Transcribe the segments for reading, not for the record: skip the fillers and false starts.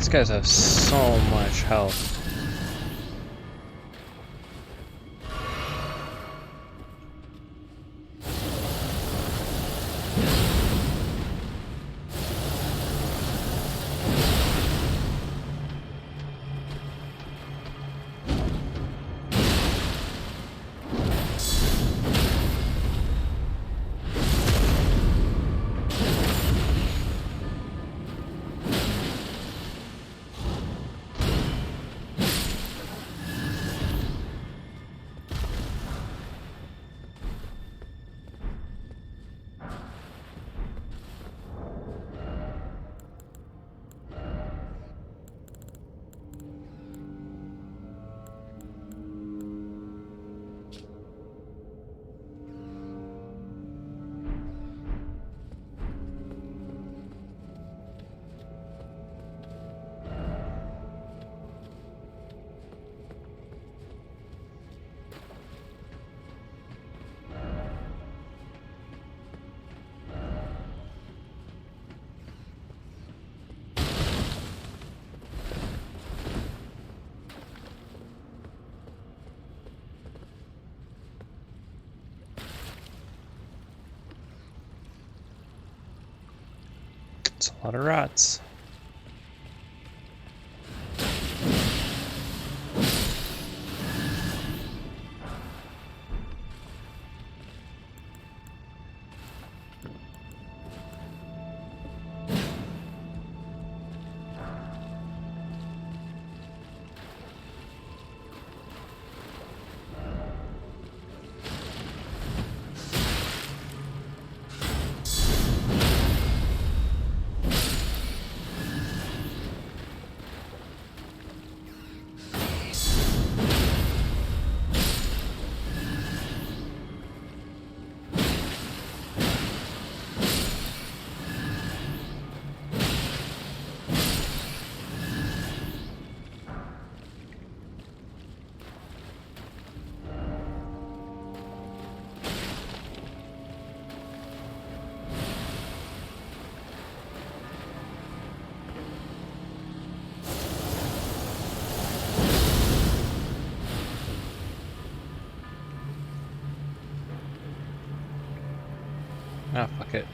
These guys have so much health. It's a lot of rats. Ah, fuck it.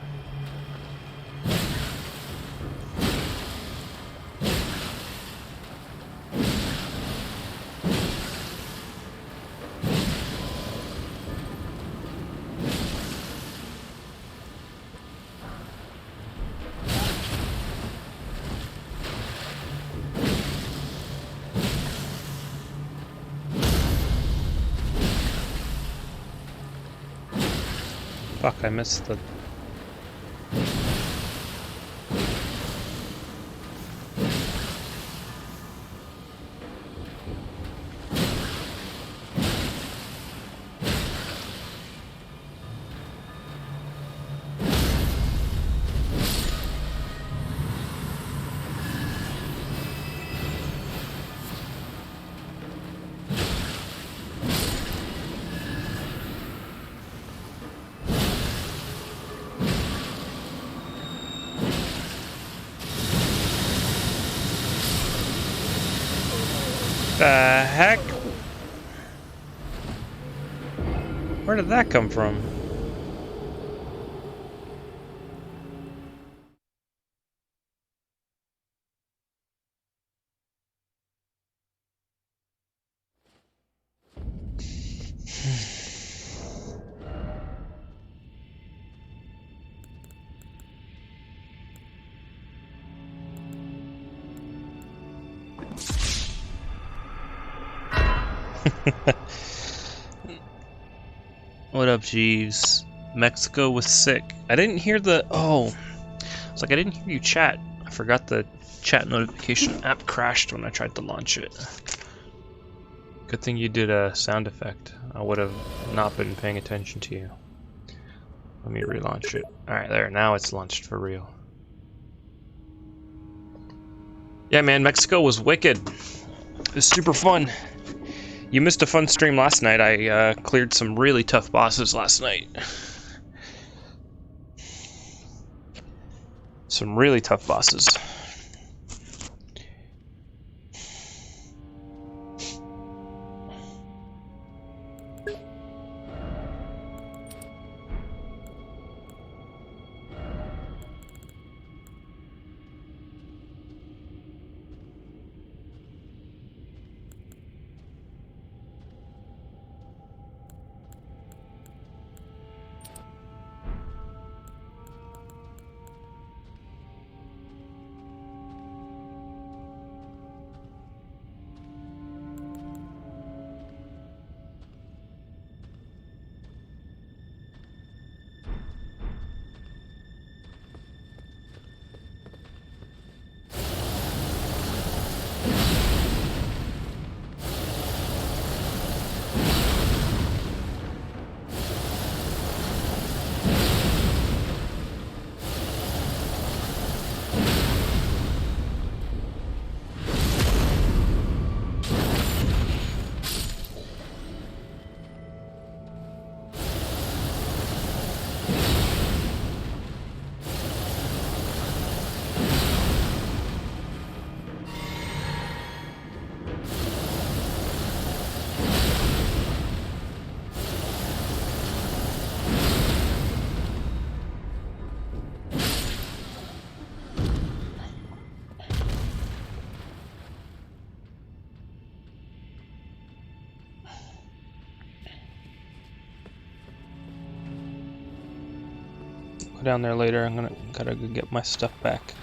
Fuck, I missed the... The heck? Where did that come from? What up, Jeeves? Mexico was sick. I didn't hear the... Oh. It's like I didn't hear you chat. I forgot the chat notification app crashed when I tried to launch it. Good thing you did a sound effect. I would have not been paying attention to you. Let me relaunch it. Alright, there. Now it's launched for real. Yeah, man. Mexico was wicked. It was super fun. You missed a fun stream last night. I cleared some really tough bosses last night. Some really tough bosses. Go down there later. Gotta go get my stuff back.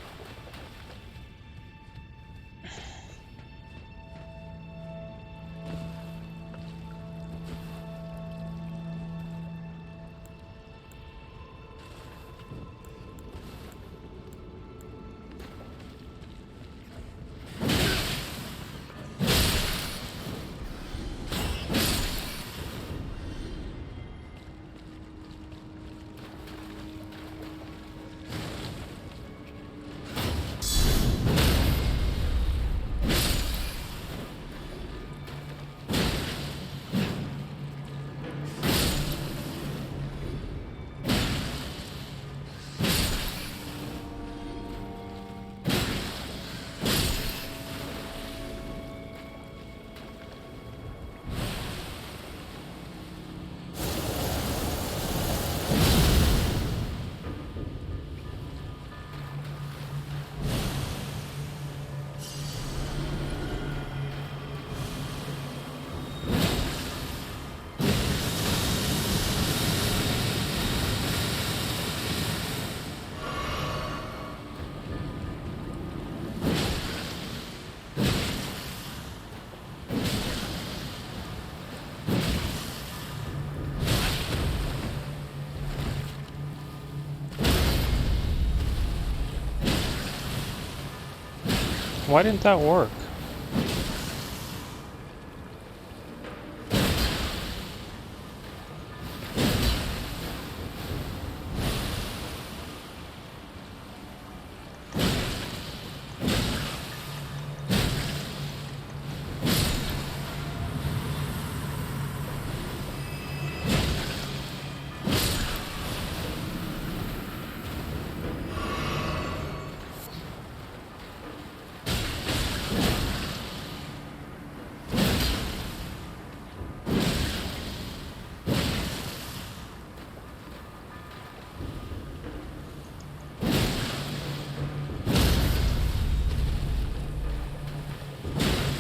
Why didn't that work?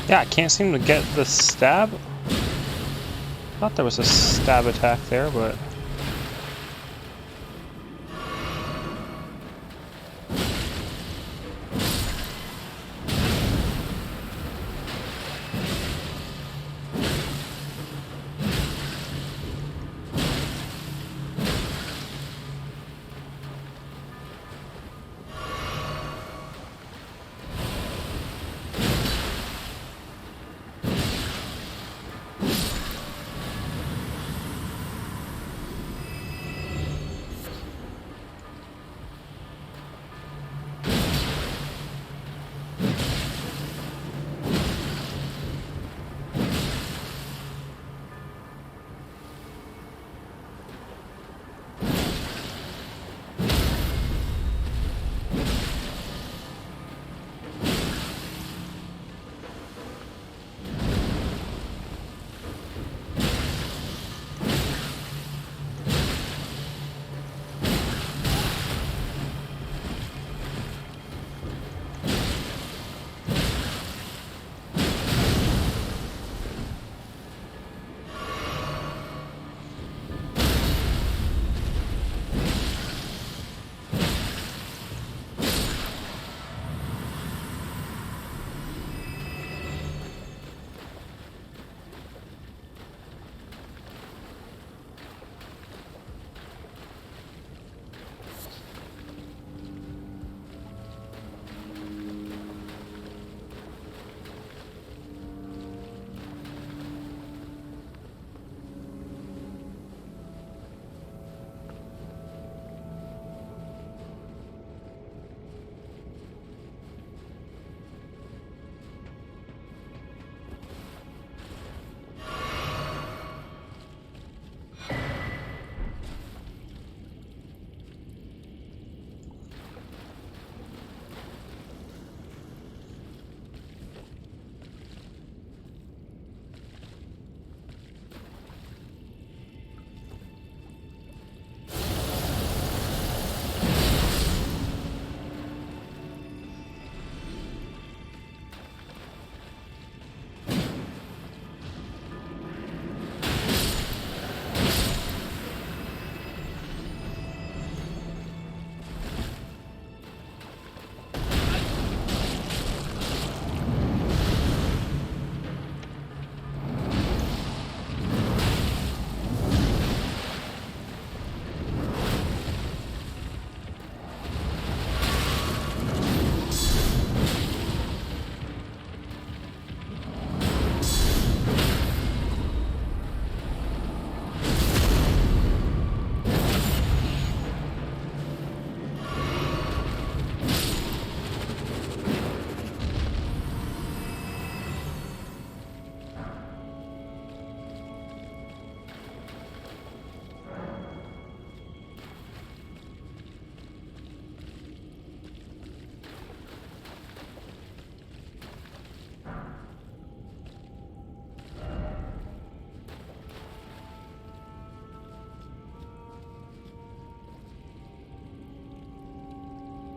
Yeah, I can't seem to get the stab. Thought there was a stab attack there, but...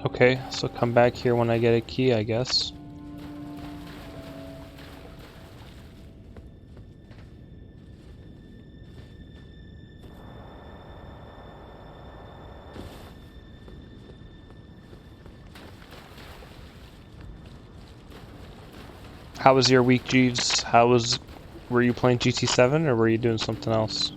Okay, so come back here when I get a key, I guess. How was your week, Jeeves? Were you playing GT7 or were you doing something else?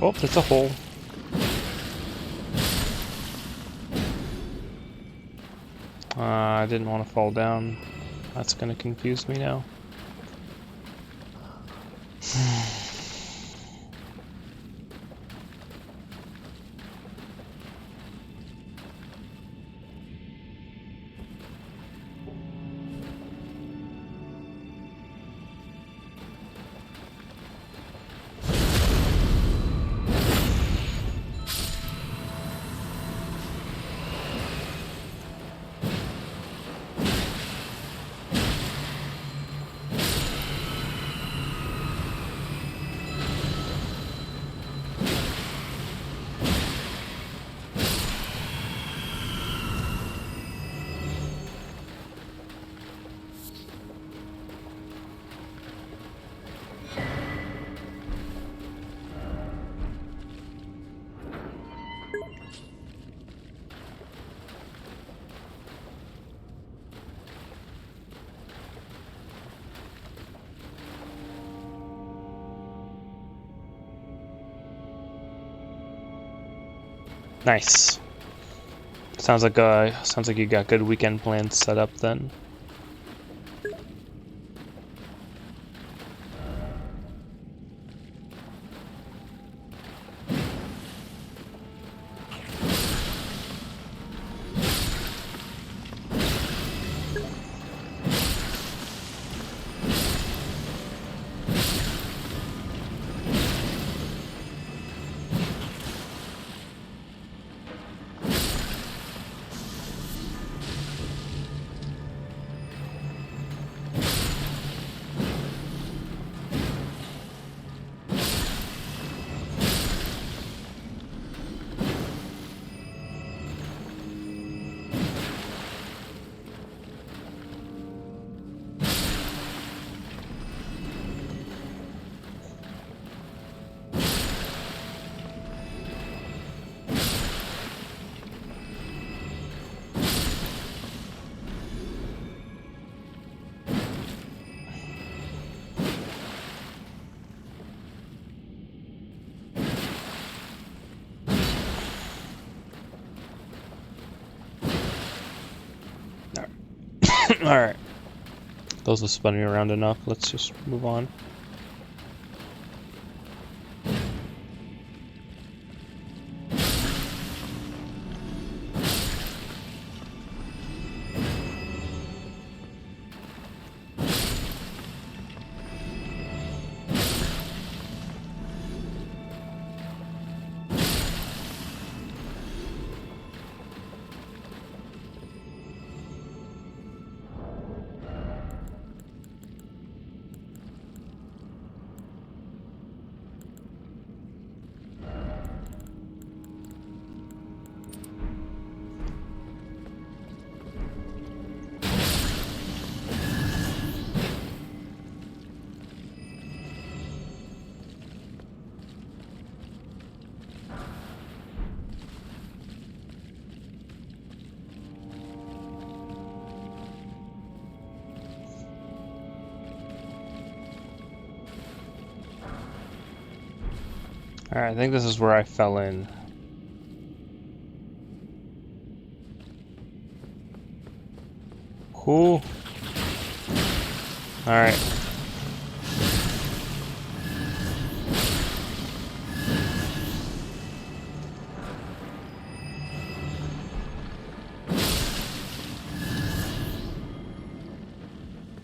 Oh, there's a hole. I didn't want to fall down. That's gonna confuse me now. Nice. Sounds like you got good weekend plans set up then. Alright. Those are spinning around enough. Let's just move on. Alright, I think this is where I fell in. Cool. Alright.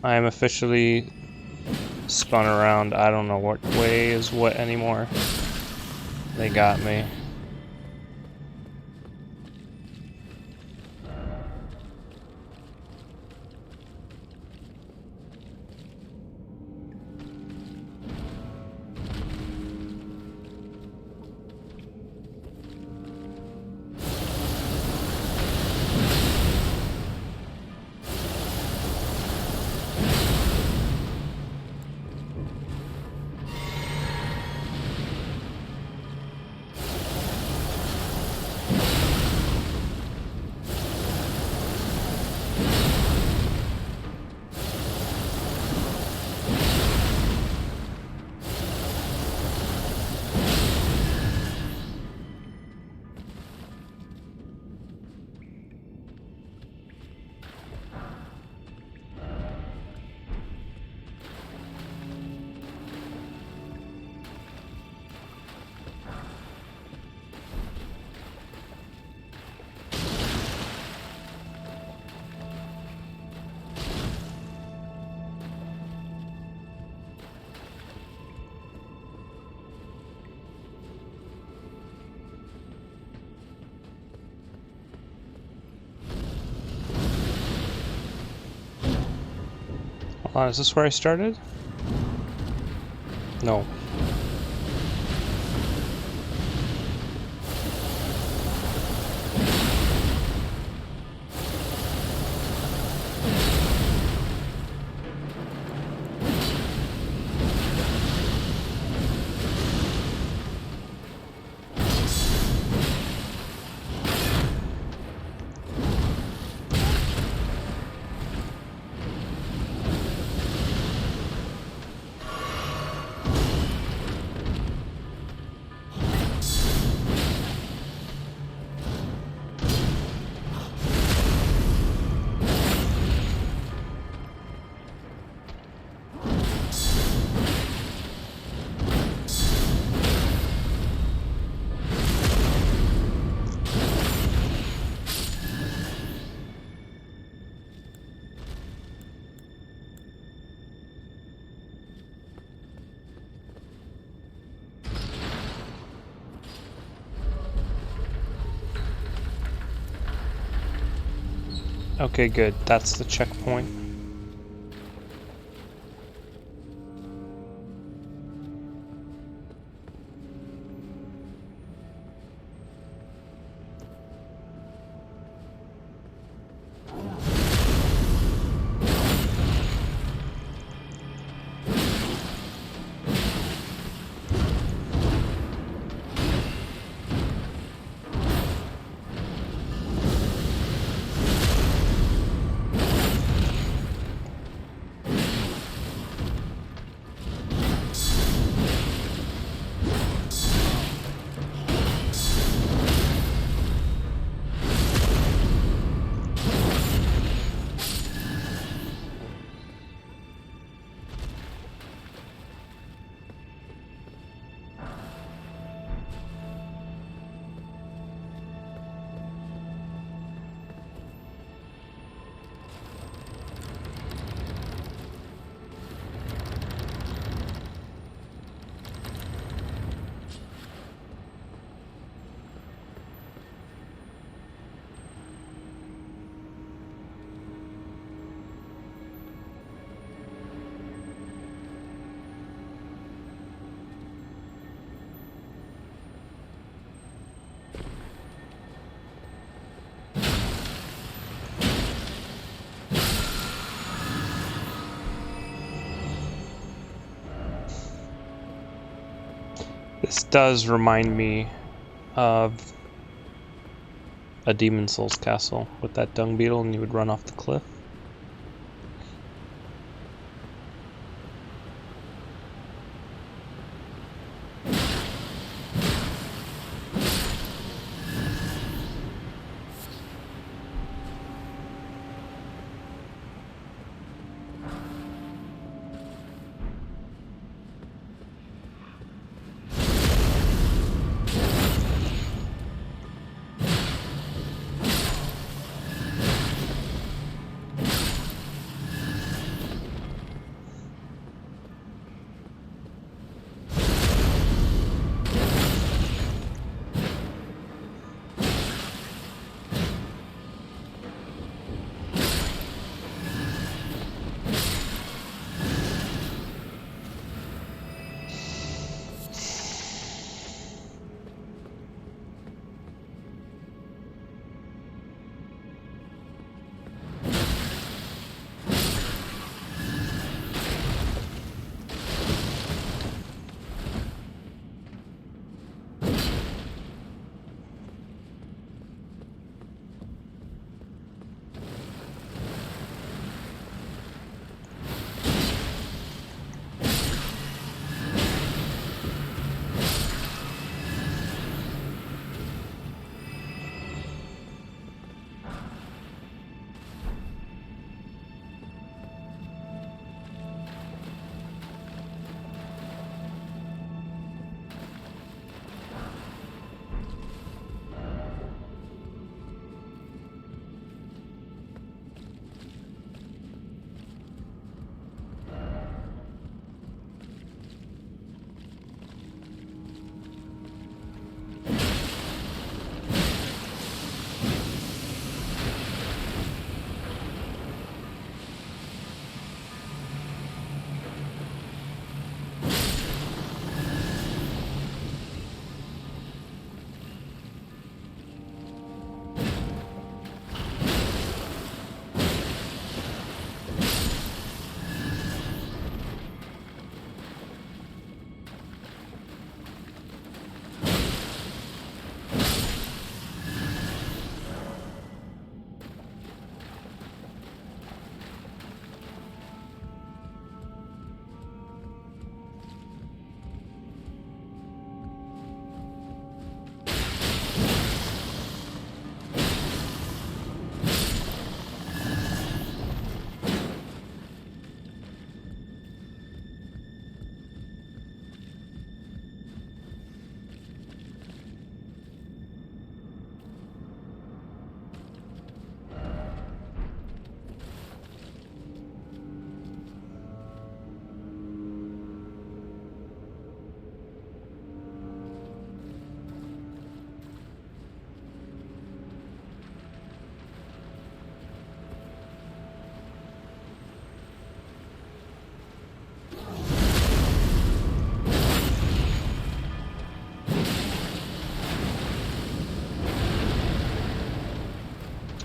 I am officially spun around. I don't know what way is what anymore. They got me. Hold on, is this where I started? No. Okay, good. That's the checkpoint. This does remind me of a Demon Souls castle with that dung beetle, and you would run off the cliff.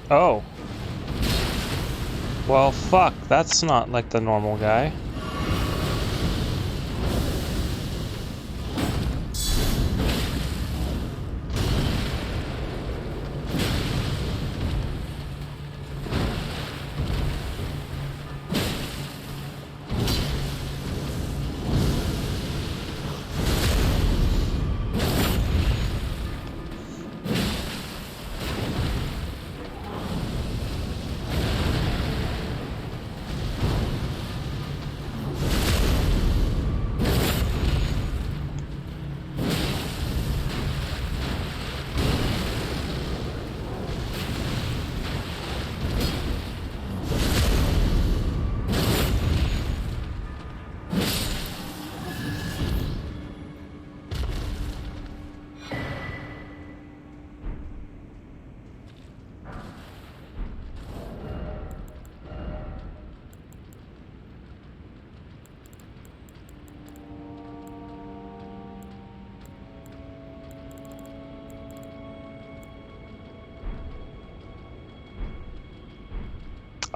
Oh. Well, fuck. That's not like the normal guy.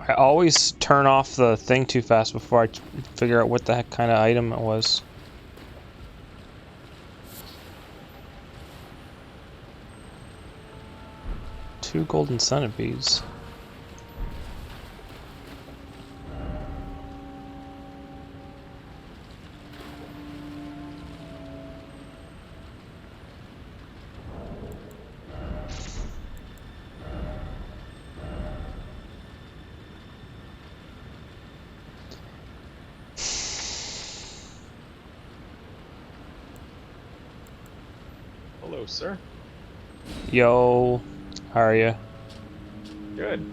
I always turn off the thing too fast before I figure out what the heck kind of item it was. Two golden centipedes. Hello, sir. Yo, how are you? Good.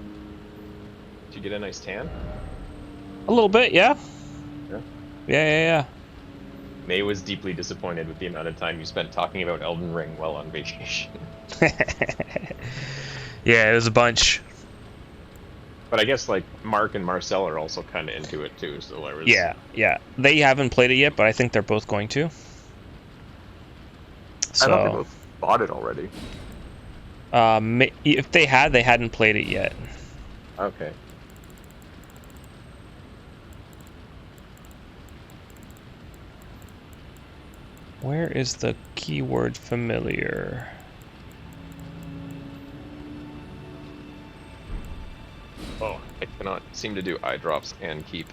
Did you get a nice tan? A little bit, yeah. Yeah. Yeah. May was deeply disappointed with the amount of time you spent talking about Elden Ring while on vacation. Yeah, it was a bunch. But I guess like Mark and Marcel are also kind of into it too, so I was... Yeah. They haven't played it yet, but I think they're both going to. So, I thought they both bought it already. if they had, they hadn't played it yet. Okay. Where is the keyword familiar? Oh, I cannot seem to do eye drops and keep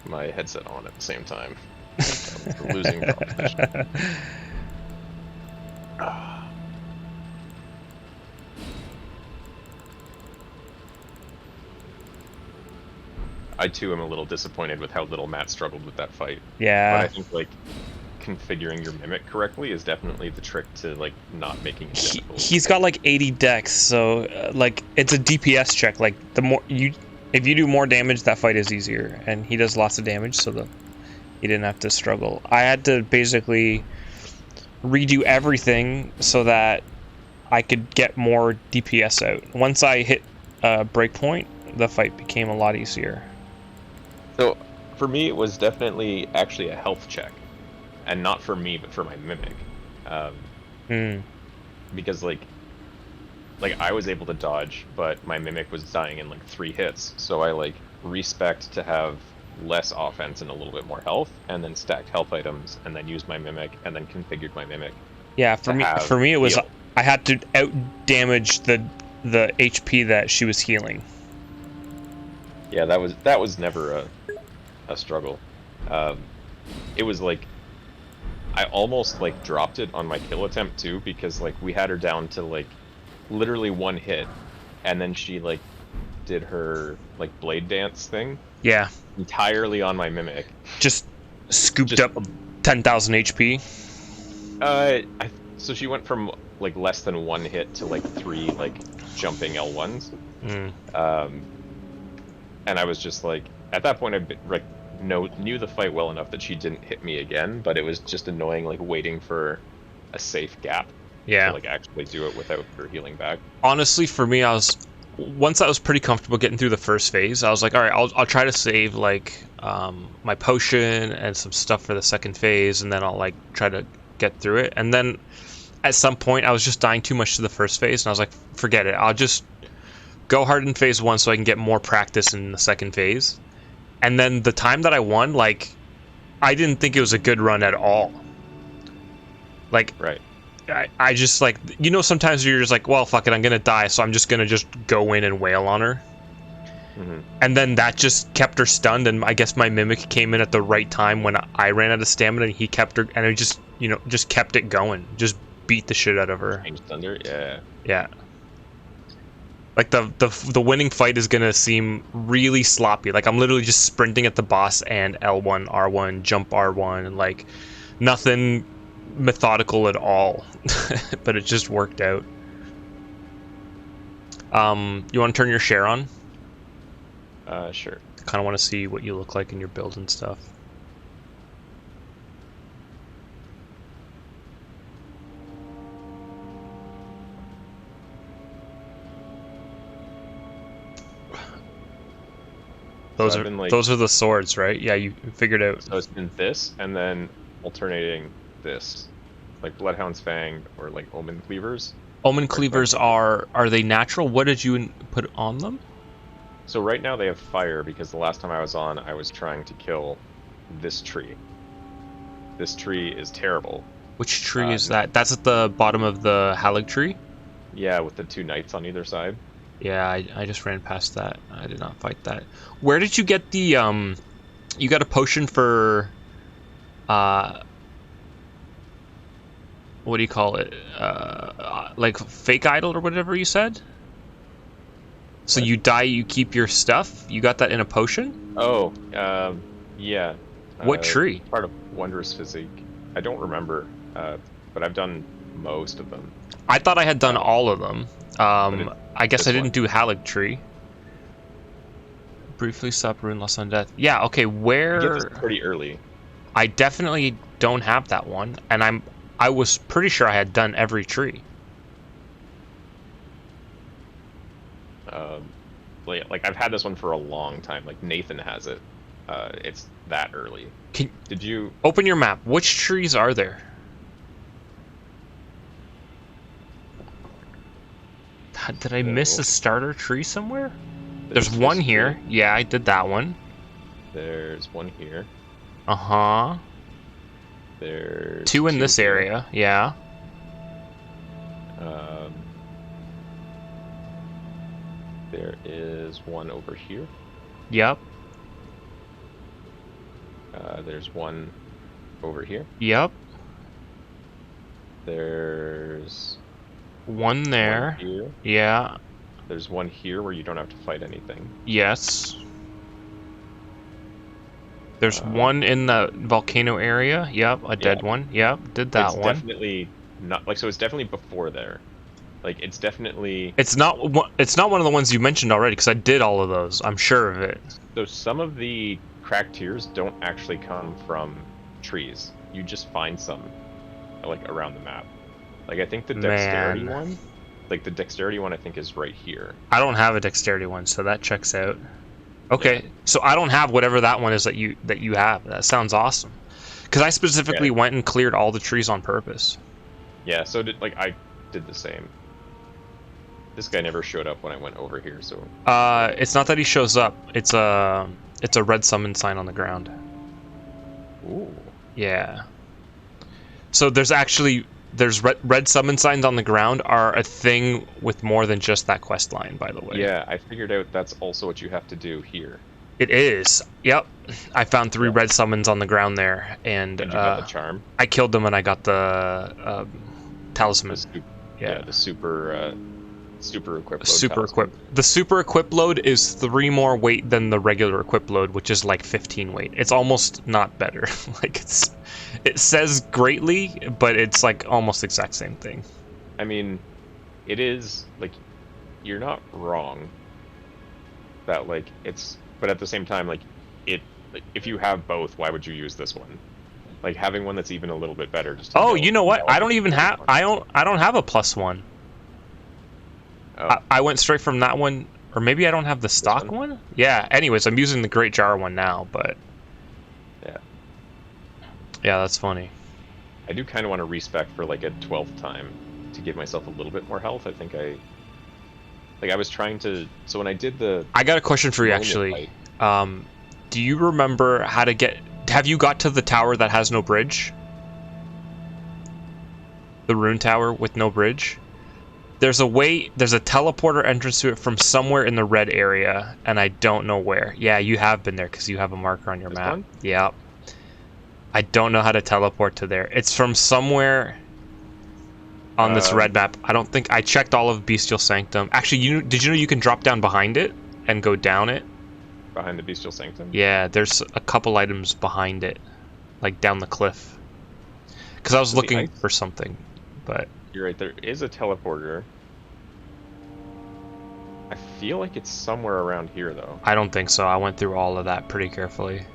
my headset on at the same time. It's a losing proposition. I too am a little disappointed with how little Matt struggled with that fight. Yeah. But I think like configuring your mimic correctly is definitely the trick to like not making it difficult. He's got like 80 dex, so like it's a DPS check. Like the more if you do more damage, that fight is easier, and he does lots of damage, so he didn't have to struggle. I had to basically redo everything so that I could get more DPS out. Once I hit breakpoint, the fight became a lot easier. So for me, it was definitely actually a health check, and not for me, but for my mimic, because like I was able to dodge, but my mimic was dying in like 3 hits. So I like respec to have less offense and a little bit more health, and then stacked health items, and then used my mimic, and then configured my mimic. Yeah, for me it was heal. I had to out damage the HP that she was healing. Yeah, that was never a struggle. It was like I almost like dropped it on my kill attempt too, because like we had her down to like literally 1 hit, and then she like did her like blade dance thing. Yeah. Entirely on my mimic. Just scooped up 10,000 HP. So she went from like less than 1 hit to like 3 like jumping L1s. And I was just like, at that point I knew the fight well enough that she didn't hit me again, but it was just annoying like waiting for a safe gap. Yeah. To like actually do it without her healing back. Honestly, for me, once I was pretty comfortable getting through the first phase, I was like, all right, I'll try to save like my potion and some stuff for the second phase, and then I'll like try to get through it. And then at some point, I was just dying too much to the first phase, and I was like, forget it. I'll just go hard in phase 1 so I can get more practice in the second phase. And then the time that I won, like, I didn't think it was a good run at all. Like, Right. I just, like, you know, sometimes you're just like, well, fuck it, I'm gonna die, so I'm just gonna just go in and wail on her. And then that just kept her stunned, and I guess my Mimic came in at the right time when I ran out of stamina, and he kept her, and I just, you know, just kept it going. Just beat the shit out of her. Change Thunder, yeah. Yeah. Like, the winning fight is gonna seem really sloppy. Like, I'm literally just sprinting at the boss and L1, R1, jump R1, and, like, nothing methodical at all. But it just worked out. You want to turn your share on? Sure. Kind of want to see what you look like in your build and stuff. Those those are the swords, right? Yeah, you figured out. So it's been this, and then alternating this, like Bloodhound's Fang or like Omen Cleavers. Omen Cleavers are they natural? What did you put on them? So right now they have fire because the last time I was on, I was trying to kill this tree. This tree is terrible. Which tree is that? That's at the bottom of the Halig tree? Yeah, with the 2 knights on either side. Yeah, I just ran past that. I did not fight that. Where did you get the, you got a potion for, what do you call it? Like, fake idol or whatever you said? So what? You die, you keep your stuff? You got that in a potion? Oh, yeah. What tree? Part of Wondrous Physique. I don't remember, but I've done most of them. I thought I had done all of them. I guess I didn't do Halig Tree. Briefly stop Rune Lost on Death. Yeah, okay, where... You get this pretty early. I definitely don't have that one, and I was pretty sure I had done every tree. Like I've had this one for a long time. Like Nathan has it. It's that early. Did you... Open your map. Which trees are there? Did I miss a starter tree somewhere? There's one here. Yeah, I did that one. There's one here. Uh-huh. There's 2 in this area. Yeah. There is one over here. Yep. There's one over here. Yep. There's... one there. One here. Yeah. There's one here where you don't have to fight anything. Yes. There's one in the volcano area. Yep, a dead one. Yep, did that one. It's definitely not like, so it's definitely before there. Like it's definitely... It's not one of the ones you mentioned already because I did all of those. I'm sure of it. So some of the cracked tiers don't actually come from trees. You just find some like around the map. Like I think the dexterity one, like the dexterity one, I think is right here. I don't have a dexterity one, so that checks out. Okay, yeah. So I don't have whatever that one is that you have. That sounds awesome. Because I specifically went and cleared all the trees on purpose. Yeah, so I did the same. This guy never showed up when I went over here, so. It's not that he shows up. It's a red summon sign on the ground. Ooh. Yeah. So there's red summon signs on the ground are a thing with more than just that quest line, by the way. Yeah, I figured out that's also what you have to do here. It is. Yep. I found 3 red summons on the ground there, and you got the charm. I killed them, and I got the talisman. The super equip load. Super equip. The super equip load is 3 more weight than the regular equip load, which is like 15 weight. It's almost not better. Like it says greatly, but it's like almost the exact same thing. I mean, it is like you're not wrong. That like it's, but at the same time, like if you have both, why would you use this one? Like having one that's even a little bit better. Just oh, you know what? I don't even have. I don't have a +1. Oh. I went straight from that one, or maybe I don't have the stock one? Yeah, anyways, I'm using the Great Jar one now, but... Yeah. Yeah, that's funny. I do kind of want to respec for like a 12th time to give myself a little bit more health. I think I Like I was trying to. So when I did the I got a question for you normal actually. fight, Do you remember how to get? Have you got to the tower that has no bridge? The rune tower with no bridge? There's a way, there's a teleporter entrance to it from somewhere in the red area, and I don't know where. Yeah, you have been there because you have a marker on your this map. one. Yeah. I don't know how to teleport to there. It's from somewhere on this red Um, map. I don't think I checked all of Bestial Sanctum. Actually, did you know you can drop down behind it and go down it? behind the Bestial Sanctum. Yeah, there's a couple items behind it, like down the cliff. Because I was So the looking ice. for something, but You're right. There is a teleporter. I feel like it's somewhere around here though. I don't think so. I went through all of that pretty carefully.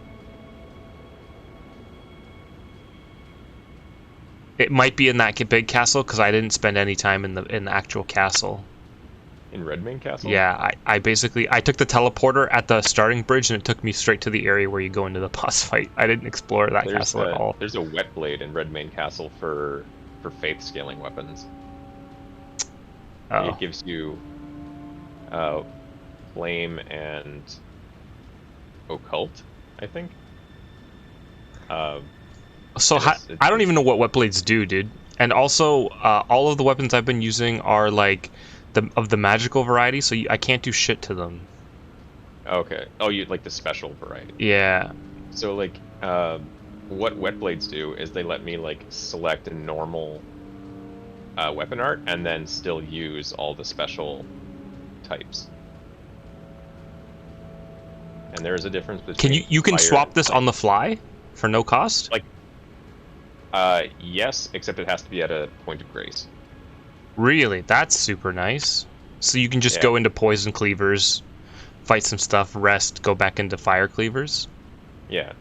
It might be in that big castle because I didn't spend any time in the actual castle. In Redmane Castle. Yeah, I basically I took the teleporter at the starting bridge and it took me straight to the area where you go into the boss fight. I didn't explore that castle at all. There's a wet blade in Redmane Castle for faith scaling weapons. Like, Oh, it gives you flame and occult, I think. Uh, so and I don't even know what wet blades do, dude. And also, all of the weapons I've been using are like the magical variety, so I can't do shit to them. okay. Oh, you like the special variety. Yeah. So like, what wet blades do is they let me like select a normal weapon art and then still use all the special types. And there is a difference Can between you can fire swap and this on flame. the fly for no cost? Like, yes, except it has to be at a point of grace. Really? That's super nice. So you can just Yeah, go into poison cleavers, fight some stuff, rest, go back into fire cleavers. yeah.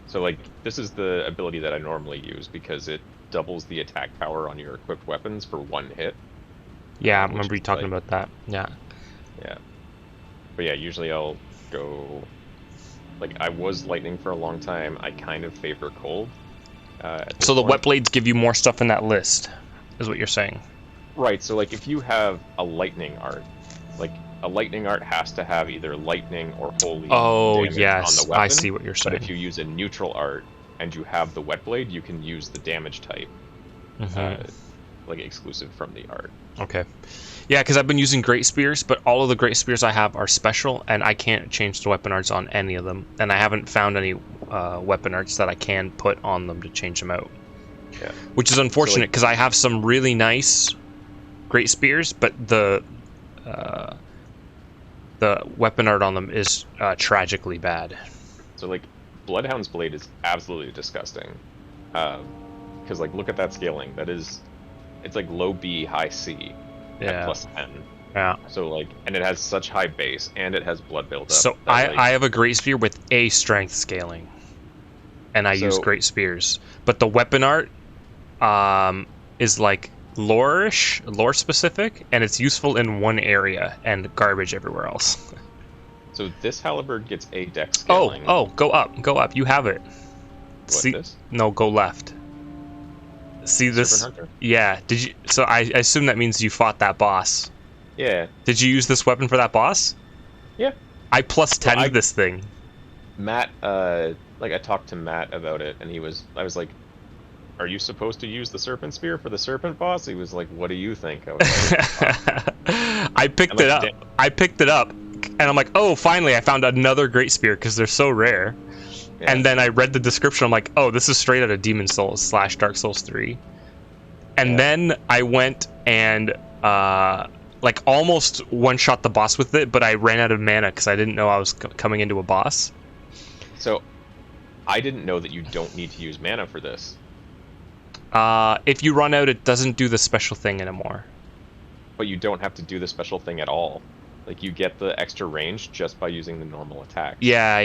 So like, this is the ability that I normally use because it doubles the attack power on your equipped weapons for one hit. Yeah, I Which remember is you talking like, about that. Yeah. yeah. But yeah, usually I'll go. Like, I was lightning for a long time. I kind of favor cold at this So the wet point. blades give you more stuff in that list, is what you're saying. Right, so like if you have a lightning art, like a lightning art has to have either lightning or holy Oh, damage on the yes, I weapon. see what you're But if saying. you use a neutral art and you have the wet blade, you can use the damage type, uh, Hmm. like exclusive from the art. Okay. Yeah, because I've been using great spears, but all of the great spears I have are special, and I can't change the weapon arts on any of them. And I haven't found any weapon arts that I can put on them to change them out. Yeah. Which is So unfortunate like, because I have some really nice great spears, but uh, the weapon art on them is tragically bad. so like, Bloodhound's blade is absolutely disgusting. Because like, look at that scaling. That is, it's like low B, high C at Yeah, +10. yeah. So like, and it has such high base, and it has blood buildup So that like, I have a great spear with A strength scaling, and I use so great spears. But the weapon art is like lore specific, and it's useful in one area and garbage everywhere else. so this halberd gets A dex Oh, scaling. oh, go up, go up. You have it. What, See, this? no, go left. See Serpent this? Hunter? Yeah. Did you? So I assume that means you fought that boss. Yeah. Did you use this weapon for that boss? Yeah. I plus So 10 this thing. Matt, like I talked to Matt about it, and I was like, are you supposed to use the serpent spear for the serpent boss? He was like, what do you think? I was like, I picked it up. I picked it up, and I'm like, oh, finally, I found another great spear because they're so rare. yeah. And then I read the description. I'm like, oh, this is straight out of Demon Souls / Dark Souls 3. And Yeah. then I went and like almost one shot the boss with it, but I ran out of mana because I didn't know I was coming into a boss. So I didn't know that you don't need to use mana for this. If you run out, it doesn't do the special thing anymore. But you don't have to do the special thing at all. Like, you get the extra range just by using the normal attacks. Yeah.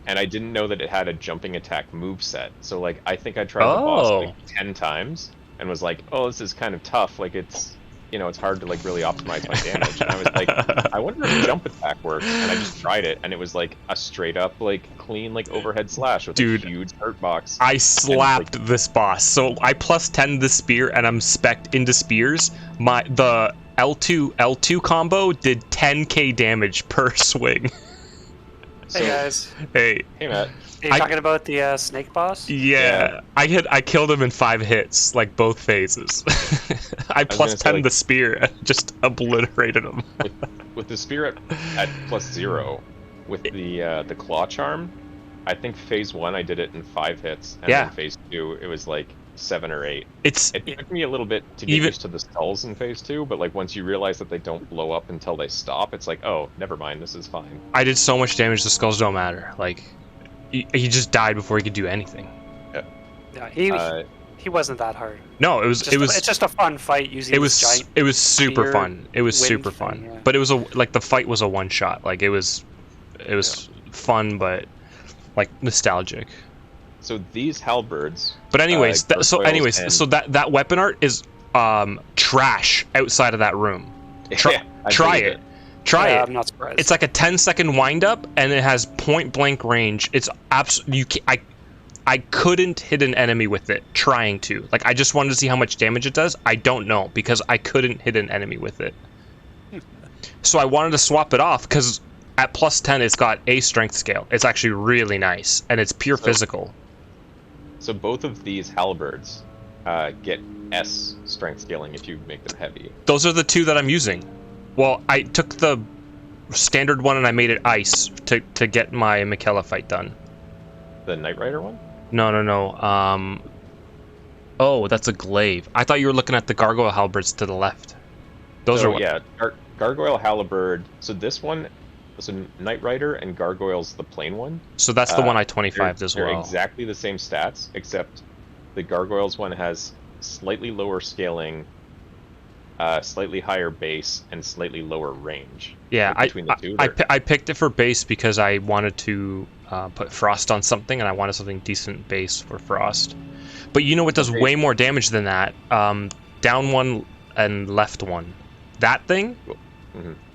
And I didn't know that it had a jumping attack move set. So like, I think I tried the boss like 10 times and was like, oh, this is kind of tough. Like, it's it's hard to like really optimize my damage. And I was like, I wonder if jump attack works, and I just tried it, and it was like a straight up like clean like overhead slash with Dude, a huge hurt box. I slapped this boss. So I plus 10 the spear, and I'm spec'd into spears. The L2 combo did 10k damage per swing. So, Hey guys, Hey. Hey Matt. are you talking about the snake boss? Yeah. I killed him in 5 hits, like both phases. I plus 10 like, the spear and just obliterated him. with the spear at +0, with the claw charm, I think phase 1 I did it in 5 hits, and then phase 2 it was like 7 or 8. It took me a little bit to get used to the skulls in phase 2, but like once you realize that they don't blow up until they stop, it's like, oh, never mind, this is fine. I did so much damage, the skulls don't matter. Like, he just died before he could do anything. Yeah, he wasn't that hard. No, it's just a fun fight using it was super fun. It was super thing, fun. yeah. But it was the fight was a one shot. Like it was fun, but like nostalgic. So these halberds. But anyways, so that weapon art is trash outside of that room. Try it. Try it. I'm not surprised. It's like a 10-second wind up, and it has point blank range. It's I couldn't hit an enemy with it, trying to. Like, I just wanted to see how much damage it does. I don't know, because I couldn't hit an enemy with it. So I wanted to swap it off, because at +10, it's got a strength scale. It's actually really nice, and it's pure physical. So both of these halberds get S strength scaling if you make them heavy. Those are the two that I'm using. Well, I took the standard one and I made it ice to get my Michaela fight done. The Knight Rider one? No. Oh, that's a glaive. I thought you were looking at the gargoyle halberds to the left. Those are yeah, gargoyle halberd. So this one, so Knight Rider and gargoyle's the plain one. So that's the one I 25'd as well. They're exactly the same stats, except the gargoyles one has slightly lower scaling, slightly higher base, and slightly lower range. Yeah, like between the two, I picked it for base because I wanted to put frost on something, and I wanted something decent base for frost. But you know what does way more damage than that? Down one and left one. That thing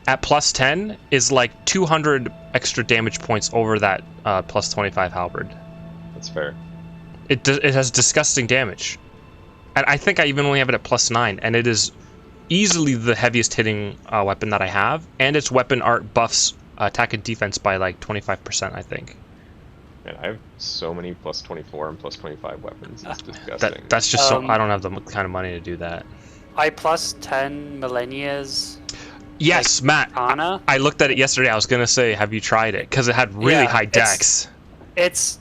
at +10 is like 200 extra damage points over that +25 halberd. That's fair. It has disgusting damage, and I think I even only have it at +9, and it is easily the heaviest hitting weapon that I have, and its weapon art buffs attack and defense by like 25%, I think. Man, I have so many +24 and +25 weapons. It's disgusting. That's just so I don't have the kind of money to do that. I +10 Millennia's. Yes, Matt. Katana. I looked at it yesterday. I was gonna say, have you tried it? Because it had really high dex. It's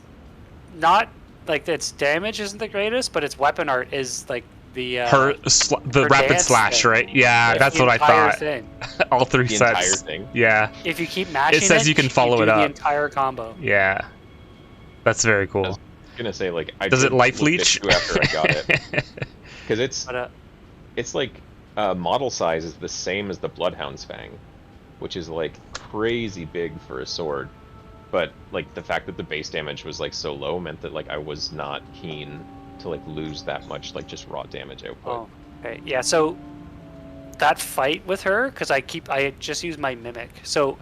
not like its damage isn't the greatest, but its weapon art is like the her rapid slash, thing. right? Yeah, that's what I thought. Thing. All 3 the sets. entire thing. Yeah. If you keep matching it says you can follow it up. The entire combo. Yeah. That's very cool. I was gonna say, like, does it life leech? After I got it, because it's like model size is the same as the Bloodhound's Fang, which is like crazy big for a sword. But like the fact that the base damage was like so low meant that like I was not keen to like lose that much like just raw damage output. Oh, okay. Yeah. So that fight with her, because I just used my mimic. So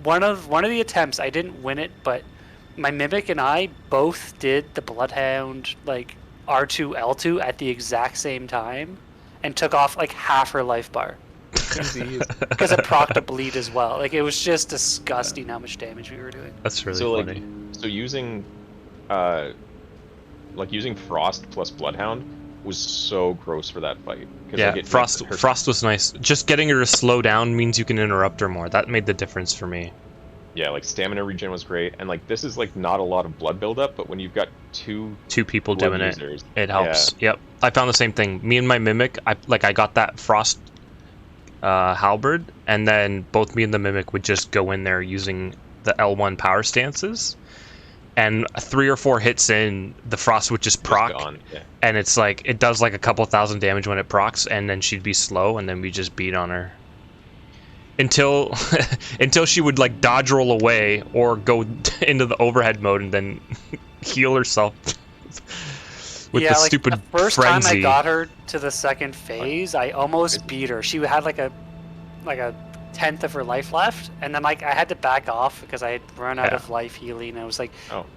one of the attempts I didn't win it, but my mimic and I both did the Bloodhound like R2 L2 at the exact same time, and took off like half her life bar. Because it procced a bleed as well. Like it was just disgusting how much damage we were doing. That's really funny. So using using Frost plus Bloodhound was so gross for that fight. Yeah, like Frost was nice. Just getting her to slow down means you can interrupt her more. That made the difference for me. Yeah, like stamina regen was great, and like this is like not a lot of blood buildup, but when you've got two people doing users, it helps. Yeah. Yep, I found the same thing. Me and my mimic, I got that Frost halberd, and then both me and the mimic would just go in there using the L1 power stances, and 3 or 4 hits in, the Frost would just proc, and it's like it does like a couple thousand damage when it procs, and then she'd be slow, and then we just beat on her until she would like dodge roll away or go into the overhead mode and then heal herself with the stupid the first frenzy. time I got her to the second phase, I almost beat her. She had like a tenth of her life left, and then like I had to back off because I had run out of life healing. And I was like,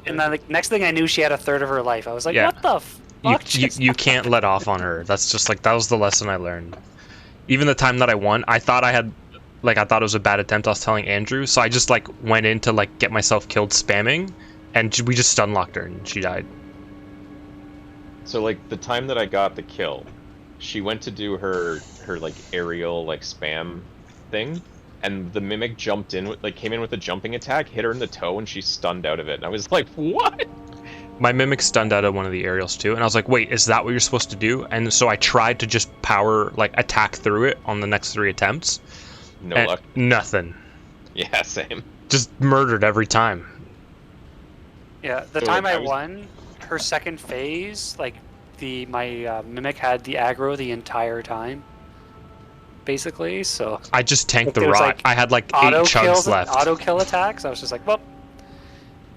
and then like next thing I knew, she had a third of her life. I was like, what the fuck? You can't let off on her. That's just like that was the lesson I learned. Even the time that I won, I thought it was a bad attempt. I was telling Andrew, so I just like went in to like get myself killed spamming, and we just stun locked her and she died. So like the time that I got the kill, she went to do her like aerial like spam thing, and the mimic jumped in with came in with a jumping attack, hit her in the toe, and she stunned out of it. And I was like, what? My mimic stunned out of one of the aerials too, and I was like, wait, is that what you're supposed to do? And so I tried to just power like attack through it on the next 3 attempts. No luck. Nothing. Yeah, same. Just murdered every time. Yeah, the time I won her second phase, like my mimic had the aggro the entire time, basically. So I just tanked the rot. Like, I had like 8 chugs left. Auto kill attacks. I was just like, well.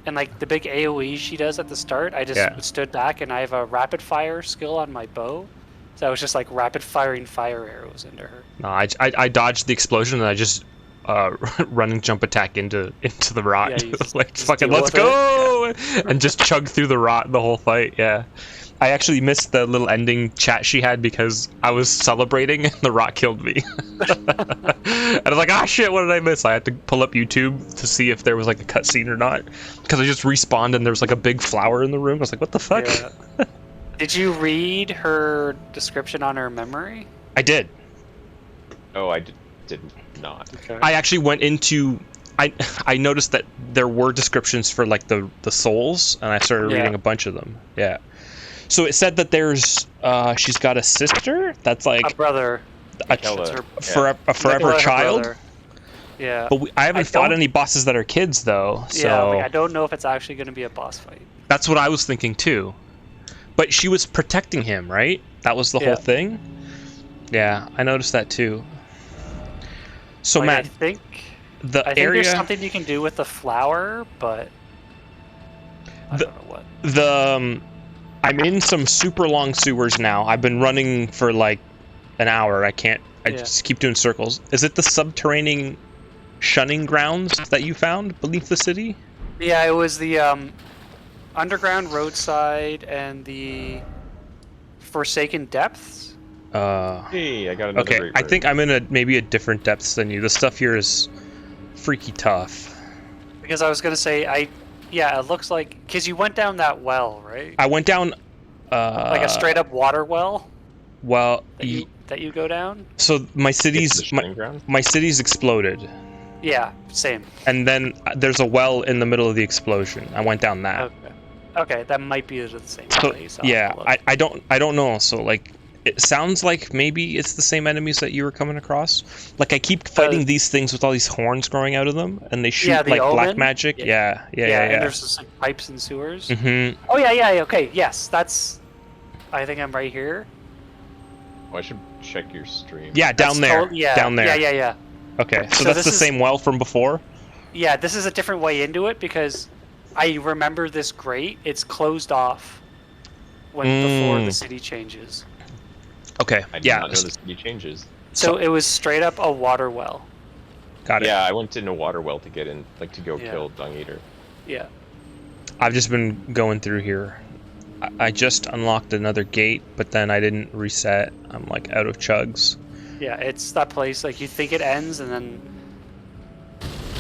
And like the big AOE she does at the start, I just stood back, and I have a rapid fire skill on my bow, so I was just like rapid firing fire arrows into her. No, I dodged the explosion, and I just run and jump attack into the rot. Yeah, like fucking let's go, and just chug through the rot the whole fight. Yeah, I actually missed the little ending chat she had because I was celebrating and the rot killed me. And I was like, ah shit, what did I miss? I had to pull up YouTube to see if there was like a cutscene or not, because I just respawned and there was like a big flower in the room. I was like, what the fuck? Yeah. Did you read her description on her memory? I did. Oh, I did not. Okay. I actually went into... I noticed that there were descriptions for like the souls, and I started reading a bunch of them. Yeah. So it said that there's she's got a sister that's like a brother, a forever child. Yeah. But I haven't fought any bosses that are kids though. So yeah, like, I don't know if it's actually going to be a boss fight. That's what I was thinking too. But she was protecting him, right? That was the whole thing. Yeah, I noticed that too. So like, Matt, I think area there's something you can do with the flower, but I don't know what. I'm in some super long sewers now. I've been running for like an hour. I just keep doing circles. Is it the subterranean shunning grounds that you found beneath the city? Yeah, it was the underground roadside and the Forsaken Depths. Hey, I got another. Okay, I think I'm in maybe a different depths than you. The stuff here is freaky tough. Because I was gonna say it looks like because you went down that well, right? I went down like a straight up water well. Well, that you go down. So my city's exploded. Yeah, same. And then there's a well in the middle of the explosion. I went down that. Okay, that might be the same place. Yeah, I don't know. So like, it sounds like maybe it's the same enemies that you were coming across. Like I keep fighting these things with all these horns growing out of them, and they shoot like omen? black magic. Yeah. And there's just like pipes and sewers. Mm-hmm. Oh yeah. Okay, yes, that's. I think I'm right here. Oh, I should check your stream. Yeah, down there. Down there. Yeah. Okay, so that's the same well from before? Yeah, this is a different way into it because I remember this grate. It's closed off before the city changes. Okay, I did not know the city changes. So it was straight up a water well. Got it. Yeah, I went in a water well to get in, like to go kill Dung Eater. Yeah. I've just been going through here. I just unlocked another gate, but then I didn't reset. I'm like out of chugs. Yeah, it's that place, like you think it ends and then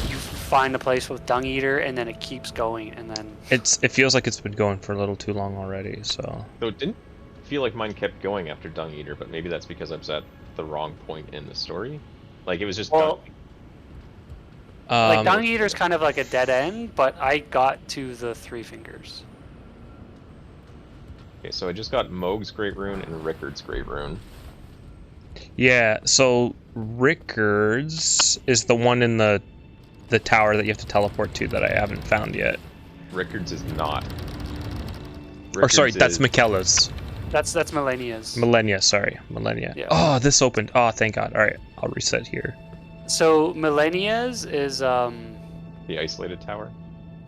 you find a place with Dung Eater and then it keeps going and then... It feels like it's been going for a little too long already, so... So it didn't feel like mine kept going after Dung Eater, but maybe that's because I was at the wrong point in the story. Like it was just... like Dung Eater's kind of like a dead end, but I got to the Three Fingers. Okay, so I just got Moog's Great Rune and Rickard's Great Rune. Yeah, so Rickard's is the one in the tower that you have to teleport to that I haven't found yet. Rickard's is not. That's Michaela's. That's Millennia's. Millennia. Yeah. Oh, this opened. Oh, thank God. All right, I'll reset here. So Millennia's is the isolated tower.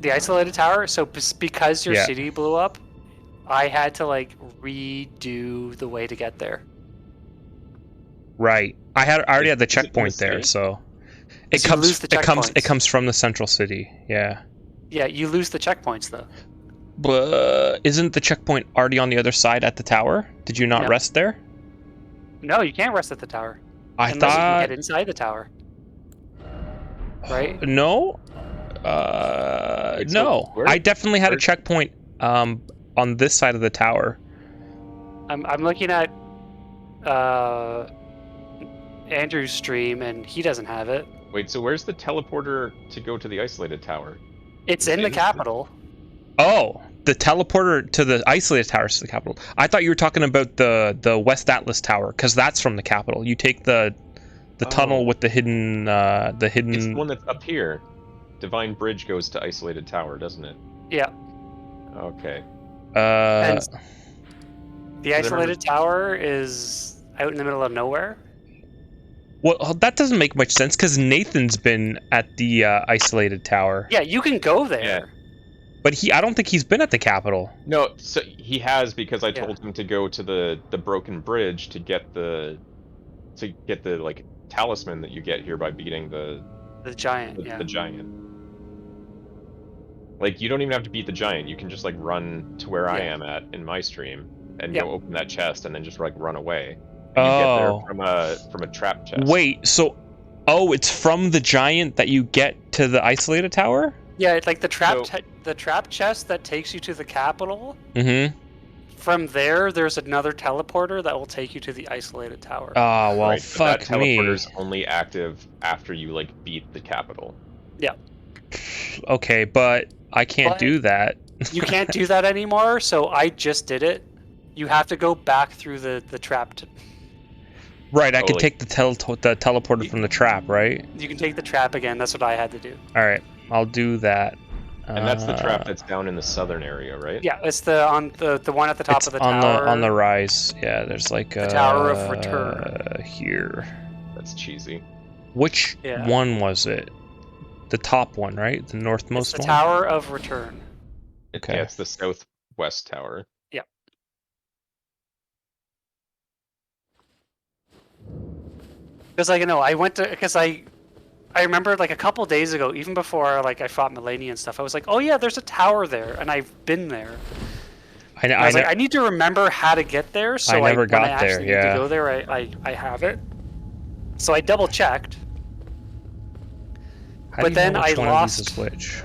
The isolated tower. So because your city blew up, I had to like redo the way to get there. Right. I already had the Is it in the checkpoint there, city? so Is you lose the checkpoints. it comes from the central city. Yeah. Yeah, you lose the checkpoints though. But isn't the checkpoint already on the other side at the tower? Did you not No. rest there? No, you can't rest at the tower I unless you can thought get inside the tower. Right? no. Wait, so No. where- I definitely had a where- checkpoint on this side of the tower. I'm looking at Andrew's stream and he doesn't have it. Wait, so where's the teleporter to go to the isolated tower? It's Is in it the in the- capital. Oh, the teleporter to the isolated tower is the capital. I thought you were talking about the West Atlas Tower, because that's from the capital. You take the tunnel Oh. with the hidden It's the one that's up here. Divine Bridge goes to isolated tower, doesn't it? Yeah. Okay. And the I isolated tower is out in the middle of nowhere. well, that doesn't make much sense because Nathan's been at the isolated tower. Yeah, you can go there. Yeah. But I don't think he's been at the capital. No, so he has, because I Yeah. told him to go to the broken bridge to get the like talisman that you get here by beating the The giant. giant. Like, you don't even have to beat the giant. You can just like run to where I Yeah. am at in my stream and Yeah. go open that chest and then just like run away. And you get there from a trap chest. Wait, so it's from the giant that you get to the isolated tower? Yeah, it's like the trap So- the trap chest that takes you to the capital. Mm-hmm. From there, there's another teleporter that will take you to the isolated tower. Oh, well, Right, but fuck that me. teleporter's only active after you like beat the capital. Okay, but I can't But- do that. You can't do that anymore, so I just did it. You have to go back through the trap. Right, I Oh, could like- take the teleporter from the trap, right? You can take the trap again. That's what I had to do. All right, I'll do that. And that's the trap that's down in the southern area, right? Yeah, it's the one at the top It's of the on tower. on the rise. Yeah, there's like The Tower of Return. Here. That's cheesy. Which Yeah. one was it? The top one, right? The It's northmost the one. Tower of Return. Okay. Yeah, it's the southwest tower. Because I went to because I remember like a couple days ago, even before like I fought Melania and stuff. I was like, oh yeah, there's a tower there, and I've been there. I, I was like, I need to remember how to get there. So I never when got I actually there, need yeah. to go there, I have it. So I double checked. How but do you know then which I one of these lost- is which?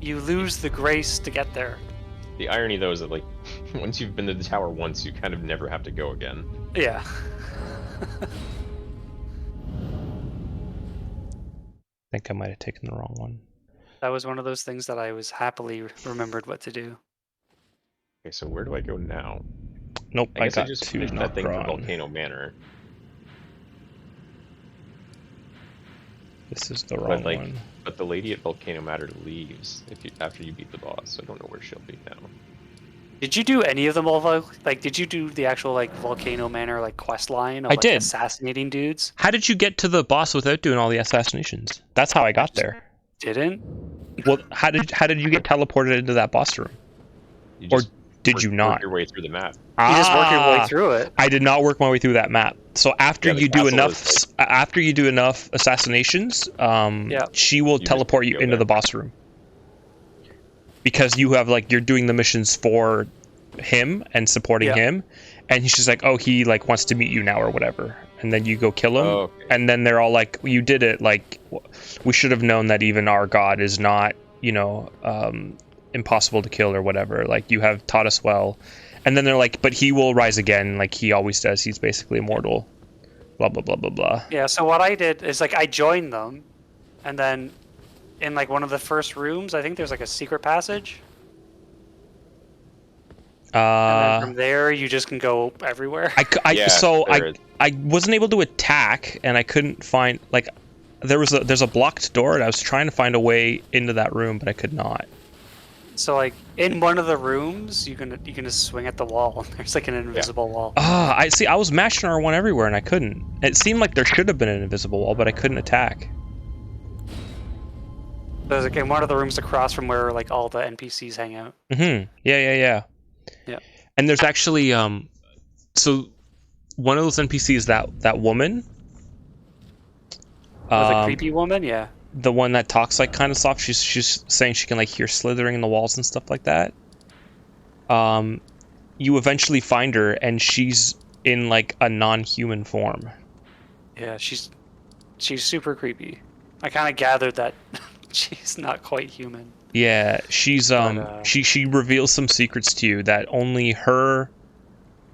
You lose the grace to get there. The irony though is that like once you've been to the tower once, you kind of never have to go again. Yeah. I think I might have taken the wrong one. That was one of those things that I was happily remembered what to do. Okay, so where do I go now? Nope, I I guess I got just two finished not that thing for drawn. Volcano Manor. This is the wrong like- one. But the lady at Volcano Manor leaves after you beat the boss, so I don't know where she'll be now. Did you do any of them all? Like, did you do the actual like Volcano Manor like quest line of I like, did. assassinating dudes? How did you get to the boss without doing all the assassinations? That's how I got there. Didn't? Well, how did you get teleported into that boss room? You Or just did you work not? your way through the map? You just work your way Ah, through it. I did not work my way through that map. So after Yeah, the you do castle enough, is, after you do enough assassinations, she will You just teleport you go into there. the boss room. Because you have like you're doing the missions for him and supporting Yeah. him, and he's just like, oh, he like wants to meet you now or whatever, and then you go kill him, Oh, okay. and then they're all like, well, you did it. Like, we should have known that even our god is not, impossible to kill or whatever. Like, you have taught us well. And then they're like, but he will rise again, like he always does. He's basically immortal. Blah blah blah blah blah. Yeah. So what I did is like I joined them, and then in like one of the first rooms, I think there's like a secret passage, and then from there you just can go everywhere. Yeah, there is. I wasn't able to attack, and I couldn't find like there's a blocked door, and I was trying to find a way into that room, but I could not. So like in one of the rooms, you can just swing at the wall. There's like an invisible wall. I see. I was mashing R1 everywhere, and I couldn't. It seemed like there should have been an invisible wall, but I couldn't attack. There's like in one of the rooms across from where like all the NPCs hang out. Yeah. Yeah. And there's actually so one of those NPCs, that woman. With a creepy woman, yeah. The one that talks like kind of soft. She's saying she can like hear slithering in the walls and stuff like that. You eventually find her, and she's in like a non-human form. Yeah, she's super creepy. I kind of gathered that she's not quite human. Yeah, she's she reveals some secrets to you that only her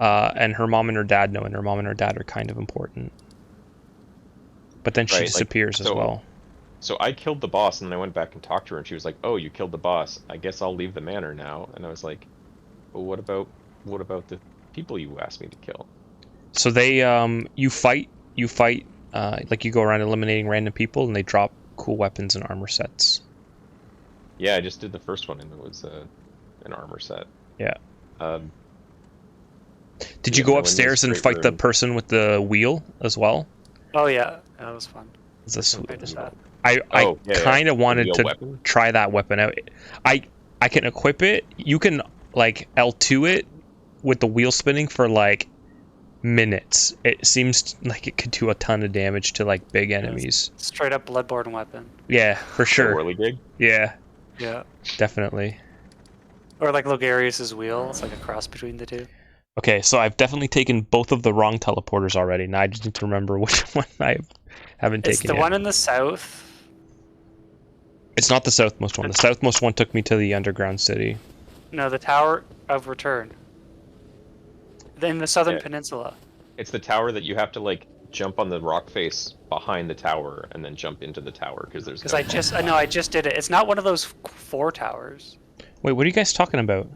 and her mom and her dad know, and her mom and her dad are kind of important. But then she disappears as well. So I killed the boss, and then I went back and talked to her, and she was like, "Oh, you killed the boss. I guess I'll leave the manor now." And I was like, "Well, what about the people you asked me to kill?" So they you fight like you go around eliminating random people, and they drop cool weapons and armor sets. Yeah, I just did the first one, and it was an armor set. Yeah. Did Yeah, you go no, in upstairs this and great fight the room. person with the wheel as well? Oh yeah, that was fun. It's a sweet. I just that. I kind of wanted wheel to weapon? try that weapon out. I can equip it. You can like L2 it with the wheel spinning for like minutes. It seems like it could do a ton of damage to like big enemies. Straight up Bloodborne weapon. Yeah, for sure. Whirligig? Yeah, Yeah. definitely. Or like Logarius's wheel. It's like a cross between the two. Okay, so I've definitely taken both of the wrong teleporters already. Now I just need to remember which one I haven't It's taken the yet. one in the south. It's not the southmost one. The southmost one took me to the underground city. No, the Tower of Return. In the southern Yeah. peninsula. It's the tower that you have to like jump on the rock face behind the tower and then jump into the tower because there's. Because I just did it. It's not one of those 4 towers. Wait, what are you guys talking about?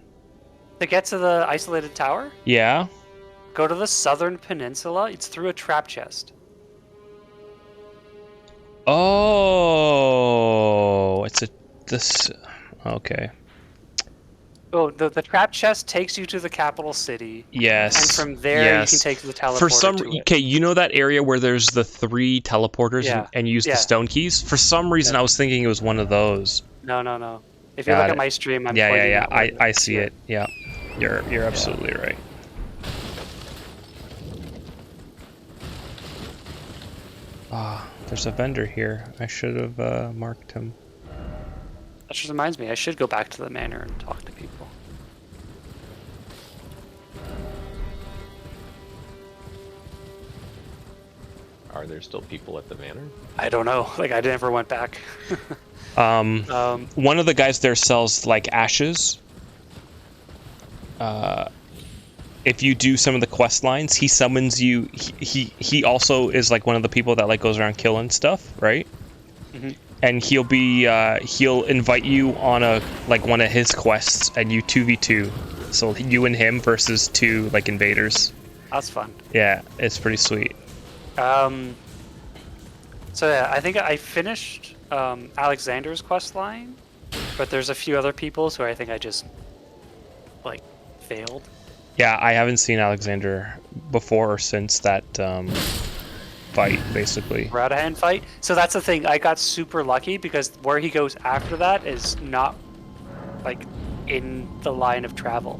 To get to the isolated tower, Yeah? go to the southern peninsula. It's through a trap chest. Oh, it's this. Okay. Oh, the trap chest takes you to the capital city. Yes. And from there you can take the teleporter For some, to it. okay, you know that area where there's the 3 teleporters Yeah. and use the Yeah. stone keys? For some reason, Yeah. I was thinking it was one of those. No. If you Got look it. at my stream, I'm Yeah. pointing that way. I see it. Yeah, you're absolutely right. Ah, there's a vendor here. I should have marked him. That just reminds me, I should go back to the manor and talk to people. Are there still people at the manor? I don't know. Like, I never went back. One of the guys there sells like ashes. If you do some of the quest lines, he summons you. He also is like one of the people that like goes around killing stuff, right? Mm-hmm. And he'll invite you on one of his quests, and you 2v2. So you and him versus 2 like invaders. That's fun. Yeah, it's pretty sweet. So yeah, I think I finished Alexander's quest line, but there's a few other people, so I think I just like failed. Yeah, I haven't seen Alexander before or since that fight, basically. Radahand fight. So that's the thing. I got super lucky because where he goes after that is not like in the line of travel.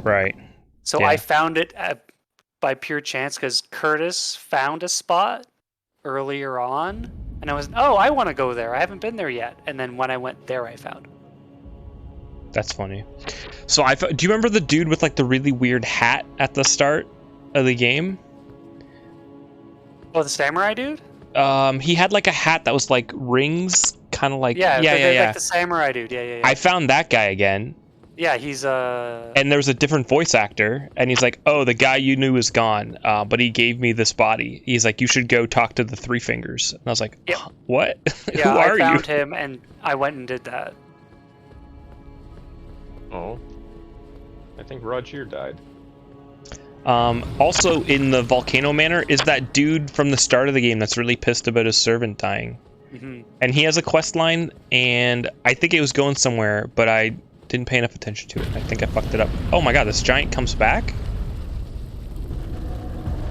Right. So Yeah. I found it by pure chance because Curtis found a spot earlier on, and I was, I want to go there. I haven't been there yet. And then when I went there, I found. That's funny. So do you remember the dude with like the really weird hat at the start of the game? Oh, the samurai dude? He had like a hat that was like rings, kind of like yeah. Like the samurai dude. Yeah. I found that guy again. Yeah, he's And there was a different voice actor, and he's like, "Oh, the guy you knew is gone, but he gave me this body." He's like, "You should go talk to the 3 Fingers." And I was like, Yep. "What? Yeah, Who are I found you?" him, and I went and did that. Oh. I think Roger died. Also, in the Volcano Manor is that dude from the start of the game that's really pissed about his servant dying. Mm-hmm. And he has a quest line, and I think it was going somewhere, but I didn't pay enough attention to it. I think I fucked it up. Oh my god, this giant comes back?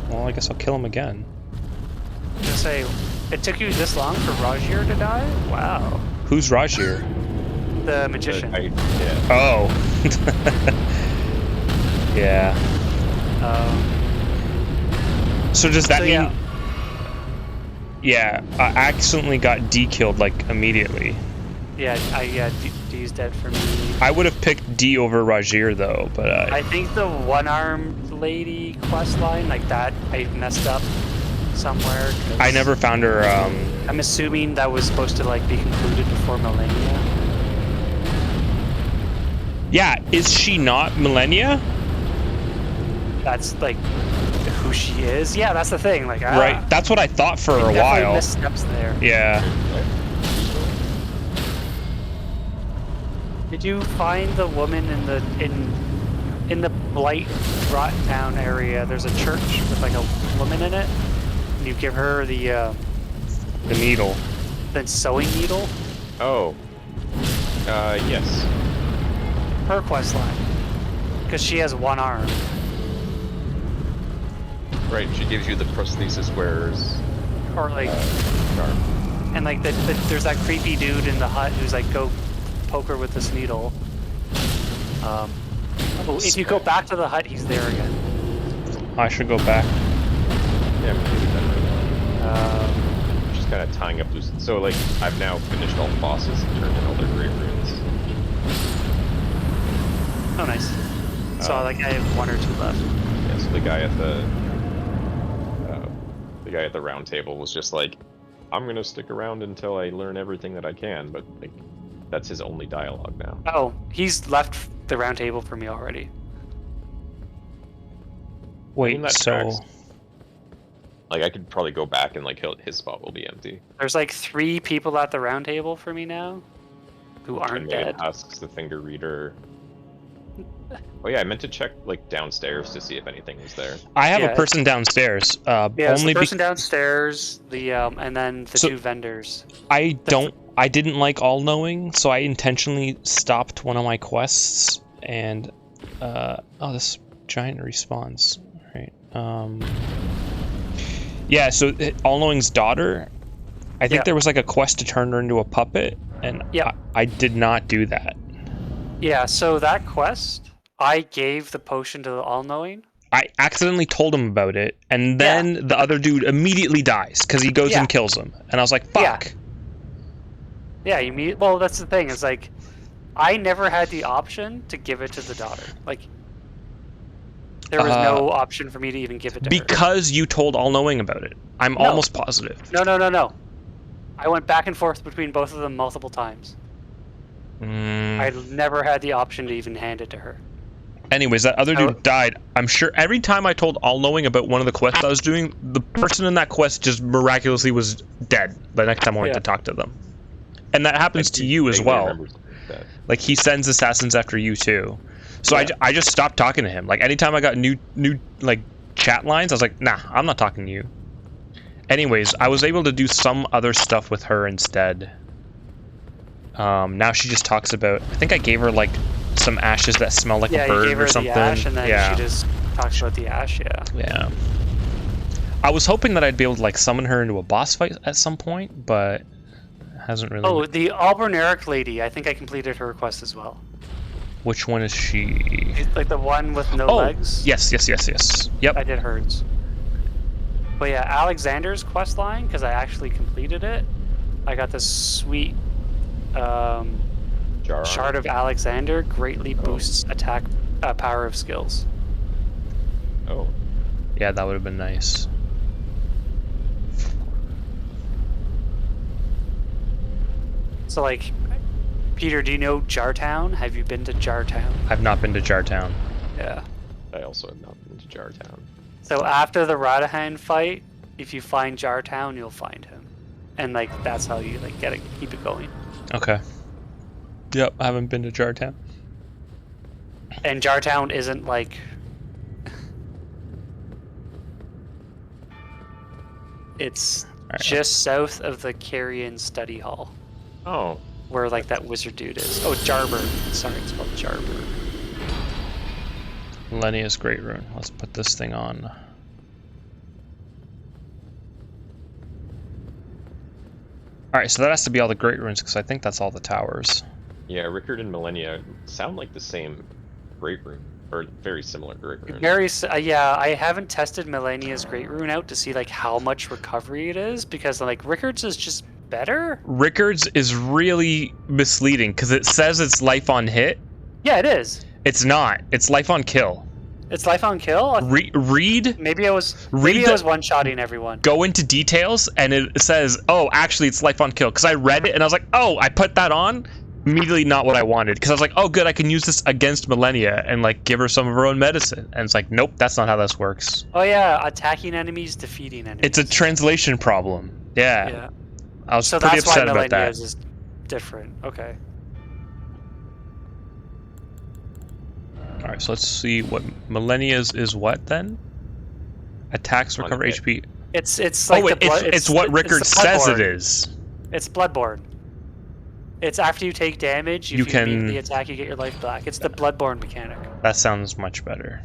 Well, I guess I'll kill him again. Just say, it took you this long for Rogier to die? Wow. Who's Rajir? The magician. Yeah. Oh. Yeah. So does that So, mean? yeah. Yeah, I accidentally got D-killed like immediately. Yeah, D's dead for me. I would have picked D over Rajir though, but I think the one-armed lady quest line, like that, I messed up somewhere. 'cause I never found her. I'm assuming that was supposed to like be concluded before Millennia. Yeah, is she not Millennia? That's like who she is. Yeah, that's the thing. Like, Right. That's what I thought for a definitely while. missteps there. Yeah. Did you find the woman in the Blight Rot Town area? There's a church with like a woman in it. And you give her the needle. sewing needle. Oh. Yes. Her quest line, because she has one arm. Right, she gives you the prosthesis wearer's Or like, arm. and like there's that creepy dude in the hut who's like, go poke her with this needle. If you go back to the hut, he's there again. I should go back. Yeah, we can do that right now. Just kind of tying up loose. So, like, I've now finished all the bosses and turned in all their great runes. Oh, nice. So like I have one or two left. Yeah, so the guy at the round table was just like, I'm gonna stick around until I learn everything that I can, but like, that's his only dialogue now. Oh, he's left the round table for me already. Wait, that so tracks. Like, I could probably go back and like his spot will be empty. There's like 3 people at the round table for me now, who aren't dead. Husks, the finger reader. Oh yeah, I meant to check like downstairs to see if anything was there. I have a person downstairs. Yeah, it's only the person downstairs, the and then the 2 vendors. I didn't like all knowing, so I intentionally stopped one of my quests and oh, this giant respawns, right? Yeah, so all knowing's daughter, I think there was like a quest to turn her into a puppet, and I did not do that. Yeah, so that quest, I gave the potion to the all-knowing. I accidentally told him about it, and then the other dude immediately dies because he goes and kills him, and I was like, "Fuck." Yeah, you mean? Well, that's the thing. Is like, I never had the option to give it to the daughter. Like, there was no option for me to even give it to her. Because you told all knowing about it. I'm almost positive. No. I went back and forth between both of them multiple times. I never had the option to even hand it to her. Anyways, that other dude died. I'm sure every time I told all knowing about one of the quests I was doing, the person in that quest just miraculously was dead the next time I went to talk to them. And that happens to you as well. Like, he sends assassins after you too. So I just stopped talking to him. Like, anytime I got new like chat lines, I was like, nah, I'm not talking to you. Anyways, I was able to do some other stuff with her instead. Now she just talks about, I think I gave her like some ashes that smell like a bird or something. Yeah, you gave her the ash, and then she just talks about the ash. Yeah. I was hoping that I'd be able to like summon her into a boss fight at some point, but it hasn't really. Oh, the Auburn Eric lady. I think I completed her request as well. Which one is she? Like the one with no legs? Yes. Yep. I did hers. But yeah, Alexander's quest line, because I actually completed it. I got this sweet Shard of Alexander, greatly boosts attack power of skills. Oh. Yeah, that would have been nice. So like, Peter, do you know Jartown? Have you been to Jartown? I've not been to Jartown. Yeah. I also have not been to Jartown. So after the Radahan fight, if you find Jartown, you'll find him. And like, that's how you like keep it going. Okay. Yep, I haven't been to Jartown. And Jartown isn't like... It's just south of the Carrion Study Hall. Oh. Where like that wizard dude is. Oh, Jarber. Sorry, it's called Jarber. Millennia's Great Rune. Let's put this thing on. Alright, so that has to be all the Great Runes, because I think that's all the towers. Yeah, Rickard and Millennia sound like the same Great Rune, or very similar Great Rune. Yeah, I haven't tested Melania's Great Rune out to see like how much recovery it is, because like Rickard's is just better. Rickard's is really misleading because it says it's life on hit. Yeah, it is. It's not. It's life on kill. It's life on kill. Read. Maybe I was one-shotting everyone. Go into details, and it says, "Oh, actually, it's life on kill." Because I read it and I was like, "Oh, I put that on." Immediately, not what I wanted. Because I was like, "Oh, good, I can use this against Millennia and like give her some of her own medicine." And it's like, "Nope, that's not how this works." Oh yeah, attacking enemies, defeating enemies. It's a translation problem. Yeah. Yeah. I was So pretty that's why upset about that. Millennia's is different. Okay. All right, so let's see what Millennia's is. What then? Attacks, recover HP. It's like it's what Rickard says it is. It's Bloodborne. It's after you take damage, if you can beat the attack, you get your life back. It's the Bloodborne mechanic. That sounds much better.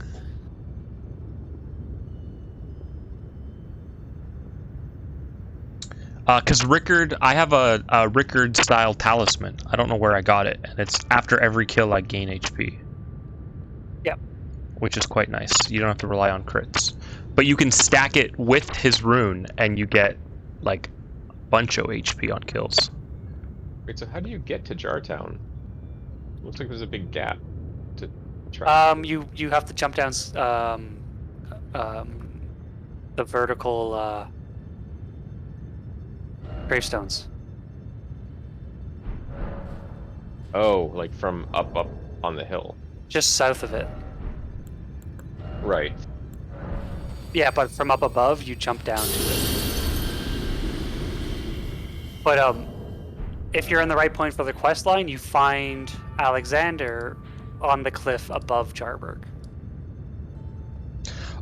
Because Rickard, I have a Rickard-style talisman. I don't know where I got it, and it's after every kill I gain HP. Yep. Which is quite nice. You don't have to rely on crits. But you can stack it with his rune, and you get, like, a bunch of HP on kills. Wait, so how do you get to Jartown? Looks like there's a big gap to try. You have to jump down the vertical gravestones. Oh, like from up on the hill. Just south of it. Right. Yeah, but from up above, you jump down to it. But if you're in the right point for the quest line, you find Alexander on the cliff above Jarberg.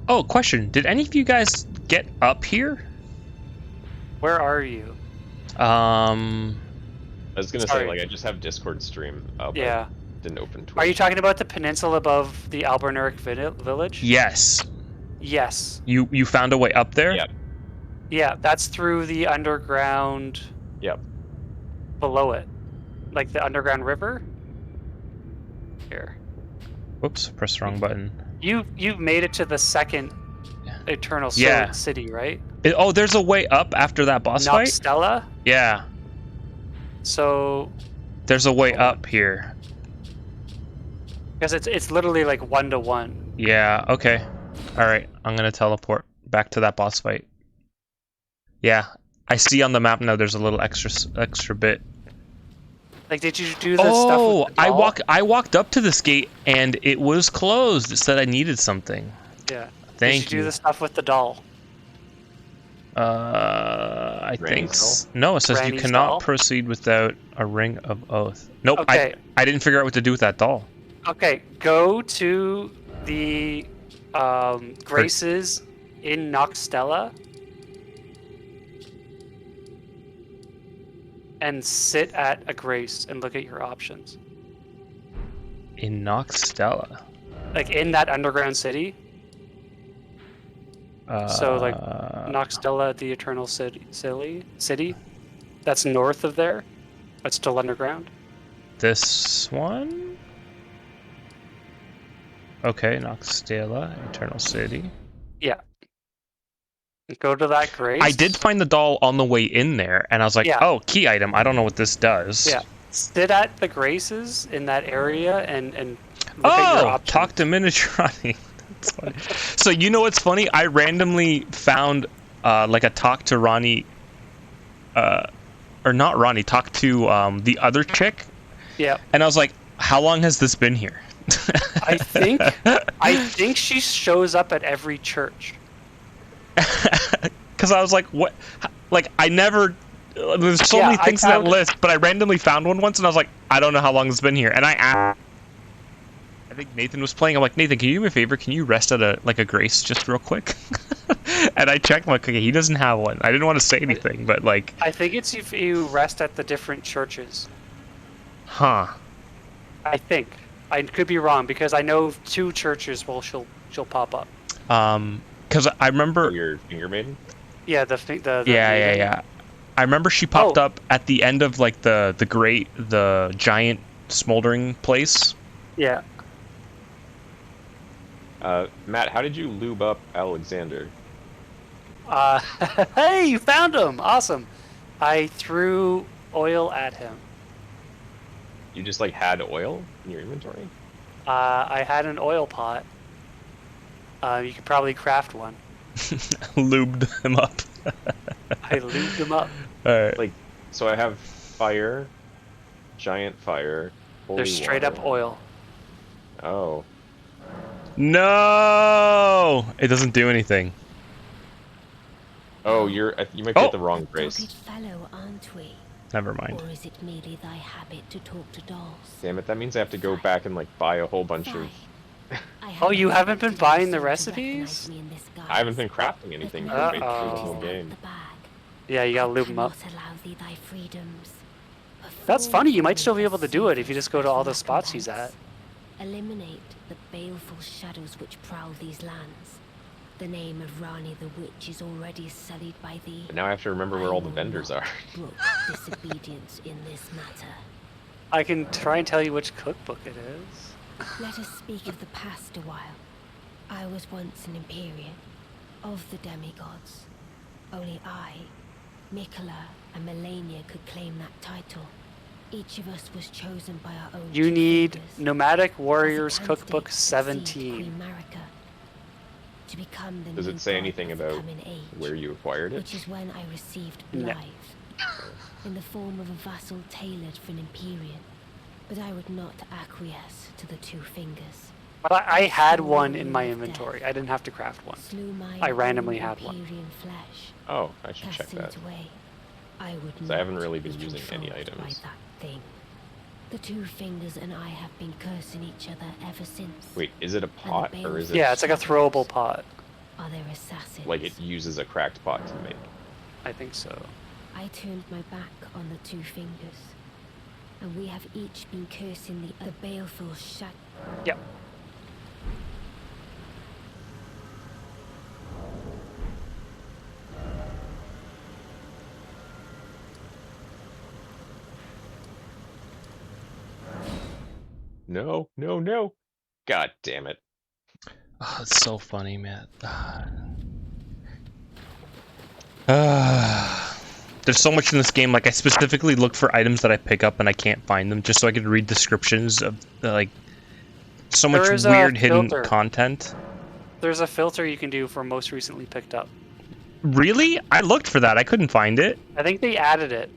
Oh, question. Did any of you guys get up here? Where are you? I was gonna Sorry. say, like, I just have Discord stream up. Yeah. Didn't open Twitch. Are you talking about the peninsula above the Alberneric village? Yes. Yes. You found a way up there? Yep. Yeah, that's through the underground. Yep. Below it, like the underground river. Here. Whoops, pressed the wrong button. You've made it to the second Eternal Yeah. City, right? Oh, there's a way up after that boss fight? Noxtella? Yeah. So There's a way up here. because it's literally like 1-to-1. Yeah, okay. Alright, I'm gonna teleport back to that boss fight. Yeah. I see on the map now there's a little extra bit. Like, did you do the stuff with the doll? I walked up to this gate and it was closed. It said I needed something. Yeah. Thank Did you do the stuff with the doll? I think Randy's no. It says you Randy's cannot doll? proceed without a ring of oath. Nope. Okay. I didn't figure out what to do with that doll. Okay, go to the Graces in Noxtella and sit at a Grace and look at your options. In Noxtella. Like in that underground city. So like Noxtella, the Eternal City, that's north of there, but still underground. This one? Okay, Noxtella, Eternal City. Yeah. Go to that Grace. I did find the doll on the way in there, and I was like, Yeah. oh, key item. I don't know what this does. Yeah. Sit at the Graces in that area and look at your Oh, options. talk to Miniaturani. That's funny. So you know what's funny? I randomly found like a talk to Ronnie, or not Ronnie, talk to the other chick, Yeah. and I was like, how long has this been here? I think she shows up at every church. Because I was like, what? Like, I never. There's so Yeah, many I things in that found- list, but I randomly found one once, and I was like, I don't know how long it's been here. And I asked. I think Nathan was playing. I'm like, Nathan, can you do me a favor? Can you rest at a Grace just real quick? And I checked. I'm like, okay, he doesn't have one. I didn't want to say anything, but like, I think it's if you rest at the different churches. huh? I think. I could be wrong because I know 2 churches where she'll pop up. Because I remember. Your finger maiden? Yeah, the Yeah. I remember she popped Oh. up at the end of like the giant smoldering place. Yeah. Matt, how did you lube up Alexander? Hey, you found him! Awesome. I threw oil at him. You just like had oil in your inventory? I had an oil pot. You could probably craft one. Lubed him up. I lubed him up. Alright. Like, so I have fire, giant fire, holy There's straight water. up oil. Oh. No! It doesn't do anything. Oh, you might be at the wrong place. Dogged fellow, aren't we? Never mind. Or is it merely thy habit to talk to dolls? Damn it, that means I have to go back and like buy a whole bunch of... Oh, you haven't been buying the recipes? I haven't been crafting anything for basically the whole game. Yeah, you gotta lube them up. Allow thee thy freedoms. That's funny, you might still be able to do it if you just go to all the spots he's at. Eliminate the baleful shadows which prowl these lands. The name of Rani the Witch is already sullied by thee. But now I have to remember where all the vendors are. Brook disobedience in this matter. I can try and tell you which cookbook it is. Let us speak of the past a while. I was once an Empyrean of the demigods. Only I, Mikola, and Melania could claim that title. Each of us was chosen by our own. You need fingers. Nomadic Warriors As a Cookbook candidate succeed 17. Queen Marika. To become the Does new it say god anything of about coming age, where you acquired it? which is when I received No. Blythe, in the form of a vassal tailored for an Empyrean. But I would not acquiesce to the two fingers. But I had one in my inventory. I didn't have to craft one. Slew my I randomly own had one. Empyrean flesh, Oh, I should check casting that. it away. I would 'Cause I haven't not really been be using any controlled by items. that thing. The two fingers and I have been cursing each other ever since. Wait, is it a pot or is it Yeah, it's like a throwable pot. Are there assassins? like it uses a cracked pot to make? I think so. I turned my back on the two fingers, and we have each been cursing the baleful shadow. Yep. No, no, no. God damn it. Oh, it's so funny, man. There's so much in this game. Like, I specifically look for items that I pick up and I can't find them, just so I can read descriptions of like so much There is a weird hidden filter. content. There's a filter you can do for most recently picked up. Really? I looked for that. I couldn't find it I think they added it.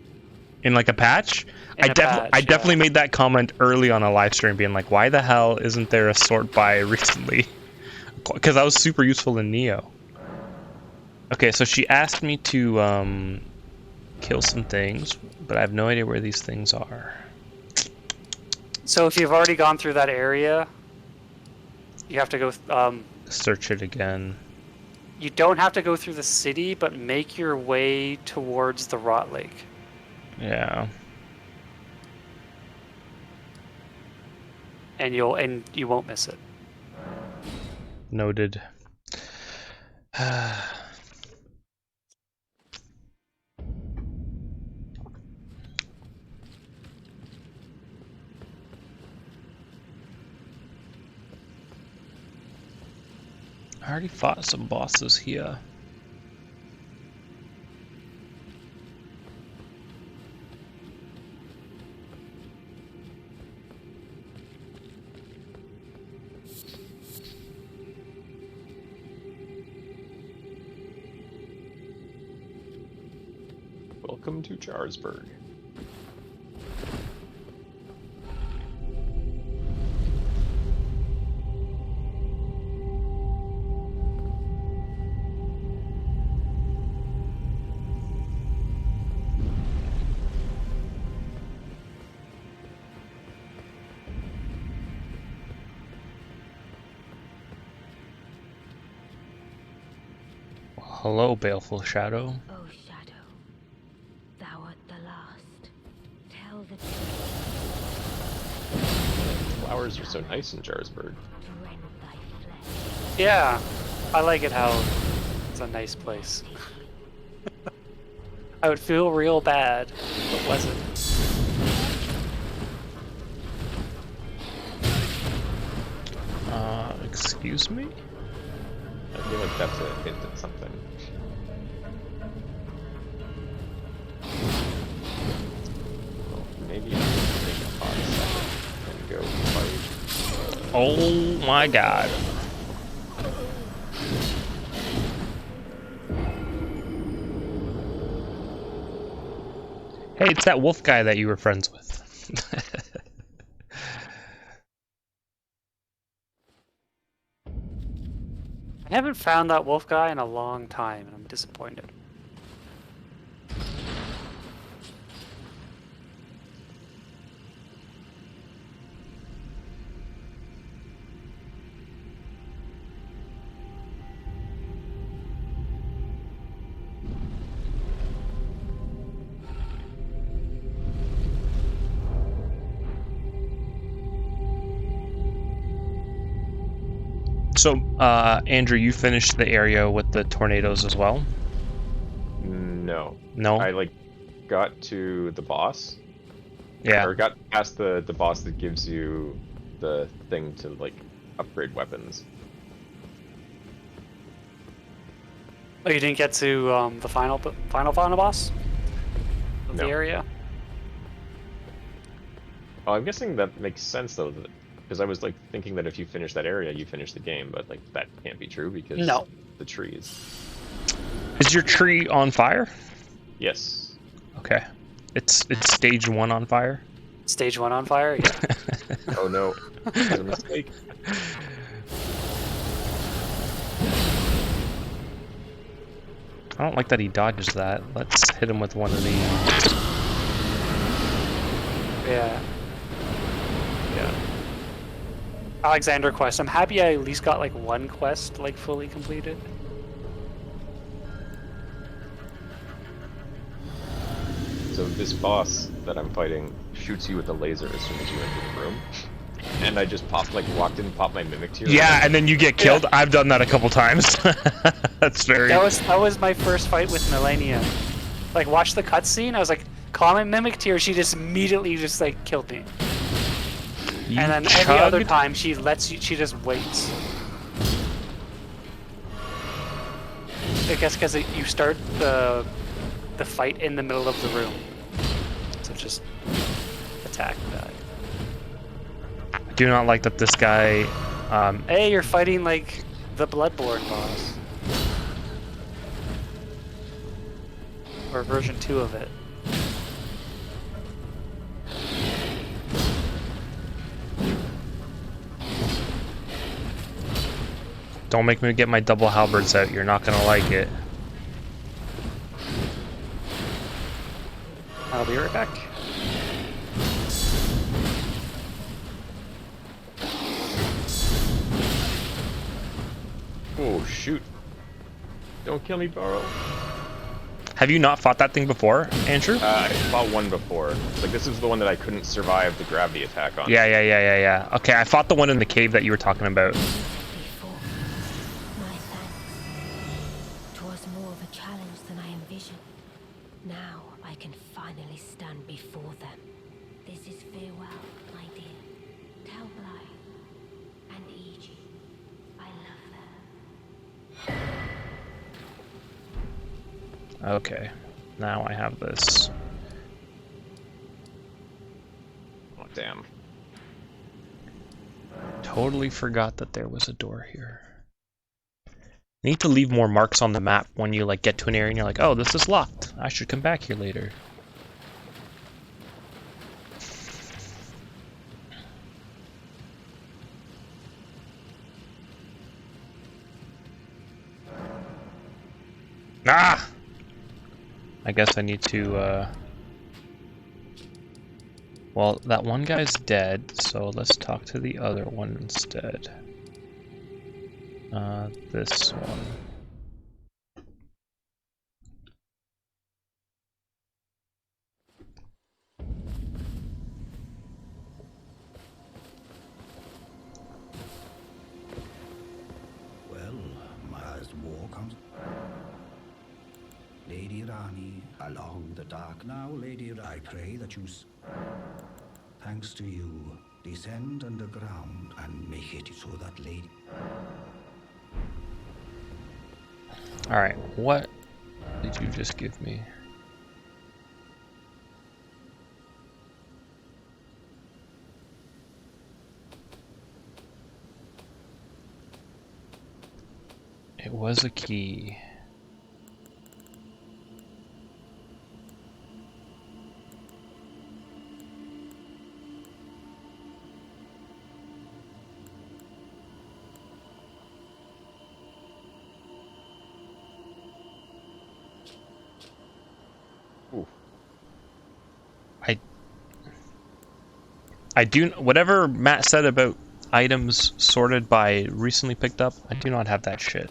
in like a patch. In a patch, I definitely yeah. made that comment early on a live stream, being like, "Why the hell isn't there a sort by recently?" Because that was super useful in Neo. Okay, so she asked me to kill some things, but I have no idea where these things are. So if you've already gone through that area, you have to go. Search it again. You don't have to go through the city, but make your way towards the Rot Lake. Yeah. And you won't miss it. Noted. I already fought some bosses here. Welcome to Charsburg. Hello, baleful shadow. Oh, shadow, thou art the last. Tell the truth. Flowers are so nice in Charsburg. Rend thy flesh. Yeah, I like it how it's a nice place. I would feel real bad if it wasn't. Excuse me? I feel like that's a hint at something. Well, maybe I can take a hot second and go fight. Oh my god. Hey, it's that wolf guy that you were friends with. I haven't found that wolf guy in a long time, and I'm disappointed. So, Andrew, you finished the area with the tornadoes as well? No. No? I like got to the boss. Yeah. Or got past the boss that gives you the thing to like upgrade weapons. Oh, you didn't get to the final boss of the No. area? Oh, I'm guessing that makes sense though, because I was like thinking that if you finish that area, you finish the game, but like that can't be true because No. the trees. Is your tree on fire? Yes. Okay. It's stage 1 on fire? Stage 1 on fire? Yeah. Oh no. It was a mistake. I don't like that he dodges that. Let's hit him with one of these. Yeah. Yeah. Alexander quest. I'm happy I at least got like one quest like fully completed. So this boss that I'm fighting shoots you with a laser as soon as you enter the room. And I just walked in, popped my mimic to you. Yeah, and then you get killed. Yeah. I've done that a couple times. That's very... That was my first fight with Melania. Like, watch the cutscene. I was like, call my mimic to her. She just immediately just like killed me. You And then every other chugged? time she lets you. She just waits. I guess because you start the fight in the middle of the room. So just attack that. I do not like that this guy... Hey, you're fighting like the Bloodborne boss. Or version 2 of it. Don't make me get my double halberds out. You're not gonna like it. I'll be right back. Oh shoot. Don't kill me, Burrow. Have you not fought that thing before, Andrew? I fought one before. Like this is the one that I couldn't survive the gravity attack on. Yeah. Okay, I fought the one in the cave that you were talking about. Before, my thanks. 'Twas more of a challenge than I envisioned. Now I can finally stand before them. This is farewell, my dear. Tell Bly and Iji I love them. Okay, now I have this. Oh damn. Totally forgot that there was a door here. Need to leave more marks on the map when you like get to an area and you're like, oh, this is locked. I should come back here later. Ah! I guess I need to, well, that one guy's dead, so let's talk to the other one instead. This one. Well, as war comes. Lady Rani, along the dark now, Lady, I pray that you. Thanks to you, Descend underground and make it so that lady. Alright, what did you just give me? It was a key. Ooh. I do, whatever Matt said about items sorted by recently picked up, I do not have that shit.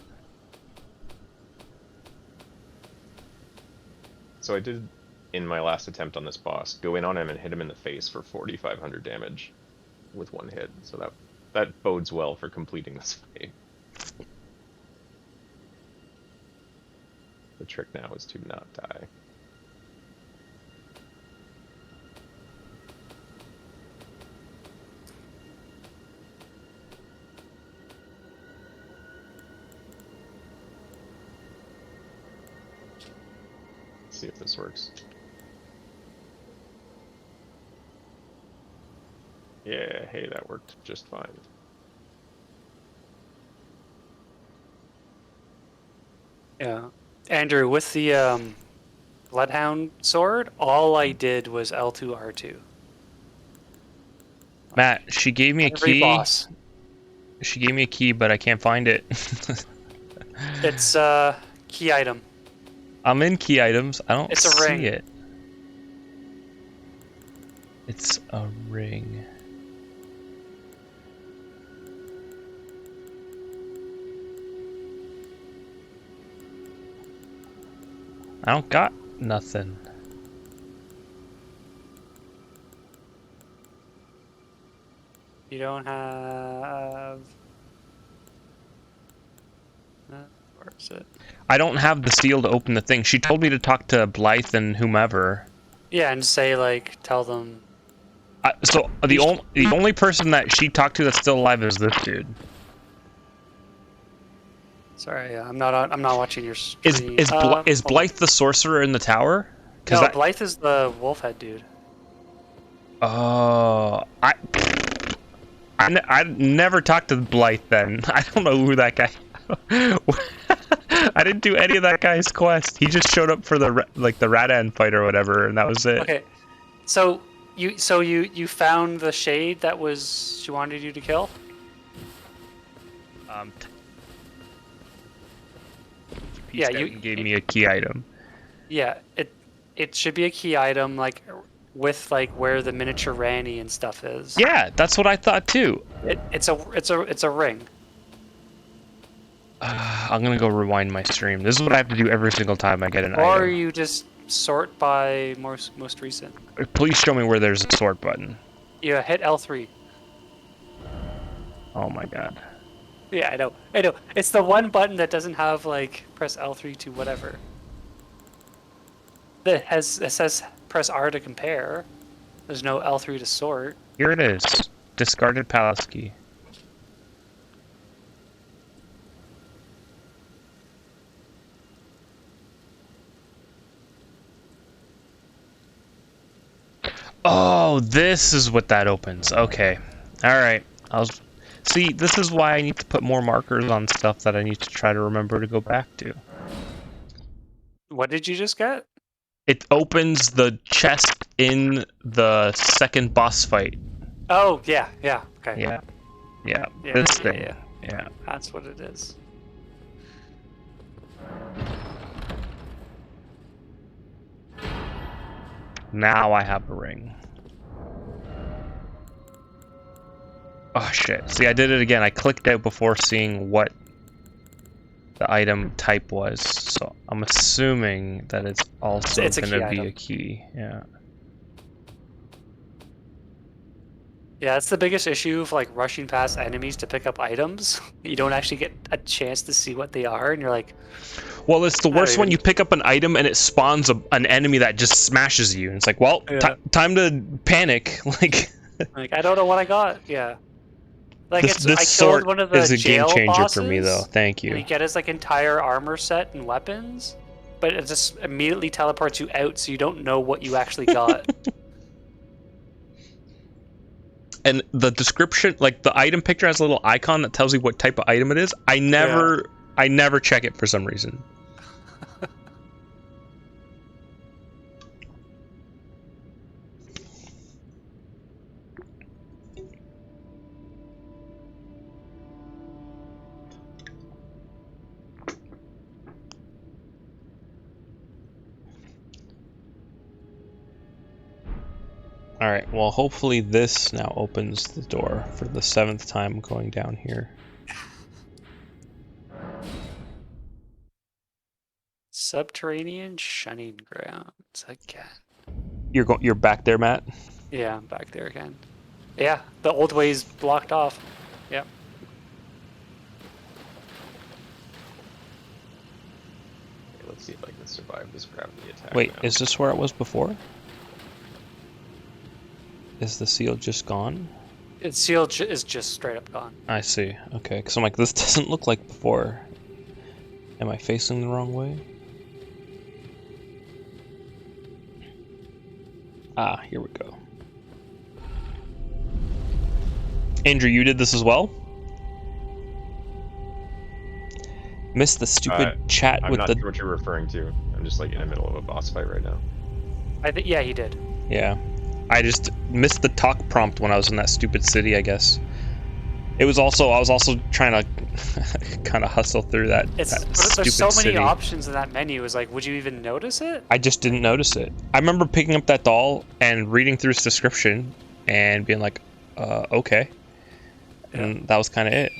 So I did, in my last attempt on this boss, go in on him and hit him in the face for 4,500 damage with one hit. So that bodes well for completing this fight. The trick now is to not die. See if this works. Yeah, hey, that worked just fine. Yeah. Andrew, with the Bloodhound sword, all I did was L2, R2. Matt, she gave me a Every key. boss. She gave me a key, but I can't find it. It's key item. I'm in key items. I don't It's a see ring. it. It's a ring. I don't got nothing. You don't have... Where is it? I don't have the seal to open the thing. She told me to talk to Blythe and whomever. Yeah, and say, like, tell them... So the only person that she talked to that's still alive is this dude. Sorry, I'm not watching your Is stream. is Blythe the sorcerer in the tower? No, Blythe is the wolf head dude. Oh, I never talked to Blythe then. I don't know who that guy. I didn't do any of that guy's quest. He just showed up for the Radan fight or whatever, and that was it. Okay, so you found the shade that was she wanted you to kill? Yeah, you gave me a key item. Yeah, it should be a key item like with like where the miniature Ranny and stuff is. Yeah, that's what I thought too. It's a ring. I'm gonna go rewind my stream. This is what I have to do every single time I get an Or item. you just sort by most recent. Please show me where there's a sort button. Yeah, hit L3. Oh my god. Yeah, I know. It's the one button that doesn't have like press L3 to whatever. It says press R to compare. There's no L3 to sort. Here it is. Discarded palace key. Oh, this is what that opens. Okay. Alright. See, this is why I need to put more markers on stuff that I need to try to remember to go back to. What did you just get? It opens the chest in the second boss fight. Oh, yeah, okay. Yeah. Yeah. Yeah, This yeah, thing. yeah. Yeah. That's what it is. Now I have a ring. Oh shit. See, I did it again. I clicked out before seeing what the item type was. So I'm assuming that it's also It's a going key to be item. a key. Yeah. Yeah, that's the biggest issue of like rushing past enemies to pick up items. You don't actually get a chance to see what they are, and you're like, Well, it's the I don't worst when even- you pick up an item and it spawns an enemy that just smashes you. And it's like, well, Yeah. time to panic. Like, Like, I don't know what I got. Yeah. Like, This I killed sort one of the is a game jail changer bosses, for me, though. Thank and you. you get his, like, entire armor set and weapons, but it just immediately teleports you out, so you don't know what you actually got. And the description, like the item picture has a little icon that tells you what type of item it is. I never check it for some reason. Alright, well hopefully this now opens the door for the 7th time going down here. Subterranean shunning grounds again. You're back there, Matt? Yeah, I'm back there again. Yeah, the old way's blocked off. Yep. Okay, let's see if I can survive this gravity attack. Wait, now. is this where it was before? Is the seal just gone? Its seal is just straight up gone. I see. Okay, because I'm like, this doesn't look like before. Am I facing the wrong way? Ah, here we go. Andrew, you did this as well? Missed the stupid chat I'm with not the... sure what you're referring to. I'm just like in the middle of a boss fight right now. I think yeah, he did. Yeah. I just missed the talk prompt when I was in that stupid city, I guess. It was also... I was also trying to kind of hustle through that, It's that but stupid there's so many city. options in that menu. Is like, would you even notice it? I just didn't notice it. I remember picking up that doll and reading through its description and being like, okay. And that was kind of it.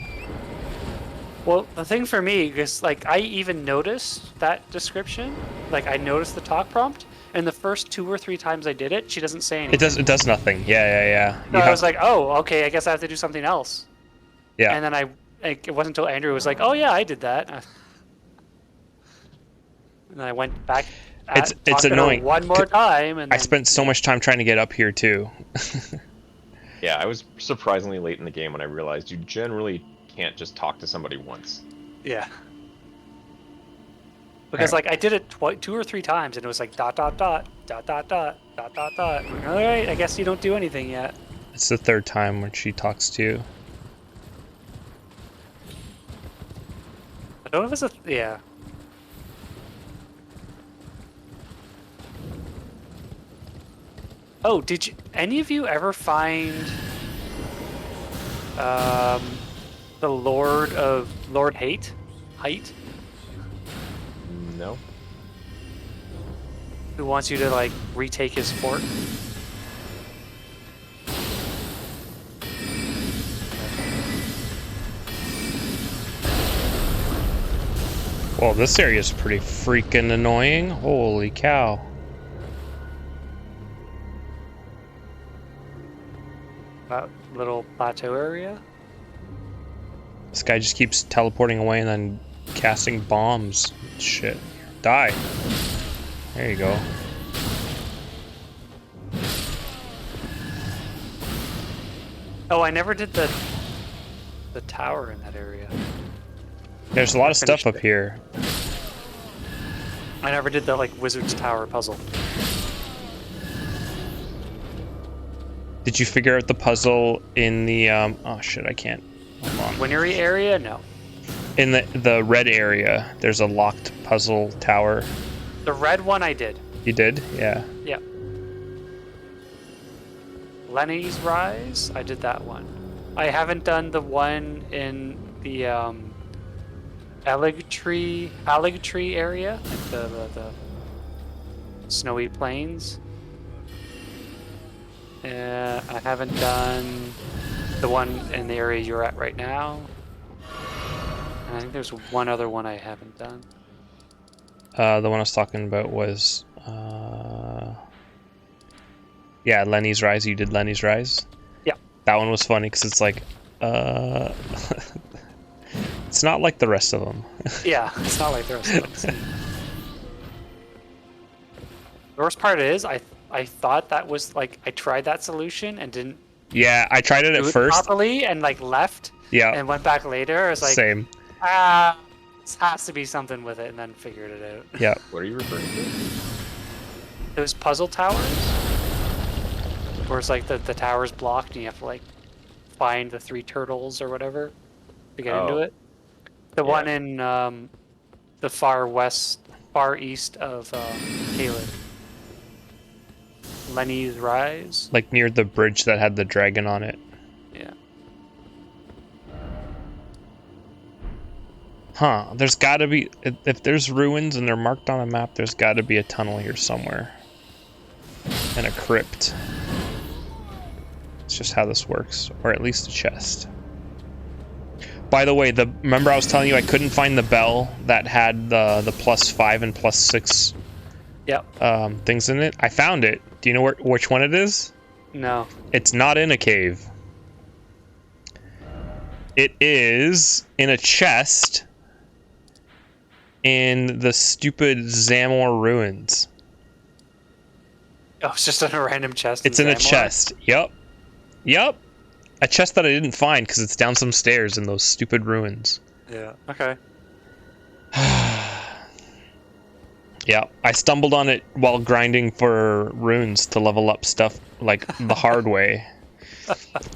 Well, the thing for me is like I even noticed that description. Like I noticed the talk prompt, and the first 2 or 3 times I did it, she doesn't say anything. It does nothing. Yeah. So I was like, oh, okay, I guess I have to do something else. Yeah. And then it wasn't until Andrew was like, oh yeah, I did that. And I went back. It's talked to her annoying. one more time, and I then, spent so much time trying to get up here too. Yeah, I was surprisingly late in the game when I realized you generally can't just talk to somebody once. Yeah. Because like I did it 2 or 3 times, and it was like ... I'm like, all right, I guess you don't do anything yet. It's the 3rd time when she talks to you. I don't know if it's yeah. Oh, did any of you ever find the Lord Hate? No. Who wants you to like retake his fort? Well, this area is pretty freaking annoying. Holy cow. That little plateau area? This guy just keeps teleporting away and then casting bombs. Shit. Die. There you go. Oh, I never did the tower in that area. There's a lot of stuff finished up here. I never did the like Wizard's Tower puzzle. Did you figure out the puzzle in the oh shit, I can't. Hold on. Winnery area? No. In the red area, there's a locked puzzle tower. The red one I did. You did? Yeah. Yeah. Lenny's Rise? I did that one. I haven't done the one in the Aligtree area, like the snowy plains. I haven't done the one in the area you're at right now. And I think there's one other one I haven't done. The one I was talking about was yeah, Lenny's Rise. You did Lenny's Rise? Yeah. That one was funny because it's like it's not like the rest of them. Yeah, it's not like the rest of them. The worst part is I thought that was like I tried that solution and Yeah, I tried it at do it first. properly and like left Yeah, and went back later. It's like same. this has to be something with it, and then figured it out. Yeah. What are you referring to? Those puzzle towers, where it's like the tower's blocked and you have to like find the 3 turtles or whatever to get into Oh. it. The Yeah. one in the far east of Caleb. Lenny's Rise. Like near the bridge that had the dragon on it. Yeah. Huh, there's gotta be, if there's ruins and they're marked on a map, there's gotta be a tunnel here somewhere. And a crypt. It's just how this works, or at least a chest. By the way, remember I was telling you I couldn't find the bell that had the +5 and +6 Yep. things in it? I found it. Do you know which one it is? No. It's not in a cave. It is in a chest in the stupid Zamor ruins. Oh, it's just in a random chest. It's in a Zamor? chest. Yep. Yep. A chest that I didn't find because it's down some stairs in those stupid ruins. Yeah. Okay. Yeah, I stumbled on it while grinding for runes to level up stuff like the hard way.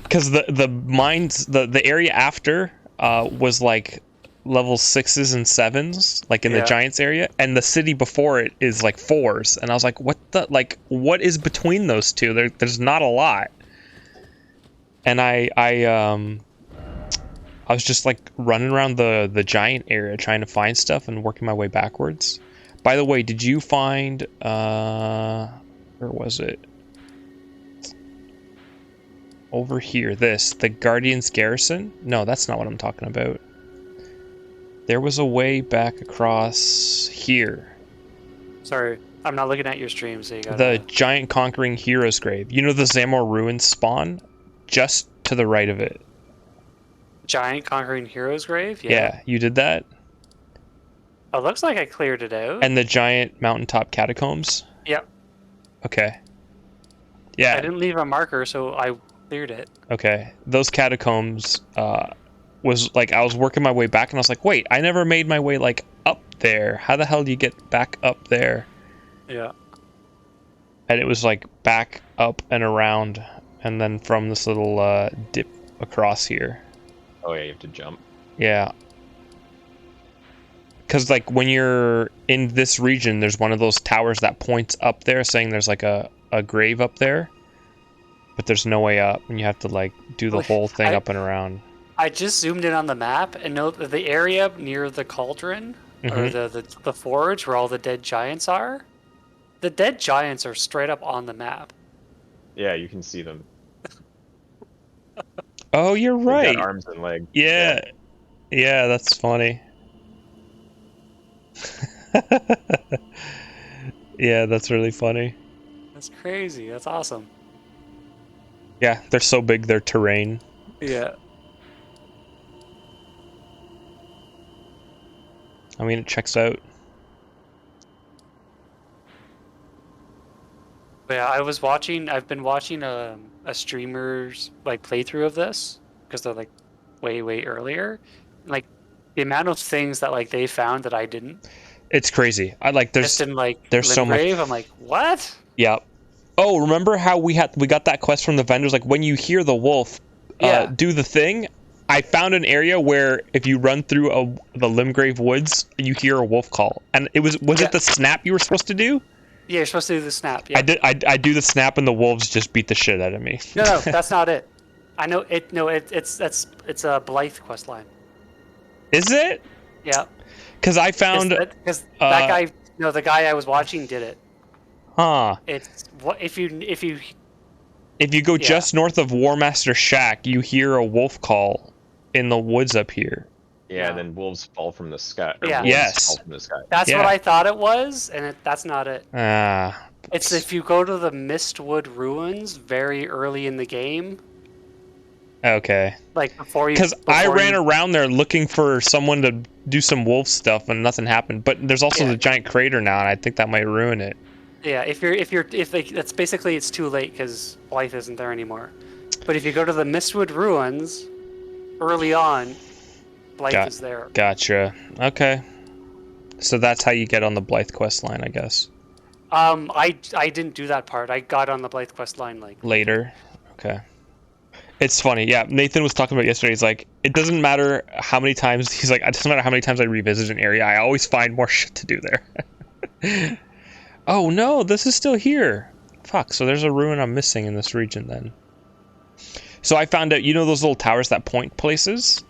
Because the mines, the area after was like level 6s and 7s, like in the giants area, and the city before it is like 4s, and I was like, what is between those two? There's not a lot. And I was just like running around the giant area trying to find stuff and working my way backwards. By the way, did you find where was it? Over here, the Guardian's Garrison? No, that's not what I'm talking about. There was a way back across here. Sorry, I'm not looking at your stream, so you got The giant conquering hero's grave. You know the Zamor ruins spawn? Just to the right of it. giant conquering hero's grave. Yeah, you did that? Oh, it looks like I cleared it out. And the giant mountaintop catacombs? Yep. Okay. Yeah. I didn't leave a marker, so I cleared it. Okay. Those catacombs was like, I was working my way back and I was like, wait, I never made my way like up there. How the hell do you get back up there? Yeah. And it was like back up and around and then from this little dip across here. Oh yeah, you have to jump. Yeah. Because like when you're in this region, there's one of those towers that points up there saying there's like a grave up there. But there's no way up and you have to like do the whole thing up and around. I just zoomed in on the map and know that the area near the cauldron or the forge where all the dead giants are. The dead giants are straight up on the map. Yeah, you can see them. Oh, you're They've right. got arms and legs. Yeah. Yeah, that's funny. Yeah, that's really funny. That's crazy. That's awesome. Yeah, they're so big, they're terrain. Yeah. I mean, it checks out. But yeah, I've been watching a streamer's like playthrough of this because they're like way earlier. Like the amount of things that like they found that I didn't. It's crazy. I like there's Just in like there's so much. Limgrave, I'm like, what? Yeah. Oh, remember how we got that quest from the vendors? Like when you hear the wolf do the thing, I found an area where if you run through the Limgrave woods, you hear a wolf call. And it was it the snap you were supposed to do? Yeah, you're supposed to do the snap. Yeah. I do the snap and the wolves just beat the shit out of me. No, that's not it. I know it. No, it's a Blythe quest line. Is it? Yeah. Because I found because that guy, the guy I was watching did it. Huh. It's what if you go just north of Warmaster Shack, you hear a wolf call in the woods up here. Yeah, and then wolves fall from the sky. Yeah. Yes. Fall from the sky. That's what I thought it was, and that's not it. Ah. It's if you go to the Mistwood Ruins very early in the game. Okay. Like before you. Because I ran around there looking for someone to do some wolf stuff and nothing happened. But there's also the giant crater now, and I think that might ruin it. Yeah, that's basically it's too late because Blythe isn't there anymore. But if you go to the Mistwood Ruins, early on, Blythe is there. Gotcha. Okay. So that's how you get on the Blythe quest line, I guess. I didn't do that part. I got on the Blythe quest line like Later. Okay. It's funny, yeah. Nathan was talking about it yesterday. He's like, it doesn't matter how many times. He's like, it doesn't matter how many times I revisit an area. I always find more shit to do there. Oh no, this is still here. Fuck. So there's a ruin I'm missing in this region then. So I found out, you know those little towers that point places?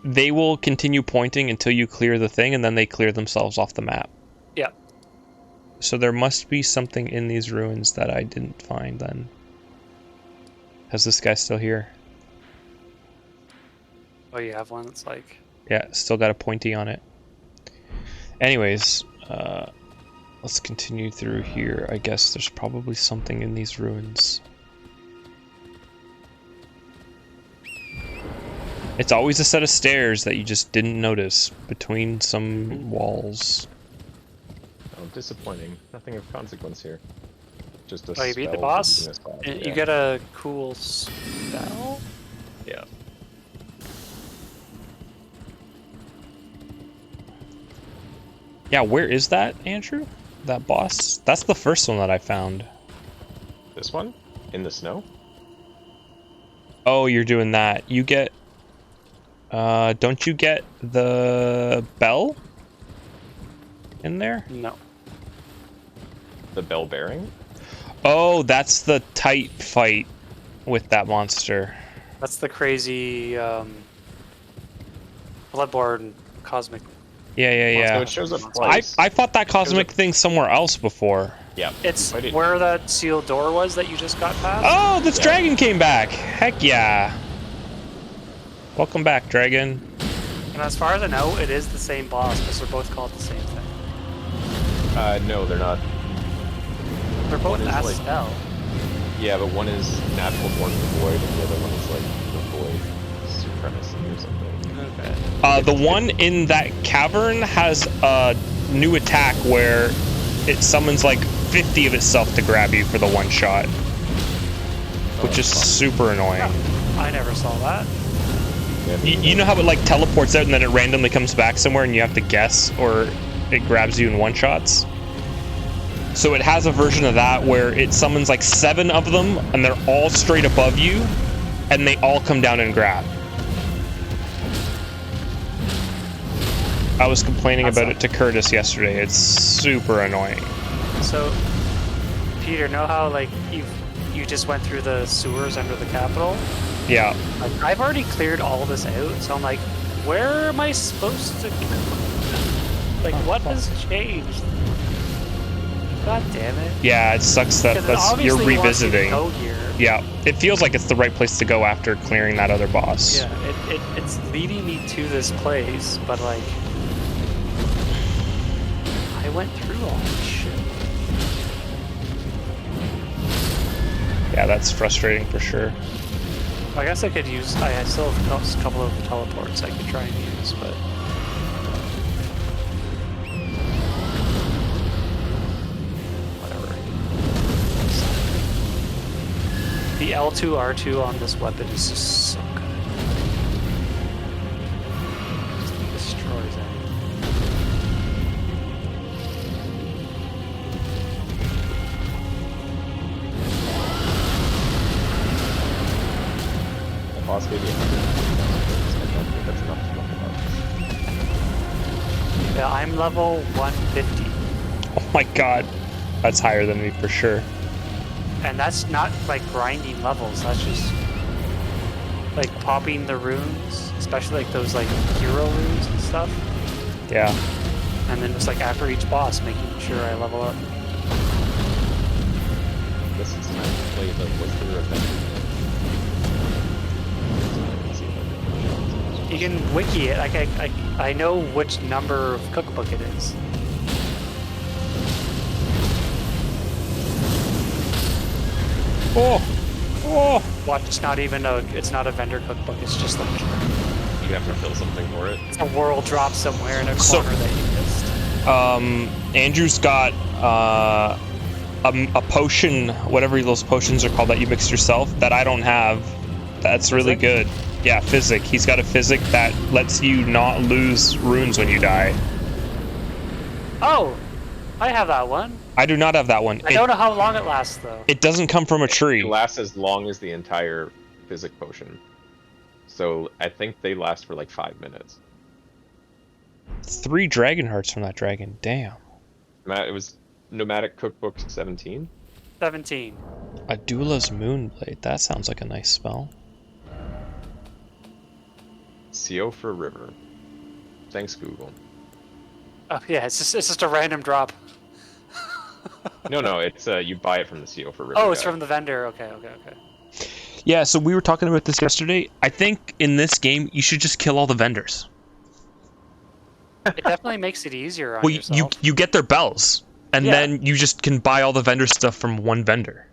They will continue pointing until you clear the thing, and then they clear themselves off the map. Yeah. So there must be something in these ruins that I didn't find then. Is this guy still here? Oh, you have one that's like... Yeah, still got a pointy on it. Anyways, let's continue through here. I guess there's probably something in these ruins. It's always a set of stairs that you just didn't notice between some walls. Oh, disappointing. Nothing of consequence here. Just a Oh, you beat the spell boss? using a spell. You Yeah. get a cool spell? Yeah. Yeah, where is that, Andrew? That boss? That's the first one that I found. This one? In the snow? Oh, you're doing that. You get... don't you get the bell? In there? No. The bell bearing? Oh, that's the tight fight with that monster. That's the crazy Bloodborne cosmic. Yeah. So it shows up I twice. fought that cosmic thing somewhere else before. Yeah. It's Fight it. where that sealed door was that you just got past. Oh, this Yeah. dragon came back! Heck yeah! Welcome back, dragon. And as far as I know, it is the same boss because they're both called the same thing. No, they're not. They're both One is like- Astel. Yeah, but one is natural born of the void, and the other one is like the void supremacy or something. Okay. The one in that cavern has a new attack where it summons like 50 of itself to grab you for the one shot. Which is super annoying. I never saw that. Yeah, You know how it like teleports out and then it randomly comes back somewhere and you have to guess, or it grabs you in one shots? So it has a version of that where it summons like 7 of them and they're all straight above you and they all come down and grab. I was complaining about it to Curtis yesterday. It's super annoying. So, Peter, know how like you just went through the sewers under the Capitol? Yeah. Like, I've already cleared all this out, so I'm like, where am I supposed to go? Like, what has changed? God damn it. Yeah, it sucks that 'Cause it you're obviously wants you to revisiting. go here. Yeah, it feels like it's the right place to go after clearing that other boss. Yeah, it's leading me to this place, but like, I went through all this shit. Yeah, that's frustrating for sure. I guess I could use. I still have a couple of teleports I could try and use, but whatever. the L2 R2 on this weapon is just so good. Just destroys it. The boss gave me 100. I don't think that's enough to talk about. Yeah, I'm level 150, Oh my god. That's higher than me for sure. and that's not like grinding levels. That's just like popping the runes, especially like those like hero runes and stuff. Yeah. And then just like after each boss, making sure I level up. I guess it's time to play the what's the adventure. You can wiki it. Like I know which number of cookbook it is. Oh! Oh! Watch, it's not even a. It's not a vendor cookbook. It's just like You have to fill something for it. a world drop somewhere in a So- corner that you missed. Andrew's got a potion, whatever those potions are called that you mix yourself, that I don't have. That's really good. Yeah, Physic. He's got a Physic that lets you not lose runes when you die. Oh, I have that one. I do not have that one. I don't know how long it lasts though. It doesn't come from a It tree. lasts as long as the entire physic potion. So I think they last for like 5 minutes. 3 dragon hearts from that dragon. Damn. Matt, it was Nomadic Cookbook 17. 17. Adula's Moonblade. That sounds like a nice spell. Seofer River. Thanks, Google. Oh yeah, it's just a random drop. No, it's you buy it from the Seofer River. Oh, it's guy. from the vendor. Okay. Yeah, so we were talking about this yesterday. I think in this game, you should just kill all the vendors. It definitely makes it easier on Well, yourself. you get their bells, and Yeah. then you just can buy all the vendor stuff from one vendor.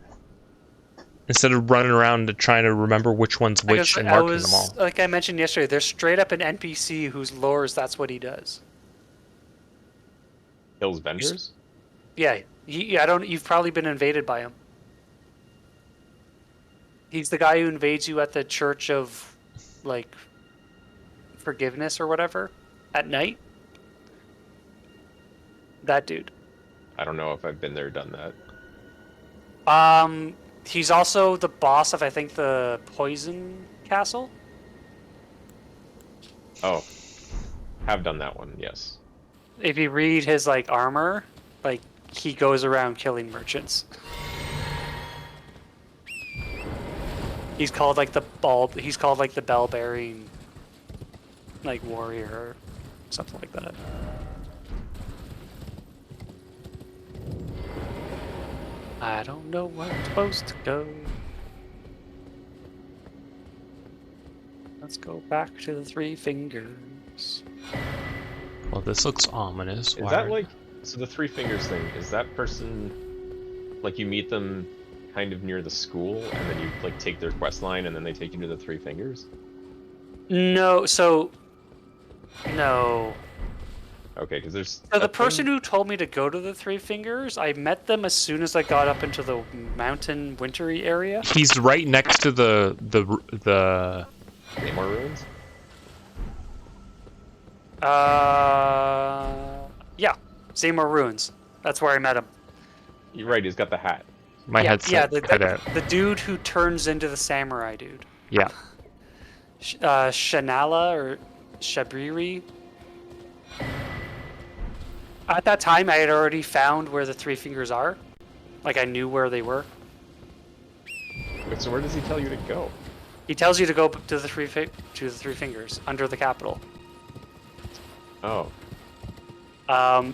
Instead of running around and trying to remember which one's which and marking them all. Like I mentioned yesterday, there's straight up an NPC whose lores that's what he does. Kills vendors? Yeah, you've probably been invaded by him. He's the guy who invades you at the Church of, like, Forgiveness or whatever, at night. That dude. I don't know if I've been there or done that. He's also the boss of, I think, the Poison Castle. Oh. Have done that one, yes. If you read his, like, armor, like, he goes around killing merchants. He's called like the bell-bearing, like, warrior or something like that. I don't know where I'm supposed to go. Let's go back to the Three Fingers. Well, this looks ominous. Is that like... So the Three Fingers thing, is that person... Like, you meet them kind of near the school, and then you, like, take their quest line, and then they take you to the Three Fingers? No, so... No. Okay, because there's... So the person who told me to go to the Three Fingers, I met them as soon as I got up into the mountain wintry area. He's right next to the Namor ruins? Yeah, Zamor Ruins. That's where I met him. You're right, he's got the hat. my headset cut out. The dude who turns into the samurai dude. Yeah. Shanala or Shabriri. At that time, I had already found where the Three Fingers are. Like, I knew where they were. Wait, so where does he tell you to go? He tells you to go to the Three Fingers under the capital. Oh.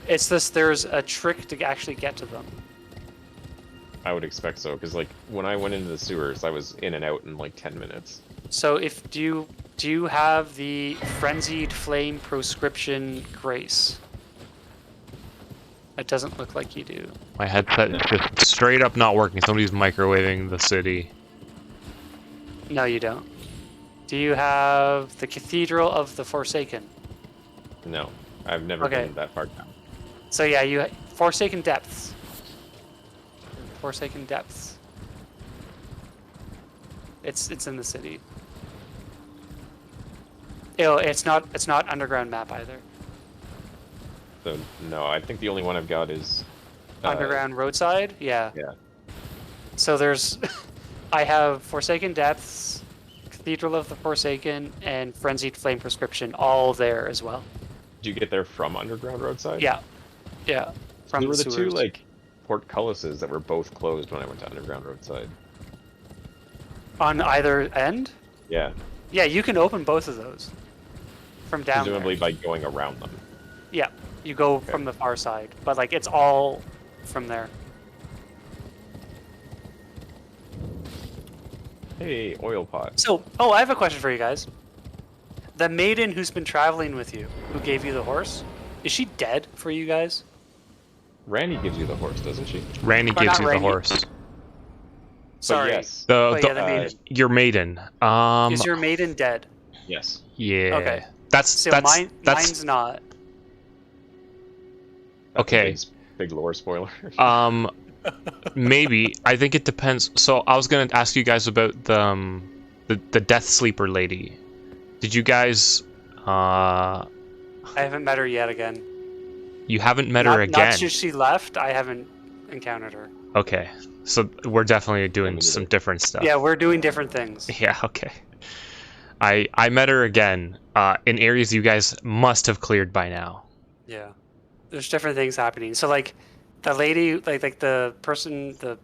It's this. There's a trick to actually get to them. I would expect so, because, like, when I went into the sewers, I was in and out in, like, 10 minutes. So, do you have the Frenzied Flame Proscription Grace? It doesn't look like you do. My headset just straight up not working. Somebody's microwaving the city. No, you don't. Do you have the Cathedral of the Forsaken? No, I've never Okay. been that far down. So yeah, you Forsaken Depths. Forsaken Depths. It's in the city. It's not underground map either. So, no, I think the only one I've got is... Underground roadside? Yeah. Yeah. So there's... I have Forsaken Depths, Cathedral of the Forsaken, and Frenzied Flame Prescription all there as well. Did you get there from Underground Roadside? Yeah. Yeah. From There were the two, sewers. like, portcullises that were both closed when I went to Underground Roadside. On either end? Yeah. Yeah, you can open both of those. From down Presumably there. by going around them. Yeah. You go from the far side. But, like, it's all from there. Hey, oil pot. So, I have a question for you guys. The maiden who's been traveling with you, who gave you the horse, is she dead for you guys? Randy gives you the horse, doesn't she? Randy Or gives not you the Randy. horse. Sorry. But yes. Oh, yeah, the maiden. Your maiden. Is your maiden dead? Yes. Yeah. Okay. That's mine's not. That's Okay. Big lore spoiler. Maybe. I think it depends. So I was gonna ask you guys about the Death Sleeper lady. Did you guys? I haven't met her yet again. You haven't met her Not again. since she left, I haven't encountered her. Okay, so we're definitely doing me some neither. different stuff. Yeah, we're doing different things. Yeah. Okay. I met her again in areas you guys must have cleared by now. Yeah. There's different things happening. So like the lady, like the person, the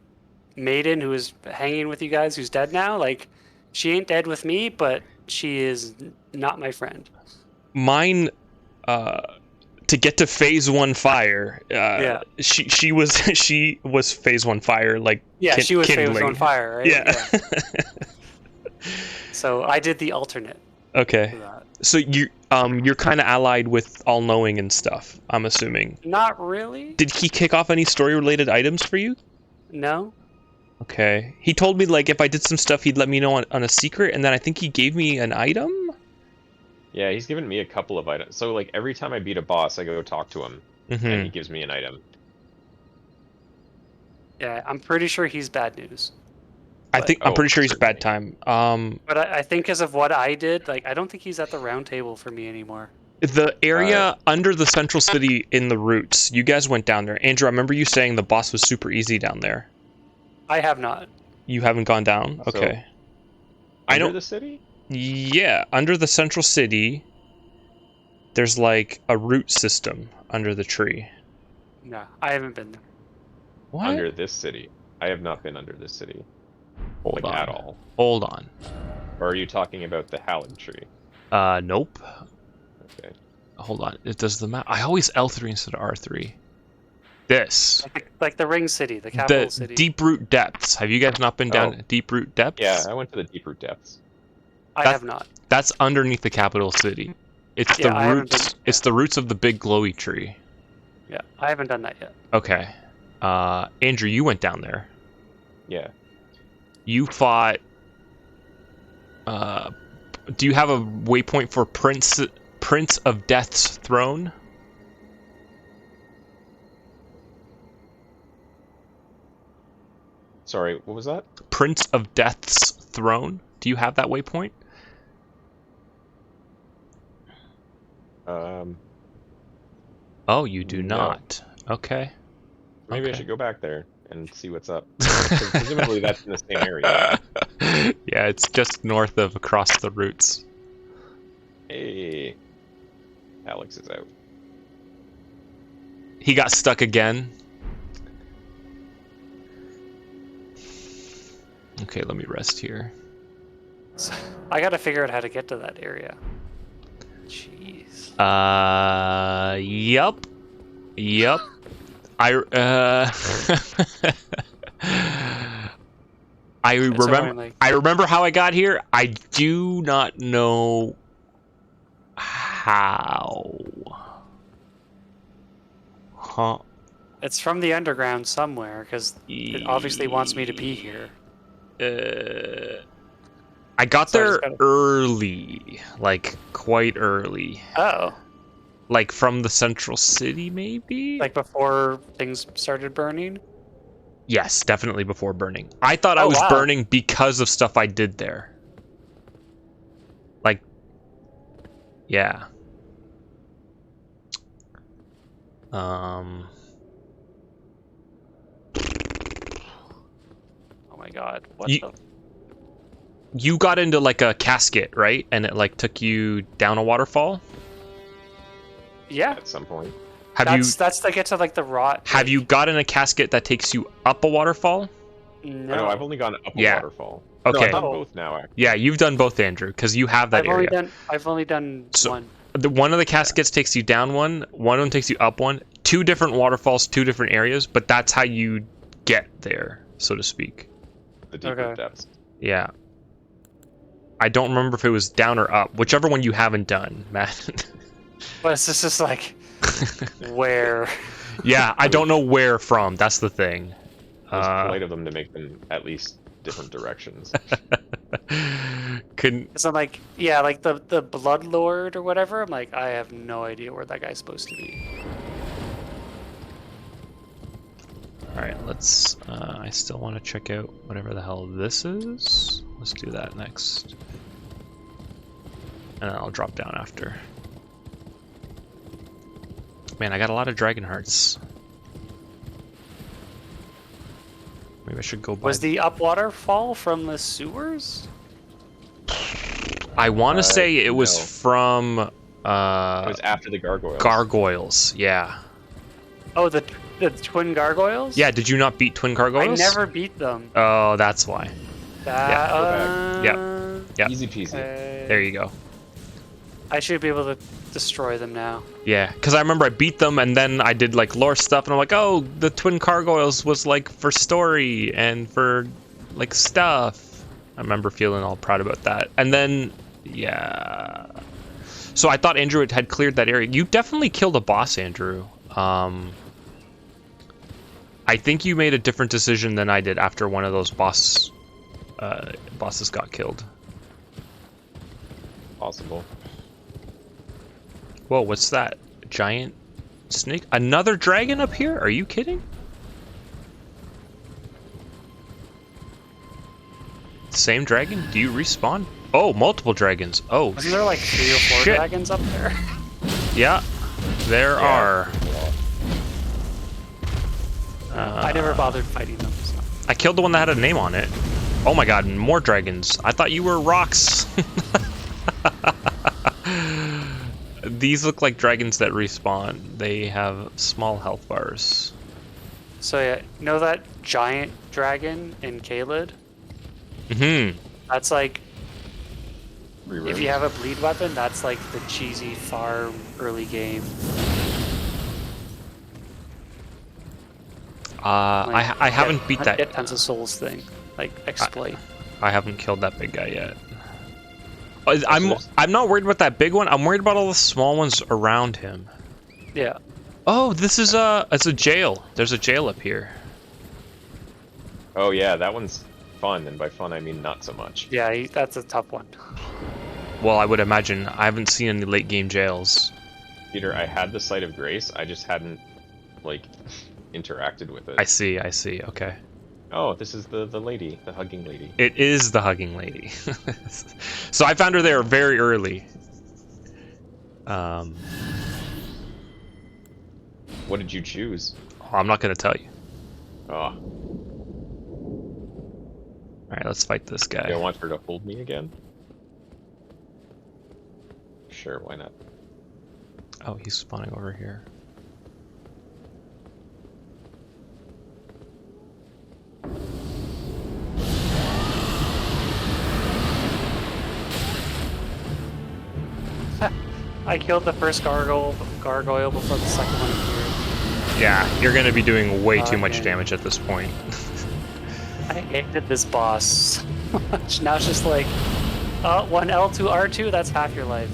maiden who is hanging with you guys, who's dead now, like she ain't dead with me, but she is not my friend. Mine, to get to phase 1 fire, Yeah. she was she was phase 1 fire, like Yeah, she was kindling. on fire, right? Yeah. So I did the alternate Okay. for that. So you're kind of allied with all knowing and stuff, I'm assuming. Not really. Did he kick off any story related items for you? No. Okay. He told me like if I did some stuff he'd let me know on a secret, and then I think he gave me an item? Yeah, he's given me a couple of items. So like every time I beat a boss, I go talk to him, and he gives me an item. Yeah, I'm pretty sure he's bad news. I'm pretty sure he's certainly. bad time. But I think because of what I did, like I don't think he's at the round table for me anymore. The area under the central city in the roots, you guys went down there. Andrew, I remember you saying the boss was super easy down there. I have not. You haven't gone down? Okay. I Under don't. the city? Yeah, under the central city, there's like a root system under the tree. No, I haven't been there. What? Under this city. I have not been under this city. Hold on. At all. Hold on. Or are you talking about the Halid tree? Nope. Okay. Hold on. It does the map. I always L3 instead of R3. This. Like the ring city, the capital The city. deep root depths. Have you guys not been down deep root depths? Yeah, I went to the deep root depths. I have not. That's underneath the capital city. It's Yeah, the I haven't roots. been- It's the roots of the big glowy tree. Yeah, I haven't done that yet. Okay. Andrew, you went down there. Yeah. You fought. Do you have a waypoint for Prince of Death's throne? Sorry, what was that? Prince of Death's throne. Do you have that waypoint? Oh, you do No. not. Okay. Maybe I Okay. should go back there and see what's up. 'Cause presumably that's in the same area. Yeah, it's just north of across the roots. Hey. Alex is out. He got stuck again. Okay, let me rest here. So, I gotta figure out how to get to that area. Jeez. Yup. Yup. I remember how I got here. I do not know how. Huh. It's from the underground somewhere, because it obviously wants me to be here. I got So I there just gotta- early, like quite early, Oh, like from the central city, maybe. like before things started burning? Yes, definitely before burning. I thought I Oh, was wow. burning because of stuff I did there. Like, yeah. Oh my god. What the? You got into like a casket, right? And it like took you down a waterfall? Yeah. At some point. That's to get to like the rot. Have you gotten a casket that takes you up a waterfall? No. Oh, no, I've only gone up a Yeah. waterfall. Okay. No, I've done Oh. both now, actually. Yeah, you've done both, Andrew, because you have that area. I've only done So- one. One of the caskets takes you down one of them takes you up one. Two different waterfalls, two different areas, but that's how you get there, so to speak. The deeper Okay. depths. Yeah. I don't remember if it was down or up. Whichever one you haven't done, Matt. But it's just like where? Yeah, I don't know where from. That's the thing. It's polite of them to make them at least different directions. Couldn't. So I'm like, yeah, like the Blood Lord or whatever. I'm like, I have no idea where that guy's supposed to be. Alright, let's... I still want to check out whatever the hell this is. Let's do that next. And then I'll drop down after. Man, I got a lot of dragon hearts. Maybe I should go buy... Was the up waterfall from the sewers? I want to say it was no. from... It was after the gargoyles. Gargoyles, yeah. Oh, the twin gargoyles? Yeah, did you not beat twin gargoyles? I never beat them. Oh, that's why. That, Yep. Easy peasy. There you go. I should be able to destroy them now. Yeah, because I remember I beat them and then I did like lore stuff and I'm like, oh, the twin gargoyles was like for story and for like stuff. I remember feeling all proud about that. And then, yeah. So I thought Andrew had cleared that area. You definitely killed a boss, Andrew. I think you made a different decision than I did after one of those bosses got killed. Possible. Whoa, what's that? Giant snake? Another dragon up here? Are you kidding? Same dragon? Do you respawn? Oh, multiple dragons. Oh, Wasn't there like 3 or 4 shit. dragons up there? Yeah, there are. I never bothered fighting them. So. I killed the one that had a name on it. Oh my god, more dragons. I thought you were rocks. These look like dragons that respawn. They have small health bars. So yeah, you know that giant dragon in Caelid? Mm-hmm. That's like, Reroll. if you have a bleed weapon, that's like the cheesy farm early game. I haven't beat that. Get tons of souls thing, like exploit. I haven't killed that big guy yet. I'm not worried about that big one. I'm worried about all the small ones around him. Yeah. Oh, this is it's a jail. There's a jail up here. Oh yeah, that one's fun, and by fun I mean not so much. Yeah, that's a tough one. Well, I would imagine. I haven't seen any late game jails. Peter, I had the Sight of Grace, I just hadn't, like, interacted with it. I see, okay. Oh, this is the lady, the hugging lady. It is the hugging lady. So I found her there very early. What did you choose? I'm not gonna tell you. Oh, Alright, let's fight this guy. do I want her to hold me again? Sure, why not? Oh, he's spawning over here. I killed the first gargoyle before the second one appeared. Yeah, you're gonna be doing way too much Okay. damage at this point. I hated this boss so much. Now it's just like, one L2 R2, that's half your life.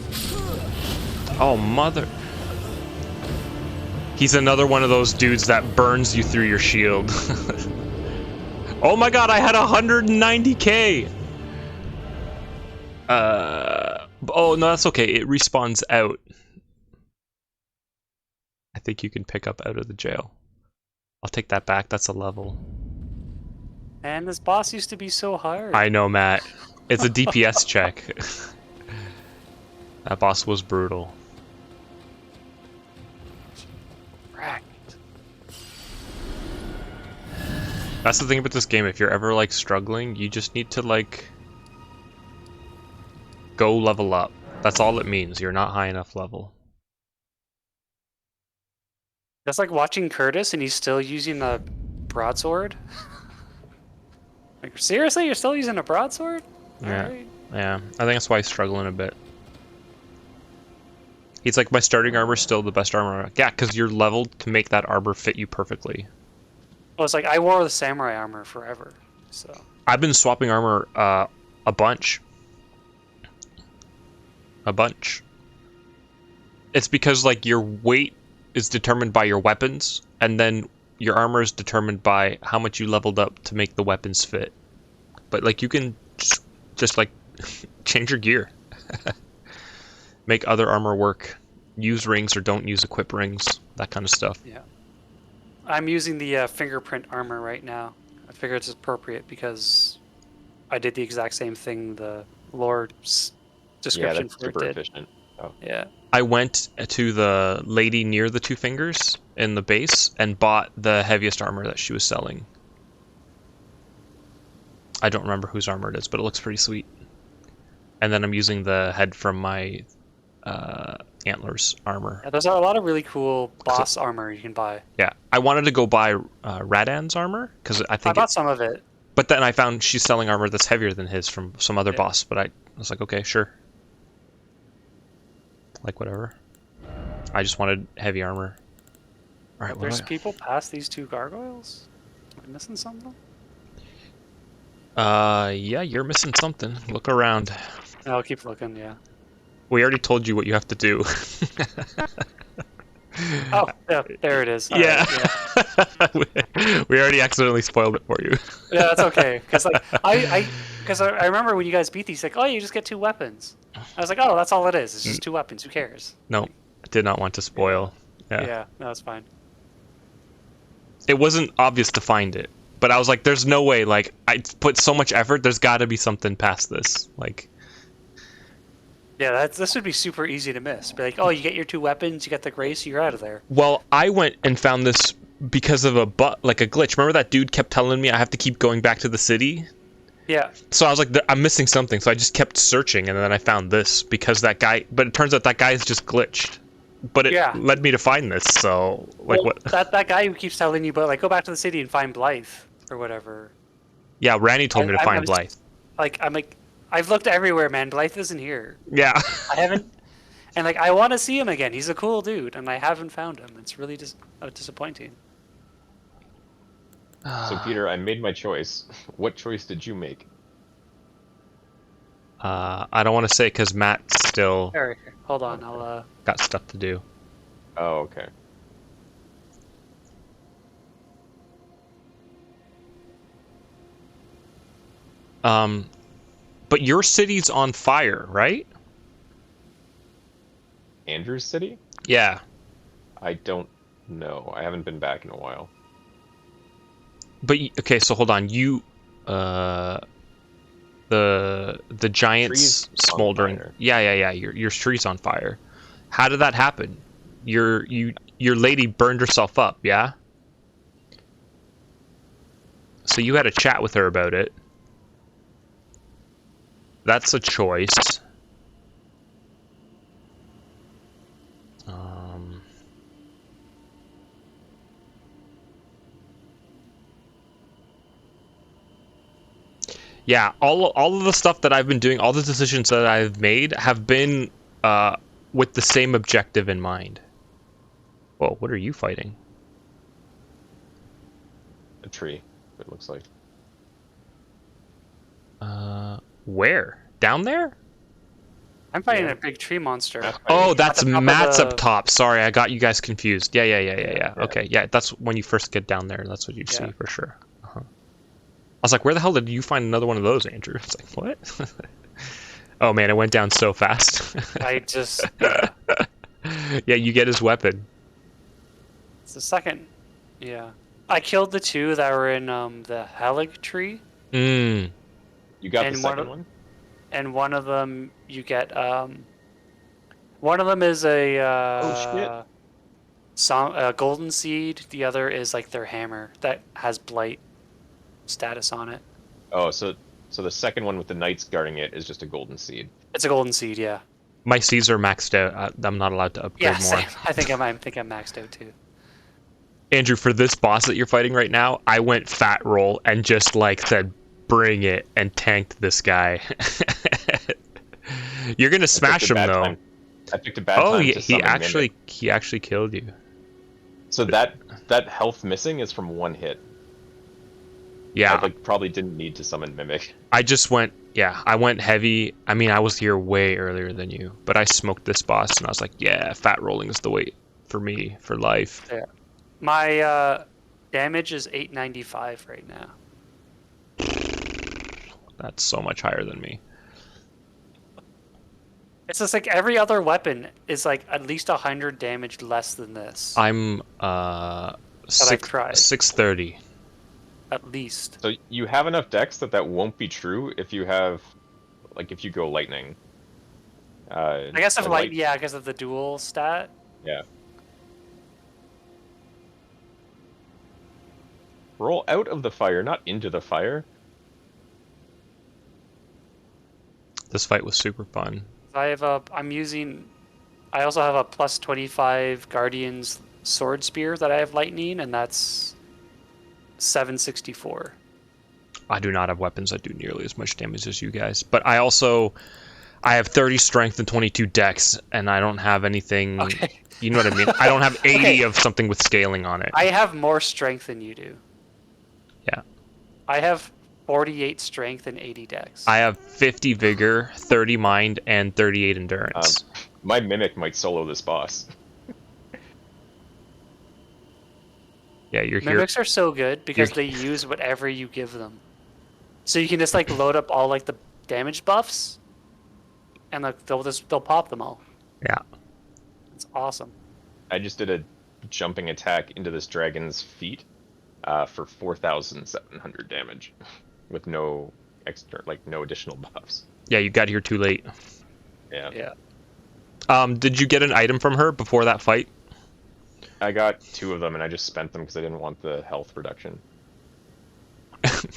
Oh, mother. He's another one of those dudes that burns you through your shield. Oh my god, I had 190k! Oh, no, that's okay. It respawns out. I think you can pick up out of the jail. I'll take that back. That's a level. And this boss used to be so hard. I know, Matt. It's a DPS check. That boss was brutal. Right. That's the thing about this game. If you're ever, like, struggling, you just need to, like, go level up. That's all it means. You're not high enough level. That's like watching Curtis and he's still using a broadsword. Like, seriously? You're still using a broadsword? Yeah. Alright. Yeah, I think that's why he's struggling a bit. He's like, my starting armor's still the best armor. Yeah, because you're leveled to make that armor fit you perfectly. Well, it's like I wore the samurai armor forever, so. I've been swapping armor a bunch. It's because, like, your weight is determined by your weapons, and then your armor is determined by how much you leveled up to make the weapons fit. But, like, you can just like, change your gear. Make other armor work. Use rings or don't use equip rings. That kind of stuff. Yeah. I'm using the fingerprint armor right now. I figure it's appropriate because I did the exact same thing the Lord's Yeah, description that's for it super did. efficient. Oh, Yeah. I went to the lady near the two fingers in the base and bought the heaviest armor that she was selling. I don't remember whose armor it is, but it looks pretty sweet. And then I'm using the head from my antlers armor. Yeah, there's a lot of really cool boss armor you can buy. Yeah, I wanted to go buy Radan's armor because I I think. bought some of it. But then I found she's selling armor that's heavier than his from some other Yeah. boss. But I was like, okay, sure. Like whatever. I just wanted heavy armor. All right, There's people past these two gargoyles? Am I missing something? Yeah, you're missing something. Look around. I'll keep looking, yeah. We already told you what you have to do. Oh, yeah, there it is. All yeah. right, yeah. We already accidentally spoiled it for you. Yeah, that's okay. Because like I remember when you guys beat these, like, oh, you just get 2 weapons. I was like, oh, that's all it is. It's just 2 weapons. Who cares? No, I did not want to spoil. Yeah, no, it's fine. It wasn't obvious to find it, but I was like, there's no way. Like, I put so much effort. There's got to be something past this. Like, Yeah, this would be super easy to miss. Be like, oh, you get your 2 weapons, you get the grace, you're out of there. well, I went and found this because of a glitch. Remember that dude kept telling me I have to keep going back to the city? Yeah. So I was like, I'm missing something. So I just kept searching, and then I found this because that guy. But it turns out that guy is just glitched. But it led me to find this. So like, Well, what? That guy who keeps telling you, but like, go back to the city and find Blythe or whatever. Yeah, Randy told me to find Blythe. I'm like, I've looked everywhere, man. Blythe isn't here. Yeah. I haven't, and like, I want to see him again. He's a cool dude, and I haven't found him. It's really disappointing. so Peter, I made my choice. What choice did you make? I don't want to say because Matt's still Here, hold on. I'll got stuff to do. Oh, okay. But your city's on fire, right? Andrew's city? Yeah. I don't know. I haven't been back in a while. But okay, so hold on. You, the giant's Tree's on smoldering. fire. Yeah. Your tree's on fire. How did that happen? Your lady burned herself up. Yeah. So you had a chat with her about it. That's a choice. Yeah, all of the stuff that I've been doing, all the decisions that I've made have been with the same objective in mind. Whoa, what are you fighting? A tree, it looks like. Where? Down there? I'm fighting a big tree monster. Oh, that's At the top of Matt's the- up top. Sorry, I got you guys confused. Yeah. Yeah. Okay, yeah, that's when you first get down there. That's what you see Yeah. for sure. I was like, where the hell did you find another one of those, Andrew? It's like, what? Oh man, it went down so fast. I just Yeah, you get his weapon. it's the second. Yeah, I killed the 2 that were in the Helig tree, Mm. You got And the one second of- one? and one of them you get one of them is a Oh, a golden seed. The other is like their hammer that has blight status on it. Oh, so the second one with the knights guarding it is just a golden seed. It's a golden seed, yeah. My C's are maxed out. I'm not allowed to upgrade Yeah, more. same. I think I'm maxed out too. Andrew, for this boss that you're fighting right now, I went fat roll and just like said, bring it, and tanked this guy. You're gonna smash him though. I picked a bad Oh, time he to summon Mimic. he actually killed you. So that health missing is from 1 hit. Yeah, I probably didn't need to summon Mimic. I just went. Yeah, I went heavy. I mean, I was here way earlier than you, but I smoked this boss, and I was like, yeah, fat rolling is the way for me for life. Yeah. My damage is 895 right now. That's so much higher than me. It's just like every other weapon is like at least 100 damage less than this. I'm that I've tried. 630. At least. So you have enough dex that won't be true if you have, like, if you go lightning. I guess if the light, yeah, because of the dual stat. Yeah. Roll out of the fire, not into the fire. This fight was super fun. I also have a plus 25 Guardian's sword spear that I have lightning, and that's 764. I do not have weapons that do nearly as much damage as you guys, but I have 30 strength and 22 dex, and I don't have anything. Okay. You know what I mean? I don't have 80 Okay. of something with scaling on it. I have more strength than you do. Yeah. I have 48 strength and 80 dex. I have 50 vigor, 30 mind, and 38 endurance. My mimic might solo this boss. Yeah, you're here. Mimics are so good because they use whatever you give them. So you can just like load up all like the damage buffs, and like they'll pop them all. Yeah. It's awesome. I just did a jumping attack into this dragon's feet for 4,700 damage, with no extra, like no additional buffs. Yeah, you got here too late. Yeah. Yeah. Did you get an item from her before that fight? I got 2 of them, and I just spent them because I didn't want the health reduction.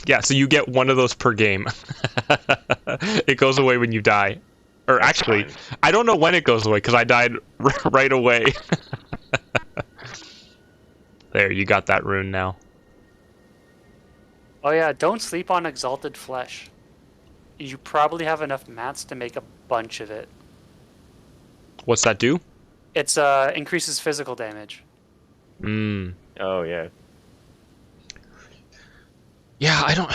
Yeah, so you get one of those per game. It goes away when you die. Or That's actually, fine. I don't know when it goes away because I died right away. There, you got that rune now. Oh yeah, don't sleep on exalted flesh. You probably have enough mats to make a bunch of it. What's that do? It's increases physical damage. Mm. Oh yeah. Yeah, I don't.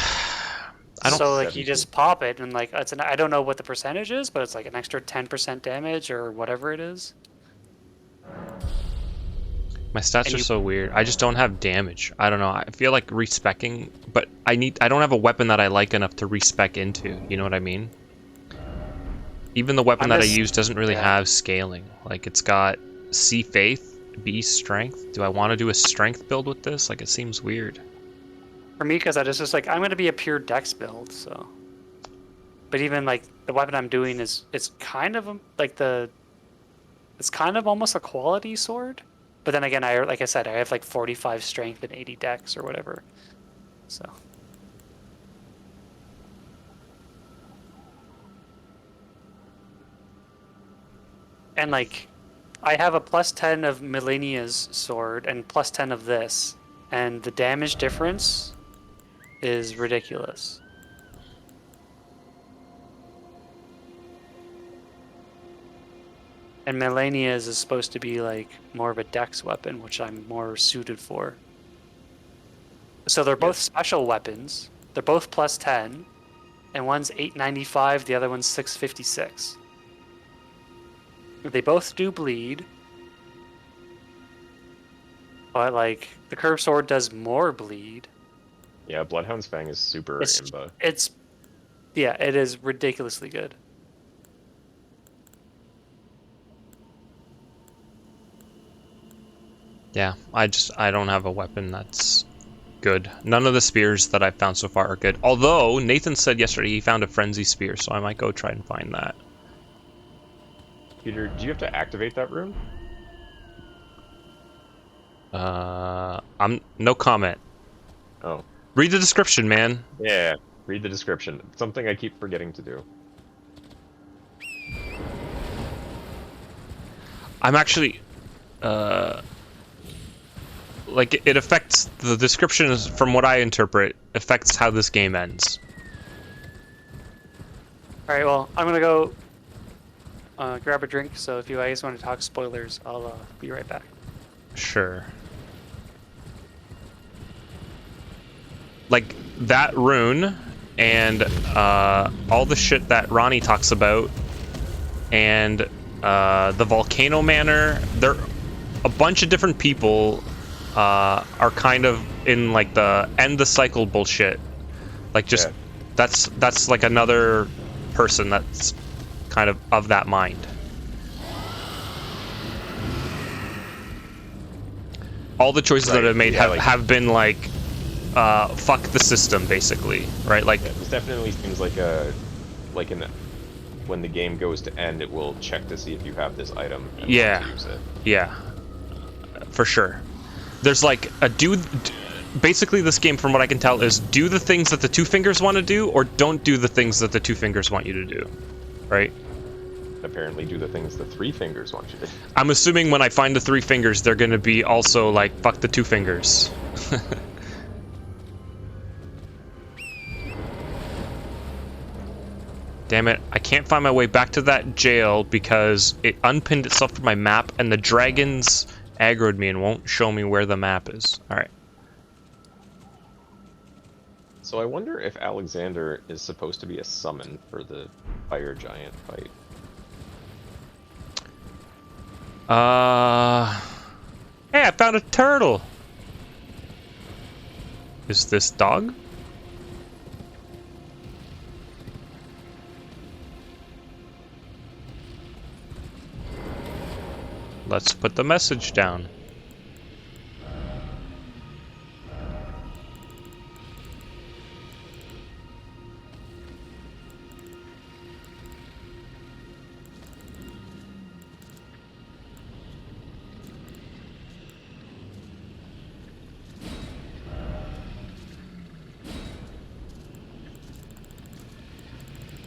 So like you 70. just pop it and like I don't know what the percentage is, but it's like an extra 10% damage or whatever it is. My stats are so weird. I just don't have damage. I don't know. I feel like respecking, but I don't have a weapon that I like enough to respec into. You know what I mean? Even the weapon that I use doesn't really have scaling. Like it's got C faith, B strength. Do I want to do a strength build with this? Like it seems weird. For me, because I just like I'm gonna be a pure dex build, so. But even like the weapon I'm doing it's kind of it's kind of almost a quality sword. But then again, like I said, I have like 45 strength and 80 dex or whatever. So. And like, I have a plus 10 of Millennia's sword and plus 10 of this, and the damage difference is ridiculous. And Millennia's is supposed to be like more of a dex weapon, which I'm more suited for. So they're both special weapons. They're both plus 10, and one's 895, the other one's 656. They both do bleed, but like the curved sword does more bleed. Yeah, Bloodhound's Fang is super imba. It is ridiculously good. Yeah, I don't have a weapon that's good. None of the spears that I've found so far are good. Although Nathan said yesterday he found a frenzy spear, so I might go try and find that. Peter, do you have to activate that rune? I'm no comment. Oh. Read the description, man. Yeah, read the description. Something I keep forgetting to do. I'm actually, like it affects the description is, from what I interpret, affects how this game ends. All right, well, I'm gonna go grab a drink. So if you guys want to talk spoilers, I'll be right back. Sure. Like that rune and all the shit that Ronnie talks about and the volcano manor, there a bunch of different people are kind of in like the end the cycle bullshit. Like just that's like another person that's kind of that mind. All the choices that Right, I've made yeah, have been like, fuck the system, basically, right? Like, Yeah, this definitely seems like when the game goes to end, it will check to see if you have this item and want to use it. yeah, for sure. There's like a basically this game, from what I can tell, is do the things that the two fingers want to do, or don't do the things that the two fingers want you to do, right? Apparently do the things the three fingers want you to do. I'm assuming when I find the three fingers, they're gonna be also like, fuck the two fingers. Damn it, I can't find my way back to that jail because it unpinned itself from my map and the dragons aggroed me and won't show me where the map is. Alright. So I wonder if Alexander is supposed to be a summon for the fire giant fight. Hey, I found a turtle! Is this dog? Let's put the message down.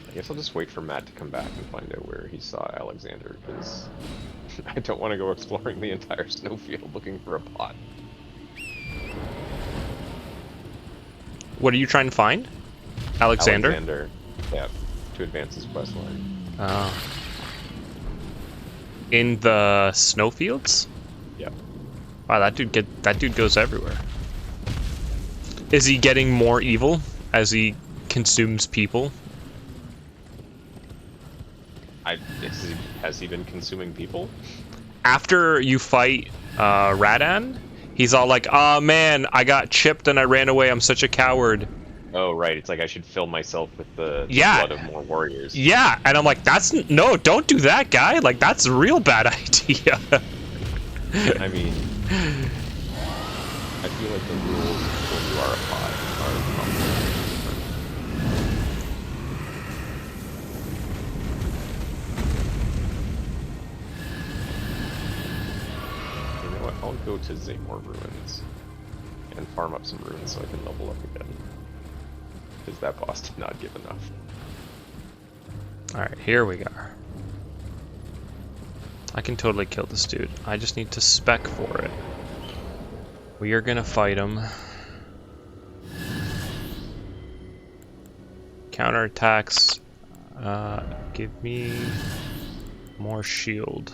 I guess I'll just wait for Matt to come back and find out where he saw Alexander, because I don't want to go exploring the entire snowfield looking for a pot. What are you trying to find? Alexander? Alexander, yeah, to advance his quest line. Oh. In the snowfields? Yeah. Wow, that dude goes everywhere. Is he getting more evil as he consumes people? Has he been consuming people? After you fight Radan, he's all like, "Ah, man, I got chipped and I ran away. I'm such a coward." Oh, right. It's like I should fill myself with the Yeah. blood of more warriors. Yeah, and I'm like, no, don't do that, guy. Like, that's a real bad idea. I mean, I feel like the rules when you are a pod are probably different. You know what? I'll go to Zamor Ruins and farm up some runes so I can level up again. Because that boss did not give enough. Alright, here we go. I can totally kill this dude. I just need to spec for it. We are gonna fight him. Counterattacks. Give me more shield.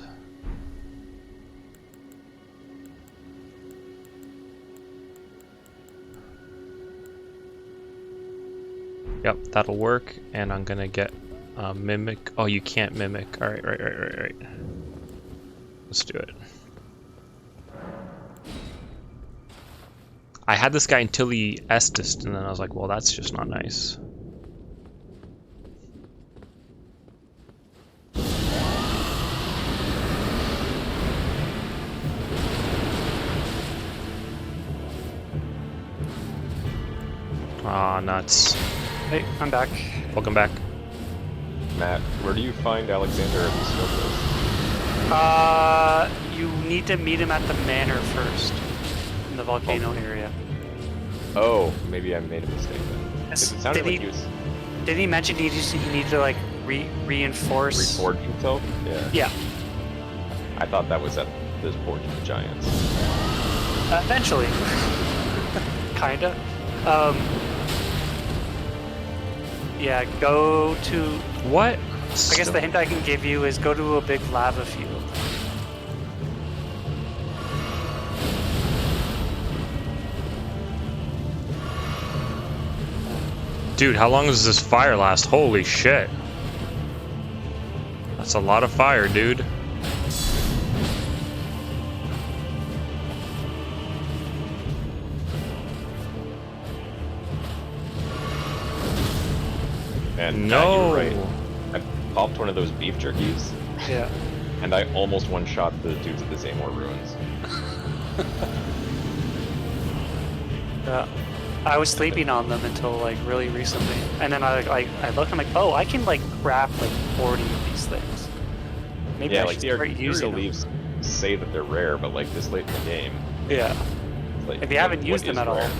Yep, that'll work. And I'm gonna get mimic. Oh, you can't mimic. All right, right. Let's do it. I had this guy until he Estused, and then I was like, well, that's just not nice. Aw, nuts. Hey, I'm back. Welcome back. Matt, where do you find Alexander at the Snowfield? You need to meet him at the manor first, in the volcano area. Oh, maybe I made a mistake then. 'Cause it sounded like he was Did he mention he need to like reinforce? reforged himself? Yeah. Yeah. I thought that was at the Forge of the Giants. Eventually. Kinda. Yeah, go to... What? I guess the hint I can give you is go to a big lava field. Dude, how long does this fire last? Holy shit. That's a lot of fire, dude. And No. you're right. I popped one of those beef jerkies, Yeah. and I almost one-shot the dudes at the Zamor Ruins. Yeah. I was sleeping on them until like really recently, and then I looked. I'm like, oh, I can like craft like 40 of these things. Maybe Yeah, I like should the start using them. leaves say that they're rare, but like this late in the game, Yeah. it's like If you haven't used them is at all. rare?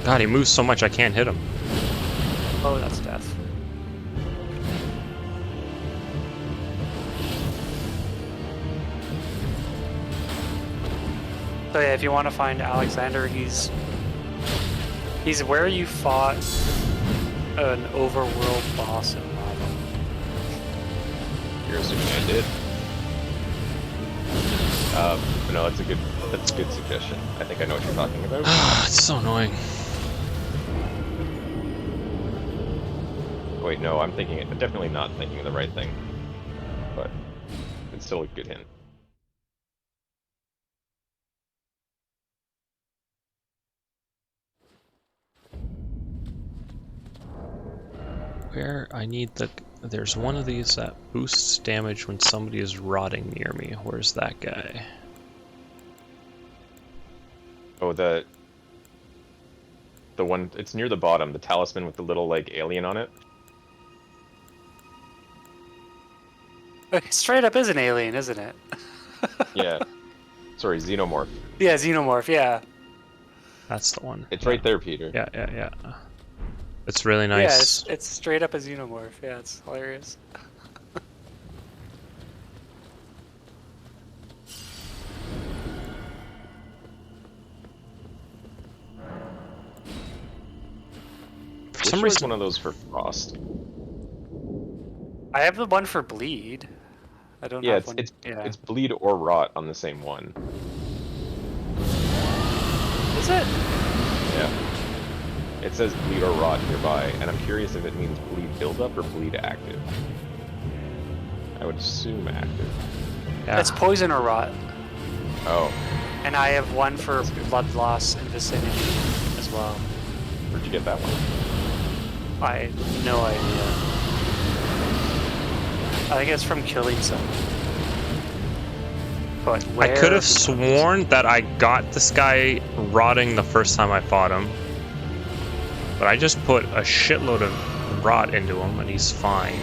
God, he moves so much I can't hit him. Oh, that's death. So yeah, if you want to find Alexander, he's where you fought an overworld boss in Lava. You're assuming I did. No, that's a good suggestion. I think I know what you're talking about. It's so annoying. Wait, no, I'm definitely not thinking of the right thing. But it's still a good hint. Where I need the... There's one of these that boosts damage when somebody is rotting near me. Where's that guy? Oh, the one, it's near the bottom, the talisman with the little like alien on it. Okay, straight up is an alien, isn't it? Yeah. Sorry, xenomorph. Yeah, xenomorph. Yeah. That's the one. It's Yeah. right there, Peter. Yeah. It's really Yeah, nice. it's straight up a xenomorph. Yeah, it's hilarious. For some Which was reason, one of those for Frost. I have the one for bleed. I don't Yeah, have one. Yeah. it's bleed or rot on the same one. Is it? Yeah. It says bleed or rot nearby, and I'm curious if it means bleed buildup or bleed active. I would assume active. yeah. It's poison or rot. Oh, And I have one for That's good. blood loss and vicinity as well. where'd you get that one? I have no idea. I think it's from killing someone. But I where? could have sworn that I got this guy rotting the first time I fought him. But I just put a shitload of rot into him and he's fine.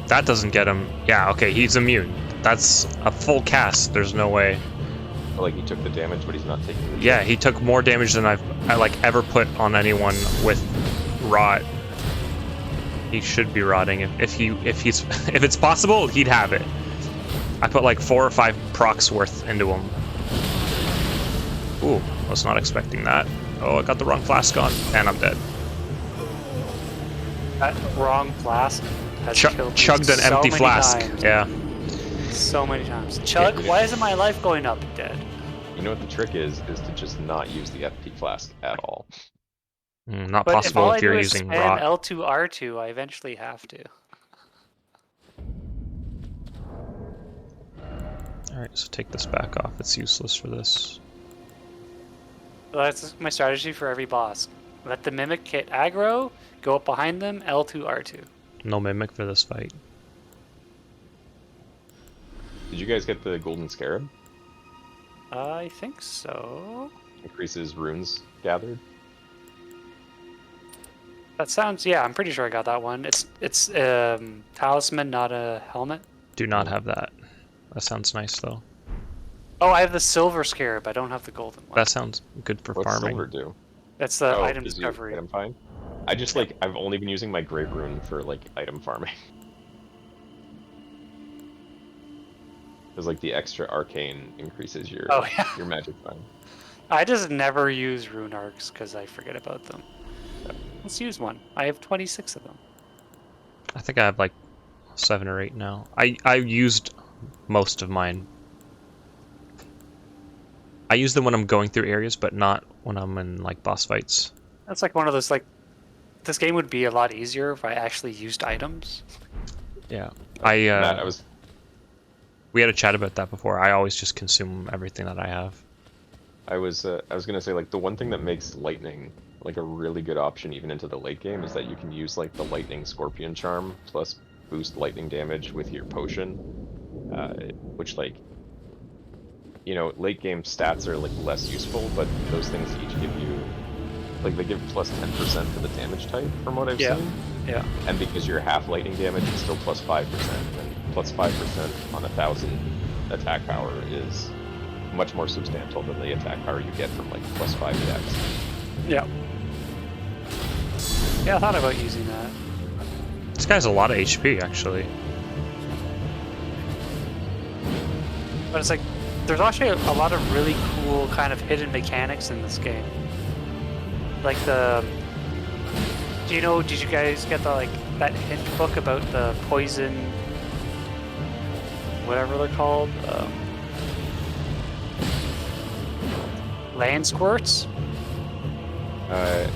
That doesn't get him. Yeah, okay, he's immune. That's a full cast. There's no way. Like he took the damage, but he's not taking the Yeah, he took more damage than I like ever put on anyone with rot. He should be rotting if it's possible, he'd have it. I put like 4 or 5 procs worth into him. Ooh, was not expecting that. Oh, I got the wrong flask on, and I'm dead. That wrong flask has killed me Chugged an so empty many flask. times. Yeah. So many times. Chug, Yeah. why isn't my life going up? Dead. You know what the trick is to just not use the FP flask at all. Not But if possible all if I you're do is using spam rot. L2 R2, I eventually have to. Alright, so take this back off. It's useless for this. So that's my strategy for every boss. Let the mimic hit aggro, go up behind them, L2 R2. No mimic for this fight. Did you guys get the golden scarab? I think so. Increases runes gathered. That sounds, yeah, I'm pretty sure I got that one. It's talisman, not a helmet. Do not have that. That sounds nice though. Oh, I have the silver scarab. I don't have the golden one. That sounds good for What's farming. silver do? That's the Oh, item gives you discovery. Item find? I just like I've only been using my great rune for like item farming. Because like the extra arcane increases your Oh, yeah. your magic find. I just never use rune arcs because I forget about them. Let's use one. I have 26 of them. I think I have like 7 or 8 now. I used most of mine. I use them when I'm going through areas, but not when I'm in like boss fights. That's like one of those like, this game would be a lot easier if I actually used items. Yeah. Matt, We had a chat about that before. I always just consume everything that I have. I was gonna say, like, the one thing that makes lightning like a really good option even into the late game is that you can use like the lightning scorpion charm plus boost lightning damage with your potion, which, like, you know, late game stats are like less useful, but those things each give you, like, they give plus 10% for the damage type from what I've seen. Yeah. And because you're half lightning damage, it's still plus 5%, and plus 5% on 1,000 attack power is much more substantial than the attack power you get from like plus 5 dex. Yeah. Yeah, I thought about using that. This guy's a lot of HP, actually. But it's like, there's actually a lot of really cool kind of hidden mechanics in this game. Like did you guys get the, like, that hint book about the poison, whatever they're called? Land squirts?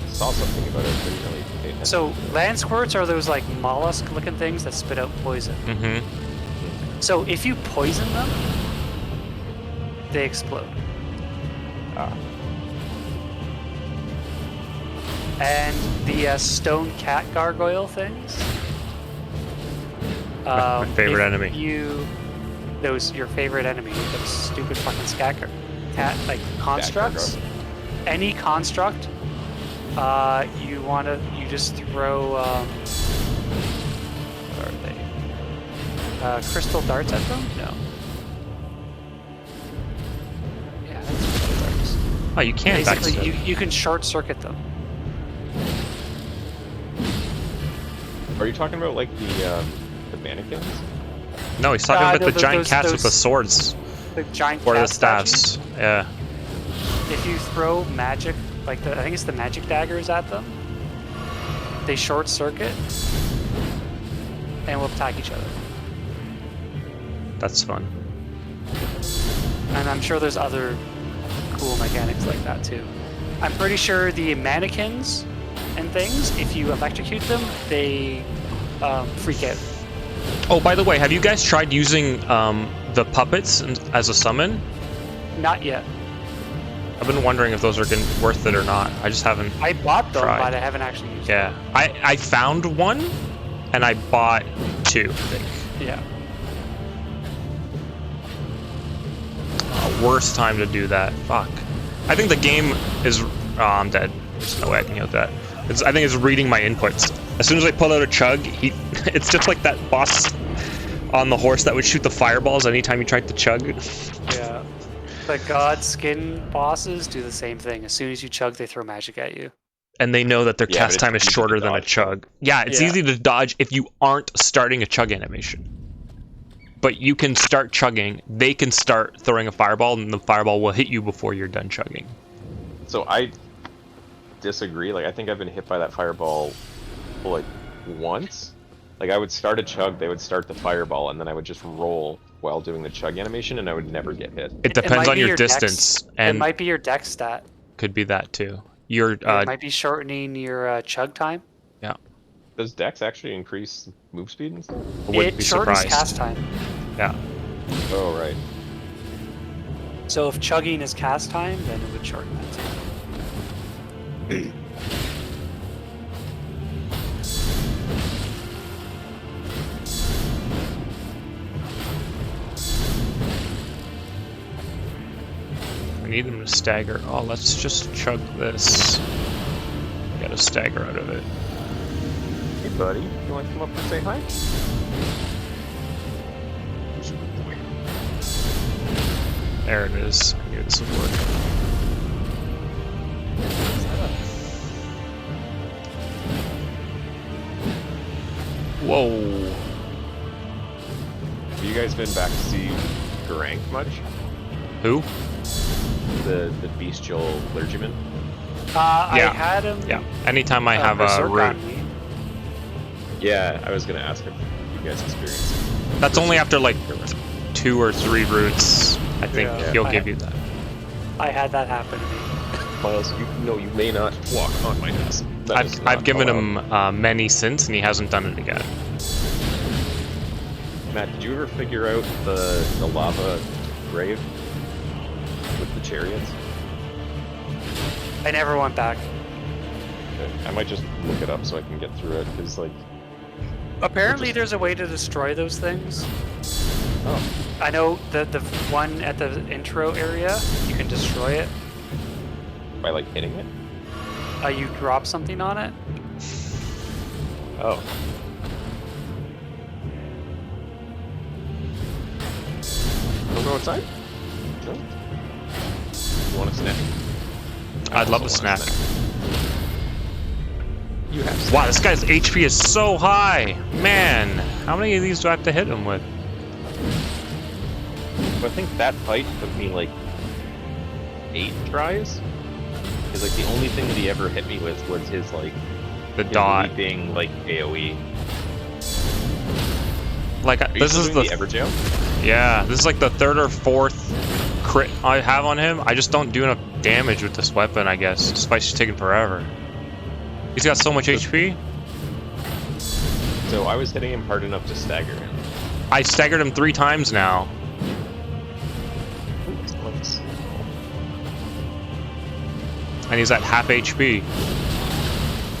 Saw something about it, didn't really pay attention. So, land squirts are those, like, mollusk-looking things that spit out poison. Mm-hmm. So, if you poison them, they explode. And the stone cat gargoyle things. My favorite enemy. Your favorite enemy, those stupid fucking cat like constructs. Any construct, you just throw. What are they? Crystal darts at them? No. Yeah, that's crystal darts. Oh, you can't Basically, you can short circuit them. Are you talking about like the mannequins? No, he's talking about the giant those- cats with those- the swords The giant or the cat statues. staffs. Yeah. If you throw magic, like I think it's the magic daggers at them, they short circuit and will attack each other. That's fun. And I'm sure there's other cool mechanics like that too. I'm pretty sure the mannequins and things, if you electrocute them, they freak out. Oh, by the way, have you guys tried using the puppets as a summon? Not yet. I've been wondering if those are worth it or not. I just haven't. I bought them, Tried. but I haven't actually used them. Yeah, I found one, and I bought 2, I think. Yeah. Worst time to do that. Fuck. I think the game is. Oh, I'm dead. There's no way I can heal that. I think it's reading my inputs. As soon as I pull out a chug, it's just like that boss on the horse that would shoot the fireballs anytime you tried to chug. Yeah. The god skin bosses do the same thing. As soon as you chug, they throw magic at you. And they know that their Yeah, cast but time is it's easy shorter to than a dodge. chug. Yeah, it's Yeah. easy to dodge if you aren't starting a chug animation. But you can start chugging, they can start throwing a fireball, and the fireball will hit you before you're done chugging. So I disagree. Like, I think I've been hit by that fireball like once. Like, I would start a chug, they would start the fireball, and then I would just roll while doing the chug animation, and I would never get hit. It depends might on be your your dex. distance, It and might be your dex stat. could be that too. Your It might be shortening your chug time. Does Dex actually increase move speed and stuff? I wouldn't It be shortens surprised. cast time. Yeah. Oh, right. So if chugging is cast time, then it would shorten that time. I need them to stagger. Oh, let's just chug this. Get a stagger out of it. Hey, buddy. You want to come up and say hi? There it is. I knew this would work. Whoa. Have you guys been back to see Garank much? Who? The bestial clergyman? I Yeah. had him. Yeah. Anytime I have a berserk root. on me. Yeah, I was gonna ask if you guys experienced. That's only after like 2 or 3 roots. I think Yeah. he'll I- give you that. I had that happen to me. Miles, you may not walk on my ass. That is I've not given allowed. him many since, and he hasn't done it again. Matt, did you ever figure out the lava grave with the chariots? I never went back. Okay. I might just look it up so I can get through it, because, like... Apparently there's a way to destroy those things. Oh. I know the one at the intro area, you can destroy it. By, like, hitting it? You drop something on it. Oh. Wanna go outside? No? You want a snack? I'd love a also snack. want You have Wow, this guy's HP is so high! Man, how many of these do I have to hit him with? I think that fight took me like 8 tries. Because like the only thing that he ever hit me with was his like The dot. leaping like AOE. Like Are you this still is doing the the Everjail? yeah, this is like the 3rd or 4th crit I have on him. I just don't do enough damage with this weapon, I guess, despite she's taking forever. He's got so much HP. So I was hitting him hard enough to stagger him. I staggered him 3 times now. Ooh, that's close. And he's at half HP.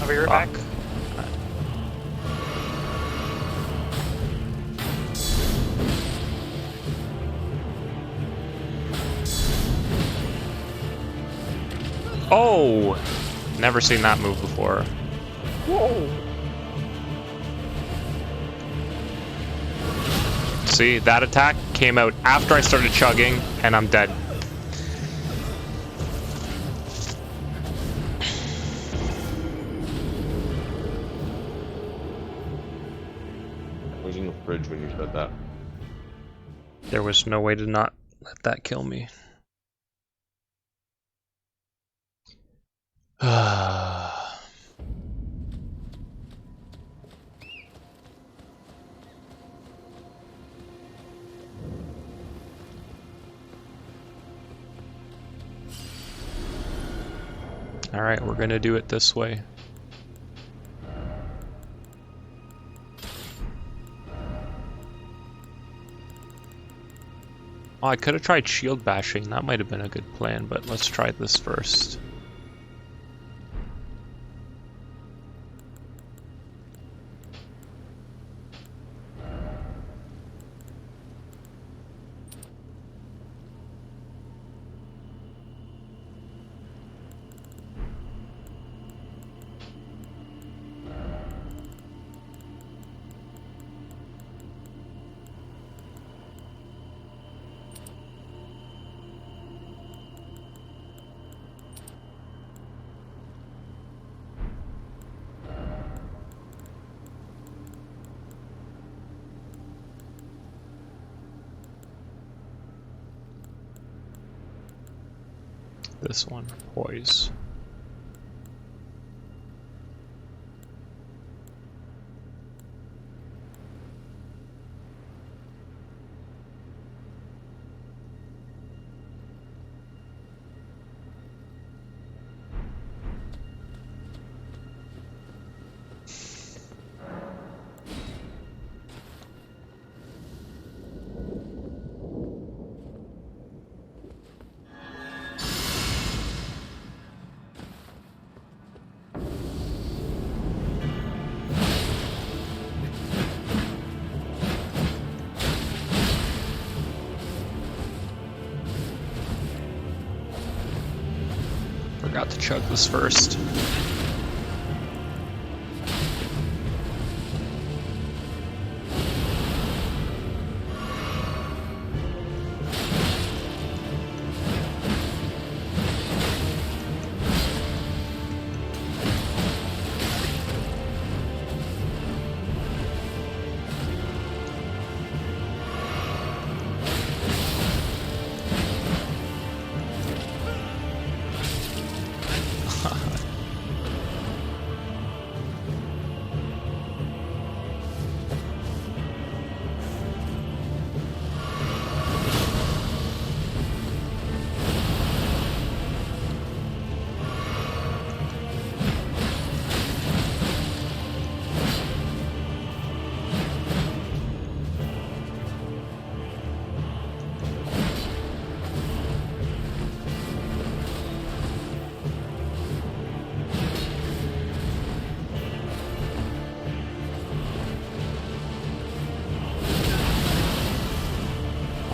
I'll be right back. Fuck. Oh! Never seen that move before. Whoa! See, that attack came out after I started chugging, and I'm dead. I was in the fridge when you said that. There was no way to not let that kill me. Alright, we're gonna do it this way. Oh, I could have tried shield bashing. That might have been a good plan, but let's try this first. This one, poise. Forgot to chug this first.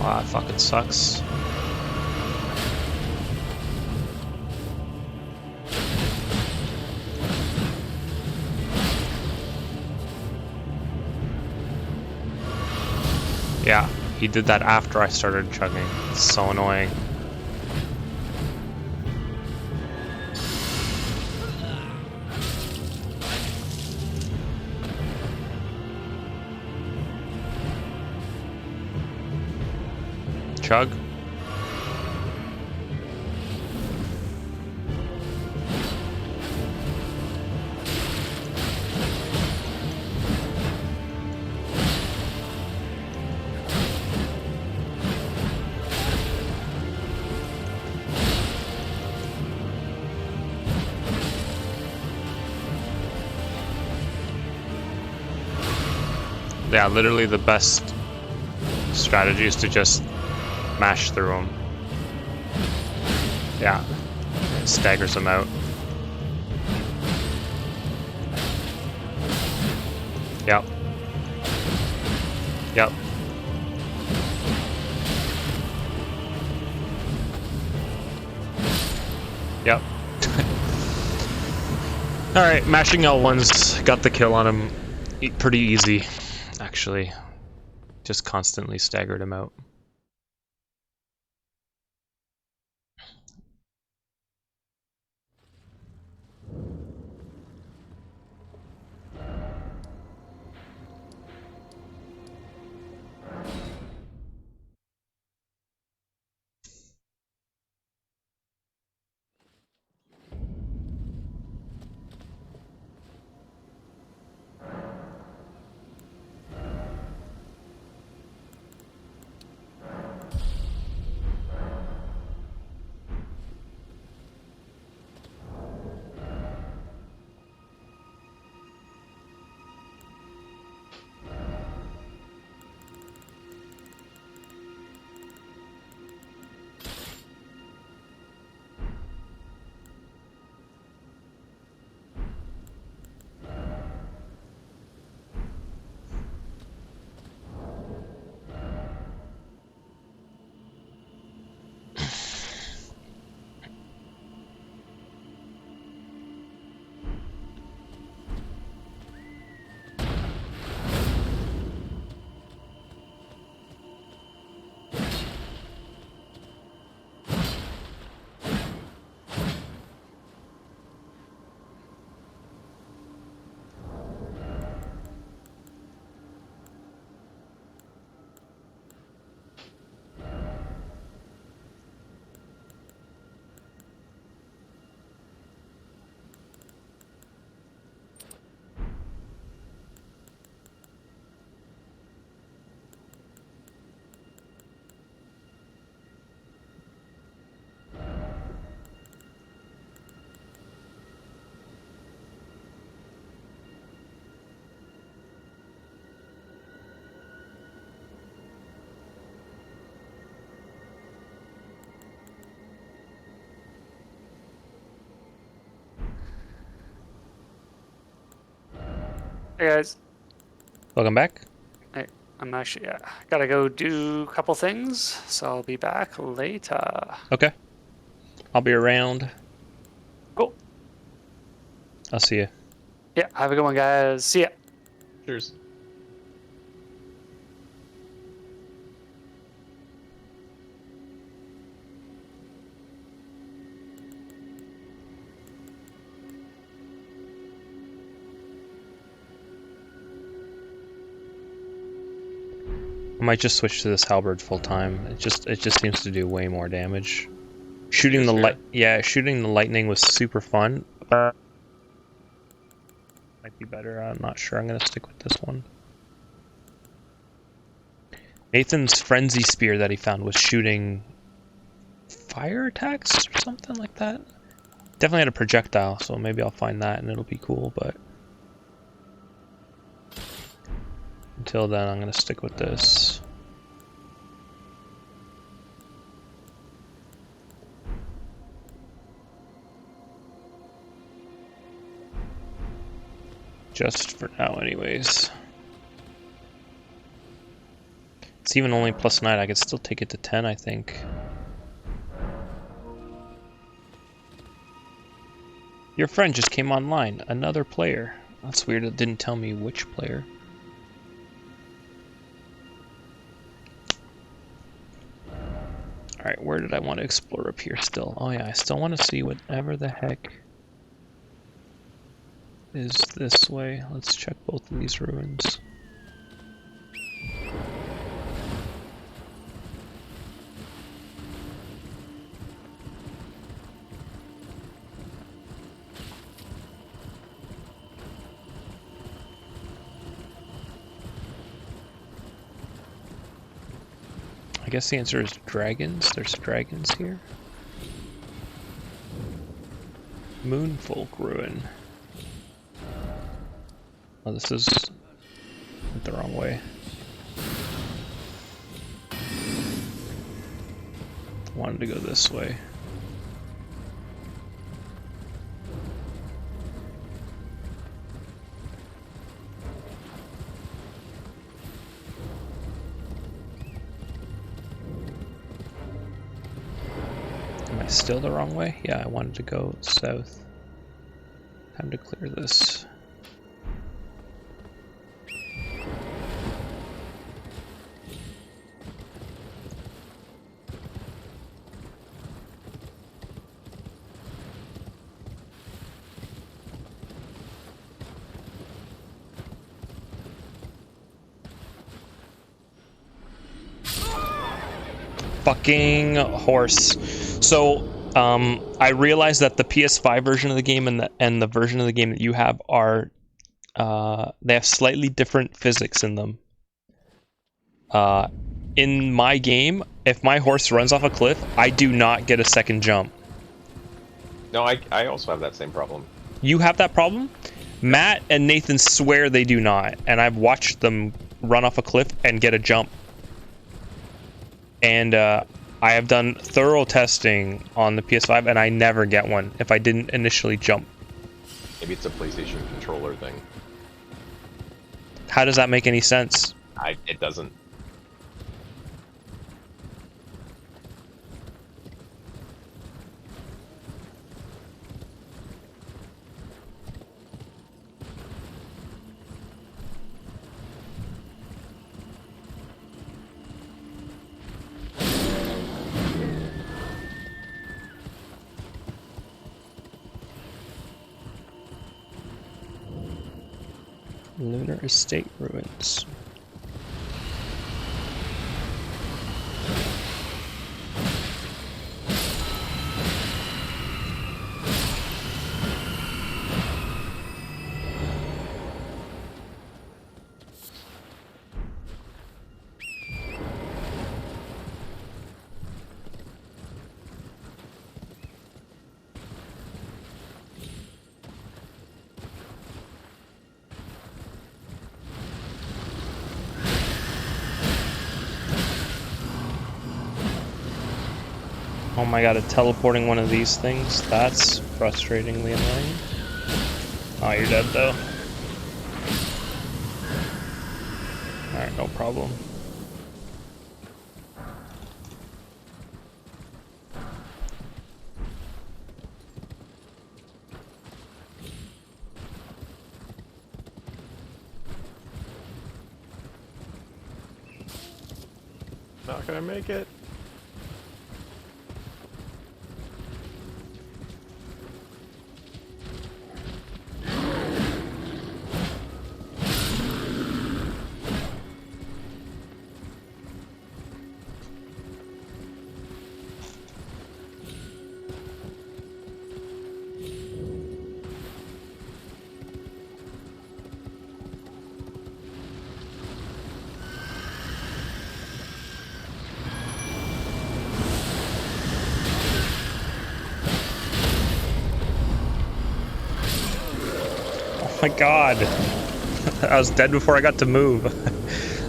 Wow, that fucking sucks. Yeah, he did that after I started chugging. It's so annoying. Chug. Yeah, literally the best strategy is to just mash through them. Yeah, it staggers them out. Yep. Yep. Yep. Alright, mashing L1's got the kill on him pretty easy, actually. Just constantly staggered him out. Hey guys, Welcome back. I'm actually gotta go do a couple things, so I'll be back later. Okay. I'll be around. Cool. I'll see you. Yeah, have a good one, guys. See ya. Cheers. I might just switch to this halberd full time. It just seems to do way more damage. Shooting the shooting the lightning was super fun. Might be better. I'm not sure. I'm gonna stick with this one. Nathan's frenzy spear that he found was shooting fire attacks or something like that. Definitely had a projectile, so maybe I'll find that and it'll be cool, but until then I'm gonna stick with this. Just for now anyways. It's even only +9. I could still take it to 10, I think. Your friend just came online. Another player. That's weird. It didn't tell me which player. Alright, where did I want to explore up here still? Oh yeah, I still want to see whatever the heck is this way. Let's check both of these ruins. I guess the answer is dragons. There's dragons here. Moonfolk Ruin. Oh, this is the wrong way. Wanted to go this way. Am I still the wrong way? Yeah, I wanted to go south. Time to clear this. Fucking horse. So, I realized that the PS5 version of the game and the version of the game that you have are, they have slightly different physics in them. In my game, if my horse runs off a cliff, I do not get a second jump. No, I also have that same problem. You have that problem? Matt and Nathan swear they do not, and I've watched them run off a cliff and get a jump. And I have done thorough testing on the PS5, and I never get one if I didn't initially jump. Maybe it's a PlayStation controller thing. How does that make any sense? It doesn't. Lunar Estate Ruins. Oh my god, teleporting one of these things? That's frustratingly annoying. Oh, you're dead though. Alright, no problem. Not gonna make it. Oh my god. I was dead before I got to move.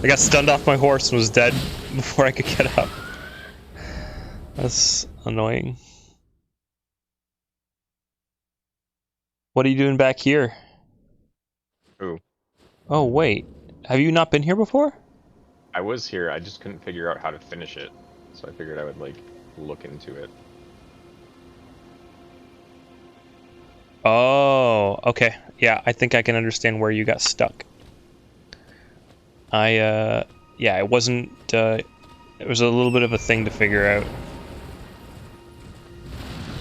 I got stunned off my horse and was dead before I could get up. That's annoying. What are you doing back here? Ooh. Oh wait, have you not been here before? I was here. I just couldn't figure out how to finish it, so I figured I would like look into it. Oh, okay. Yeah, I think I can understand where you got stuck. Yeah, it wasn't, it was a little bit of a thing to figure out.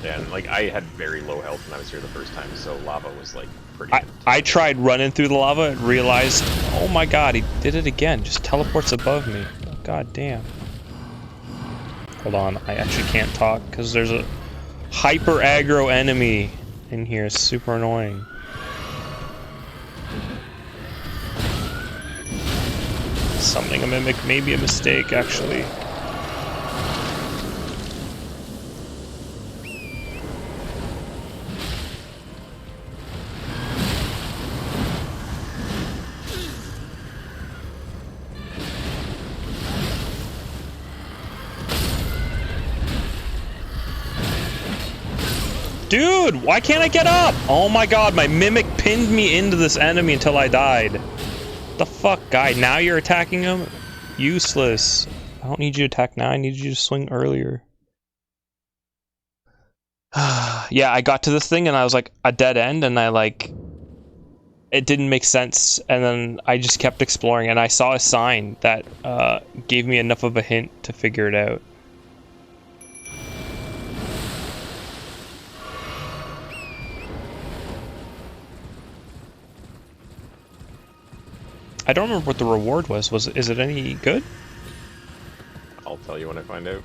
Yeah, and like I had very low health when I was here the first time, so lava was like pretty. I tried running through the lava and realized, oh my god, he did it again. Just teleports above me. Oh, god damn. Hold on, I actually can't talk because there's a hyper aggro enemy in here. It's super annoying. Summoning a mimic may be a mistake, actually. Dude, why can't I get up? Oh my god, my mimic pinned me into this enemy until I died. The fuck, guy? Now you're attacking him? Useless. I don't need you to attack now, I need you to swing earlier. Yeah, I got to this thing and I was like, a dead end, and I like... It didn't make sense, and then I just kept exploring, and I saw a sign that gave me enough of a hint to figure it out. I don't remember what the reward was. Is it any good? I'll tell you when I find out.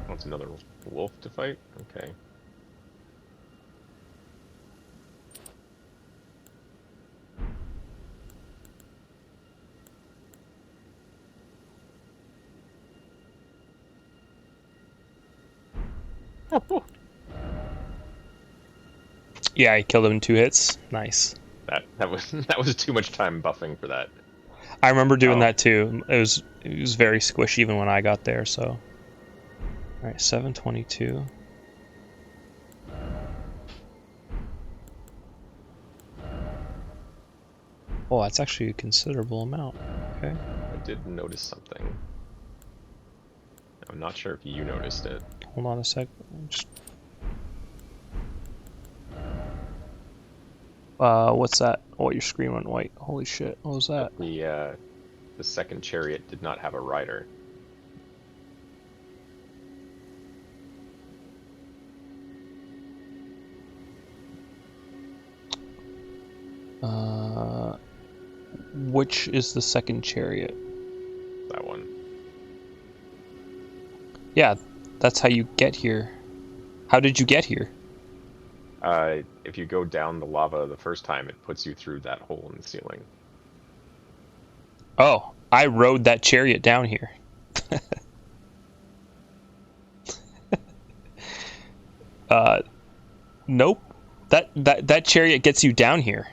Wants another wolf to fight? Okay. Yeah, I killed him in 2 hits. Nice. That was that was too much time buffing for that. I remember doing that too. It was very squishy even when I got there, so. Alright, 722. Oh, that's actually a considerable amount. Okay. I did notice something. I'm not sure if you noticed it. Hold on a sec. What's that? Oh, your screen went white. Holy shit, what was that? The second chariot did not have a rider. Which is the second chariot? That one. Yeah, that's how you get here. How did you get here? If you go down the lava the first time, it puts you through that hole in the ceiling. Oh, I rode that chariot down here. Nope. That chariot gets you down here.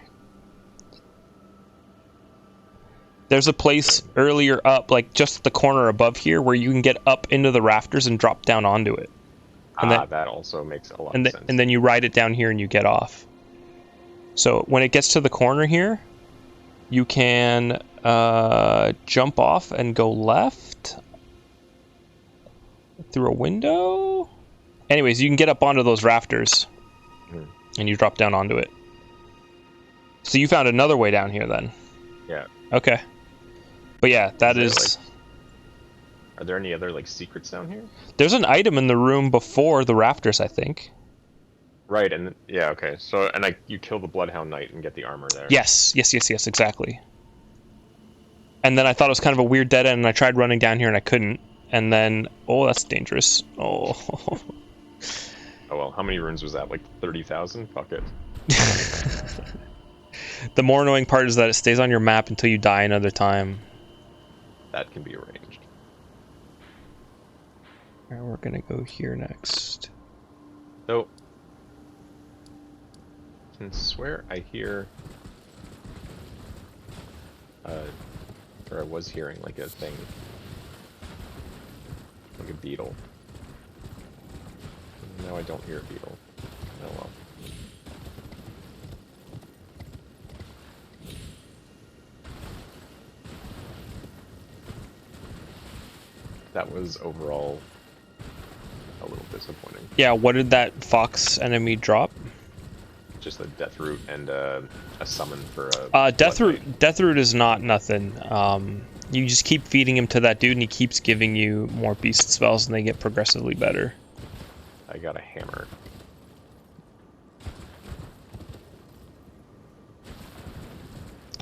There's a place earlier up, like just the corner above here, where you can get up into the rafters and drop down onto it. And that also makes a lot of sense. And then you ride it down here and you get off. So when it gets to the corner here, you can jump off and go left through a window. Anyways, you can get up onto those rafters and you drop down onto it. So you found another way down here then? Yeah. Okay. But yeah, that is... Are there any other like secrets down here? There's an item in the room before the rafters, I think. Right, and yeah, okay. So, and you kill the Bloodhound Knight and get the armor there. Yes, exactly. And then I thought it was kind of a weird dead end, and I tried running down here and I couldn't. And then, oh, that's dangerous. Oh. Oh well, how many runes was that? Like 30,000? Fuck it. The more annoying part is that it stays on your map until you die another time. That can be arranged. Alright, we're gonna go here next. So, I can swear I hear, or I was hearing like a thing, like a beetle. Now I don't hear a beetle. Oh well. That was overall a little disappointing. Yeah, what did that fox enemy drop? Just a death root and a summon for a Death blood root. Death root is not nothing. You just keep feeding him to that dude, and he keeps giving you more beast spells, and they get progressively better. I got a hammer.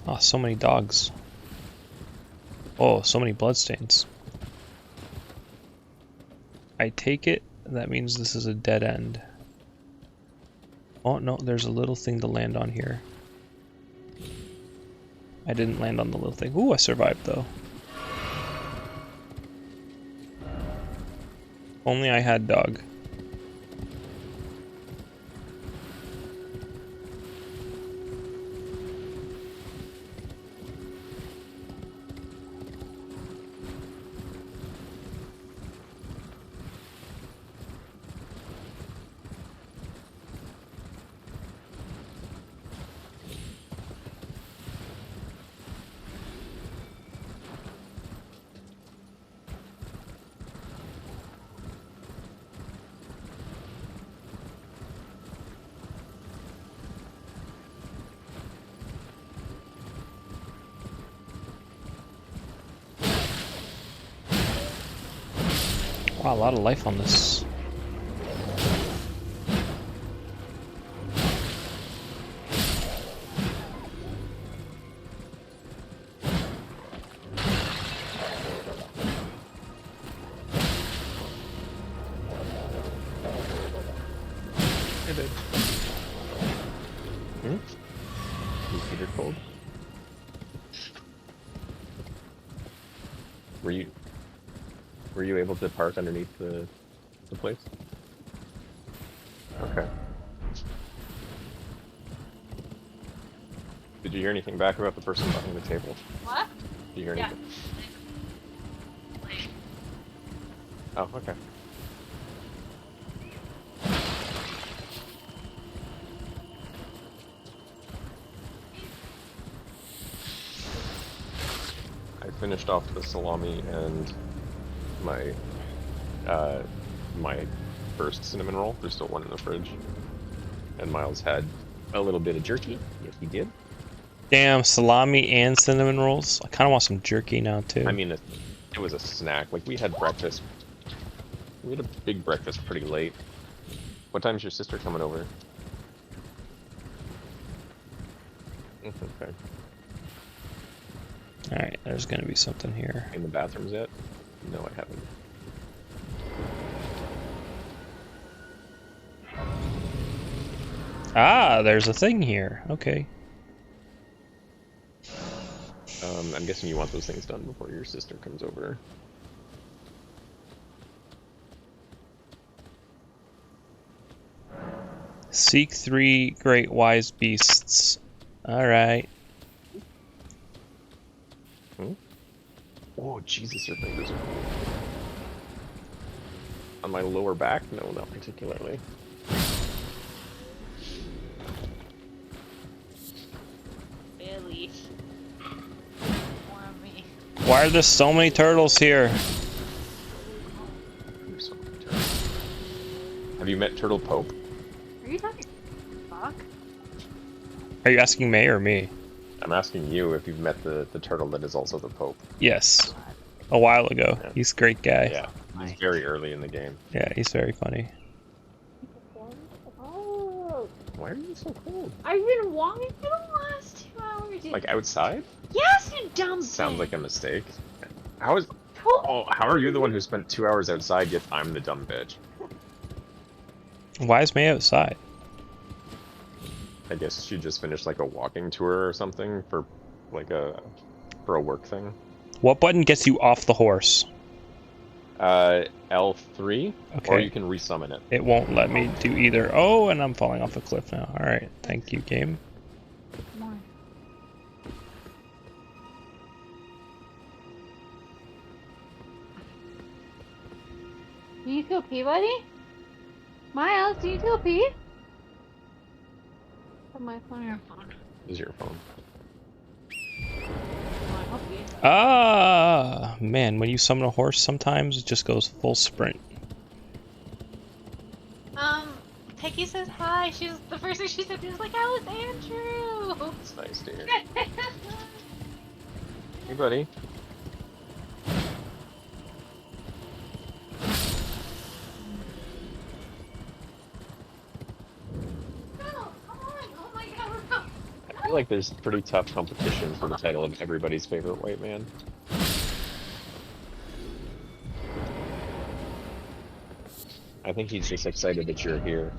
Oh, so many dogs. Oh, so many bloodstains. I take it that means this is a dead end. Oh no, there's a little thing to land on here. I didn't land on the little thing. Ooh, I survived though. Only I had dog. Wow, a lot of life on this. Hmm? You heated cold? Were you able to park underneath the place? Okay. Did you hear anything back about the person behind the table? What? Did you hear Yeah. anything? Oh, okay. I finished off the salami and my my first cinnamon roll. There's still one in the fridge. And Miles had a little bit of jerky. Yes, he did. Damn, salami and cinnamon rolls. I kind of want some jerky now too. I mean, it was a snack. Like, we had breakfast. We had a big breakfast pretty late. What time's your sister coming over? Okay. Alright, there's gonna be something here. In the bathrooms yet? No, I haven't. Ah, there's a thing here. Okay. I'm guessing you want those things done before your sister comes over. Seek 3 great wise beasts. Alright. Hmm? Oh, Jesus, your fingers are cold. On my lower back? No, not particularly. Billy. Warm me. Why are there so many turtles here? You're so turtle. Have you met Turtle Pope? Are you talking? Fuck. Are you asking May or me? I'm asking you if you've met the turtle that is also the Pope. Yes. A while ago. Yeah. He's a great guy. Yeah, he's very early in the game. Yeah, he's very funny. Oh, Why are you so cold? I've been walking for the last 2 hours. Like outside? Yes! course, you dumb Sounds bitch. like a mistake. How is? Oh, how are you the one who spent 2 hours outside? Yet I'm the dumb bitch. Why is May outside? I guess she just finished like a walking tour or something for like a work thing. What button gets you off the horse? L3, or Okay. you can resummon it. It won't let me do either. Oh, and I'm falling off a cliff now. Alright, thank you, game. Come on. Do you feel pee, buddy? Miles, do you feel pee? Put my phone on your phone. Is your phone? I'll pee. Ah, man, when you summon a horse, sometimes it just goes full sprint. Peggy says hi. She's the first thing she said. She was like, "How is Andrew?" It's nice to hear. Hey, buddy. No, come on. Oh my god. I feel like there's pretty tough competition for the title of everybody's favorite white man. I think he's just excited that you're here.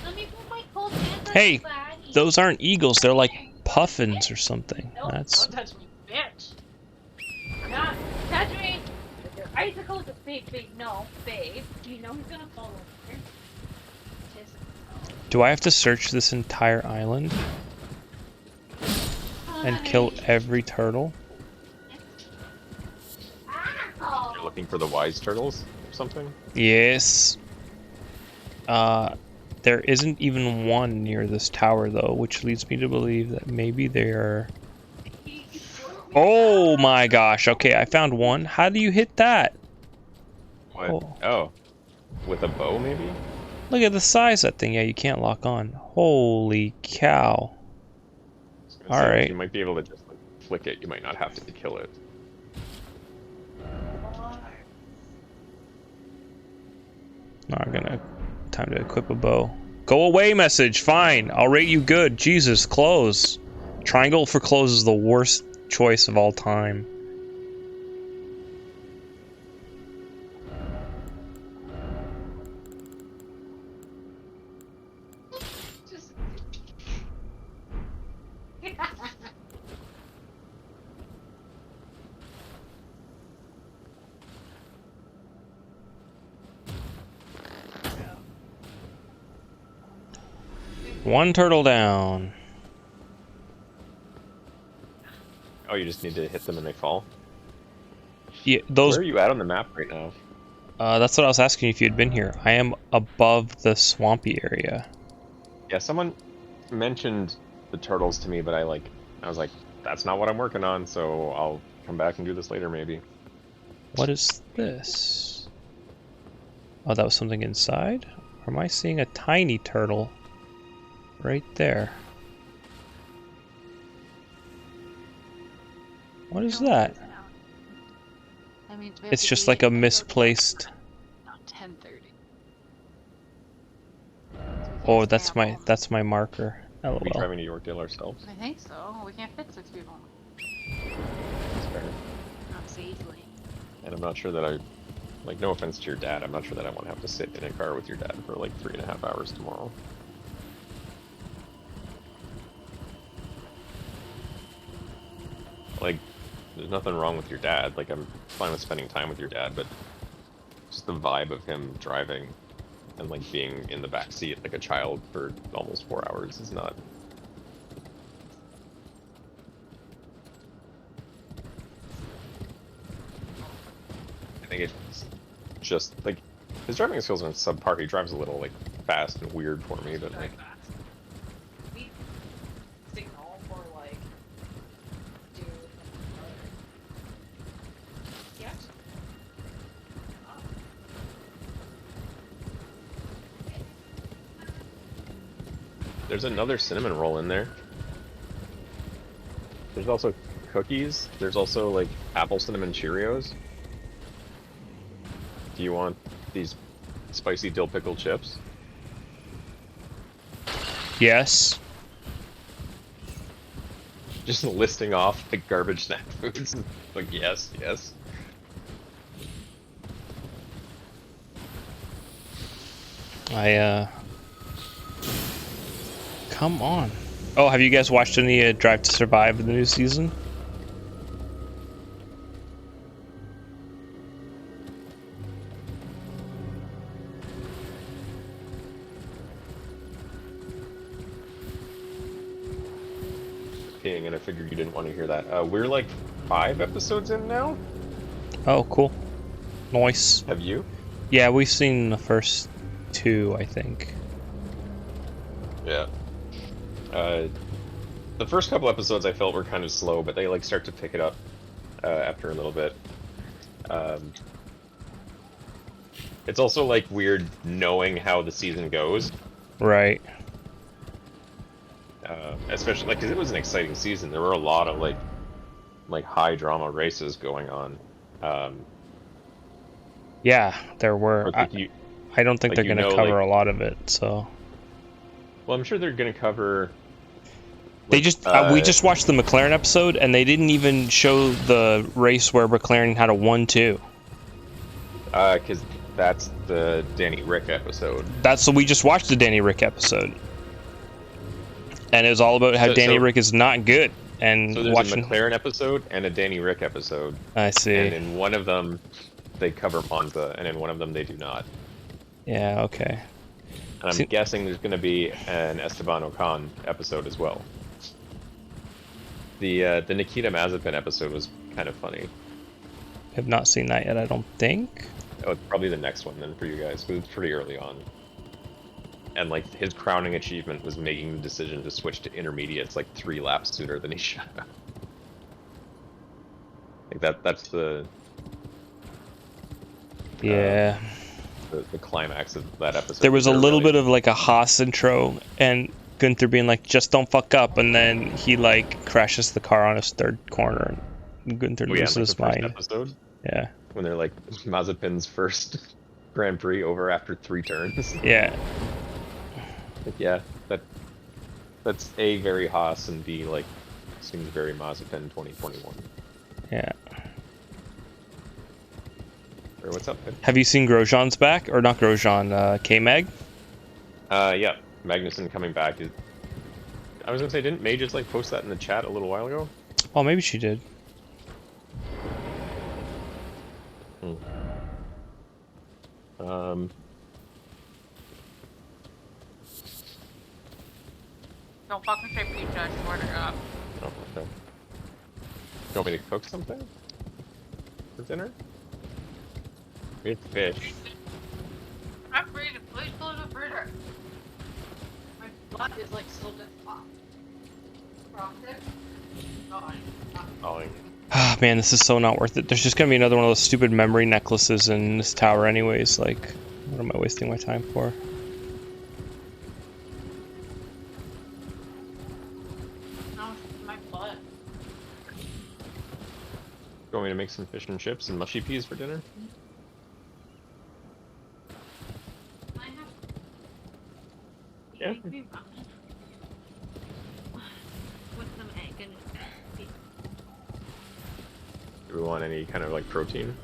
Let me put my cold hands on Hey, your body. those aren't eagles, they're like puffins or something. No, That's... don't touch me, bitch. Not touch me. Your icicles are big, no, babe. You know he's gonna fall over. Do I have to search this entire island and kill every turtle? Ow. You're looking for the wise turtles or something? Yes. There isn't even one near this tower though, which leads me to believe that maybe they're... Oh my gosh, okay, I found one. How do you hit that? What? Oh. Oh. With a bow, maybe? Look at the size of that thing. Yeah, you can't lock on. Holy cow. All right. Alright. You might be able to just like, flick it. You might not have to kill it. Now I'm gonna... Time to equip a bow. Go away message, fine. I'll rate you good. Jesus, close. Triangle for close is the worst choice of all time. Just... One turtle down. Oh, you just need to hit them and they fall? Yeah, those... Where are you at on the map right now? That's what I was asking if you'd been here. I am above the swampy area. Yeah, someone mentioned the turtles to me, but I was like, that's not what I'm working on, so I'll come back and do this later maybe. What is this? Oh, that was something inside? Or am I seeing a tiny turtle right there? What is that? That means we have It's to just be like a at misplaced... about 10:30. Oh, that's my marker. Are we LOL. driving to Yorkdale ourselves? I think so. We can't fit 6 people. That's fair. Not so easily. And I'm not sure that like, no offense to your dad, I'm not sure that I want to have to sit in a car with your dad for like 3.5 hours tomorrow. Like, there's nothing wrong with your dad. Like, I'm fine with spending time with your dad, but just the vibe of him driving and like being in the back seat like a child for almost 4 hours is not. I think it's just like his driving skills are subpar. He drives a little like fast and weird for me, but like. Signal for like, dude. Yes. There's another cinnamon roll in there. There's also cookies. There's also like apple cinnamon Cheerios. Do you want these spicy dill pickle chips? Yes. just listing off like garbage snack foods. Like yes, yes. Come on. Oh, have you guys watched any Drive to Survive in the new season? Peeing, and I figured you didn't want to hear that. We're like 5 episodes in now. Oh, cool. Nice. Have you? Yeah, we've seen the first 2, I think. Yeah. The first couple episodes I felt were kind of slow, but they like start to pick it up after a little bit. It's also like weird knowing how the season goes. Right. Especially like because it was an exciting season. There were a lot of like high drama races going on. Yeah, there were. Like I don't think like they're you going to know, cover like- a lot of it, so. well, I'm sure they're gonna cover. They like, just we just watched the McLaren episode, and they didn't even show the race where McLaren had a 1-2. Because that's the Danny Rick episode. That's so we just watched the Danny Rick episode, and it was all about how Danny Rick is not good. And So there's watching. a McLaren episode and a Danny Rick episode. I see. And in one of them, they cover Monza, and in one of them, they do not. Yeah. Okay. And I'm guessing there's going to be an Esteban Ocon episode as well. The Nikita Mazepin episode was kind of funny. Have not seen that yet. I don't think. Oh, it's probably the next one then for you guys, because it's pretty early on. And like his crowning achievement was making the decision to switch to intermediates like 3 laps sooner than he should have. Like that's the Yeah. the climax of that episode. There was a They're little really- bit of like a Haas intro, and Gunther being like, "Just don't fuck up," and then he like crashes the car on his 3rd corner, and Gunther Oh, yeah, loses like his the first mind. episode Yeah. when they're like Mazepin's first Grand Prix over after 3 turns. Yeah. Like, yeah, that's A, very Haas, and B, like seems very Mazepin 2021. Yeah. Or what's up, man? Have you seen Grosjean's back, or not Grosjean? K-Mag? Yeah, Magnussen coming back. I was gonna say, didn't May just like post that in the chat a little while ago? Oh, maybe she did. Don't fucking say pizza, I swear to God. Oh, okay. You want me to cook something for dinner? We have fish. I'm freezing. Please close the freezer. My blood is like still just hot. Frosted? God. Oh, Ah, man, this is so not worth it. There's just gonna be another one of those stupid memory necklaces in this tower anyways. Like, what am I wasting my time for? No, my butt. you want me to make some fish and chips and mushy peas for dinner? I have. Yeah. Make me ramen. With some egg and beef. Do we want any kind of like protein?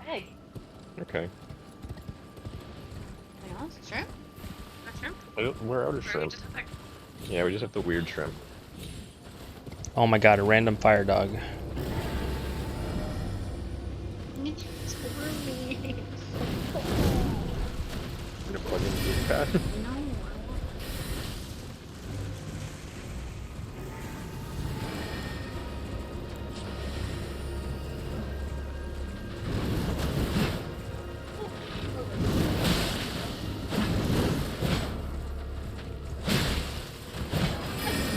Egg. Okay. Anything else? Shrimp? Got shrimp? We're out of Or we shrimp. just have like Yeah, we just have the weird shrimp. Oh my god, a random fire dog. me. I'm gonna plug into the pad.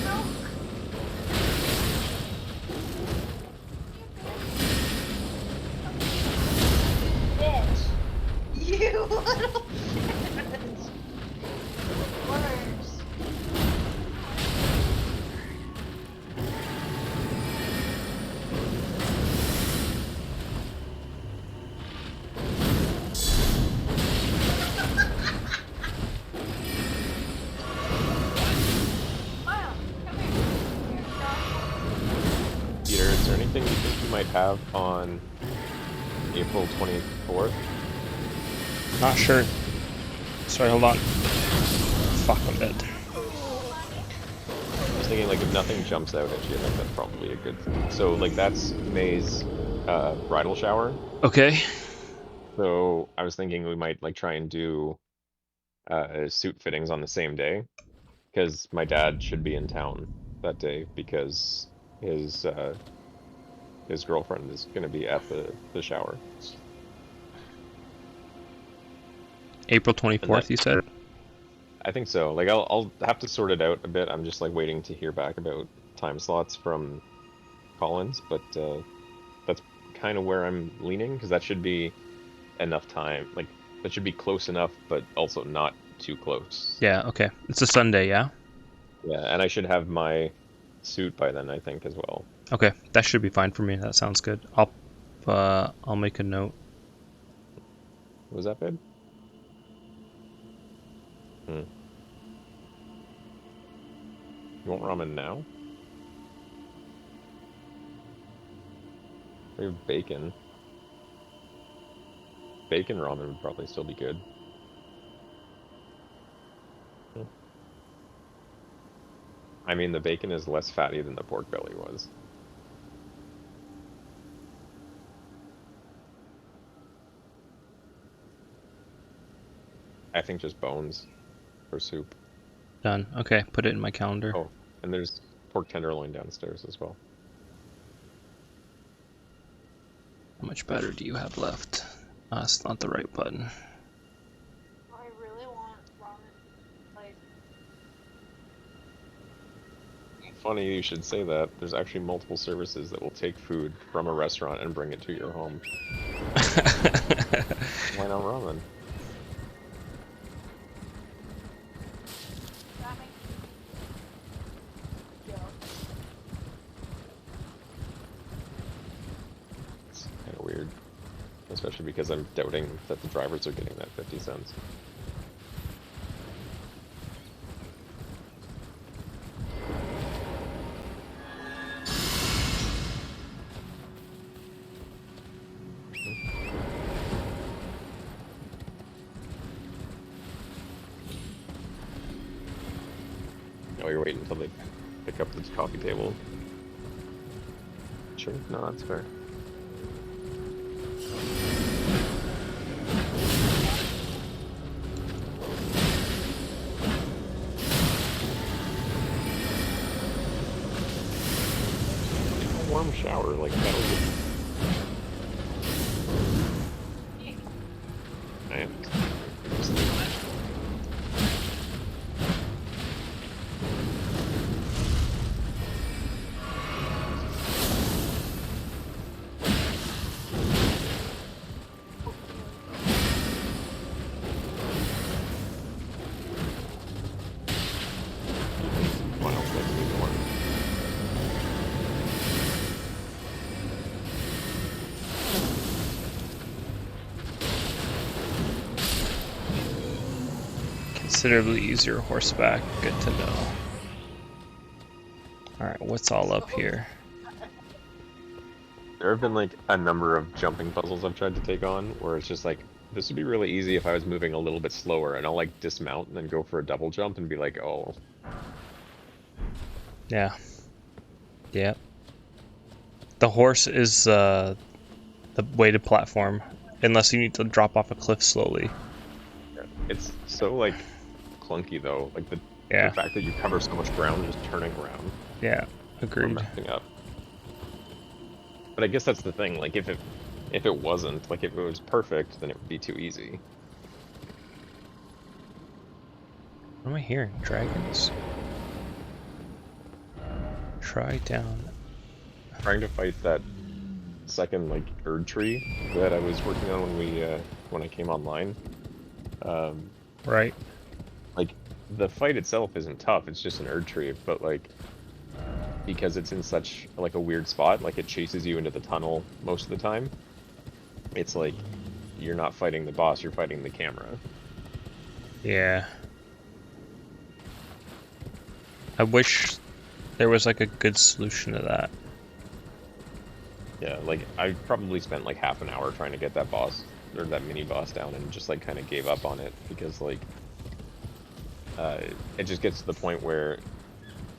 No, bitch. You little bitch. Peter, is there anything you think you might have on April 24th? Not sure. Sorry, hold on. Fuck, I'm dead. I was thinking, like, if nothing jumps out at you, I think that's probably a good thing. So, like, that's May's bridal shower. Okay. So I was thinking we might, like, try and do suit fittings on the same day, because my dad should be in town that day because his his girlfriend is going to be at the shower. April And that 24th, you said? I think so. Like I'll have to sort it out a bit. I'm just like waiting to hear back about time slots from Collins, but that's kind of where I'm leaning because that should be enough time. Like that should be close enough, but also not too close. Yeah, okay. It's a Sunday, yeah? Yeah, and I should have my suit by then, I think, as well. Okay, that should be fine for me. That sounds good. I'll make a note. Was that bad? Hmm. You want ramen now? We have bacon. Bacon ramen would probably still be good. Hmm. I mean, the bacon is less fatty than the pork belly was. I think just bones for soup. Done. Okay, put it in my calendar. Oh, and there's pork tenderloin downstairs as well. How much batter do you have left? It's not the right button. I really want ramen. Like, Funny you should say that. There's actually multiple services that will take food from a restaurant and bring it to your home. Why not ramen? that makes me go. It's kind of weird. Especially because I'm doubting that the drivers are getting that 50 cents. Oh, you're waiting until they pick up the coffee table. Sure, no, that's fair. A warm shower, like that was. I am. What else makes me warm? Considerably easier horseback. Good to know. Alright, what's all up here? There have been like a number of jumping puzzles I've tried to take on where it's just like, this would be really easy if I was moving a little bit slower, and I'll like dismount and then go for a double jump and be like, oh. Yeah. Yeah. The horse is the weighted platform, unless you need to drop off a cliff slowly. It's so like clunky though, like the fact that you cover so much ground just turning around. Yeah, Or agreed. messing up. But I guess that's the thing, like if it wasn't, like if it was perfect, then it would be too easy. What am I hearing? Dragons? Try down. Trying to fight that second like Erd tree that I was working on when I came online. Right. Like the fight itself isn't tough, it's just an Erd tree, but like because it's in such like a weird spot, like it chases you into the tunnel most of the time. It's like you're not fighting the boss, you're fighting the camera. Yeah. I wish there was like a good solution to that. Yeah, like I probably spent like half an hour trying to get that boss or that mini boss down, and just like kind of gave up on it because like it just gets to the point where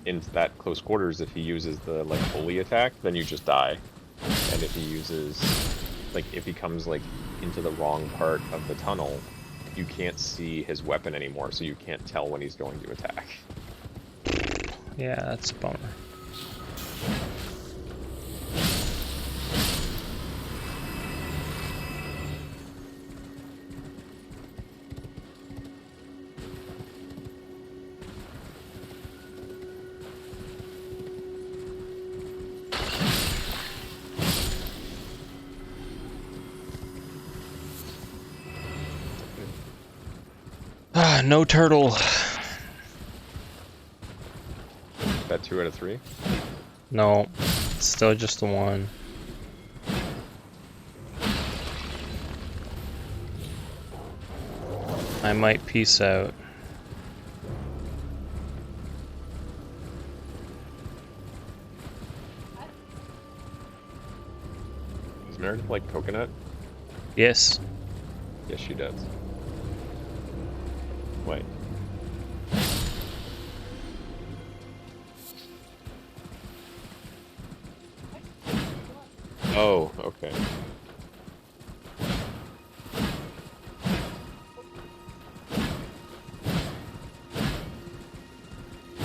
in that close quarters, if he uses the like bully attack, then you just die, and if he uses like if he comes like into the wrong part of the tunnel, you can't see his weapon anymore, so you can't tell when he's going to attack. Yeah, that's a bummer. Ah, no turtle. That 2 out of 3? No, it's still just the one. I might peace out. Does Meredith like coconut? Yes. Yes, she does. Wait. Oh, okay.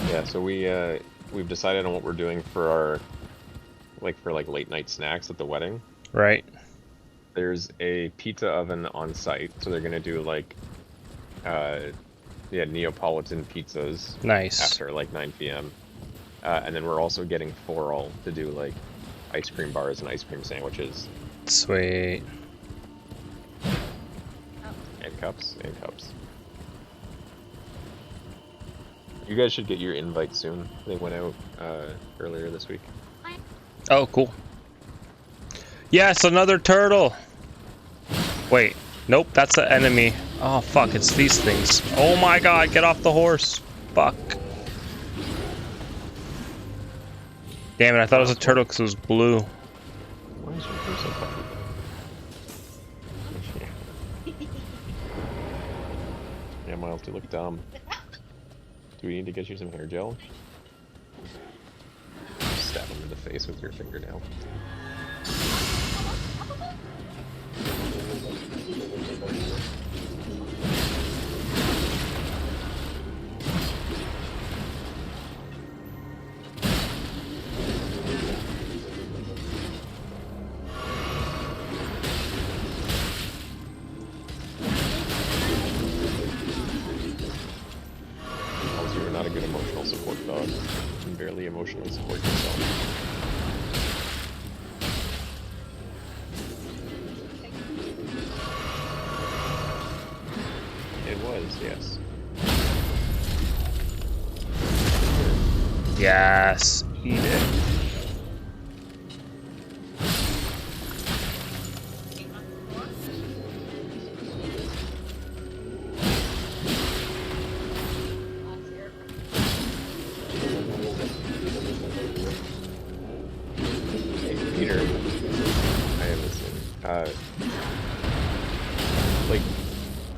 Yeah, so we've decided on what we're doing for our like late night snacks at the wedding. Right. There's a pizza oven on site, so they're gonna do like yeah, Neapolitan pizzas Nice. after like 9 p.m. And then we're also getting Floral to do like ice cream bars and ice cream sandwiches. Sweet. And cups. And cups. You guys should get your invite soon. They went out earlier this week. Oh, cool. Yes, another turtle. Wait. Nope, that's the enemy. Oh, fuck, it's these things. Oh my god, get off the horse. Fuck. Damn it, I thought it was a turtle because it was blue. Why is your hair so puffy? Yeah, Miles, you look dumb. Do we need to get you some hair gel? Stab him in the face with your fingernail. Miles, you are not a good emotional support dog. You can barely emotionally support yourself. It was, yes. Yes, eat it. Hey, Peter. I am listening. Like,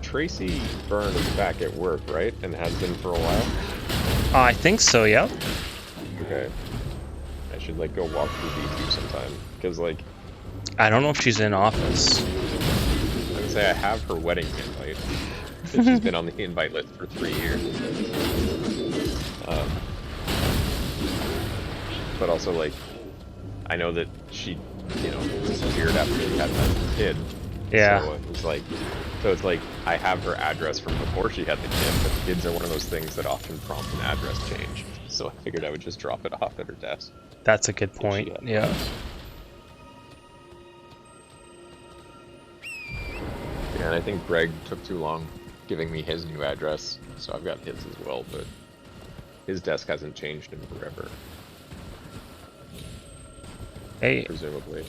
Tracy Byrne is back at work, right? And has been for a while? I think so, yep. Okay. I should, like, go walk through B2 sometime. Because, like, I don't know if she's in office. I would say I have her wedding invite. She's been on the invite list for 3 years. But also, like, I know that she, you know, disappeared after she had that kid. Yeah. So it's like, I have her address from before she had the kid, but kids are one of those things that often prompt an address change. So I figured I would just drop it off at her desk. That's a good If she point, had yeah. Yeah, and I think Greg took too long giving me his new address, so I've got his as well, but his desk hasn't changed in forever, Hey, presumably.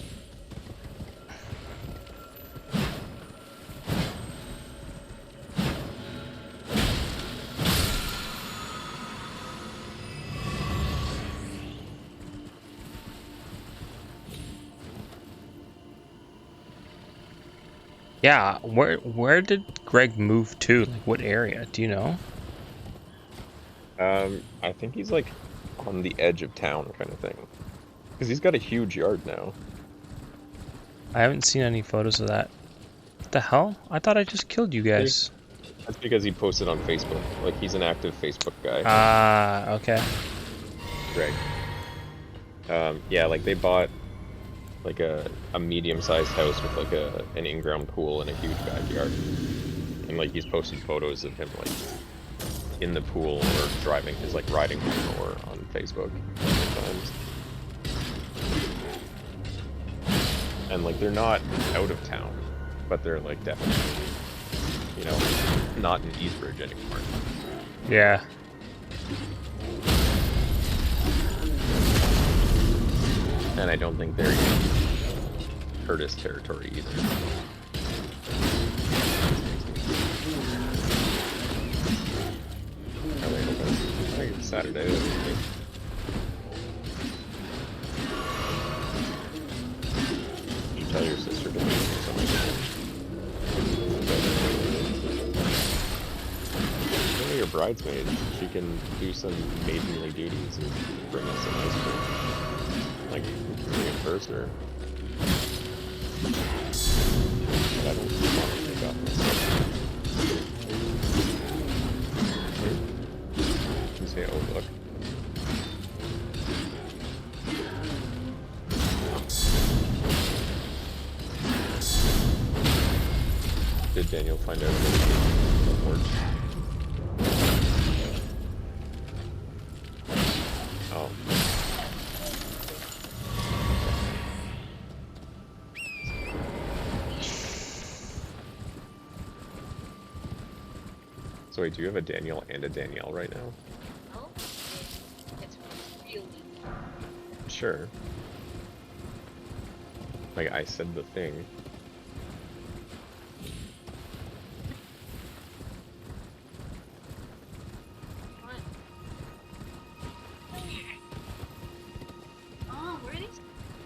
Yeah, where did Greg move to? Like, what area? Do you know? I think he's like on the edge of town kind of thing. Because he's got a huge yard now. I haven't seen any photos of that. What the hell? I thought I just killed you See? guys. That's because he posted on Facebook. Like, he's an active Facebook guy, Ah, okay. Greg. Yeah, like they bought like a medium-sized house with like an in-ground pool and a huge backyard. And like he's posted photos of him like in the pool or driving his like riding lawnmower on Facebook sometimes. And like they're not out of town, but they're like definitely, you know, not in Eastbridge anymore. Yeah. And I don't think they're in Curtis territory either. Are they open? I think it's Saturday. I think. You tell your sister to do something. Maybe your bridesmaid. She can do some maidenly duties and bring us some ice cream. Like, reimburse her. But I don't want to take off myself. You say, oh look. Did Daniel find out about the porch? Oh. So wait, do you have a Daniel and a Danielle right now? No, it's really. Sure. Like I said the thing. What? Oh, where are these?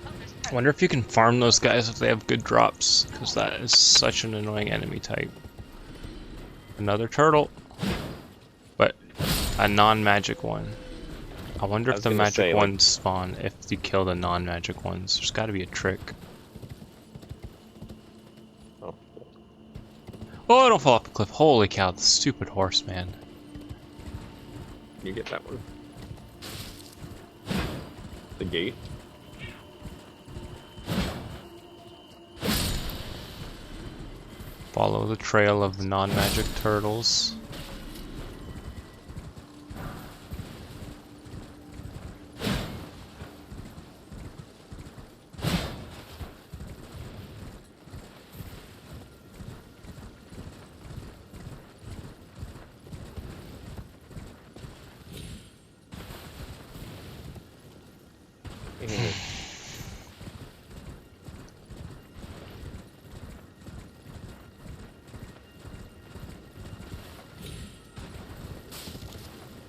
Oh, there's I wonder if you can farm those guys if they have good drops, because that is such an annoying enemy type. Another turtle. But a non-magic one. I wonder I if was the gonna magic say, like- ones spawn if you kill the non-magic ones. There's gotta be a trick. Oh. Oh, don't fall off the cliff. Holy cow, the stupid horse, man. Can you get that one? The gate? Follow the trail of the non-magic turtles.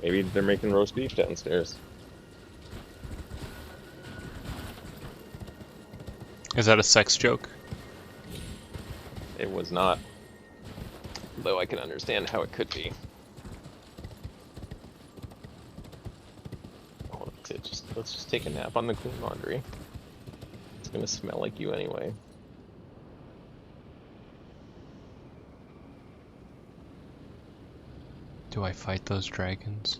Maybe they're making roast beef downstairs. Is that a sex joke? It was not. Though I can understand how it could be. Oh, that's it. Let's just take a nap on the clean laundry. It's gonna smell like you anyway. Do I fight those dragons?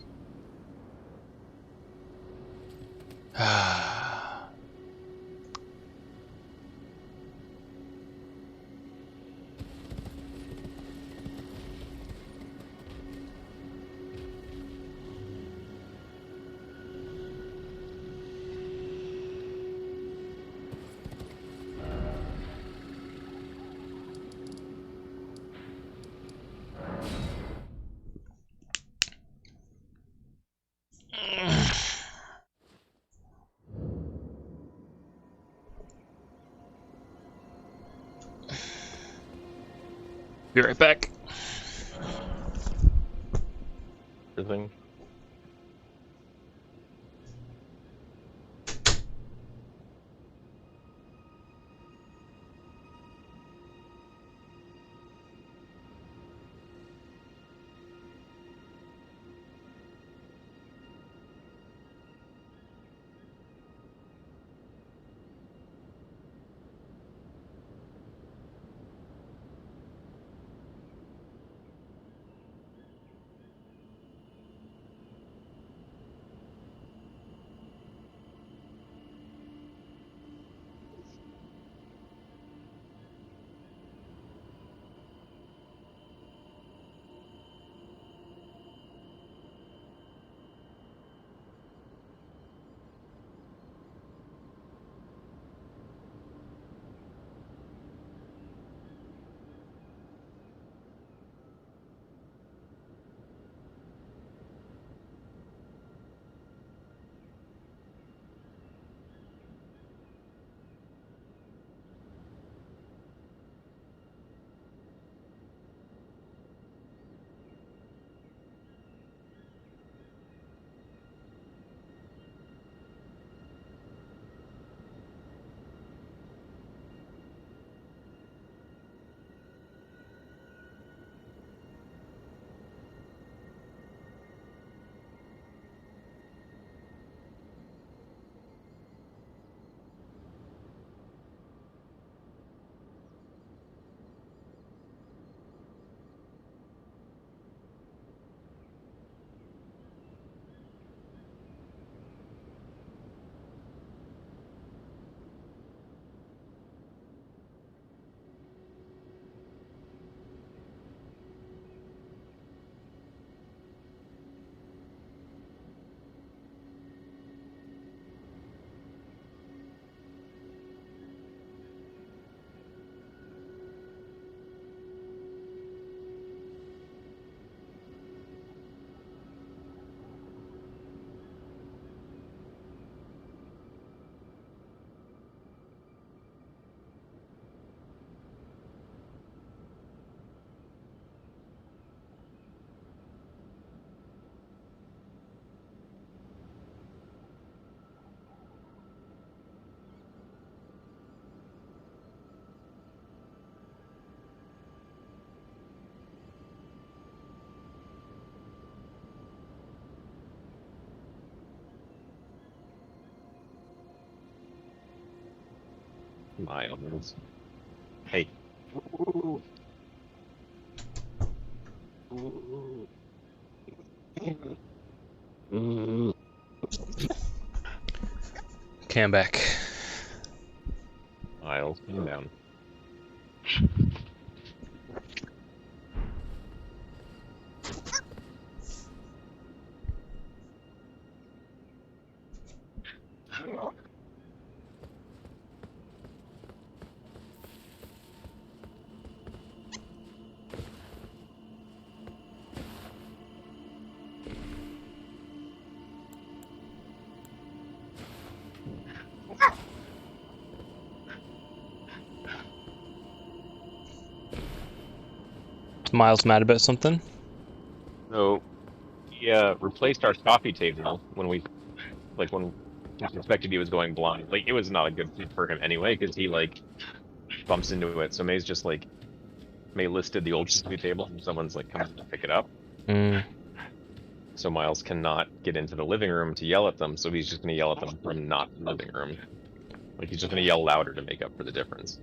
Be right back. Everything. Miles. Hey. Okay, I'm back. Miles, calm down. Is Miles mad about something? So, he replaced our coffee table when we when we suspected he was going blind. Like, it was not a good fit for him anyway, because he bumps into it. So May's just May listed the old coffee table, and someone's coming to pick it up. Mm. So Miles cannot get into the living room to yell at them. So he's just gonna yell at them from not the living room. He's just gonna yell louder to make up for the difference.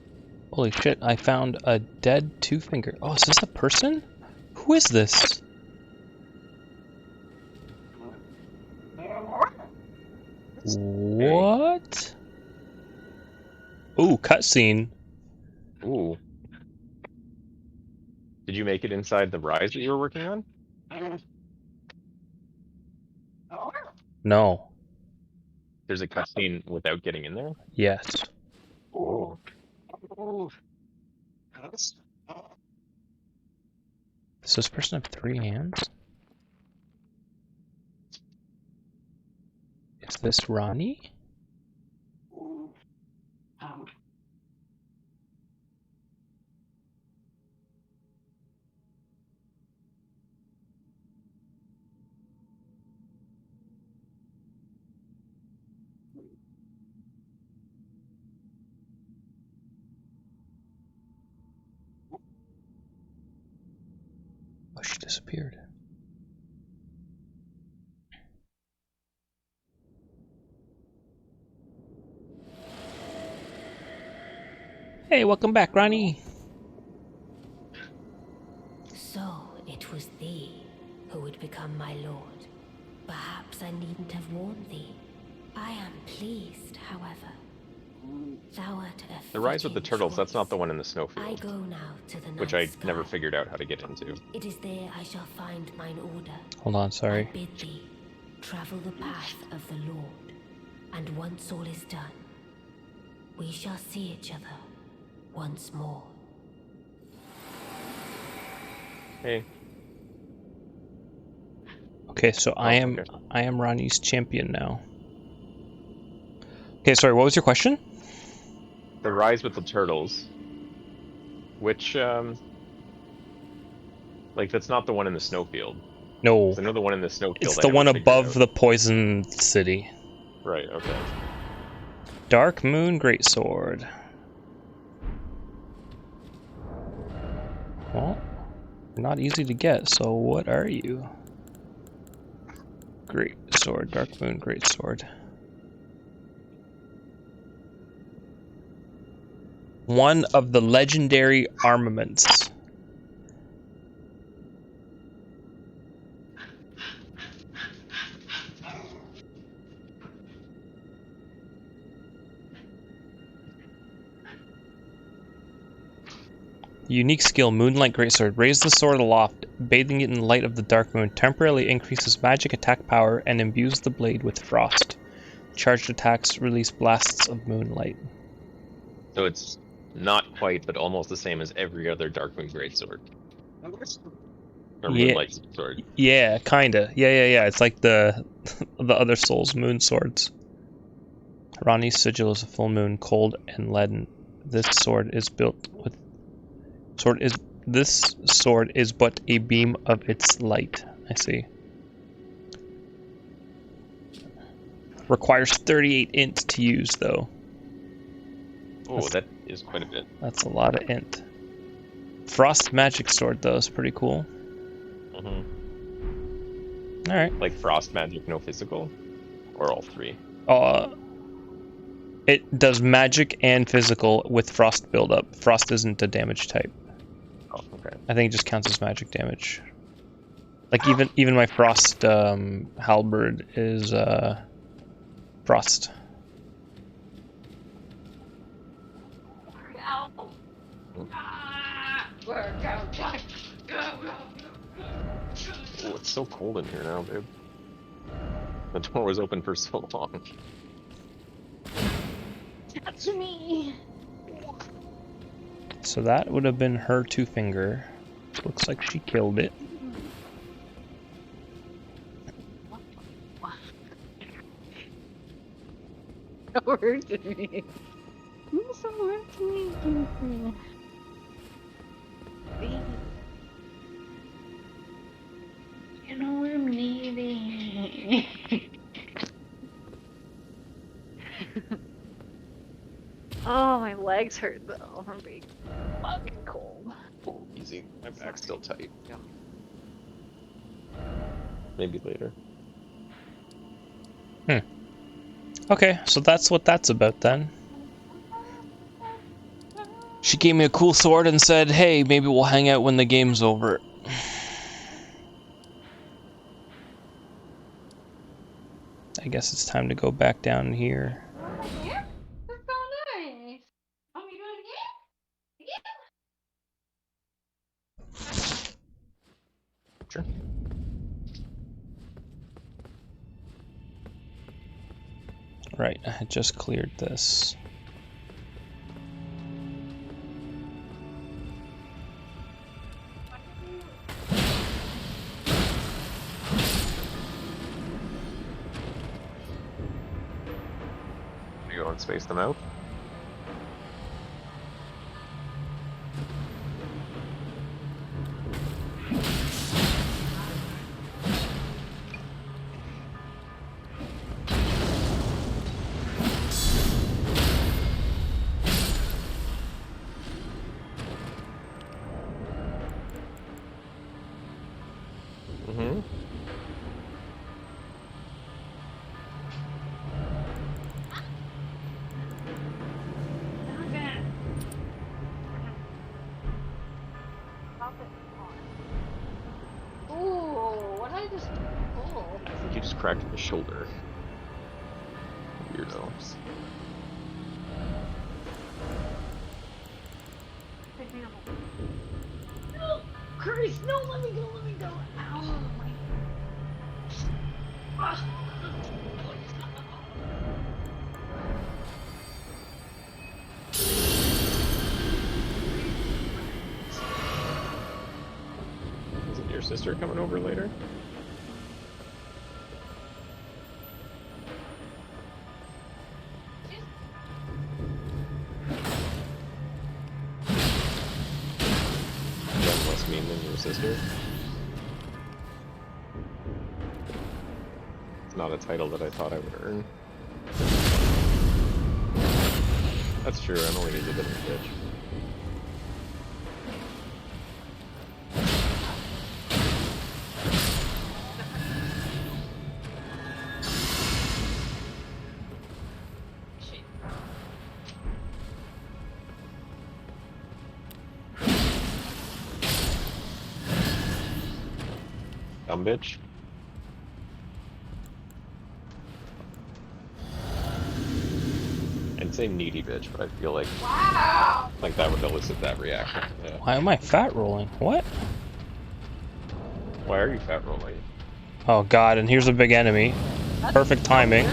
Holy shit, I found a dead two-finger. Oh, is this a person? Who is this? What? Ooh, cutscene. Ooh. Did you make it inside the rise that you were working on? No. There's a cutscene without getting in there? Yes. Ooh. Does this person have 3 hands? Is this Ronnie? Oh, she disappeared. Hey, welcome back, Ronnie. So it was thee who would become my lord. Perhaps I needn't have warned thee. I am pleased, however. Thou art a The rise with the fitting turtles, that's not choice. the one in the I snowfield. go now to the Which night I sky. never figured out how to get into. It is there I shall find mine order. Hold on, I sorry. bid thee travel the path of the Lord, and once all is done, we shall see each other once more. Hey. Okay, so I okay. am Ronnie's champion now. Okay, sorry, what was your question? The rise with the turtles. Which, that's not the one in the snowfield. No. I know the one in the snowfield It's I the never one figured above out. the poison city. Right, okay. Dark Moon Greatsword. Well, not easy to get, so what are you? Greatsword, Dark Moon Greatsword. One of the legendary armaments. Unique skill, Moonlight Greatsword. Raise the sword aloft, bathing it in the light of the dark moon. Temporarily increases magic attack power and imbues the blade with frost. Charged attacks release blasts of moonlight. So it's not quite, but almost the same as every other Darkmoon Greatsword. Or Yeah, Moonlight Sword. yeah, kinda. Yeah. It's like the other Souls moon swords. Rani's sigil is a full moon, cold and leaden. This sword is but a beam of its light. I see. Requires 38 int to use, though. Oh, that is quite a bit. That's a lot of int. Frost magic sword, though, is pretty cool. Mm-hmm. Alright. Like frost magic, no physical? Or all three? It does magic and physical with frost buildup. Frost isn't a damage type. Oh, okay. I think it just counts as magic damage. Like even my frost halberd is frost. Ow. Ah, work out time. Go, go, go, Oh, it's so cold in here now, dude. The door was open for so long. Touch me. So that would have been her 2-finger. Looks like she killed it. So hurt to me. You so hurt to me. Baby. You know I'm leaving. Oh, my legs hurt though from being fucking cold. Oh, easy. My back's still tight. Maybe later. Okay, so that's what that's about then. She gave me a cool sword and said, hey, maybe we'll hang out when the game's over. I guess it's time to go back down here. Here? That's so nice. Want me to do it again? Sure. Right, I had just cleared this. You go and space them out. Mm-hmm. Ooh, what did I just pull? I think you just cracked the shoulder. Weirdo. No! Christ, no, let me go, let me go. Ow, my... Isn't your sister coming over later? That's less mean than your sister. It's not a title that I thought I would earn. That's true, I'm only a bit of a bitch. Shit. Dumb bitch. I'd say needy bitch, but I feel like Wow! that would elicit that reaction. Yeah. Why am I fat rolling? What? Why are you fat rolling? Oh god, and here's a big enemy. Perfect timing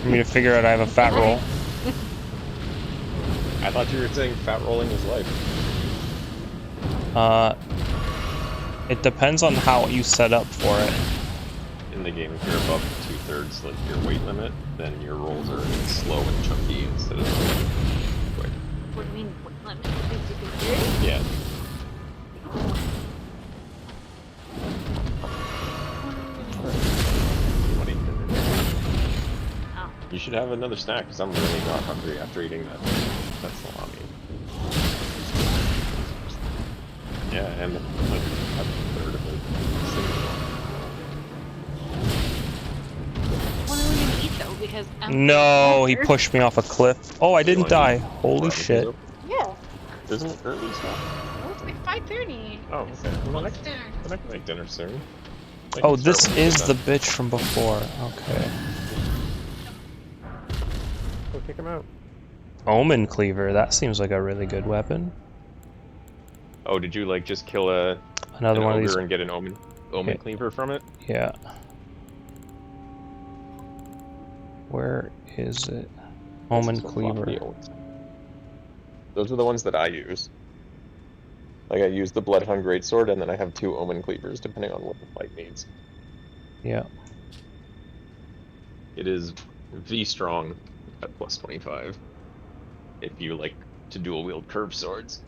for me to figure out I have a fat roll. I thought you were saying fat rolling is life. It depends on how you set up for it. In the game, if you're above 2/3 like your weight limit, then your rolls are slow and chunky instead of quick. What do you mean, what limit? 50-50? Yeah. What do you think? Oh. You should have another snack because I'm really not hungry after eating that salami. Yeah, and like a third of it. What are we gonna eat though? because No, he pushed me off a cliff. Oh, I didn't die. Holy shit. Yeah. Isn't it early stuff? Well, it's like 5:30. Oh, okay. Well, What's dinner? then I can make dinner soon. I Oh, can start this when we is get the done. bitch from before. Okay. Go kick him out. Omen Cleaver. That seems like a really good weapon. Oh, did you like just kill Another an one of ogre these. and get an omen Yeah. cleaver from it? Yeah. Where is it? Omen This is what Cleaver. Lofty owns. Those are the ones that I use. Like I use the Bloodhound Greatsword, and then I have 2 omen cleavers depending on what the fight needs. Yeah. It is V strong at plus 25. If you like to dual wield curved swords.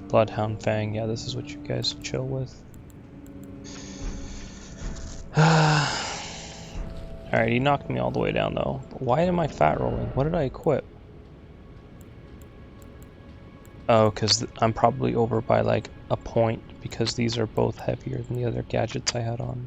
Bloodhound Fang. Yeah, this is what you guys chill with. Alright, he knocked me all the way down though. Why am I fat rolling? What did I equip? Oh, because I'm probably over by like a point because these are both heavier than the other gadgets I had on.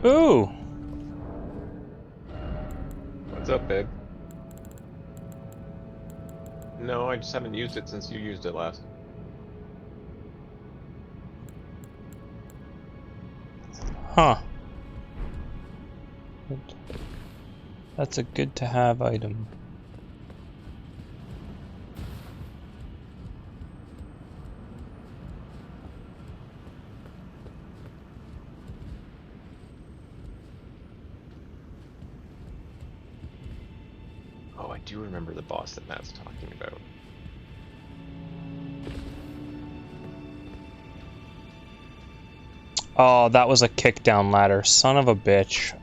Ooh! What's up, babe? No, I just haven't used it since you used it last. Huh. That's a good to have item. Oh, I do remember the boss that Matt's talking about. Oh, that was a kick down ladder. Son of a bitch.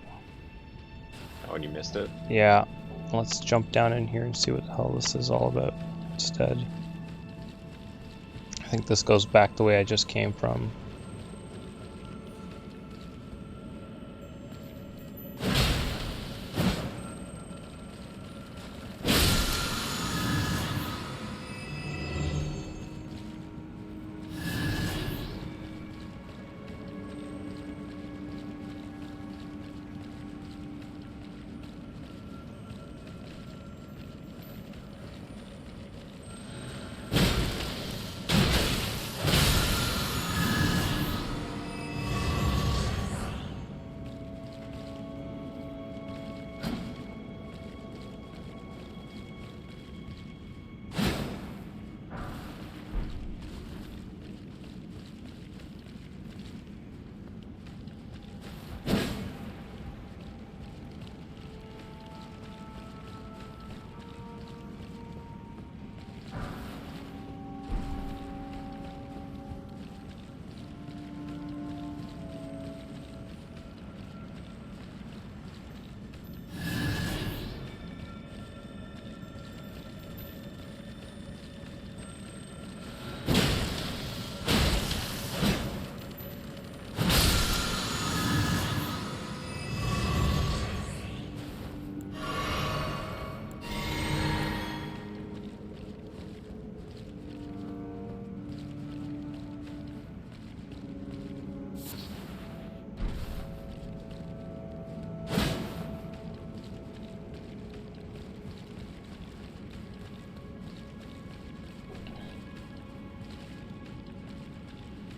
Oh, and you missed it? Yeah. Let's jump down in here and see what the hell this is all about instead. I think this goes back the way I just came from.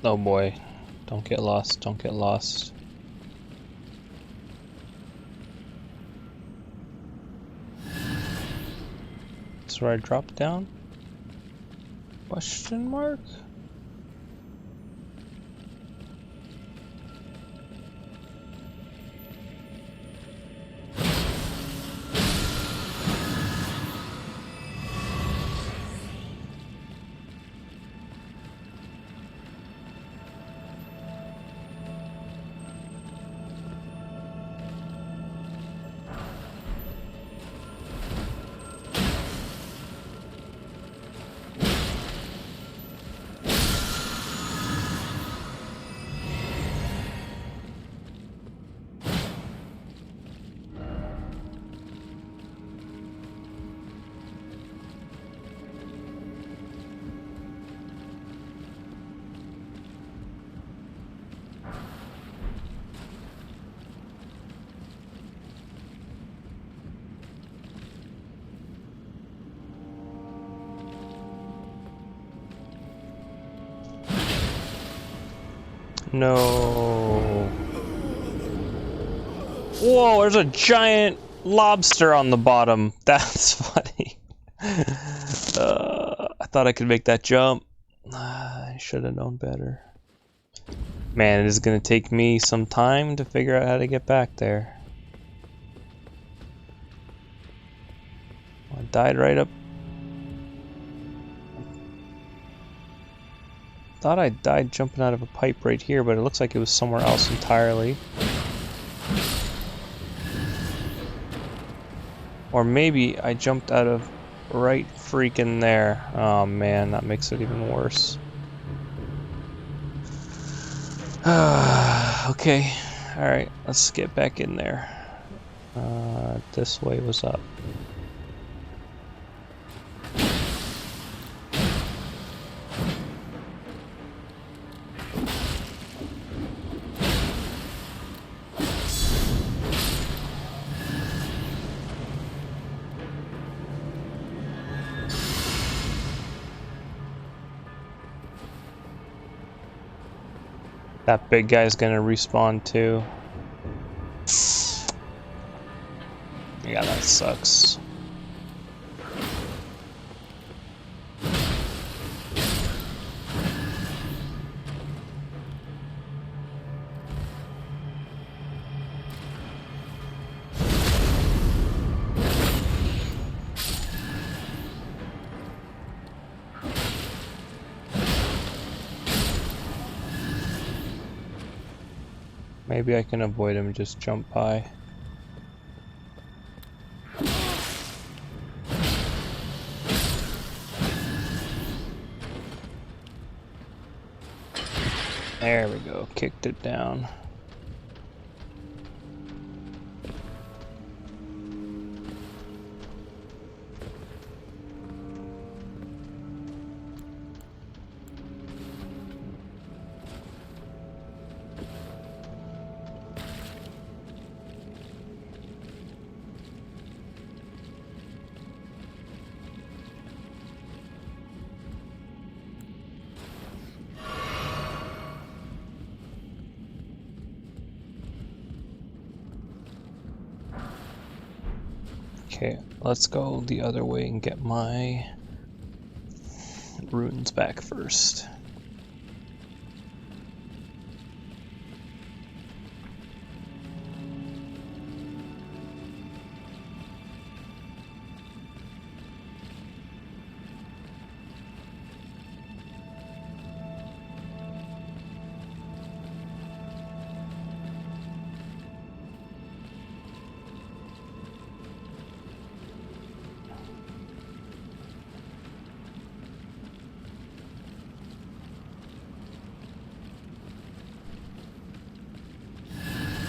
Oh boy. Don't get lost, don't get lost. That's where I drop down? Question mark? No. Whoa, there's a giant lobster on the bottom. That's funny. I thought I could make that jump. I should have known better. Man, it is gonna take me some time to figure out how to get back there. I died right up. Thought I died jumping out of a pipe right here, but it looks like it was somewhere else entirely. Or maybe I jumped out of right freaking there. Oh man, that makes it even worse. Okay, alright, let's get back in there. This way was up. That big guy's gonna respawn too. Yeah, that sucks. Maybe I can avoid him and just jump by. There we go, kicked it down. Okay, let's go the other way and get my runes back first.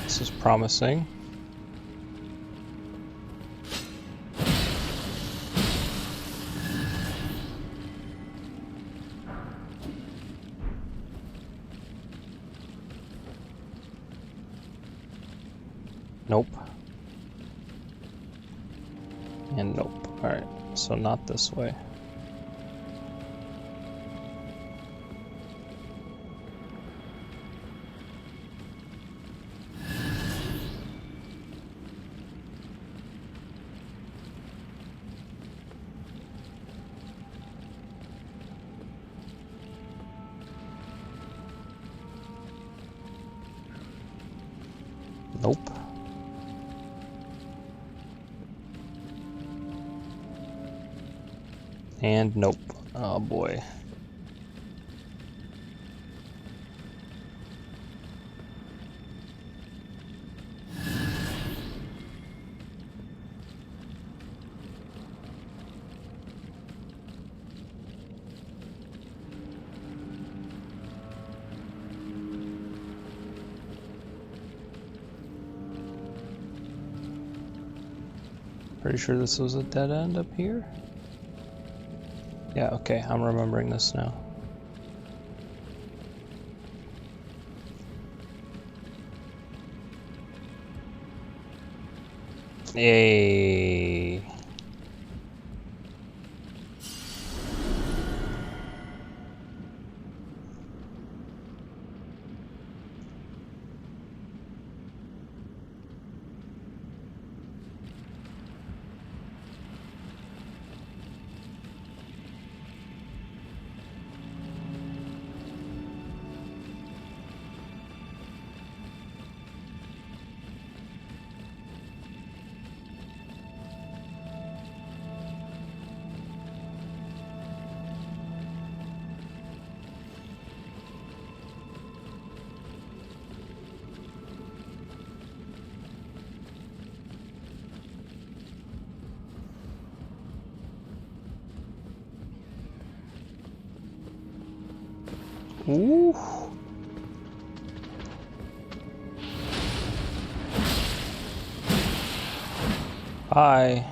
This is promising. Nope. And nope. Alright, so not this way. Nope. And nope. Oh boy. Pretty sure this was a dead end up here? Yeah, okay, I'm remembering this now. Yay. Ooh. Hi.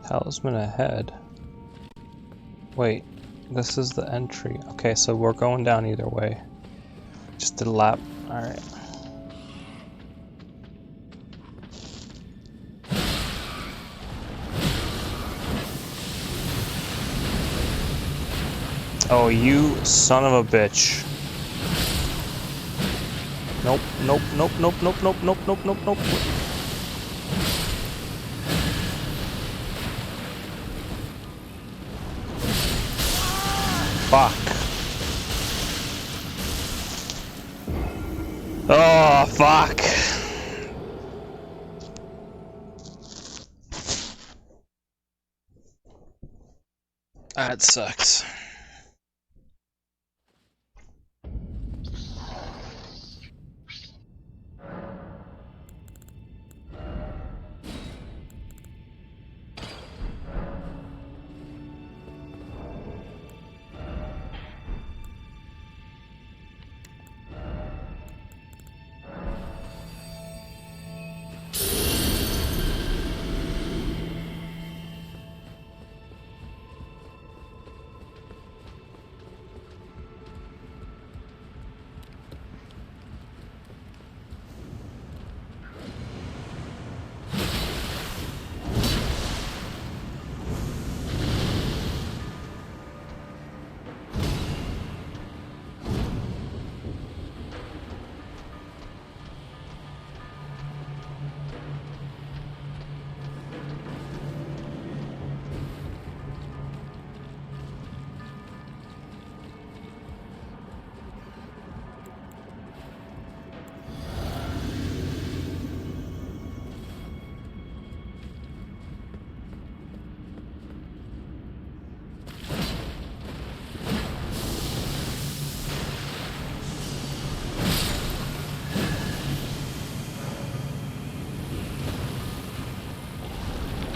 Talisman ahead. Wait, this is the entry. Okay, so we're going down either way. Just did a lap. Alright. Oh, you son of a bitch. Nope, nope, nope, nope, nope, nope, nope, nope, nope, nope. Fuck. Oh, fuck. That sucks.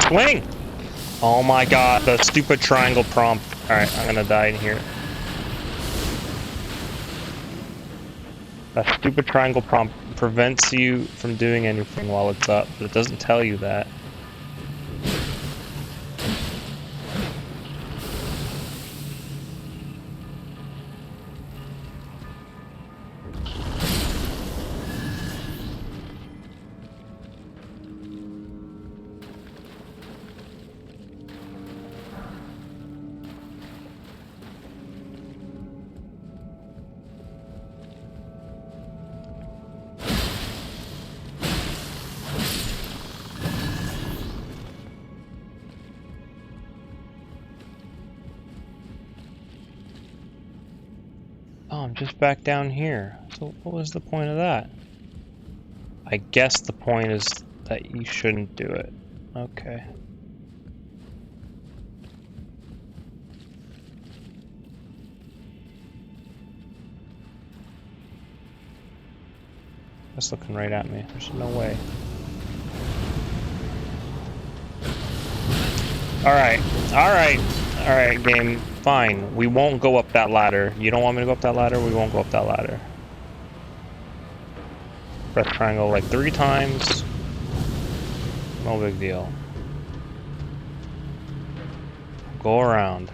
Swing! Oh my god, the stupid triangle prompt. Alright, I'm gonna die in here. That stupid triangle prompt prevents you from doing anything while it's up, but it doesn't tell you that. Oh, I'm just back down here. So what was the point of that? I guess the point is that you shouldn't do it. Okay. That's looking right at me. There's no way. Alright. Alright. Alright, game. Fine. We won't go up that ladder. You don't want me to go up that ladder? We won't go up that ladder. Press triangle like 3 times. No big deal. Go around.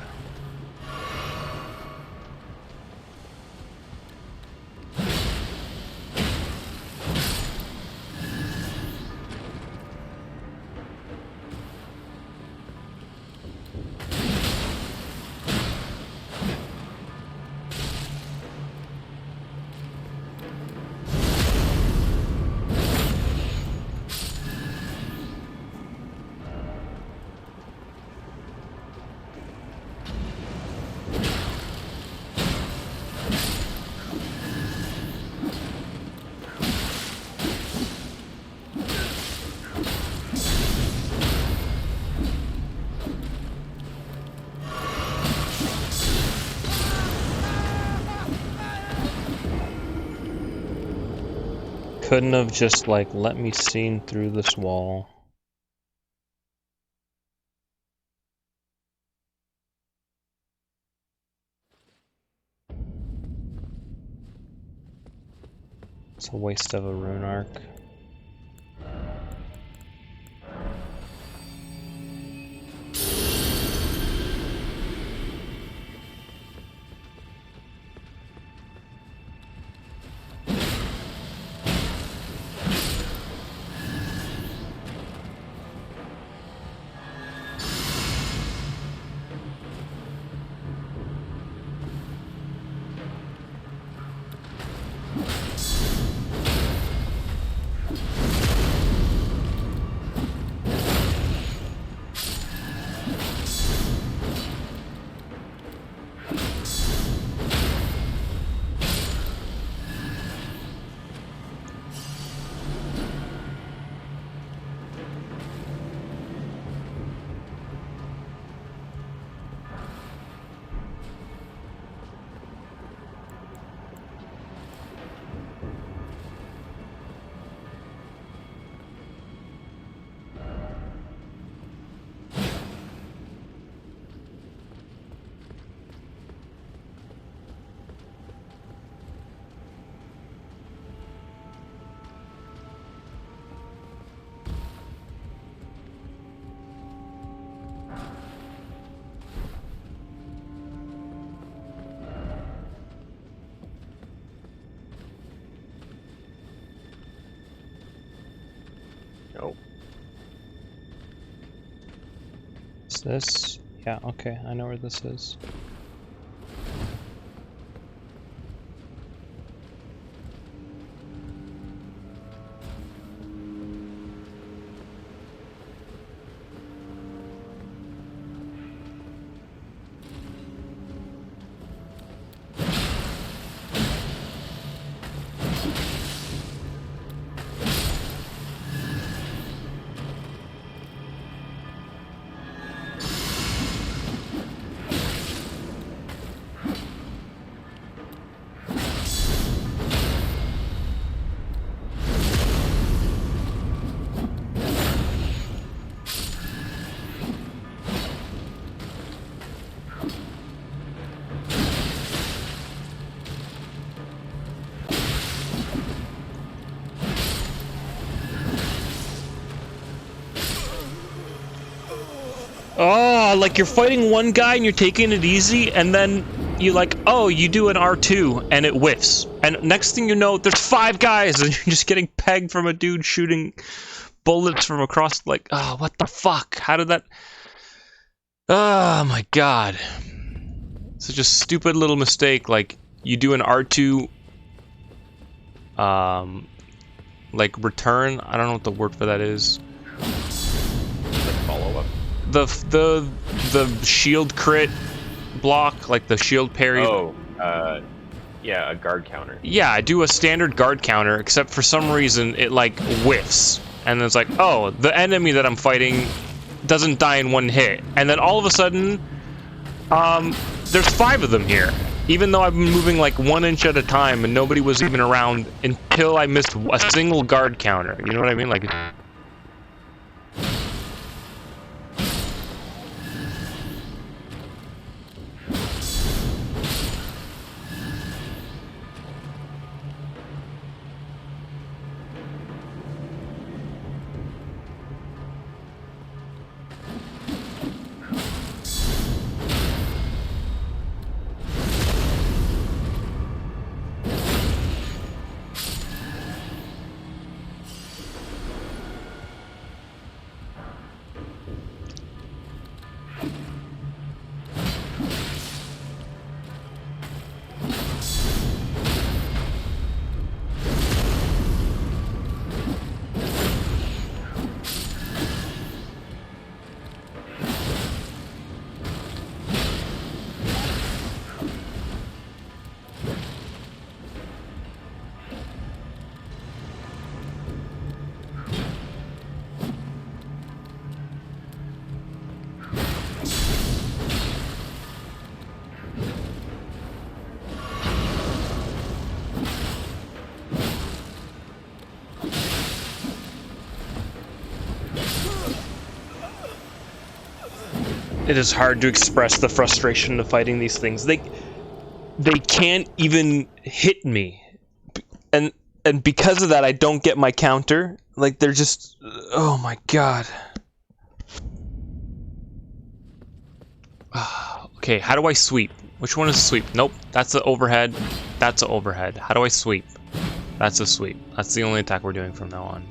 Couldn't have just, like, let me see through this wall. It's a waste of a rune arc. No. Is this? Yeah, okay, I know where this is. Oh, like you're fighting one guy and you're taking it easy, and then you like, oh, you do an R2 and it whiffs. And next thing you know, there's 5 guys and you're just getting pegged from a dude shooting bullets from across, like, oh, what the fuck? How did that... Oh my god. Such a stupid little mistake, like, you do an R2, like, return? I don't know what the word for that is. Like follow-up. The shield crit block, like the shield parry. Oh, Yeah, a guard counter. Yeah, I do a standard guard counter, except for some reason it like whiffs. And it's like, oh, the enemy that I'm fighting doesn't die in one hit. And then all of a sudden, there's 5 of them here. Even though I've been moving like 1 inch at a time and nobody was even around until I missed a single guard counter. You know what I mean? Like. It is hard to express the frustration of fighting these things. They can't even hit me, and because of that, I don't get my counter. Like they're just, oh my god. Okay, how do I sweep? Which one is sweep? Nope, that's an overhead. That's an overhead. How do I sweep? That's a sweep. That's the only attack we're doing from now on.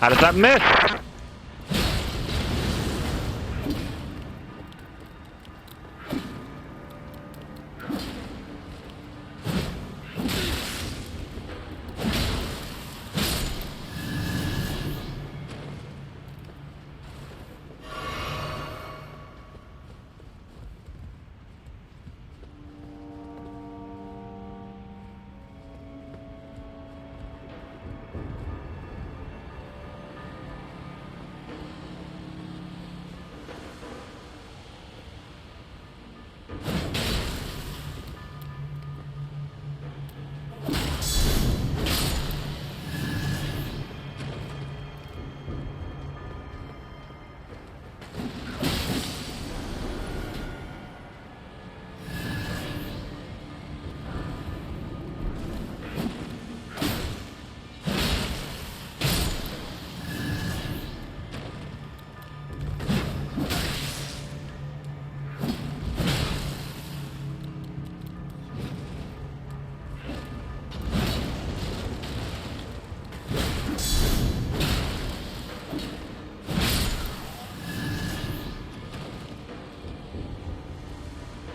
How does that miss?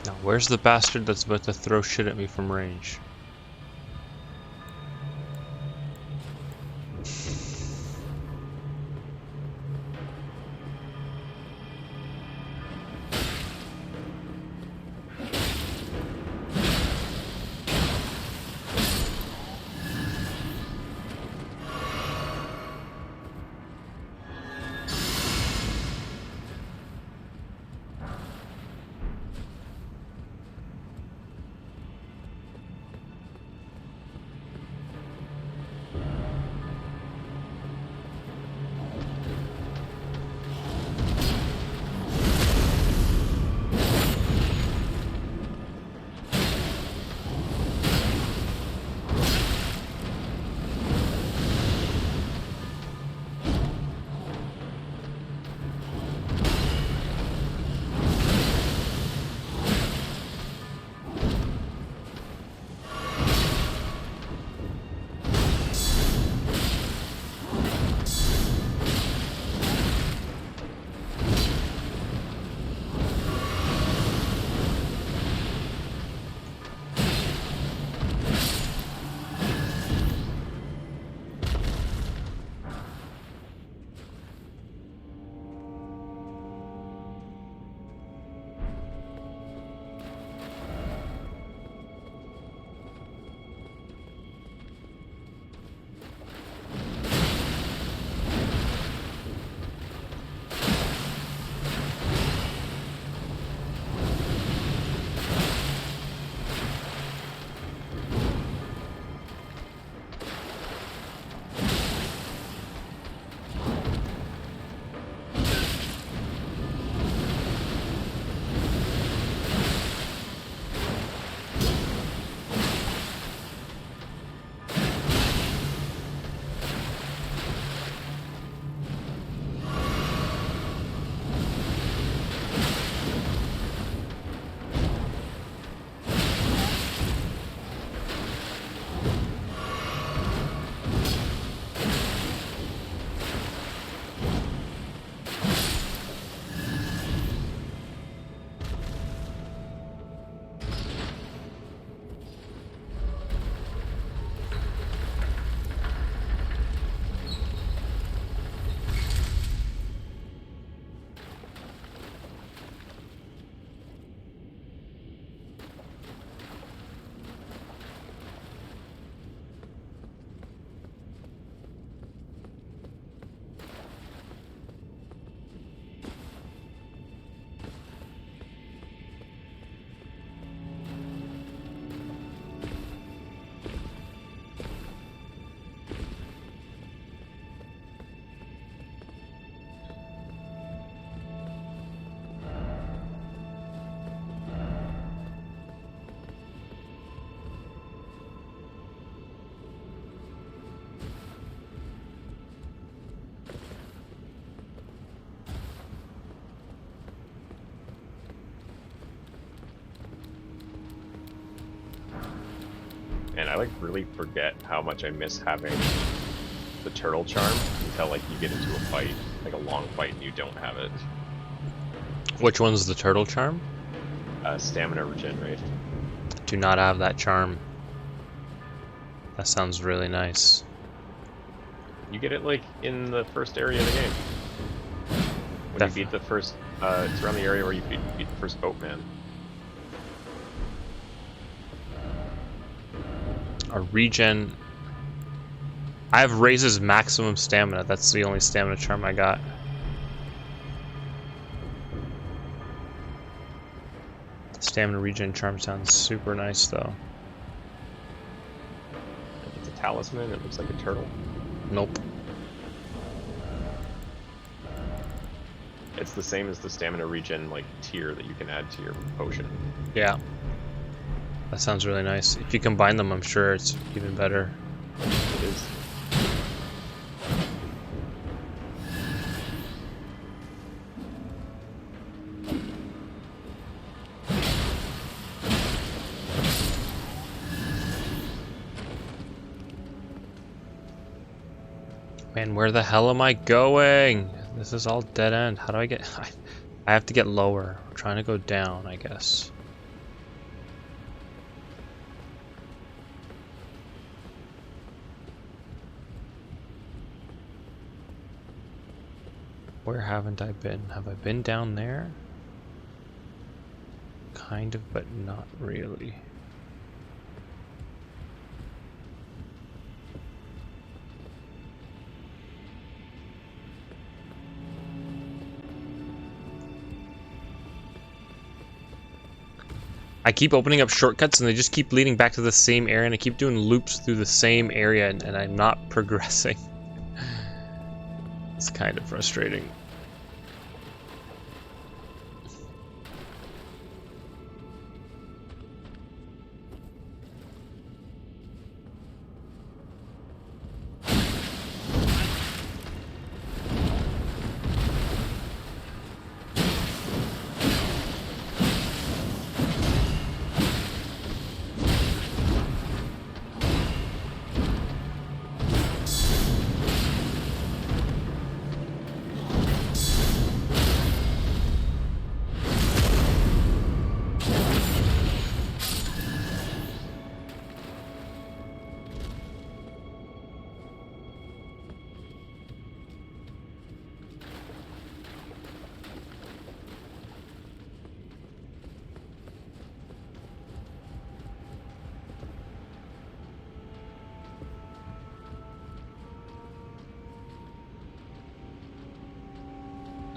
Now, where's the bastard that's about to throw shit at me from range? like really forget how much I miss having the turtle charm until like you get into a fight, like a long fight, and you don't have it. Which one's the turtle charm? Stamina regenerate. Do not have that charm. That sounds really nice. You get it like in the first area of the game. When you beat the first, it's around the area where you beat the first boatman. A regen. I have raises maximum stamina. That's the only stamina charm I got. Stamina regen charm sounds super nice though. It's a talisman. It looks like a turtle. Nope. It's the same as the stamina regen like tier that you can add to your potion. Yeah. That sounds really nice. If you combine them, I'm sure it's even better. It is. Man, where the hell am I going? This is all dead end. How do I get... I have to get lower. I'm trying to go down, I guess. Where haven't I been? Have I been down there? Kind of, but not really. I keep opening up shortcuts and they just keep leading back to the same area, and I keep doing loops through the same area, and I'm not progressing. It's kind of frustrating.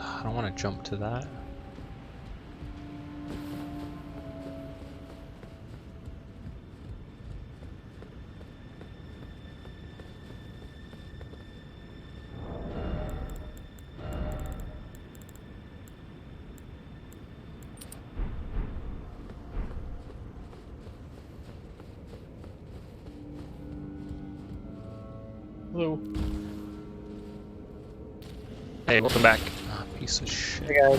I don't want to jump to that. Hello. Hey, welcome back. Ah, piece of shit. Hey guys.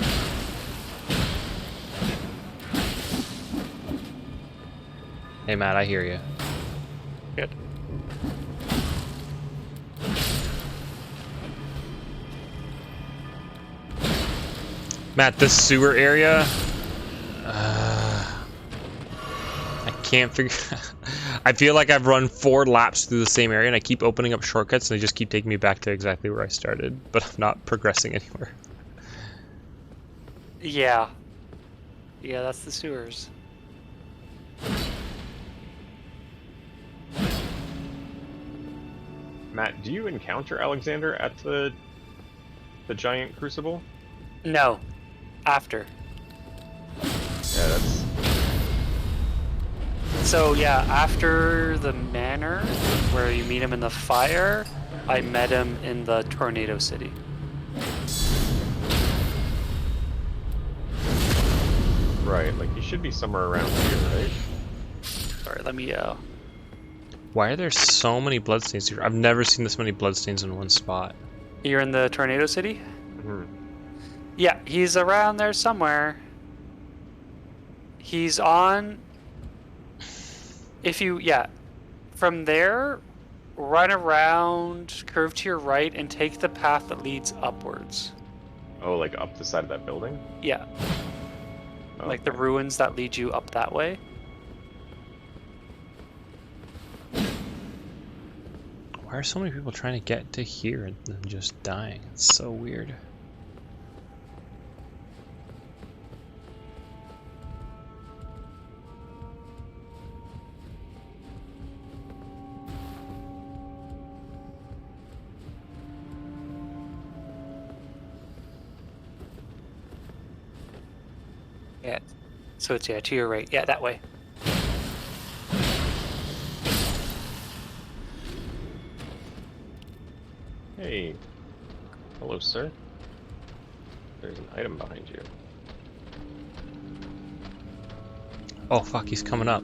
Hey Matt, I hear you. Good. Matt, this sewer area, I can't figure. I feel like I've run 4 laps through the same area, and I keep opening up shortcuts, and they just keep taking me back to exactly where I started, but I'm not progressing anywhere. Yeah. Yeah, that's the sewers. Matt, do you encounter Alexander at the giant crucible? No. After. Yeah, that's So yeah, after the manor, where you meet him in the fire, I met him in the Tornado City. right. Like he should be somewhere around here, right? Sorry, let me Why are there so many bloodstains here? I've never seen this many bloodstains in one spot. You're in the Tornado City? Mhm. Yeah, he's around there somewhere. He's on... from there, run around, curve to your right, and take the path that leads upwards. Oh, like up the side of that building? Yeah, like the Okay. ruins that lead you up that way. Why are so many people trying to get to here and then just dying? It's so weird. Yeah. So it's to your right. Yeah, that way. Hey. Hello, sir. There's an item behind you. Oh fuck, he's coming up.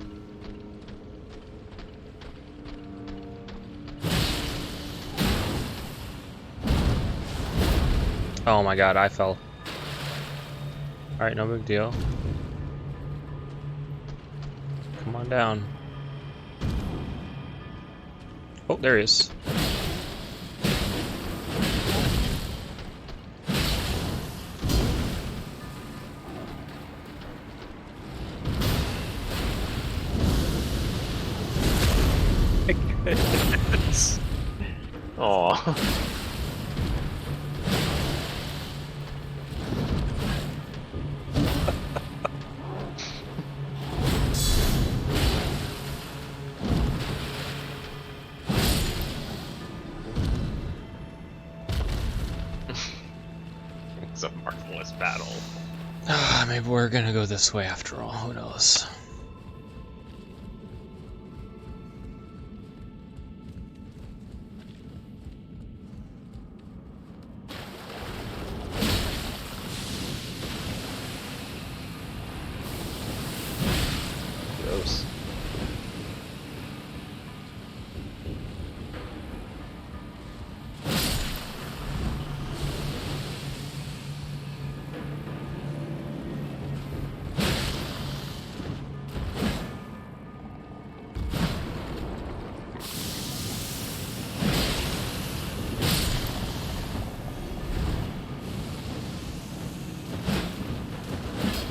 Oh my god, I fell. Alright, no big deal. Come on down. Oh, there he is. Aw. It's a marvelous battle. Maybe we're gonna go this way after all, who knows? Gross.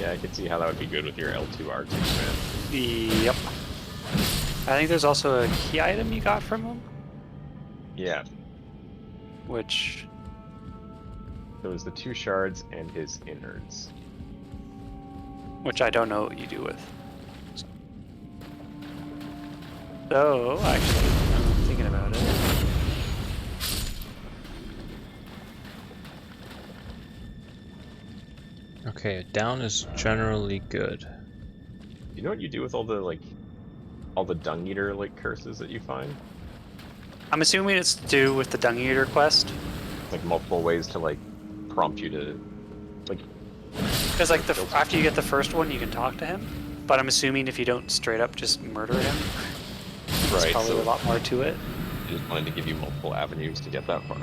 Yeah, I could see how that would be good with your L2 R2, man. Yep. I think there's also a key item you got from him, Yeah, which there was the 2 shards and his innards. I don't know what you do with. So actually, I'm thinking about it. Okay, down is generally good. You know what you do with all the dung eater curses that you find? I'm assuming it's to do with the Dung Eater quest. Like multiple ways to prompt you to Because after you get the first one, you can talk to him. But I'm assuming if you don't straight up just murder him, there's right. probably So a lot more to it. you just wanted to give you multiple avenues to get that far.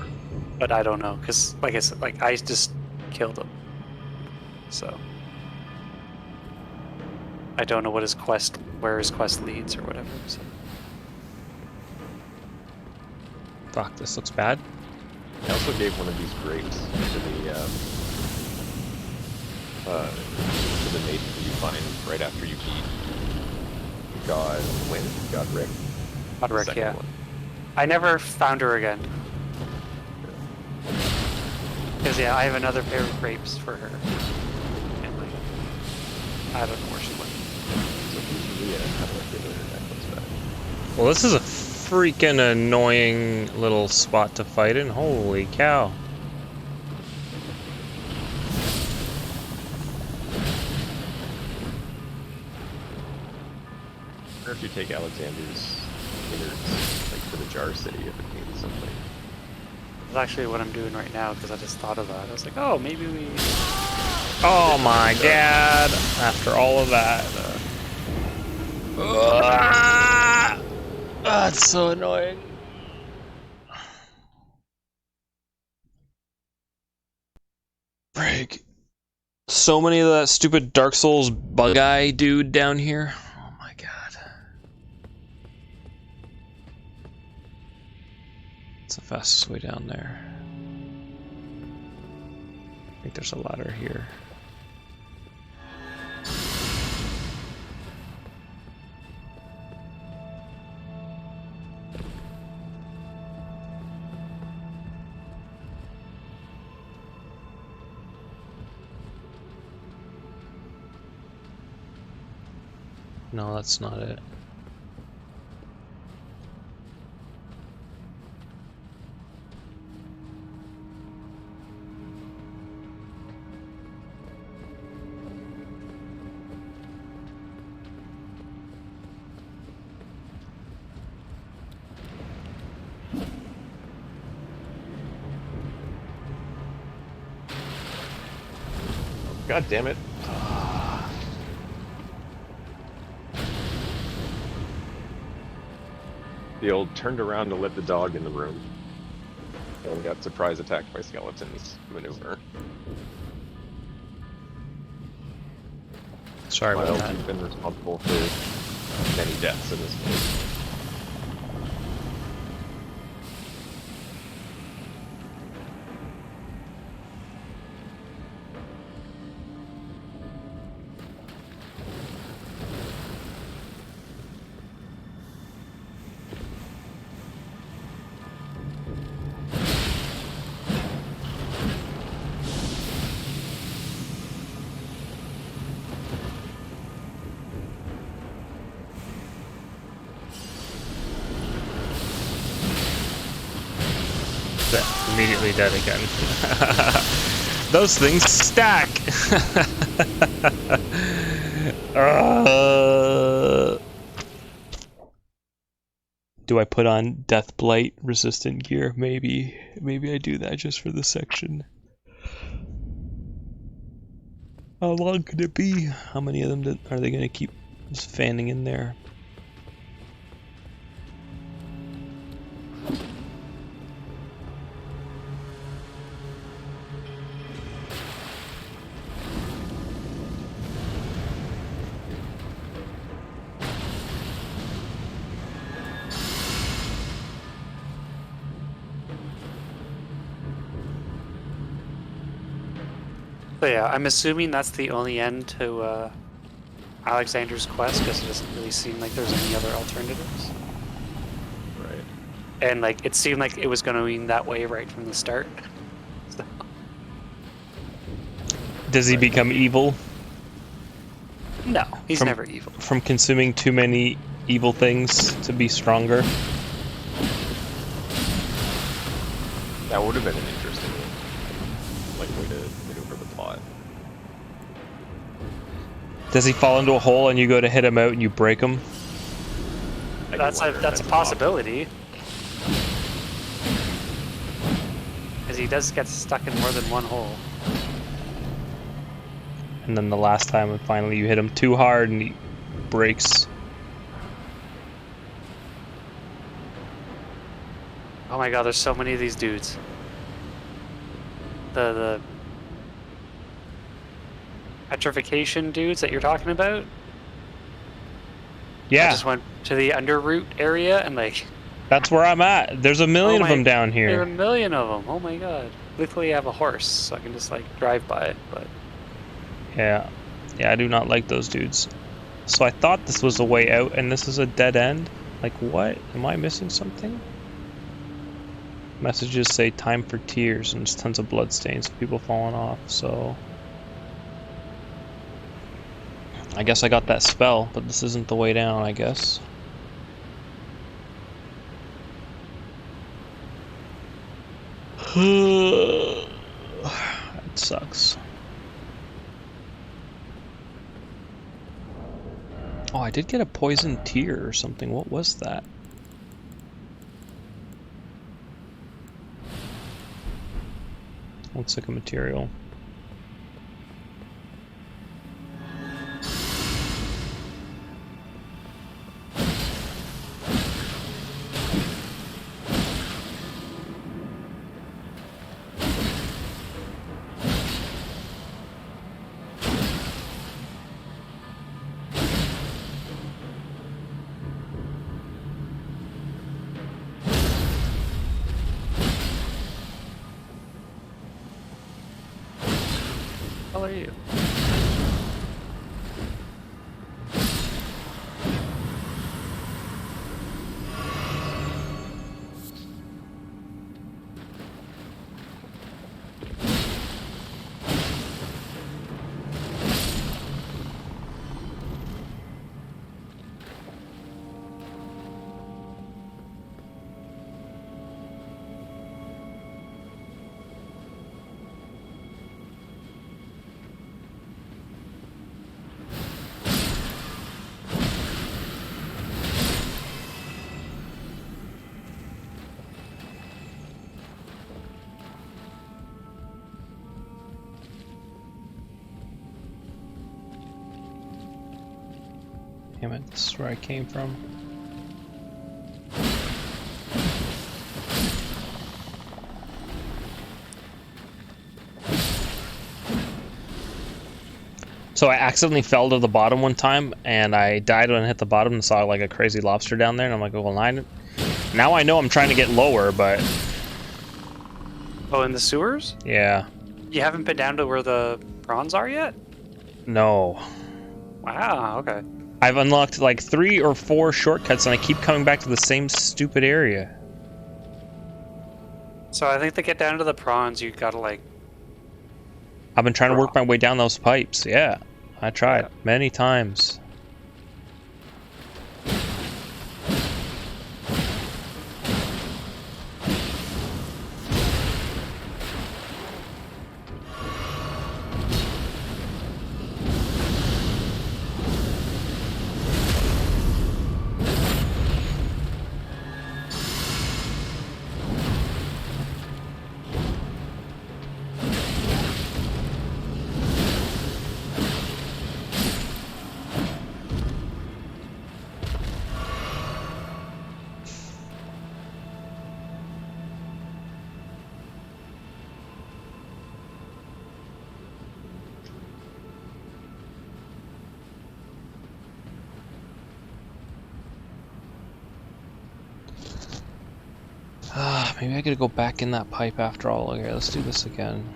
But I don't know, because like I said, I just killed him. So I don't know what where his quest leads or whatever. So. Fuck, this looks bad. I also gave one of these grapes to the maiden that you find right after you beat Godric. Godric, The second yeah. one. I never found her again. Because yeah, I have another pair of grapes for her. And I don't know where she went. So yeah, how do I get her necklace back? Well, this is a freaking annoying little spot to fight in. Holy cow. I wonder if you take Alexander's innards to the Jar City if it means something. That's actually what I'm doing right now, because I just thought of that. I was like, oh, maybe we... Oh my god. After all of that. It's so annoying. Break. So many of that stupid Dark Souls bug eye dude down here. Oh my god. What's the fastest way down there? I think there's a ladder here. No, that's not it. God damn it. The old turned around to let the dog in the room. And got surprise attacked by skeletons maneuver. Sorry about Miles, that. you've been responsible for many deaths in this game. Immediately dead again. Those things stack. Do I put on Death Blight resistant gear? Maybe I do that just for this section. How long could it be? How many of them are they going to keep just fanning in there? So yeah, I'm assuming that's the only end to Alexander's quest, because it doesn't really seem like there's any other alternatives. Right. And like it seemed like it was going to be that way right from the start. So. Does he become evil? No, he's never evil. From consuming too many evil things to be stronger? That would have been an interesting way to maneuver the plot. Does he fall into a hole and you go to hit him out and you break him? That's a possibility. Because he does get stuck in more than one hole. And then the last time, finally, you hit him too hard and he breaks. Oh my god, there's so many of these dudes. The petrification dudes that you're talking about? Yeah. I just went to the underroot area and like... That's where I'm at. There's a million of them down There are here. a million of them. Oh my god. Luckily I have a horse, so I can just like drive by it, but... Yeah. Yeah, I do not like those dudes. So I thought this was a way out and this is a dead end? Like what? Am I missing something? Messages say time for tears and there's tons of blood stains of people falling off, so... I guess I got that spell, but this isn't the way down, I guess. It sucks. Oh, I did get a poison tear or something. What was that? Looks like a material. How are you? Damn it, this is where I came from. So I accidentally fell to the bottom one time, and I died when I hit the bottom and saw like a crazy lobster down there, and I'm like, oh, well, now I know I'm trying to get lower, but... Oh, in the sewers? Yeah. You haven't been down to where the prawns are yet? No. Wow, okay. I've unlocked like 3 or 4 shortcuts, and I keep coming back to the same stupid area. So I think to get down to the prawns, you gotta like... I've been trying to work my way down those pipes, yeah. I tried many times. Maybe I gotta go back in that pipe after all. Okay, let's do this again.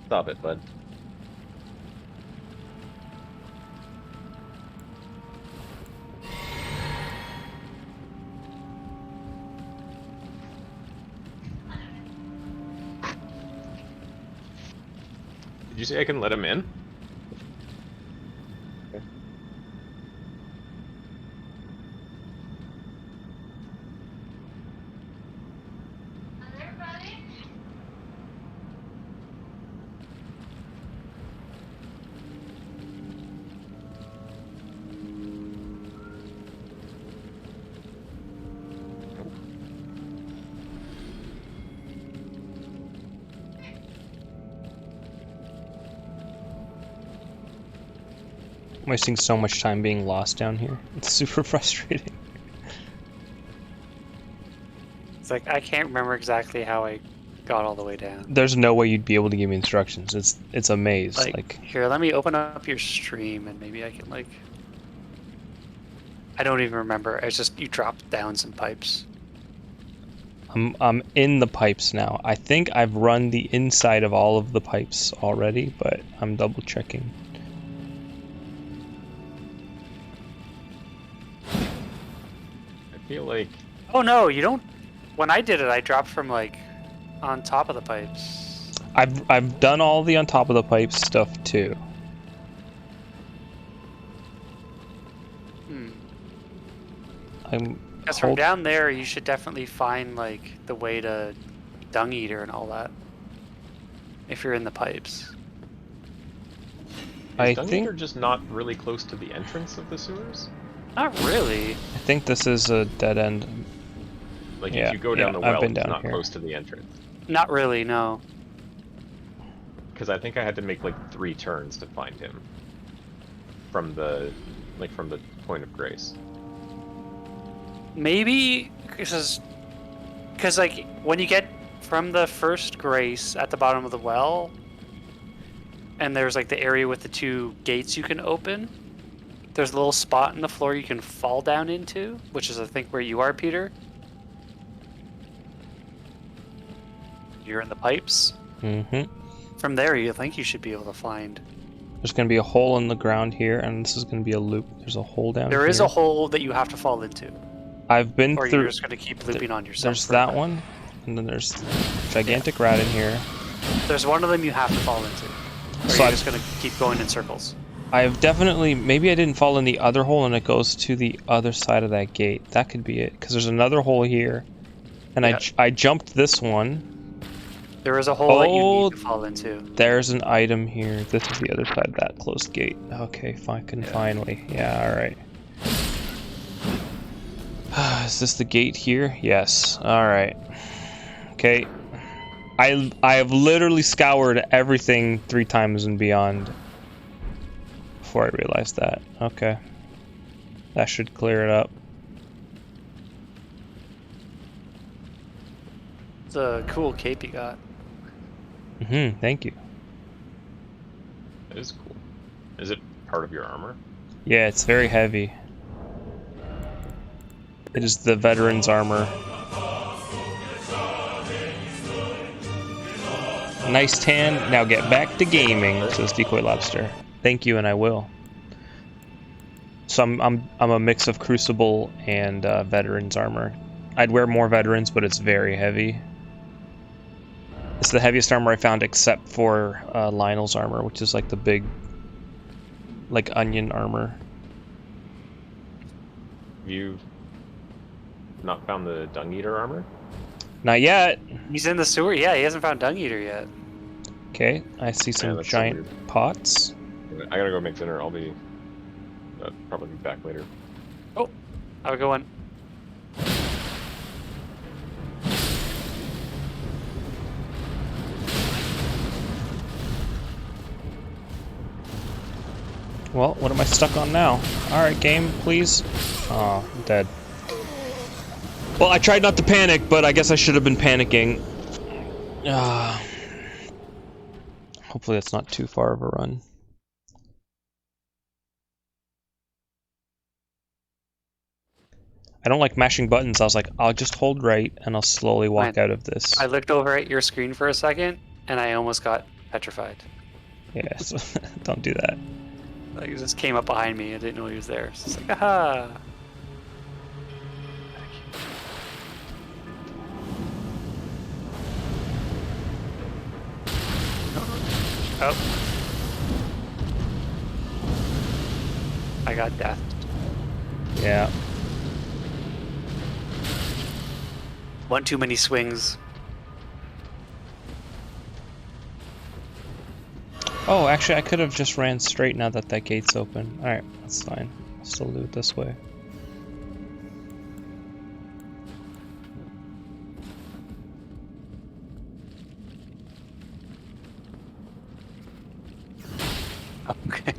Stop it, bud. Did you say I can let him in? Okay. I'm wasting so much time being lost down here. It's super frustrating. It's like, I can't remember exactly how I got all the way down. There's no way you'd be able to give me instructions. It's a maze. Like Here, let me open up your stream and maybe I can like... I don't even remember. It's just you dropped down some pipes. I'm in the pipes now. I think I've run the inside of all of the pipes already, but I'm double checking. I feel like... Oh no, you don't... When I did it, I dropped from like on top of the pipes. I've done all the on top of the pipes stuff too. Because from down there, you should definitely find like the way to Dung Eater and all that. If you're in the pipes. Is Dung Eater just not really close to the entrance of the sewers? Not really. I think this is a dead end. Like Yeah, if you go down yeah, the I've well, been it's down not here. close to the entrance. Not really, no. Because I think I had to make like 3 turns to find him from the point of grace. Maybe because like when you get from the first grace at the bottom of the well, and there's like the area with the 2 gates you can open. There's a little spot in the floor you can fall down into, which is I think where you are, Peter. You're in the pipes. Mm-hmm. From there, you think you should be able to find. There's gonna be a hole in the ground here, and this is gonna be a loop. There's a hole down here. There is a hole that you have to fall into, I've been or through. you're just going to keep looping on yourself. There's that one, and then there's gigantic rat in here. There's one of them you have to fall into, or So you're I've- just going to keep going in circles. I've definitely, maybe I didn't fall in the other hole and it goes to the other side of that gate. That could be it, because there's another hole here, and Yeah. I jumped this one. There is a hole that you Oh, need to fall into. There's an item here. This is the other side of that closed gate. Okay, fine, finally. Yeah, alright. Is this the gate here? Yes. Alright. Okay. I have literally scoured everything 3 times and beyond before I realized that. Okay. That should clear it up. It's a cool cape you got. Thank you. That is cool. Is it part of your armor? Yeah, it's very heavy. It is the veteran's armor. Nice tan. Now get back to gaming, says Decoy Lobster. Thank you, and I will. So I'm a mix of Crucible and veteran's armor. I'd wear more veterans, but it's very heavy. It's the heaviest armor I found, except for Lionel's armor, which is like the big, like onion armor. Have you not found the Dung Eater armor? Not yet. He's in the sewer. Yeah, he hasn't found Dung Eater yet. Okay, I see some that's so giant weird. pots. I gotta go make dinner. I'll be probably be back later. Oh, I'll go in. Well, what am I stuck on now? Alright, game, please. Oh, I'm dead. Well, I tried not to panic, but I guess I should have been panicking. Hopefully that's not too far of a run. I don't like mashing buttons. I was like, I'll just hold right and I'll slowly walk out of this. I looked over at your screen for a second, and I almost got petrified. Yeah, so don't do that. Like, he just came up behind me. I didn't know he was there. So it's like, aha! Oh. I got death. Yeah. One too many swings. Oh, actually, I could have just ran straight now that that gate's open. Alright, that's fine. I'll still do it this way. Okay.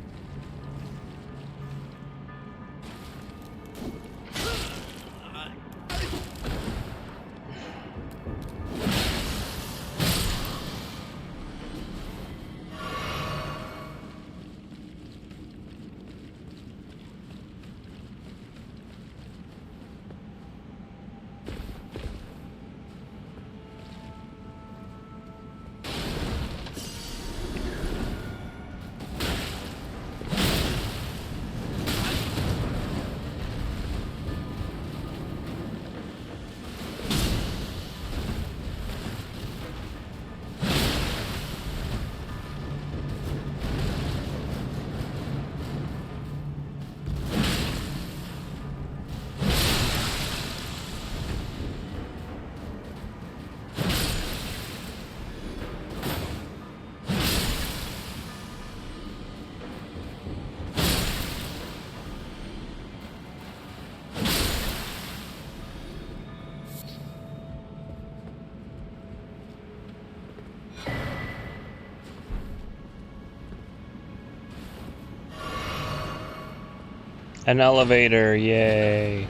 An elevator, yay.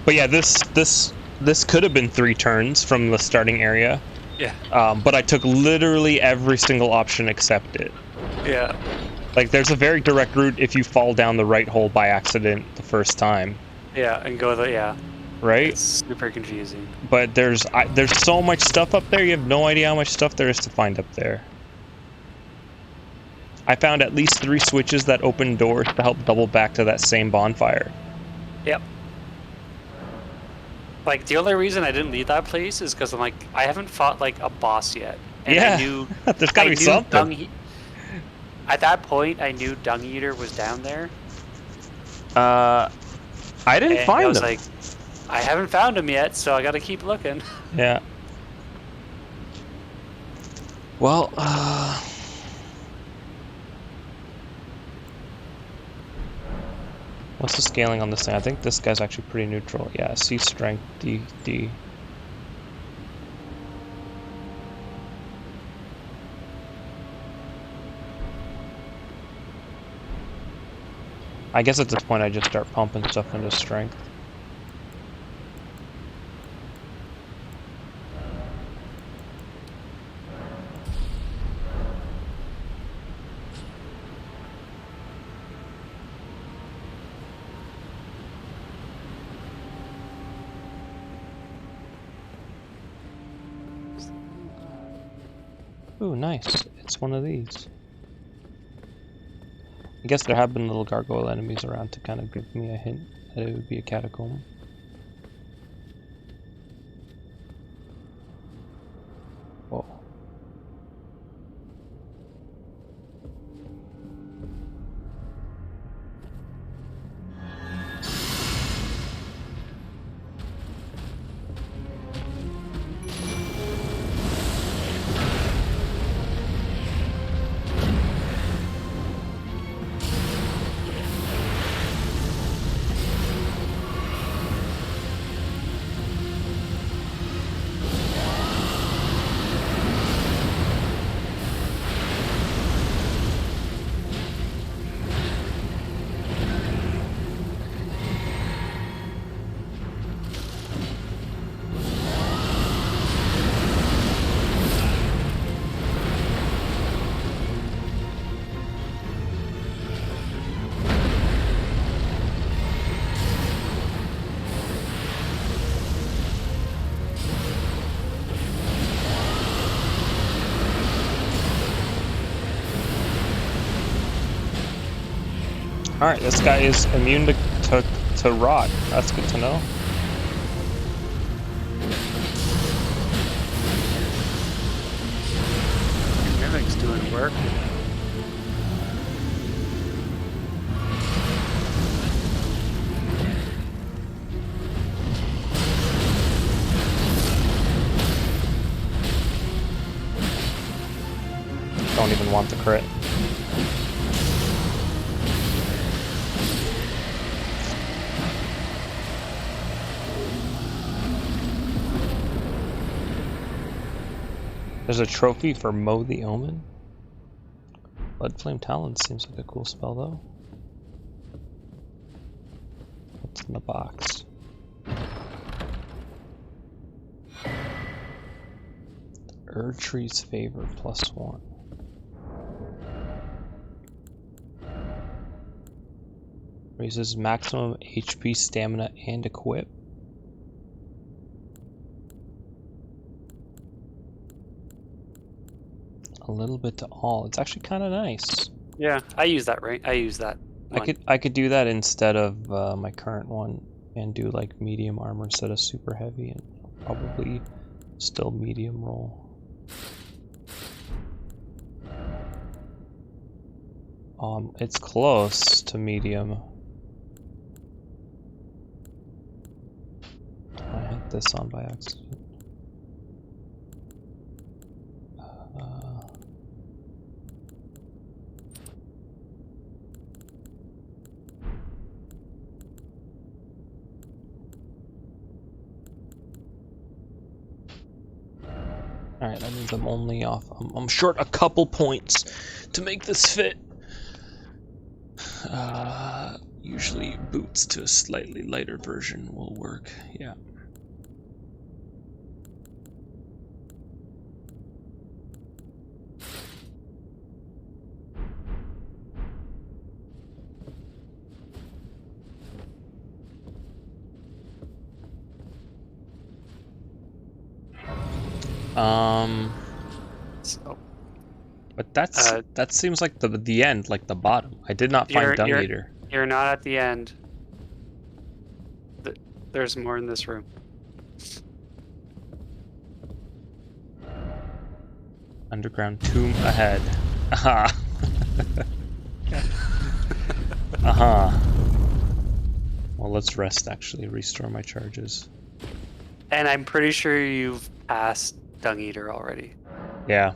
But yeah, this could have been 3 turns from the starting area. Yeah. But I took literally every single option except it. Yeah. Like, there's a very direct route if you fall down the right hole by accident the first time, Yeah, and go the yeah. right? It's super confusing. But there's so much stuff up there, you have no idea how much stuff there is to find up there. I found at least 3 switches that open doors to help double back to that same bonfire. Yep. Like, the only reason I didn't leave that place is because I'm like, I haven't fought like a boss yet. And Yeah, I knew there's gotta be something. At that point, I knew Dung Eater was down there. I didn't And find I was them. like, I haven't found him yet, so I gotta keep looking. Yeah. Well, what's the scaling on this thing? I think this guy's actually pretty neutral. Yeah, C strength, D, D. I guess at this point I just start pumping stuff into strength. Ooh, nice. It's one of these. I guess there have been little gargoyle enemies around to kind of give me a hint that it would be a catacomb. Whoa. Alright, this guy is immune to rot. That's good to know. Mimic's doing work. Don't even want the crit. There's a trophy for Mow the Omen. Blood Flame Talon seems like a cool spell though. What's in the box? Erdtree's Favor +1. Raises maximum HP, stamina, and equip. A little bit to all. It's actually kind of nice. Yeah, I use that, right? I use that one. I could do that instead of my current one and do like medium armor instead of super heavy, and probably still medium roll. It's close to medium. I had this on by accident. Alright, that means I'm only off. I'm short a couple points to make this fit. Usually boots to a slightly lighter version will work, yeah. So But that seems like the end, like the bottom. I did not find Dung Eater. You're not at the end. There's more in this room. Underground tomb ahead. Aha. Aha. Well, let's rest. Actually, restore my charges. And I'm pretty sure you've passed Dung Eater already. Yeah,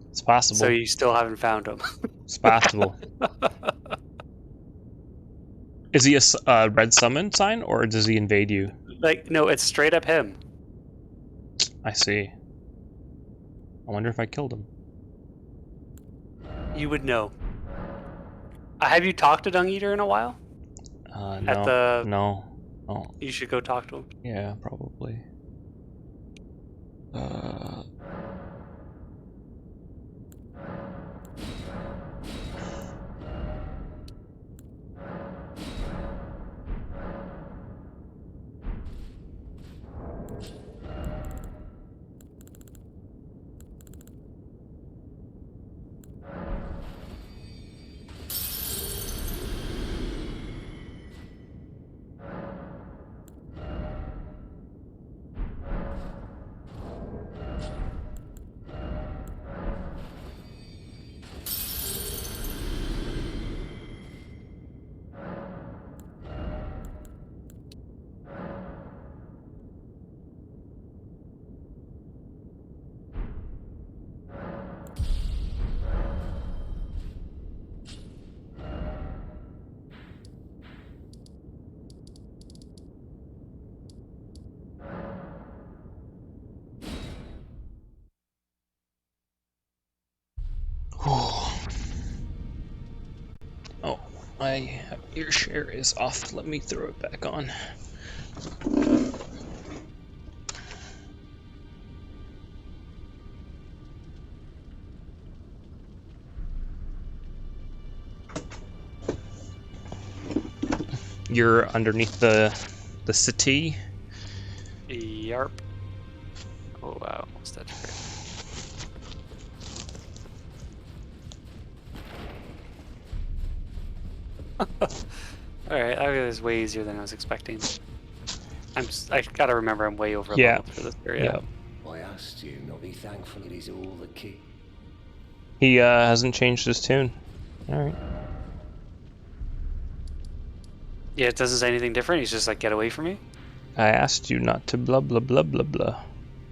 it's possible. So you still haven't found him. It's possible. Is he a red summon sign, or does he invade you? Like, no, it's straight up him. I see. I wonder if I killed him. You would know. Have you talked to Dung Eater in a while? No. No. Oh. You should go talk to him. Yeah, probably. Oh, my ear share is off. Let me throw it back on. You're underneath the city. Yarp. Oh wow, what's that trigger? Alright, that was way easier than I was expecting. I gotta remember I'm way over leveled for this area. Yeah. I asked you not be thankful it is all the key. He hasn't changed his tune. Alright. Yeah, it doesn't say anything different. He's just like, get away from me. I asked you not to blah blah blah blah blah.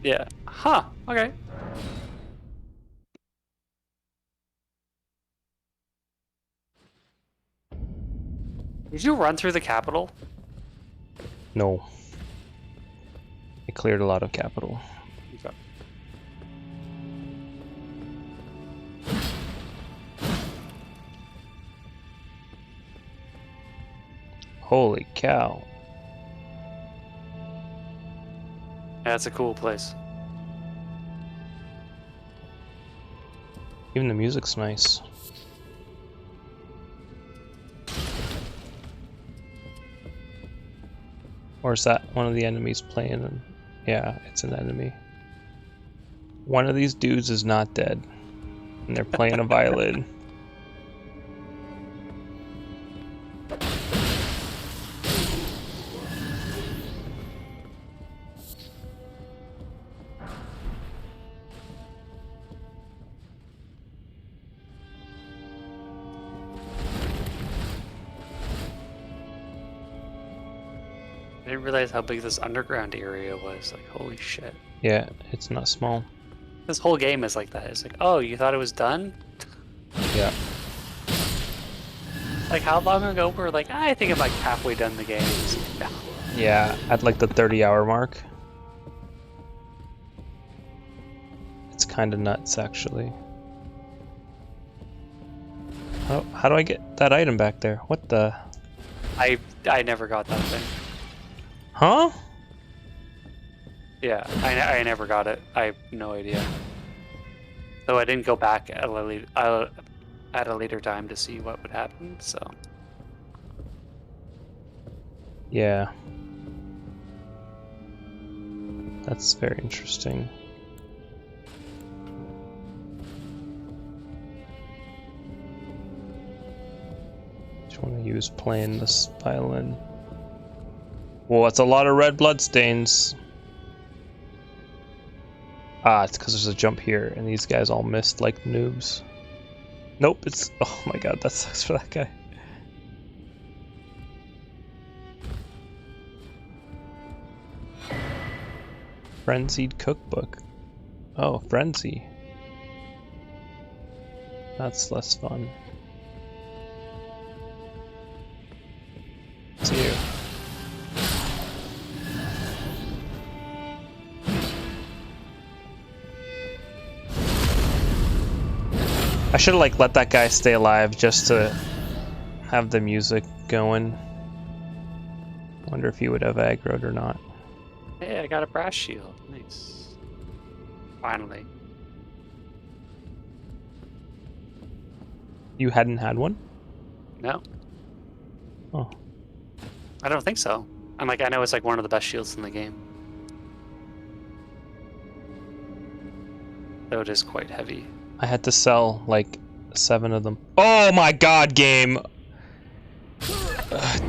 Yeah. Huh. Okay. Did you run through the capital? No. I cleared a lot of capital. Okay. Holy cow. Yeah, it's a cool place. Even the music's nice. Or is that one of the enemies playing? Yeah, it's an enemy. One of these dudes is not dead. And they're playing a violin. I didn't realize how big this underground area was. Like, holy shit. Yeah, it's not small. This whole game is like that. It's like, oh, you thought it was done? Yeah. Like, how long ago we were like, I think I'm like halfway done the game. It's like, no. Yeah, at like the 30-hour mark. It's kind of nuts, actually. How do I get that item back there? What the? I never got that thing. Huh? Yeah, I never got it. I have no idea. Though I didn't go back at a later time to see what would happen, so. Yeah. That's very interesting. Just want to use playing this violin. Well, it's a lot of red blood stains. Ah, it's because there's a jump here, and these guys all missed like noobs. Nope, it's... Oh my god, that sucks for that guy. Frenzied cookbook. Oh, frenzy. That's less fun. It's you. I should have like let that guy stay alive just to have the music going. Wonder if he would have aggroed or not. Hey, I got a brass shield. Nice. Finally. You hadn't had one? No, Oh. I don't think so. I'm like, I know it's like one of the best shields in the game. Though it is quite heavy. I had to sell like 7 of them. Oh my god, game!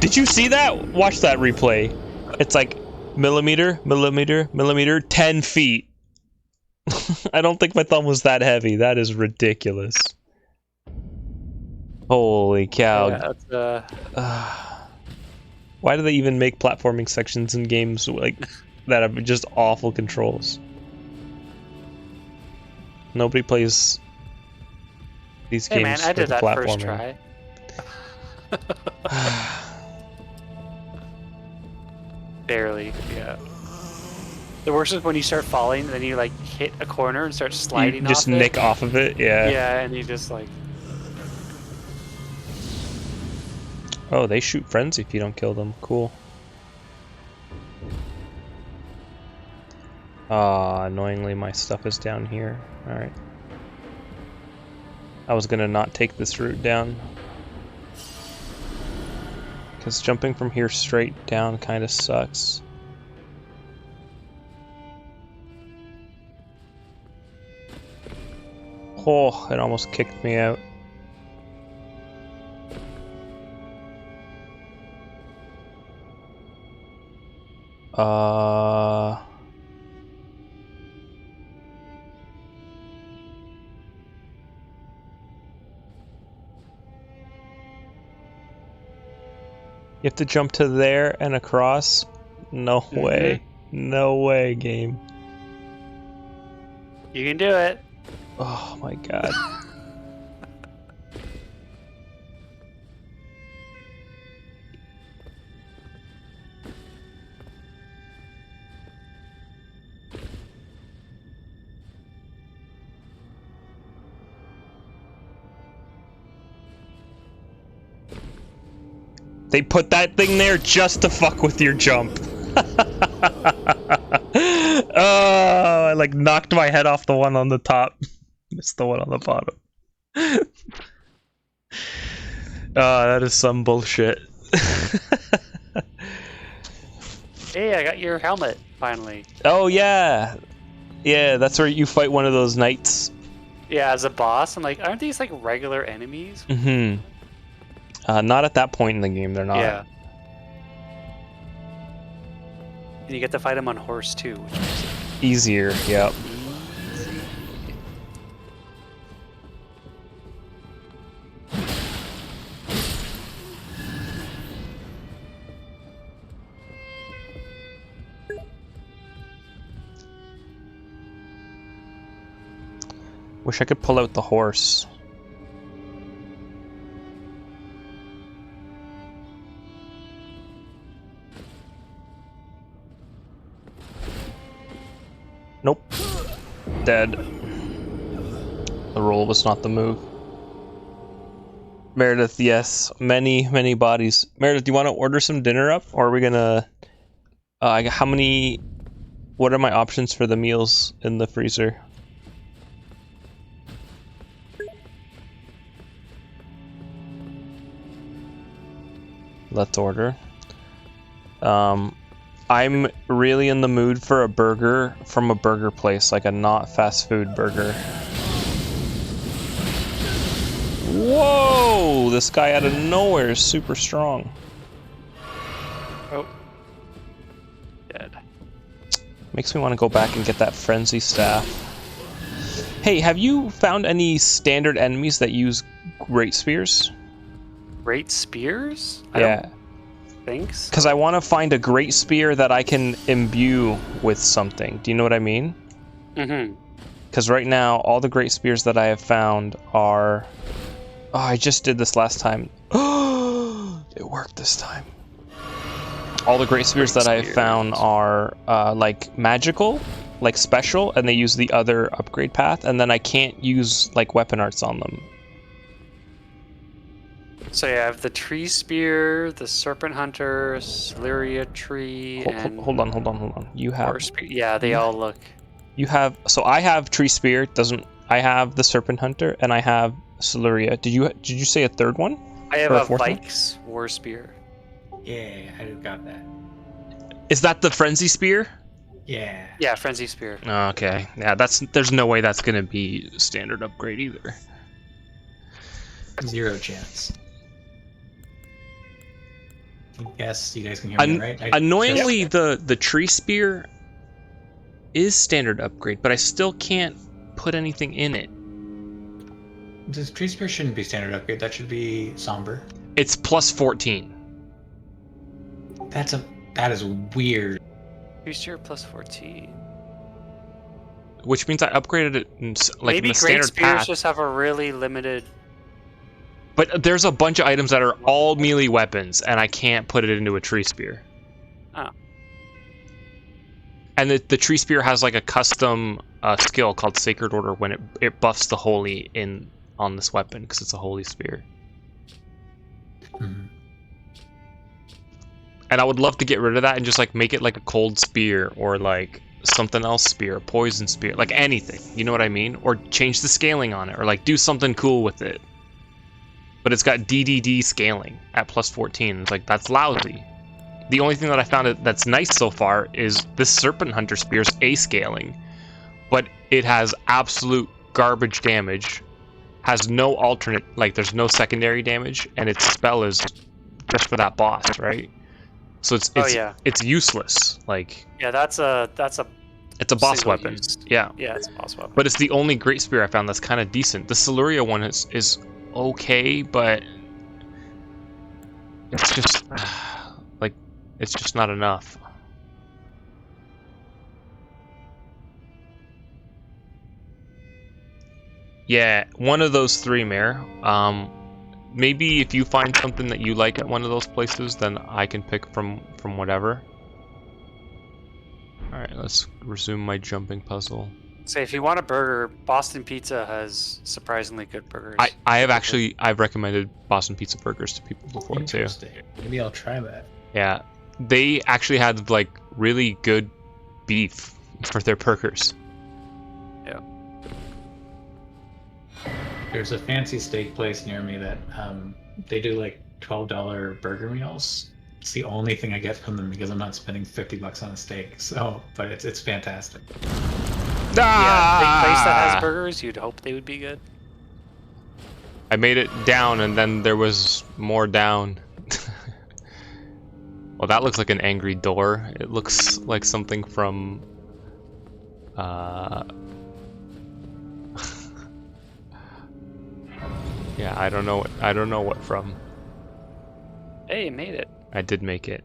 Did you see that? Watch that replay. It's like millimeter, millimeter, millimeter, 10 feet. I don't think my thumb was that heavy. That is ridiculous. Holy cow. Yeah, that's, Why do they even make platforming sections in games like that have just awful controls? Nobody plays these hey games man, I for did the that first platforming. try. Barely, yeah. The worst is when you start falling, then you like hit a corner and start sliding You just off nick it. off of it, yeah. Yeah, and you just like... Oh, they shoot frenzy if you don't kill them. Cool. Ah, annoyingly my stuff is down here. Alright. I was gonna not take this route down. Because jumping from here straight down kind of sucks. Oh, it almost kicked me out. You have to jump to there and across? No way. No way, game. You can do it. Oh my god. They put that thing there just to fuck with your jump. Oh, I like knocked my head off the one on the top. Missed the one on the bottom. That is some bullshit. Hey, I got your helmet, finally. Oh yeah. Yeah, that's where you fight one of those knights. Yeah, as a boss, I'm like, aren't these like regular enemies? Mm-hmm. Not at that point in the game, they're not. Yeah. And you get to fight him on horse too, which makes it Easier, yep. easy. Wish I could pull out the horse. Nope. Dead. The roll was not the move. Meredith, yes. Many bodies. Meredith, do you want to order some dinner up? Or are we gonna... how many... What are my options for the meals in the freezer? Let's order. I'm really in the mood for a burger from a burger place, like a not fast food burger. Whoa! This guy out of nowhere is super strong. Oh. Dead. Makes me want to go back and get that frenzy staff. Hey, have you found any standard enemies that use great spears? Great spears? Yeah. I don't think so. Because I want to find a great spear that I can imbue with something. Do you know what I mean? Mm-hmm. Because right now, all the great spears that I have found are... Oh, I just did this last time. It worked this time. All the great spears that I have found are like magical, like special, and they use the other upgrade path, and then I can't use like weapon arts on them. So yeah, I have the tree spear, the serpent hunter, Siluria tree, and Hold on. You have... Yeah, they all look... You have... So I have tree spear, I have the serpent hunter, and I have Siluria. Did you say a third one? I have Or a fourth one? Vike's war spear. Yeah, I got that. Is that the frenzy spear? Yeah. Yeah, frenzy spear. Okay. Yeah, there's no way that's gonna be standard upgrade either. 0 chance. Yes, you guys can hear me, right? Annoyingly, the tree spear is standard upgrade, but I still can't put anything in it. This tree spear shouldn't be standard upgrade. That should be somber. It's plus 14. That is weird. Tree spear plus 14. Which means I upgraded it in, like, Maybe in the great standard spears path. just have a really limited... But there's a bunch of items that are all melee weapons, and I can't put it into a tree spear. Oh. And the tree spear has like a custom skill called Sacred Order when it buffs the holy on this weapon because it's a holy spear. Mm-hmm. And I would love to get rid of that and just like make it like a cold spear or like something else spear, poison spear, like anything. You know what I mean? Or change the scaling on it, or like do something cool with it. But it's got DDD scaling at plus 14. It's like, that's lousy. The only thing that I found that's nice so far is this Serpent Hunter Spear's A scaling, but it has absolute garbage damage, has no alternate, like there's no secondary damage, and its spell is just for that boss, right? So it's useless. Like, Yeah, it's a boss single weapon. use. Yeah. Yeah, it's a boss weapon. But it's the only great spear I found that's kind of decent. The Siluria one is okay, but it's just like it's just not enough. Yeah, one of those three, Mare. Maybe if you find something that you like at one of those places, then I can pick from whatever. Alright, let's resume my jumping puzzle. Say, if you want a burger, Boston Pizza has surprisingly good burgers. I've recommended Boston Pizza burgers to people before too. Interesting. Maybe I'll try that. Yeah, they actually had like really good beef for their burgers. Yeah. There's a fancy steak place near me that they do like $12 burger meals. It's the only thing I get from them because I'm not spending $50 on a steak. So, but it's fantastic. Yeah, big place that has burgers, you'd hope they would be good. I made it down, and then there was more down. Well, that looks like an angry door. It looks like something from... yeah, I don't know what from. Hey, you made it. I did make it.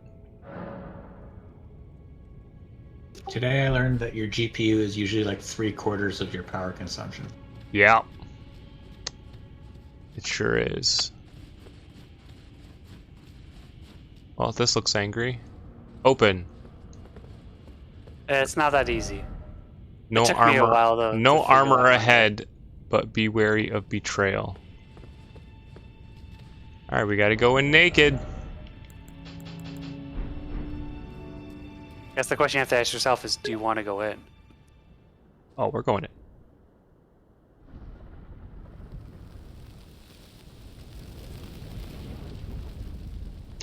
Today I learned that your GPU is usually like 3/4 of your power consumption. Yeah. It sure is. Well, this looks angry. Open. It's not that easy. No It took me a armor. while, though, No to figure armor that out. ahead. but be wary of betrayal. Alright, we gotta go in naked. I guess the question you have to ask yourself is, do you want to go in? Oh, we're going in.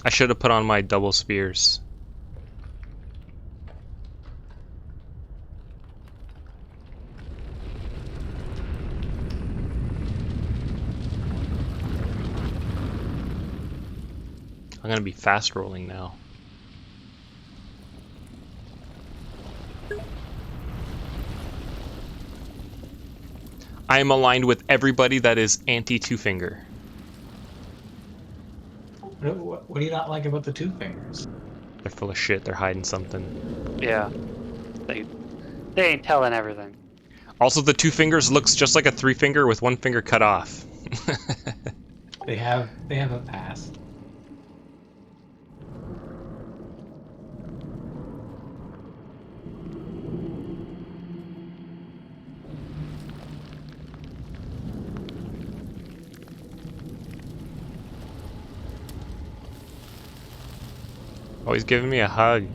I should have put on my double spears. I'm gonna be fast rolling now. I am aligned with everybody that is anti Two Finger. What do you not like about the two fingers? They're full of shit. They're hiding something. Yeah. They ain't telling everything. Also, the Two Fingers looks just like a three finger with one finger cut off. They have a past. Oh, he's giving me a hug.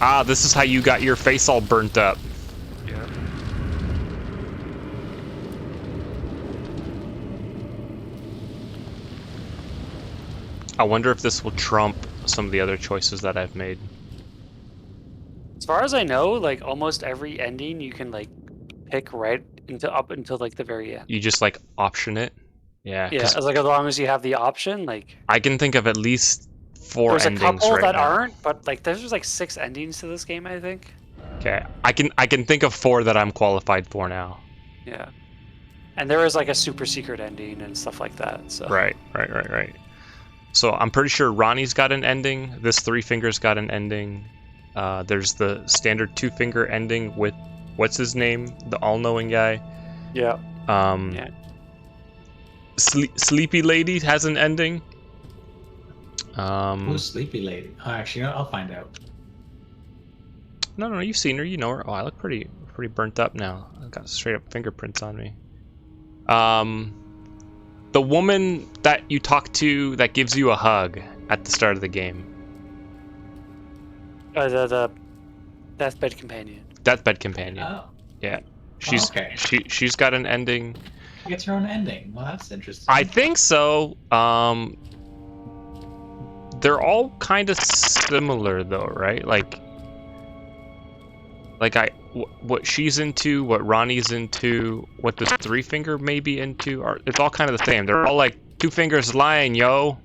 Ah, this is how you got your face all burnt up. Yeah. I wonder if this will trump some of the other choices that I've made. As far as I know, like almost every ending you can like pick right into up until like the very end. You just like option it. Yeah, Yeah, 'cause as long as you have the option, like I can think of at least 4 there's a endings couple right that now. aren't, but like there's like 6 endings to this game, I think. Okay, I can think of 4 that I'm qualified for now. Yeah. And there is like a super secret ending and stuff like that. So Right. So I'm pretty sure Ronnie's got an ending. This Three Fingers got an ending. There's the standard Two Finger ending with what's his name, the all-knowing guy. Yeah. Yeah. Sleepy Lady has an ending. Who's Sleepy Lady? Oh, actually, I'll find out. No, you've seen her, you know her. Oh, I look pretty burnt up now. I've got straight up fingerprints on me. The woman that you talk to that gives you a hug at the start of the game. The deathbed companion. Deathbed companion. Oh, Yeah. okay. She's got an ending. She gets her own ending. Well, that's interesting. I think so. They're all kind of similar though, right? Like what she's into, what Ronnie's into, what this Three Finger may be into, it's all kind of the same. They're all like Two Fingers lying, yo.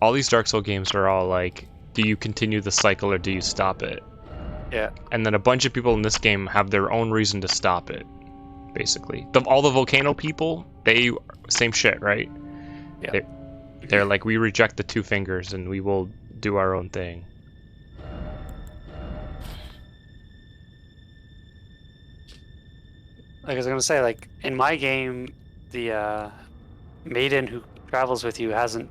All these Dark Souls games are all like, do you continue the cycle or do you stop it? Yeah. And then a bunch of people in this game have their own reason to stop it, basically. All the volcano people, they same shit, right? Yeah. They're like, we reject the Two Fingers and we will do our own thing. Like I was gonna say, like in my game, the maiden who travels with you hasn't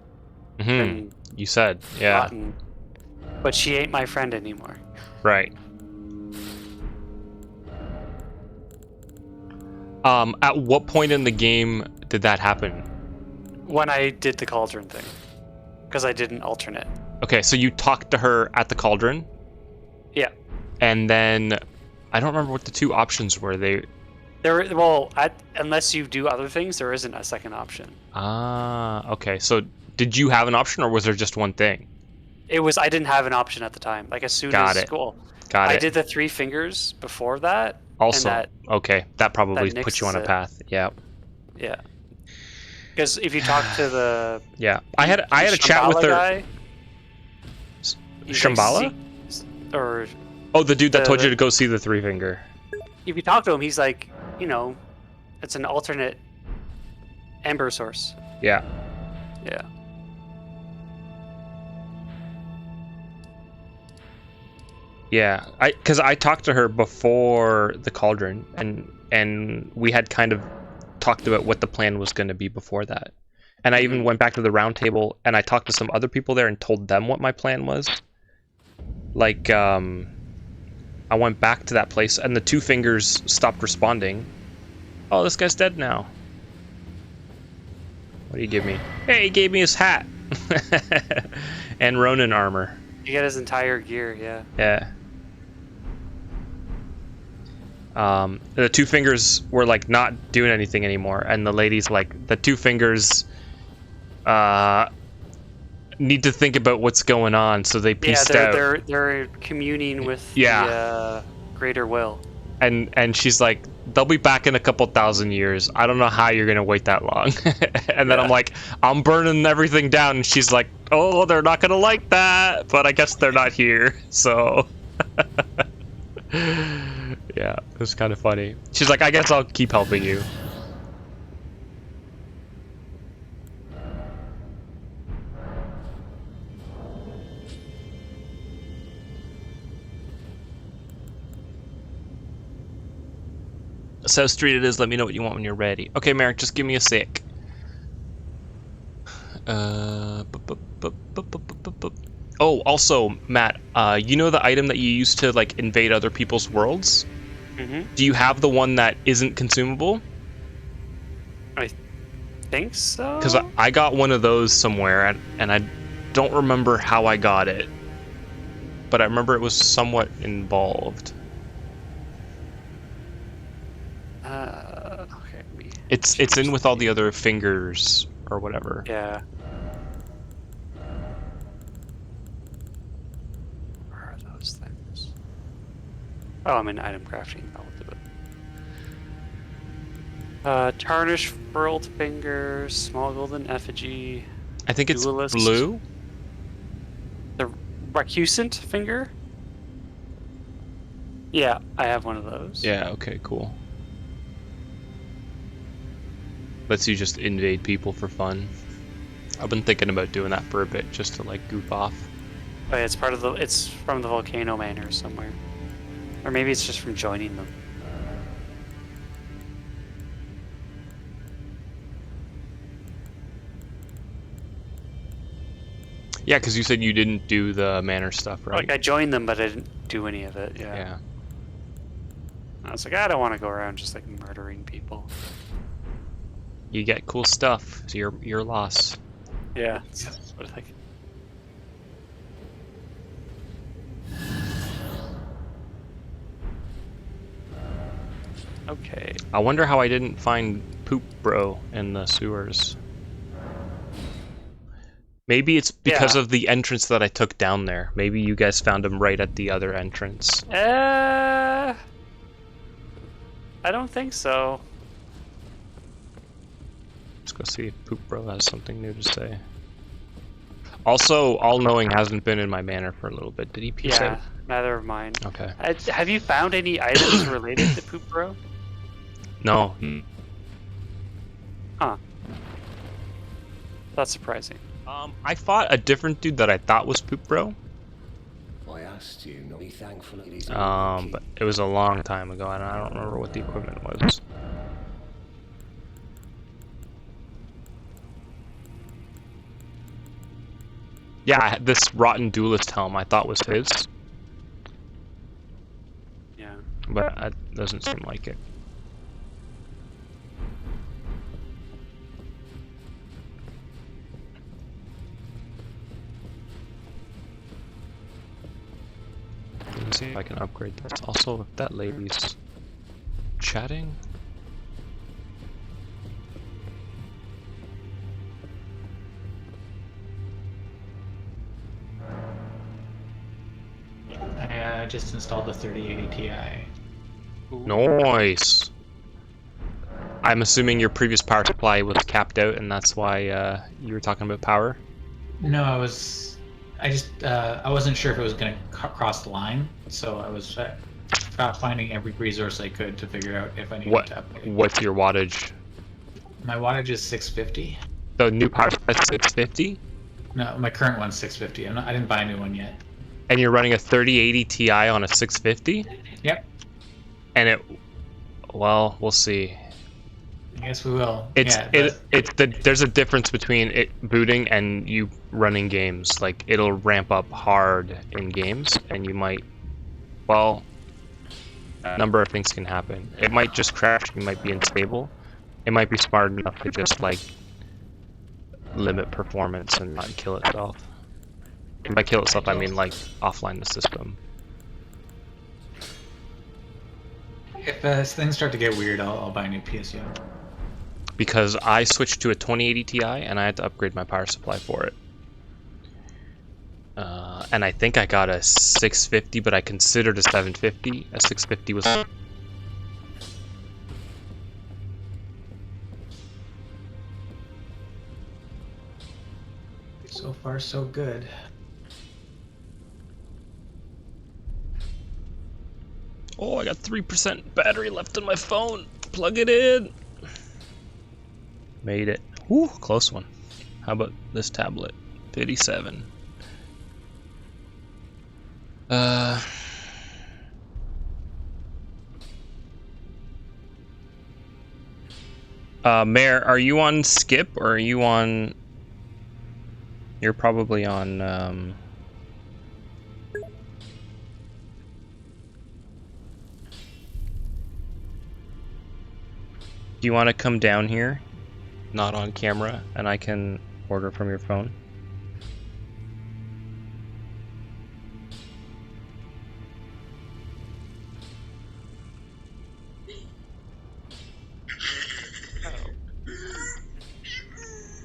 been You said, yeah, gotten, but she ain't my friend anymore. right. At what point in the game did that happen? When I did the cauldron thing, because I did an alternate. Okay, so you talked to her at the cauldron, Yeah. and then I don't remember what the 2 options were. Unless you do other things, there isn't a second option. Okay. So did you have an option, or was there just one thing? I didn't have an option at the time. Like as soon Got as it. well, Got I it. did the 3 fingers before that. Also, and okay, that probably that puts you on a nixes it. path. Yeah. Yeah. Because if you talk to the Yeah. I had a chat with Shambhala her. guy, he's like, Shambhala? or Oh, the dude that told the- you to go see the Three Finger. if you talk to him, he's like, it's an alternate ember source. Yeah. Yeah. Yeah, because I talked to her before the cauldron, and we had kind of talked about what the plan was going to be before that. And I even went back to the round table and I talked to some other people there and told them what my plan was. Like, I went back to that place, and the two fingers stopped responding. Oh, this guy's dead now. What do you give me? Hey, he gave me his hat. And Ronin armor. You get his entire gear, yeah. Yeah. The two fingers were like not doing anything anymore, and the lady's like, the two fingers need to think about what's going on, so they pieced out. They're communing with Yeah. the greater will. And she's like, they'll be back in a couple thousand years. I don't know how you're gonna wait that long. And then Yeah. I'm like, I'm burning everything down, and she's like, oh, they're not gonna like that, but I guess they're not here, so. Yeah, it was kind of funny. She's like, I guess I'll keep helping you. South Street it is. Let me know what you want when you're ready. Okay, Merrick, just give me a sec. Oh, also, Matt, you know the item that you use to like invade other people's worlds? Mm-hmm. Do you have the one that isn't consumable? I think so. Because I got one of those somewhere, and I don't remember how I got it, but I remember it was somewhat involved. Okay. It's in with all the other fingers or whatever. Yeah. Where are those things? Oh, I'm in item crafting. I'll do it. Tarnished furled fingers, small golden effigy. I think it's Duelist. blue. The recusant finger? Yeah, I have one of those. Yeah, okay, cool. Lets you just invade people for fun. I've been thinking about doing that for a bit, just to like goof off. Oh, yeah, it's from the Volcano Manor somewhere. Or maybe it's just from joining them. Yeah, because you said you didn't do the manor stuff, right? Like I joined them, but I didn't do any of it. Yeah. Yeah. I was like, I don't want to go around just like murdering people. You get cool stuff. It's your loss. Yeah. That's what I think. Okay. I wonder how I didn't find Poop Bro in the sewers. Maybe it's because Yeah. of the entrance that I took down there. Maybe you guys found him right at the other entrance. I don't think so. Let's go see if Poop Bro has something new to say. Also, All Knowing hasn't been in my manor for a little bit. Did he piece Yeah, out? neither of mine. Okay. Have you found any items related to Poop Bro? No. Huh. That's surprising. I fought a different dude that I thought was Poop Bro. I asked you not to be thankful it is. But it was a long time ago, and I don't remember what the equipment was. Yeah, this Rotten Duelist helm I thought was his, Yeah. but it doesn't seem like it. Let me see if I can upgrade this. Also, if that lady's chatting. I just installed the 3080 Ti. Nice. I'm assuming your previous power supply was capped out, and that's why you were talking about power. No, I wasn't sure if it was going to cross the line, so I was finding every resource I could to figure out if I needed to upgrade. What's your wattage? My wattage is 650. The new power supply is 650, No, my current one's 650. I didn't buy a new one yet. and you're running a 3080 Ti on a 650. Yep. And it, well, we'll see. I guess we will. It's Yeah, there's a difference between it booting and you running games. Like it'll ramp up hard in games, and you might, well, a number of things can happen. It might just crash. You might be unstable. It might be smart enough to just like limit performance and not kill itself. And by kill itself, I mean like offline the system. if things start to get weird, I'll buy a new PSU. Because I switched to a 2080 Ti and I had to upgrade my power supply for it. And I think I got a 650, but I considered a 750. A 650 was... So far, so good. Oh, I got 3% battery left on my phone. Plug it in. Made it. Whew, close one. How about this tablet? 57. Mare, are you on skip or are you on... You're probably on, Do you want to come down here? Not on camera, and I can order from your phone?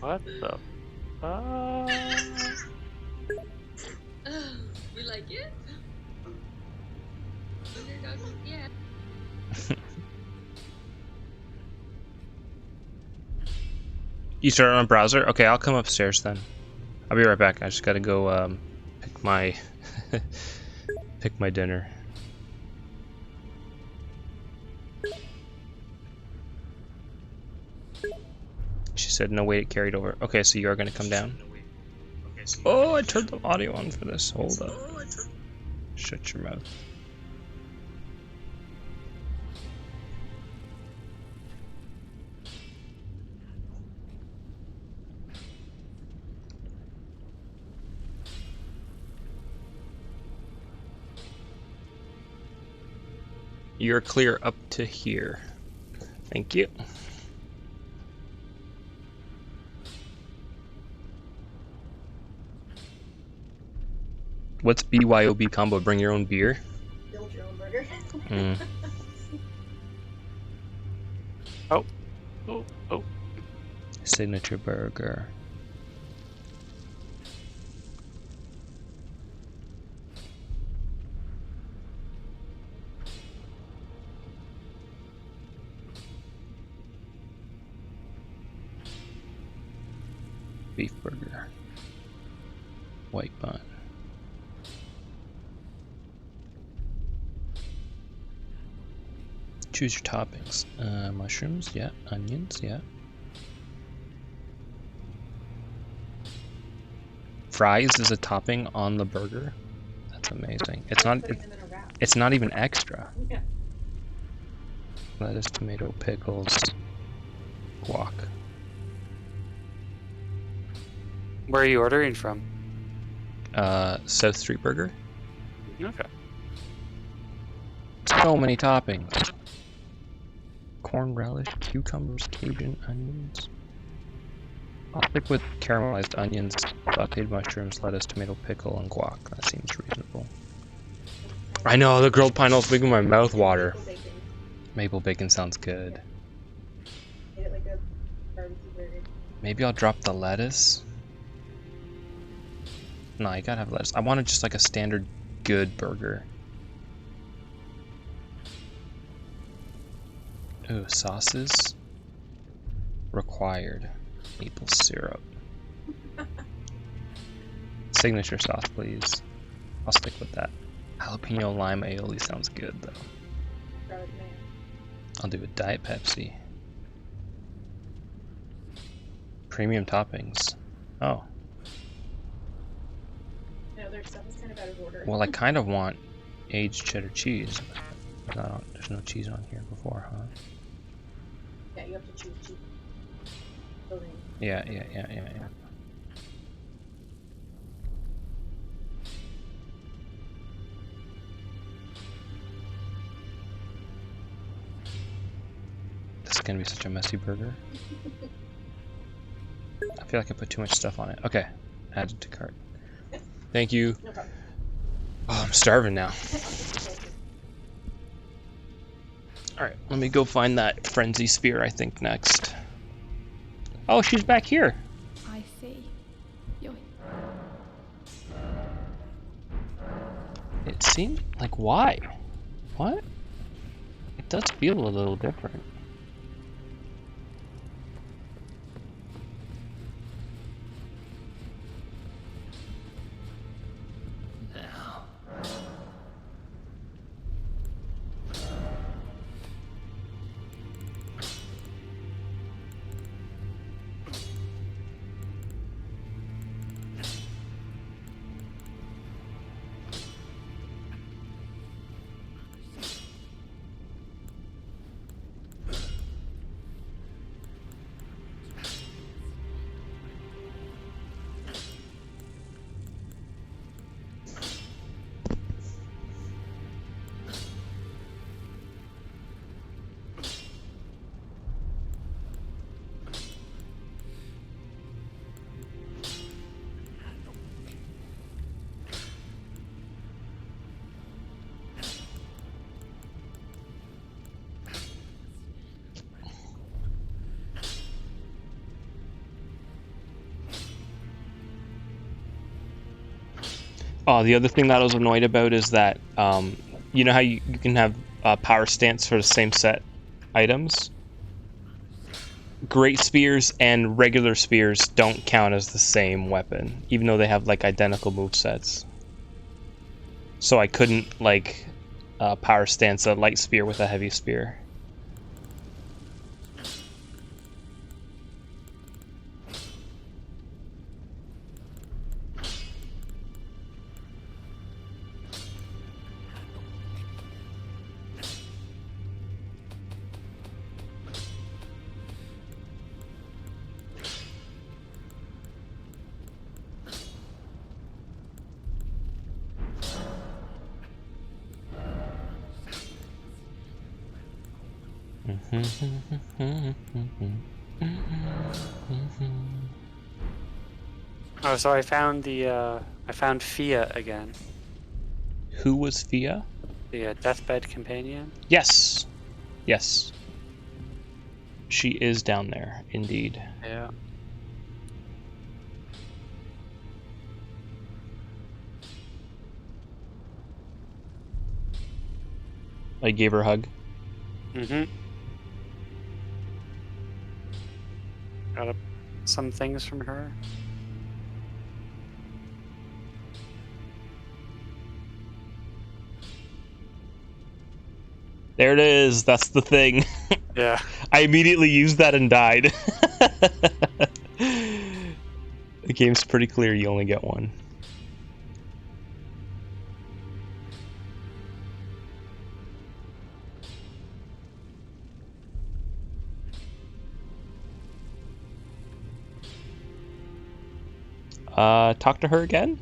What the fuck? We like it? Yeah. You started on browser? Okay, I'll come upstairs then. I'll be right back. I just gotta go pick my pick my dinner. She said no wait, it carried over. Okay, so you are gonna come down. Oh, I turned the audio on for this. Hold up. Shut your mouth. You're clear up to here. Thank you. What's BYOB combo? Bring your own beer? Build your own burger. Oh. Signature burger. Beef burger. White bun. Choose your toppings. Mushrooms, yeah. Onions, yeah. Fries is a topping on the burger. That's amazing. It's not even extra. Yeah. Lettuce, tomato, pickles, guac. Where are you ordering from? South Street Burger. Okay. So many toppings. Corn relish, cucumbers, Cajun onions. I'll stick with caramelized onions, sauteed mushrooms, lettuce, tomato, pickle, and guac. That seems reasonable. I know, the grilled pineapple's making my mouth water. Maple bacon sounds good. Made it like a barbecue burger. Maybe I'll drop the lettuce. No, you gotta have lettuce. I wanted just like a standard good burger. Ooh, sauces required. Maple syrup. Signature sauce, please. I'll stick with that. Jalapeno lime aioli sounds good though. Garlic mayo. I'll do a Diet Pepsi. Premium toppings. Oh. No, their stuff is kind of out of order. Well, I kind of want aged cheddar cheese. There's no cheese on here before, huh? Yeah, Yeah, you have to choose two. Building. Yeah. This is gonna be such a messy burger. I feel like I put too much stuff on it. Okay, added to cart. Thank you. No problem. Oh, I'm starving now. Alright, let me go find that frenzy spear, I think, next. Oh, she's back here. I see. Yoink. It seemed like, why? What? It does feel a little different. Oh, the other thing that I was annoyed about is that, you know how you can have power stance for the same set items? Great spears and regular spears don't count as the same weapon, even though they have like identical movesets. So I couldn't like power stance a light spear with a heavy spear. Oh, so I found I found Fia again. Who was Fia? The deathbed companion. Yes. Yes. She is down there, indeed. Yeah. I gave her a hug. Mm-hmm. Got some things from her. There it is. That's the thing. Yeah. I immediately used that and died. The game's pretty clear. You only get one. Talk to her again?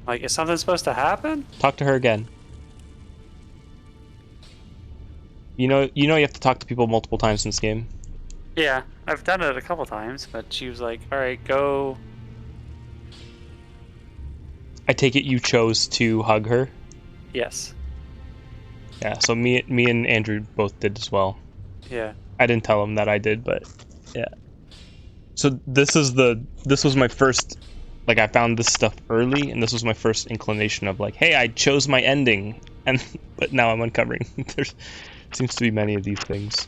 Like, is something supposed to happen? Talk to her again. You know you have to talk to people multiple times in this game. Yeah, I've done it a couple times, but she was like, "Alright, go." I take it you chose to hug her? Yes. Yeah, so me and Andrew both did as well. Yeah. I didn't tell him that I did, but yeah. So this was my first, like, I found this stuff early, and this was my first inclination of like, hey, I chose my ending, and but now I'm uncovering there's seems to be many of these things.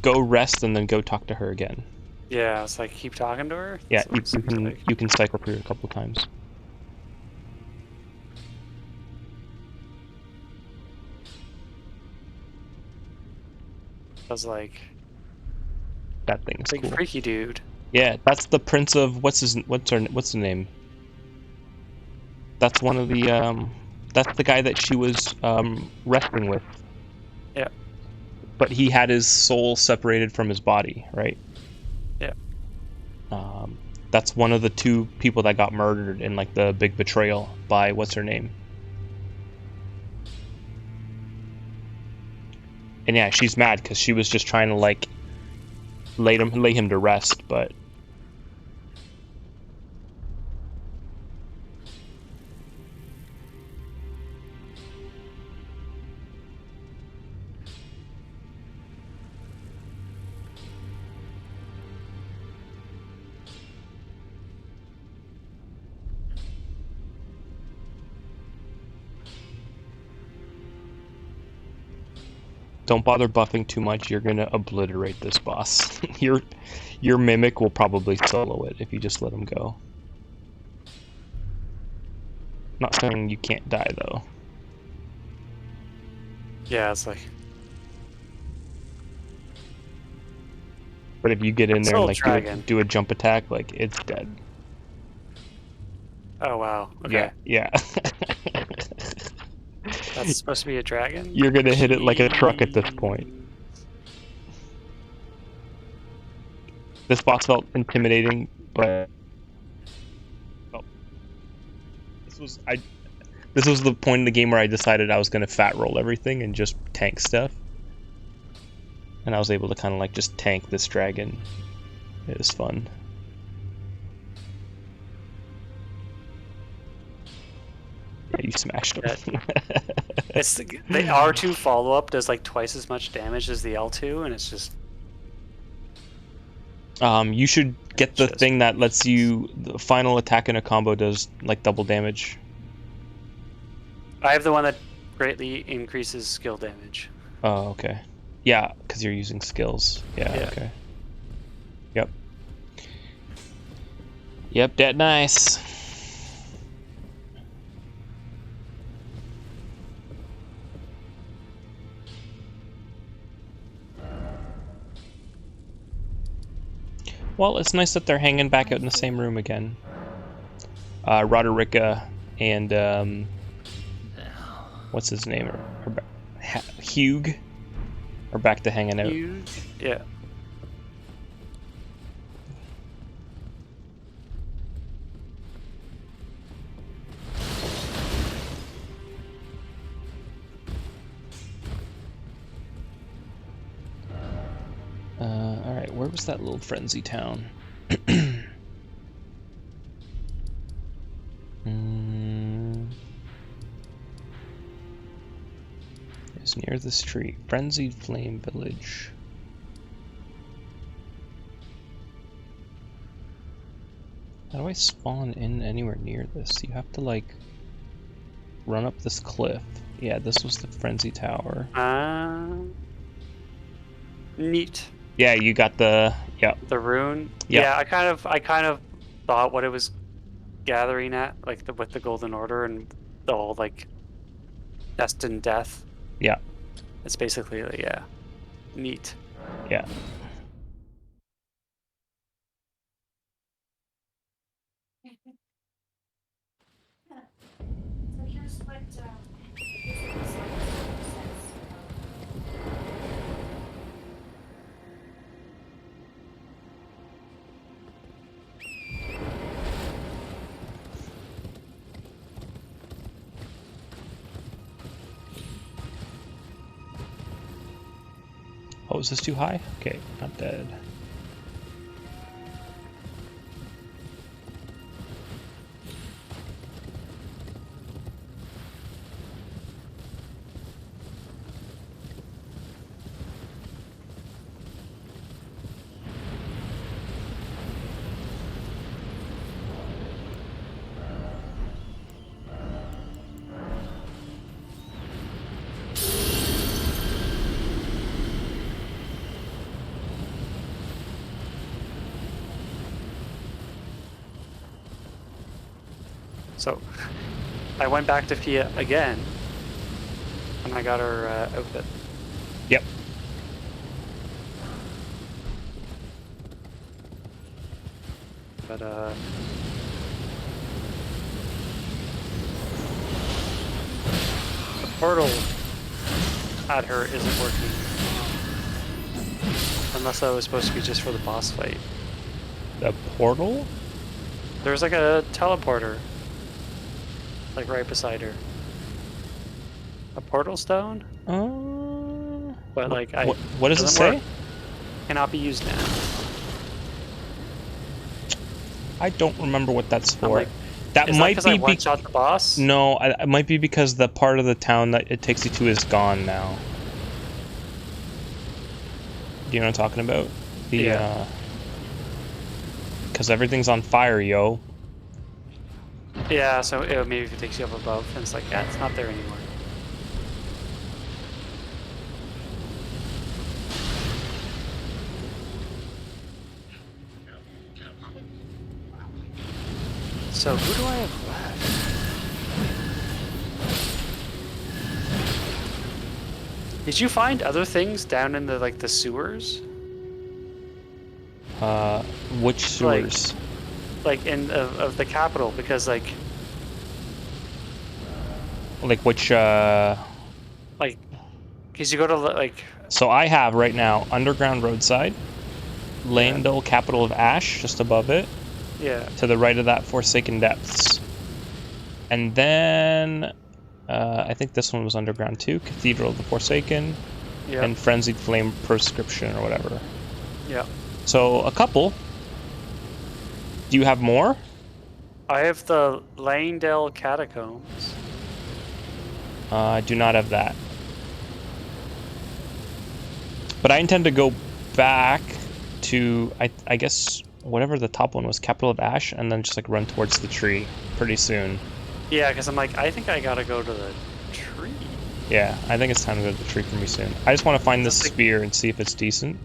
Go rest and then go talk to her again. Yeah, it's like keep talking to her. Yeah, That's what it seems like. you can cycle through it a couple times. I was like, That thing's big cool. freaky dude. Yeah, that's the prince of what's the name? That's one of the that's the guy that she was wrestling with. Yeah. But he had his soul separated from his body, right? Yeah. That's one of the two people that got murdered in like the big betrayal by what's her name? And yeah, she's mad because she was just trying to like lay him to rest, but don't bother buffing too much. You're gonna obliterate this boss. Your mimic will probably solo it if you just let him go. Not saying you can't die though. Yeah, it's like. But if you get in there and Soul like Dragon. do a jump attack, like it's dead. Oh wow. Okay. Yeah. That's supposed to be a dragon? You're gonna hit it like a truck at this point. This boss felt intimidating, but this was the point in the game where I decided I was gonna fat roll everything and just tank stuff. And I was able to kind of like just tank this dragon. It was fun. Yeah, you smashed him. It's the R2 follow-up does like twice as much damage as the L2, and it's just. You should get the thing that lets you the final attack in a combo does like double damage. I have the one that greatly increases skill damage. Oh, okay. Yeah, because you're using skills. Yeah, okay. Yep. Yep, that nice. Well, it's nice that they're hanging back out in the same room again. Roderica and what's his name? Hugh are back to hanging out. Yeah. Alright, where was that little frenzy town? It's near the street. Frenzied Flame Village. How do I spawn in anywhere near this? You have to like run up this cliff. Yeah, this was the Frenzy Tower. Neat. Yeah, you got the The rune. Yep. Yeah, I kind of thought what it was gathering at, like with the Golden Order and the whole like destined death. Yeah. It's basically like, neat. Yeah. So here's what Oh, is this too high? Okay, not dead. So I went back to Fia again, and I got her outfit. Yep. but the portal at her isn't working. Unless that was supposed to be just for the boss fight. The portal? There's like a teleporter. Like right beside her. A portal stone? But like what does it doesn't say? work. Cannot be used now. I don't remember what that's I'm for. like, That is might that be I one-shot the boss? No, it might be because the part of the town that it takes you to is gone now. Do you know what I'm talking about? Yeah. Because everything's on fire, yo. Yeah, so maybe if it takes you up above, and it's like, yeah, it's not there anymore. So who do I have left? Did you find other things down in the like the sewers? Which sewers? Like in of the capital, because like which like because you go to like. So I have right now Underground Roadside, Landel, Capital of Ash, just above it. Yeah. To the right of that, Forsaken Depths. And then I think this one was underground too. Cathedral of the Forsaken. Yeah. And Frenzied Flame Prescription or whatever. Yeah. So a couple. Do you have more? I have the Langdale Catacombs. I do not have that. But I intend to go back to, I guess, whatever the top one was, Capital of Ash, and then just like run towards the tree pretty soon. Yeah, because I'm like, I think I gotta go to the tree. Yeah, I think it's time to go to the tree for me soon. I just want to find this spear and see if it's decent.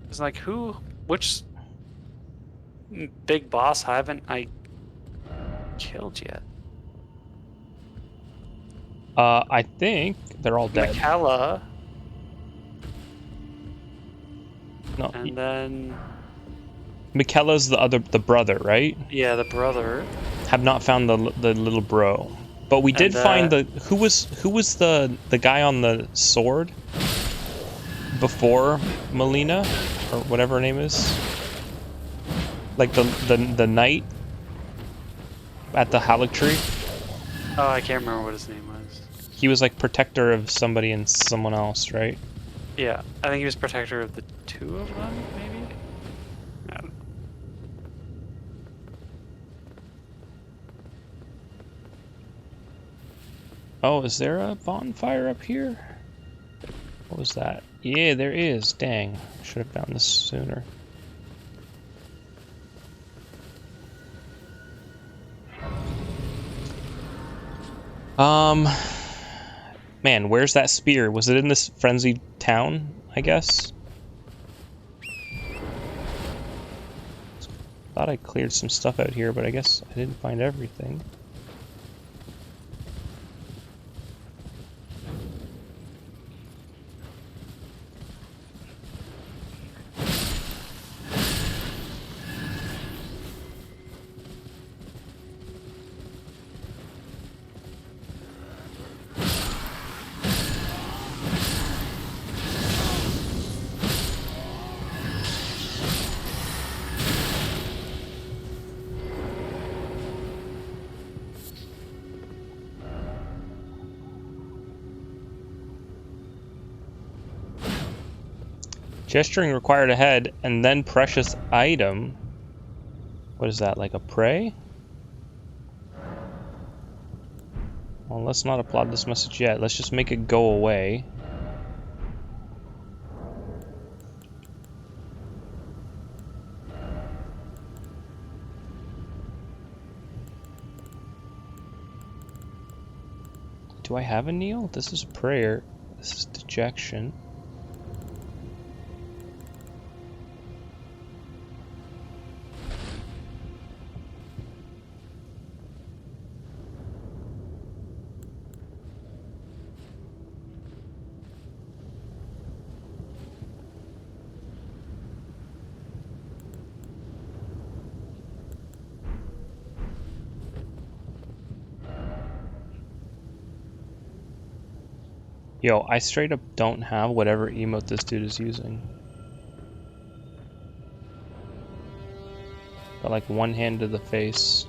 It's like, which big boss haven't I killed yet? I think they're all dead. Mikella. No. And then Mikella's the brother, right? yeah, the brother. Have not found the little bro, but we did find the who was the guy on the sword before Melina or whatever her name is. Like the knight at the Halleck tree. Oh, I can't remember what his name was. He was like protector of somebody and someone else, right? Yeah, I think he was protector of the two of them, maybe? I don't know. Oh, is there a bonfire up here? What was that? Yeah, there is. Dang. I should have found this sooner. Man, where's that spear? Was it in this frenzied town, I guess? Thought I cleared some stuff out here, but I guess I didn't find everything. Gesturing required ahead, and then precious item. What is that, like a prey? Well, let's not applaud this message yet. Let's just make it go away. Do I have a kneel? This is prayer. This is dejection. Yo, I straight up don't have whatever emote this dude is using. Got like one hand to the face.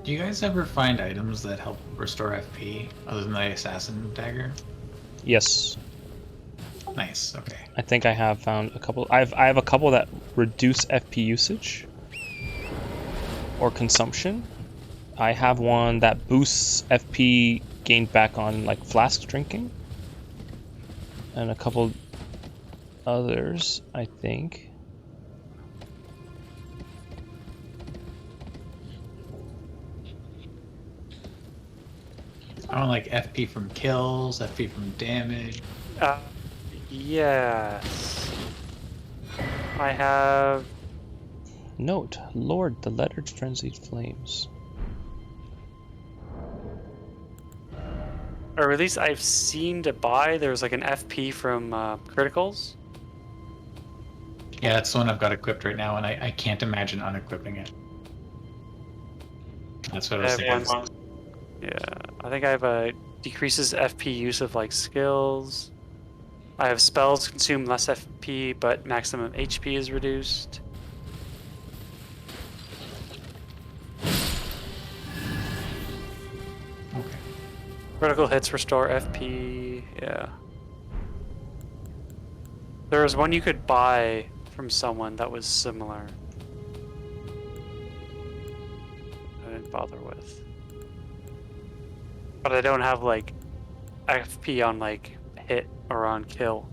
Do you guys ever find items that help restore FP other than the assassin dagger? Yes. Nice. Okay. I think I have found a couple. I have a couple that reduce FP usage or consumption. I have one that boosts FP gained back on like flask drinking, and a couple others, I think. I don't like FP from kills, FP from damage. Yes. I have. Note, Lord, the lettered frenzied flames. Or at least I've seen to buy. There's like an FP from criticals. Yeah, that's the one I've got equipped right now, and I can't imagine unequipping it. That's what I was I have thinking. one- Yeah, I think I have a decreases FP use of like skills. I have spells consume less FP, but maximum HP is reduced. Okay. Critical hits restore FP. Yeah. There was one you could buy from someone that was similar. I didn't bother with. But I don't have like FP on like hit or on kill.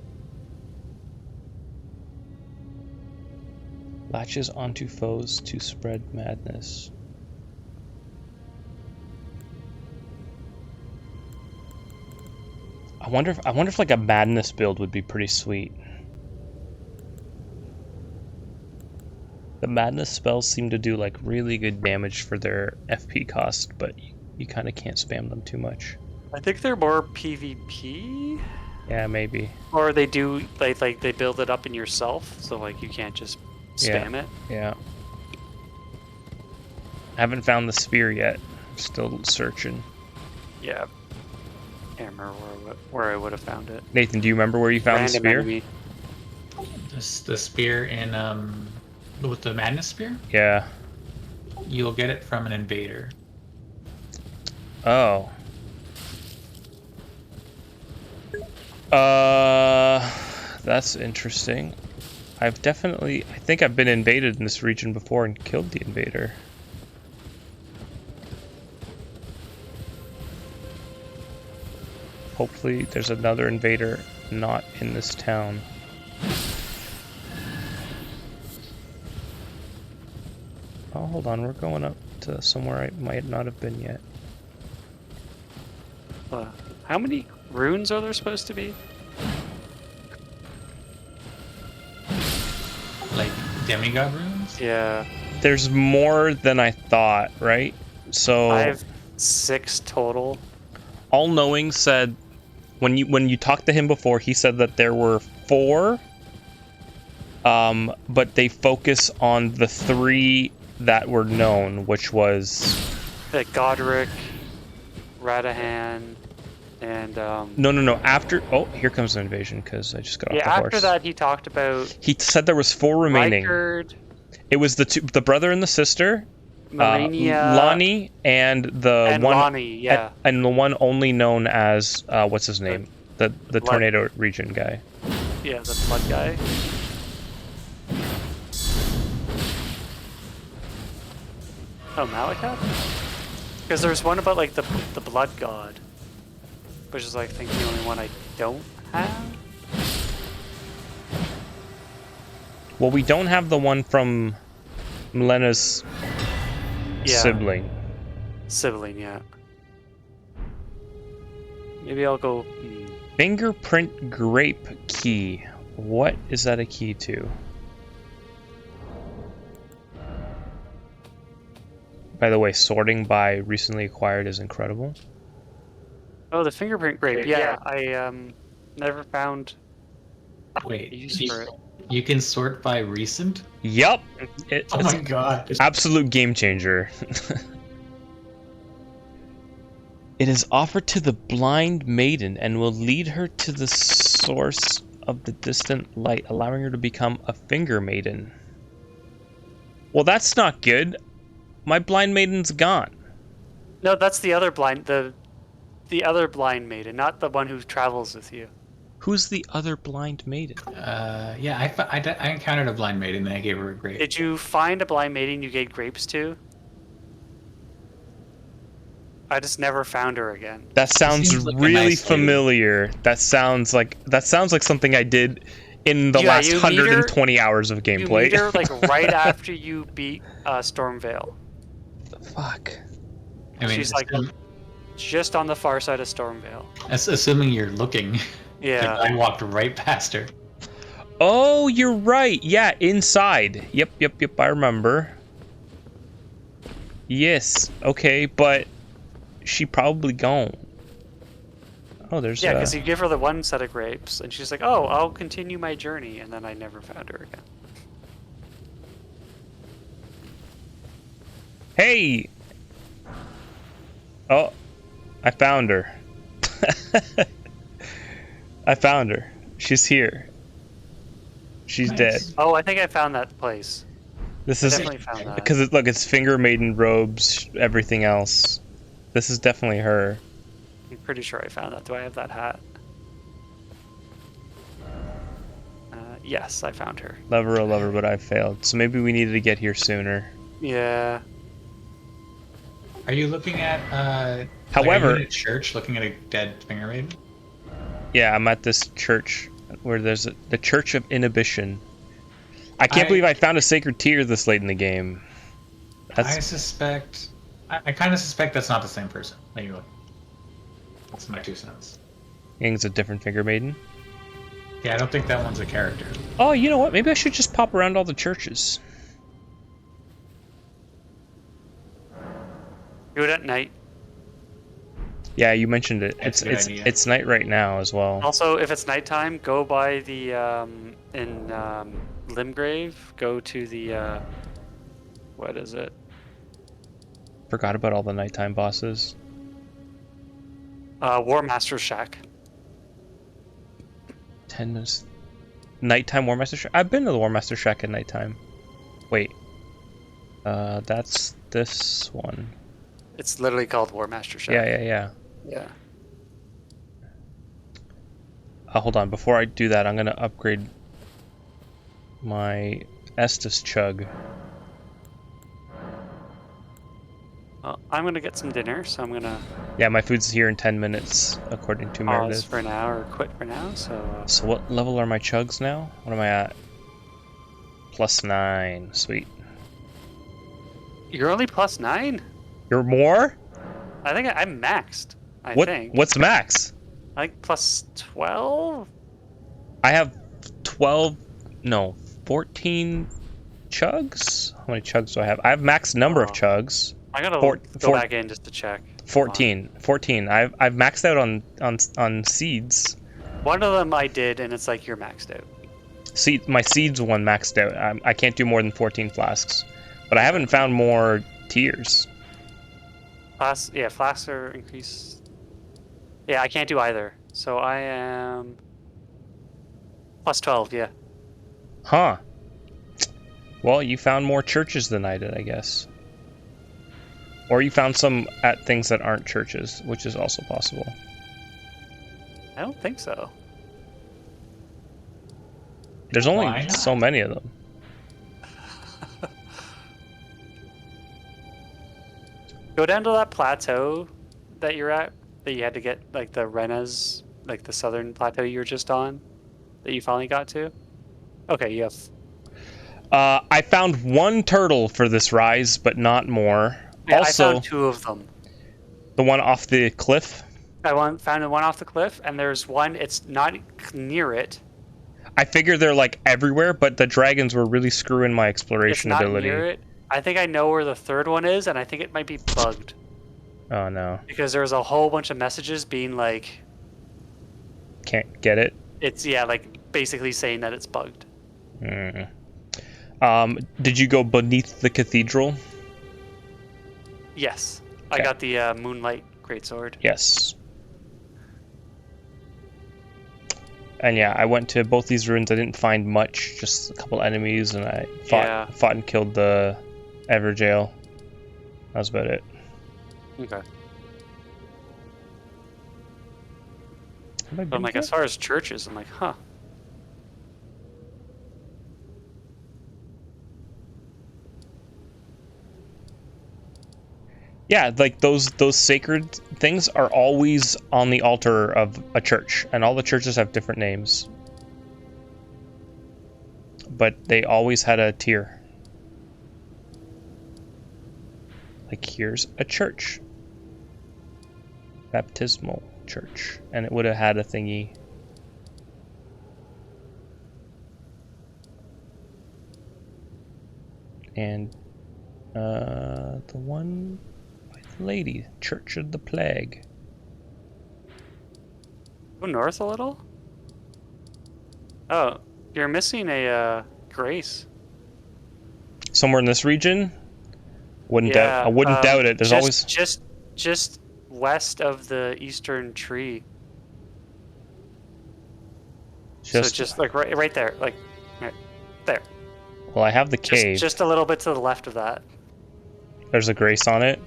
Latches onto foes to spread madness. I wonder if like a madness build would be pretty sweet. The madness spells seem to do like really good damage for their FP cost, but you kind of can't spam them too much. I think they're more PvP, Yeah, maybe. or they do like they build it up in yourself, so like you can't just spam it. Yeah. I haven't found the spear yet. I'm still searching. Yeah. Can't remember where I would have found it. Nathan, do you remember where you found the Random spear? enemy. The spear in with the madness spear, Yeah. you'll get it from an invader. Oh. That's interesting. I think I've been invaded in this region before and killed the invader. Hopefully there's another invader not in this town. Oh, hold on, we're going up to somewhere I might not have been yet. How many runes are there supposed to be? Like demigod runes? Yeah. There's more than I thought, right? So I have 6 total. All Knowing said when you talked to him before, he said that there were 4, but they focus on the 3 that were known, which was Godric, Radahan, and no. After here comes the invasion because I just got off the horse. after that he talked about He said there was 4 remaining. Rykard, It was the brother and the sister, Melania, Lonnie, and the and one Lonnie, yeah. and the one only known as what's his name, the Blood- tornado region guy. Yeah, the blood guy. Oh, Malakat? Because there's one about like the blood god, which is like I think the only one I don't have. Well, we don't have the one from Melena's Yeah. sibling. Sibling, yeah. Maybe I'll go. Fingerprint grape key. What is that a key to? By the way, sorting by recently acquired is incredible. Oh, the fingerprint grape. Yeah, I never found Wait, a use for it. you can sort by recent? Yup. Oh It's my god. absolute game changer. It is offered to the blind maiden and will lead her to the source of the distant light, allowing her to become a finger maiden. Well, that's not good. My blind maiden's gone. No, that's the other blind, the other blind maiden, not the one who travels with you. Who's the other blind maiden? Yeah, I encountered a blind maiden and I gave her a grape. Did you find a blind maiden you gave grapes to? I just never found her again. That sounds Seems like a really nice lady. familiar. That sounds like something I did in the Yeah, last you meet her- 120 hours of You gameplay. meet her like right after you beat Stormvale. Fuck. I mean, She's like just on the far side of Stormvale. assuming you're looking. Yeah. I walked right past her. Oh, you're right. Yeah, inside. Yep. I remember. Yes. Okay, but she probably gone. Oh, there's Yeah, because you give her the one set of grapes, and she's like, "Oh, I'll continue my journey," and then I never found her again. Hey. Oh, I found her. I found her. She's here. She's Nice. dead. Oh, I think I found that place. This I is definitely found that. because look, it's finger maiden robes, everything else. This is definitely her. I'm pretty sure I found that. Do I have that hat? Yes, I found her. Lover, oh lover, but I failed. So maybe we needed to get here sooner. Yeah. Are you looking at However- are you in a church looking at a dead finger maiden? Yeah, I'm at this church where there's the Church of Inhibition. I can't believe I found a sacred tear this late in the game. I kind of suspect that's not the same person that you're looking. That's my 2 cents. I think it's a different finger maiden. Yeah, I don't think that one's a character. Oh, you know what? Maybe I should just pop around all the churches. Do it at night. Yeah, you mentioned it. That's a good idea. It's night right now as well. Also, if it's nighttime, go by the in Limgrave. Go to the what is it? Forgot about all the nighttime bosses. War Master's Shack. 10 minutes. Nighttime War Master Shack? I've been to the War Master Shack at nighttime. Wait. That's this one. It's literally called War Master Shack. Yeah. Yeah. Hold on. Before I do that, I'm gonna upgrade my Estus Chug. I'm gonna get some dinner, so I'm gonna Yeah, my food's here in 10 minutes, according to pause Meredith. for now or quit for now. So So what level are my chugs now? What am I at? +9. Sweet. you're only +9. You're more? I think I'm maxed. I What? think. What's max? I think +12. I have 12. No, 14 chugs. How many chugs do I have? I have max number of Oh. chugs. I gotta Four- go four- back in just to check. 14. 14. I've maxed out on seeds. One of them I did, and it's like you're maxed out. My seeds one maxed out. I can't do more than 14 flasks, but I haven't found more tiers. Flasks are increased. Yeah, I can't do either. So I am +12. Yeah. Huh. Well, you found more churches than I did, I guess. Or you found some at things that aren't churches, which is also possible. I don't think so. There's Why only not? so many of them. Go down to that plateau that you're at, that you had to get, like the Renas, like the southern plateau you were just on, that you finally got to. Okay, you have. I found one turtle for this rise, but not more. Yeah, Also, I found 2 of them. the one off the cliff. Found the one off the cliff, and there's one. It's not near it. I figure they're like everywhere, but the dragons were really screwing my It's exploration not ability. near it. I think I know where the third one is, and I think it might be bugged Oh no, because there's a whole bunch of messages being like, can't get it. it's like basically saying that it's bugged. Hmm. Did you go beneath the cathedral? Yes, Okay. I got the moonlight greatsword. Yes. And yeah, I went to both these ruins. I didn't find much, just a couple enemies, and I fought and killed the Everjail. That was about it. Okay. Have I But I'm been like, here? as far as churches, I'm like, huh. Yeah, like those sacred things are always on the altar of a church, and all the churches have different names. But they always had a tier. Like, here's a church. Baptismal church. And it would have had a thingy. And the one by the lady, Church of the Plague. Go north a little? Oh, you're missing a grace. Somewhere in this region? Wouldn't Yeah, doubt. I wouldn't doubt it. There's always just west of the eastern tree. So just like right there, like right there. Well, I have the cave. Just a little bit to the left of that. There's a grace on it.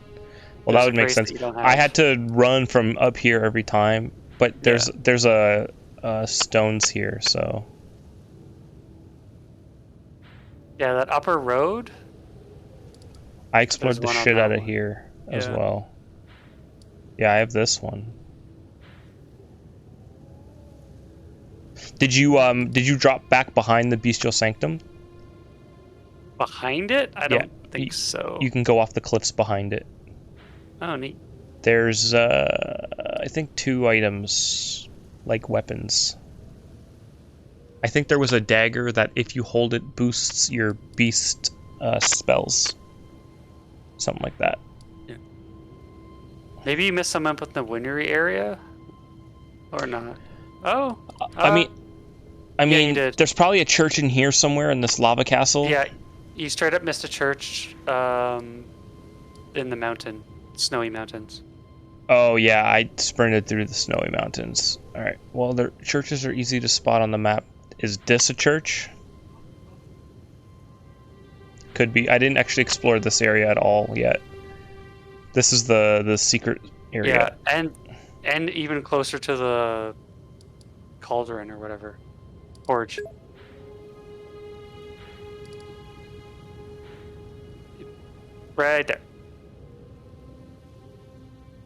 Well, There's that a would make grace sense. that you don't have. I had to run from up here every time, but there's a stones here, so. Yeah, that upper road. I explored the one on shit that out of one. here as Yeah. well. Yeah, I have this one. Did you drop back behind the Bestial Sanctum? Behind it? I don't think so. You can go off the cliffs behind it. Oh, neat. There's I think 2 items, like weapons. I think there was a dagger that if you hold it boosts your beast spells. Something like that. Yeah. Maybe you missed some up in the Winery area? Or not? Oh. I mean, you did. there's probably a church in here somewhere in this lava castle. Yeah, you straight up missed a church in the mountain, snowy mountains. Oh yeah, I sprinted through the snowy mountains. All right. Well, the churches are easy to spot on the map. Is this a church? Could be. I didn't actually explore this area at all yet. This is the secret area. Yeah, and even closer to the cauldron or whatever. Forge. Right there.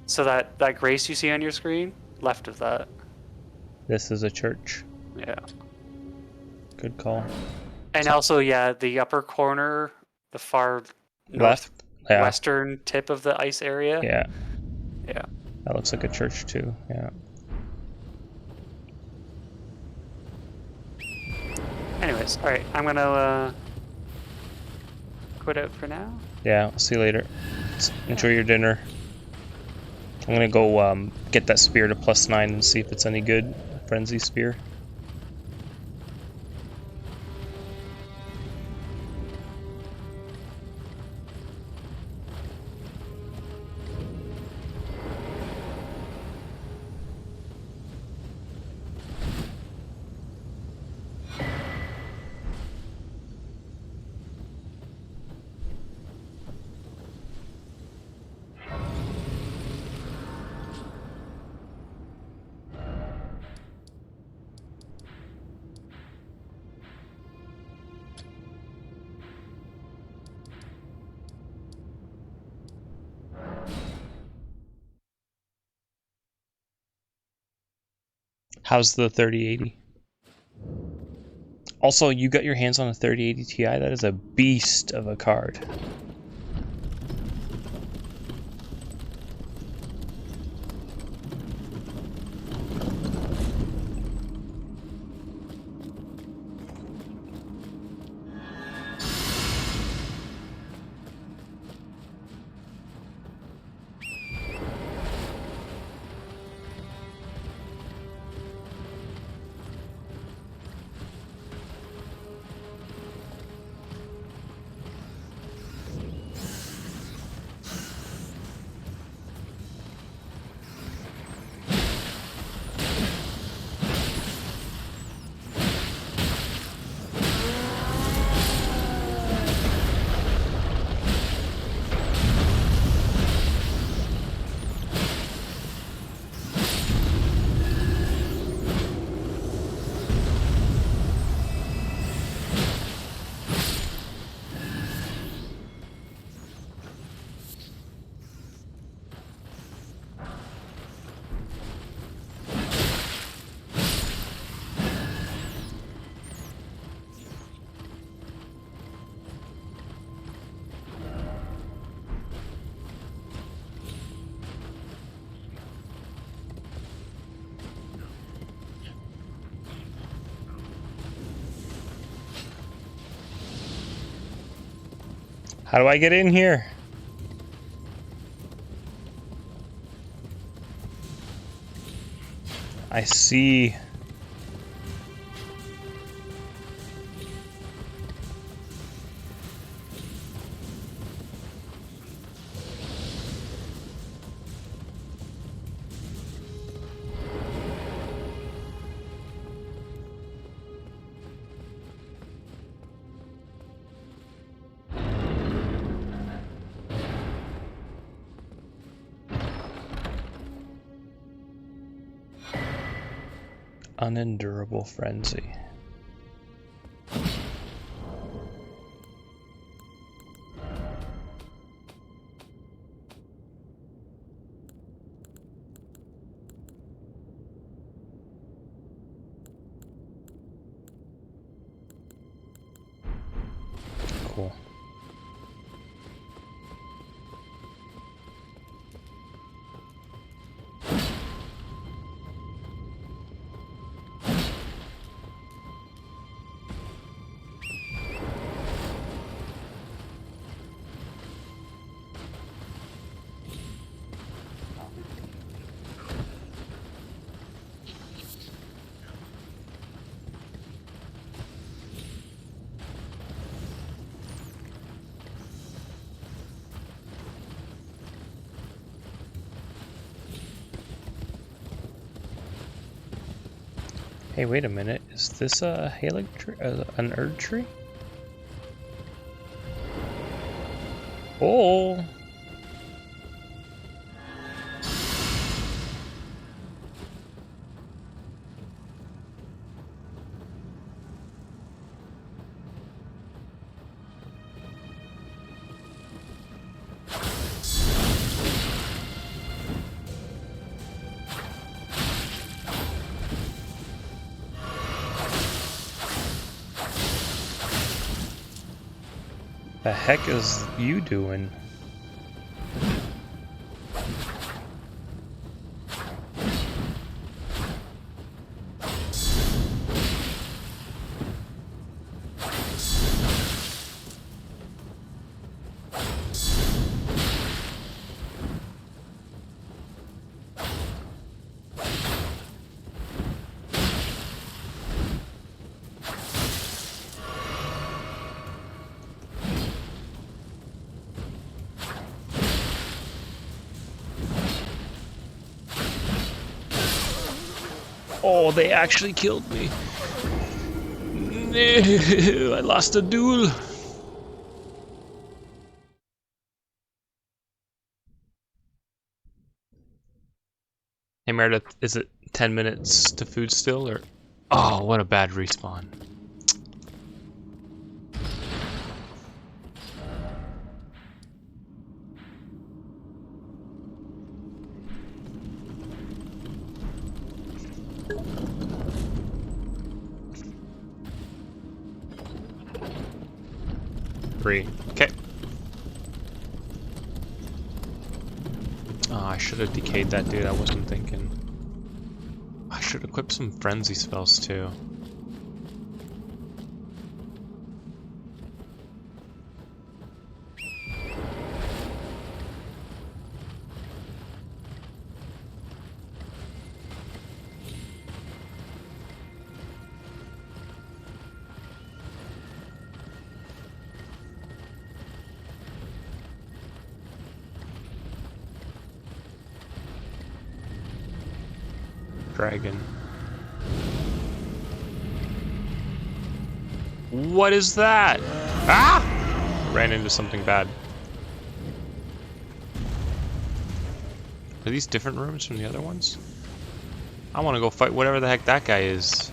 So that grace you see on your screen, left of that. This is a church. Yeah. Good call. And also, yeah, the upper corner, the far Left. Yeah. northwestern tip of the ice area. Yeah. Yeah. That looks like a church too. Yeah. Anyways, all right, I'm gonna quit out for now. Yeah. I'll see you later. Enjoy your dinner. I'm gonna go get that spear to +9 and see if it's any good. Frenzy spear. How's the 3080? Also, you got your hands on a 3080 Ti? That is a beast of a card. How do I get in here? I see. Unendurable frenzy. Cool. Hey, wait a minute. Is this a halig tree? An Erd tree? Oh! The heck is you doing? Oh, they actually killed me. No, I lost a duel. Hey Meredith, is it 10 minutes to food still, or? Oh, what a bad respawn. Okay. Oh, I should have decayed that dude. I wasn't thinking. I should equip some frenzy spells too. Dragon. What is that? Ah! Ran into something bad. Are these different rooms from the other ones? I want to go fight whatever the heck that guy is.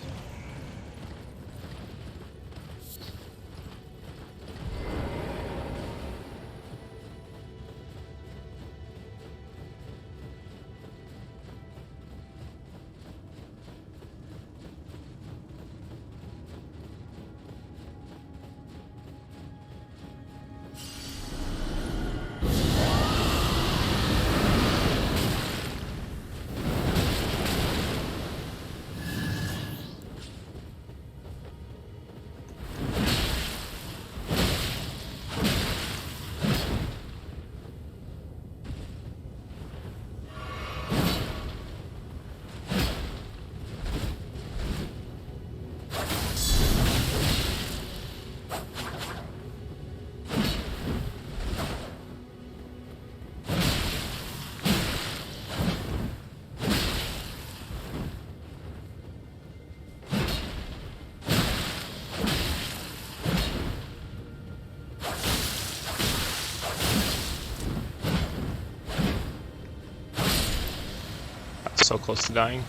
so close to dying.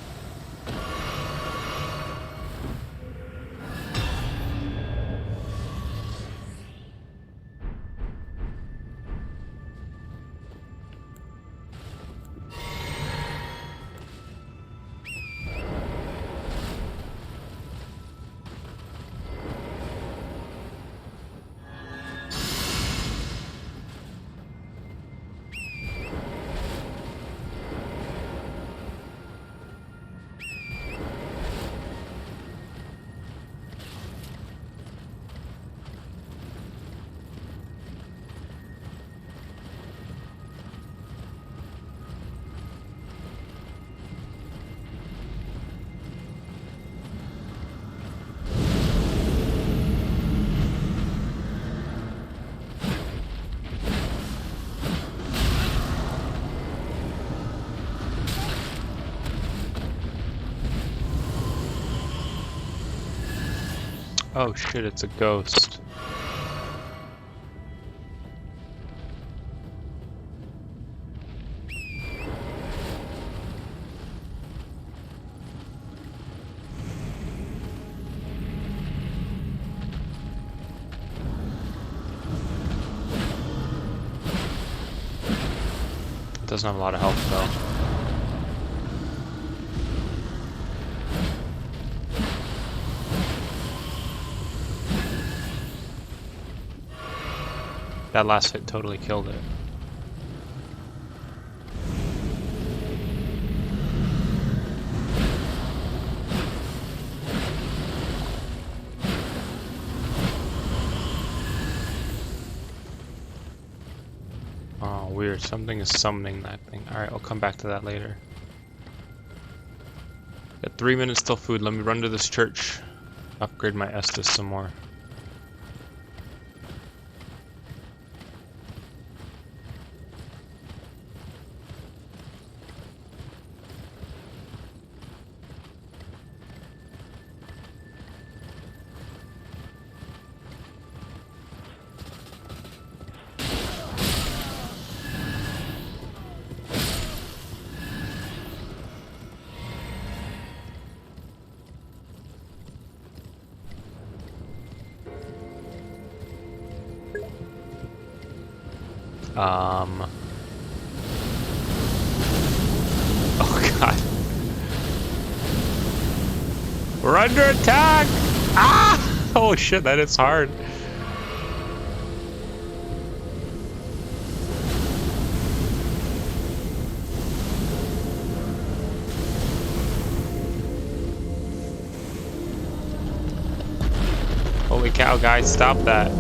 Oh shit, it's a ghost. It doesn't have a lot of health though. That last hit totally killed it. Oh, weird. Something is summoning that thing. Alright, I'll come back to that later. Got 3 minutes till food. Let me run to this church. Upgrade my Estus some more. Oh god. We're under attack! Ah! Oh shit, that is hard. Holy cow, guys, stop that.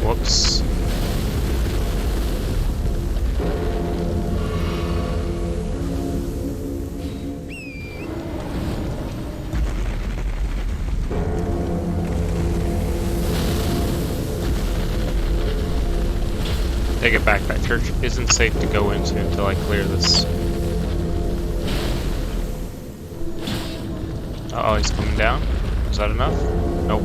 Whoops. Take it back, that church isn't safe to go into until I clear this. Uh-oh, he's coming down. Is that enough? Nope.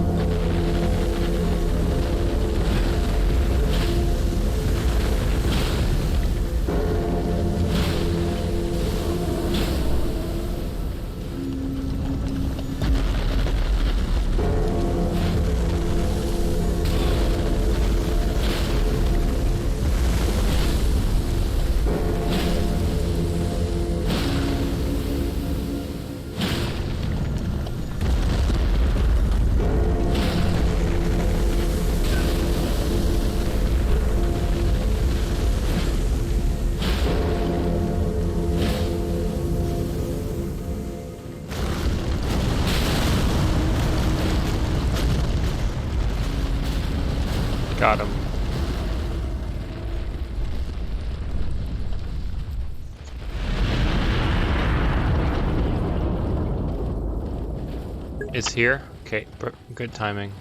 It's here? Okay, good timing.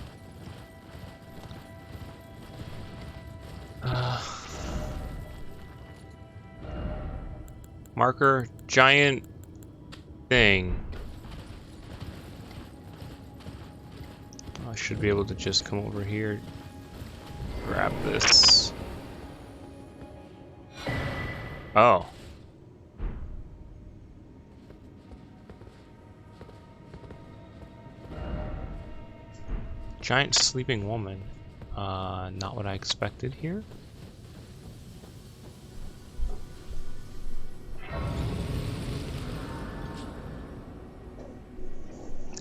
Marker, giant thing. I should be able to just come over here, grab this. Oh. Giant sleeping woman. Not what I expected here.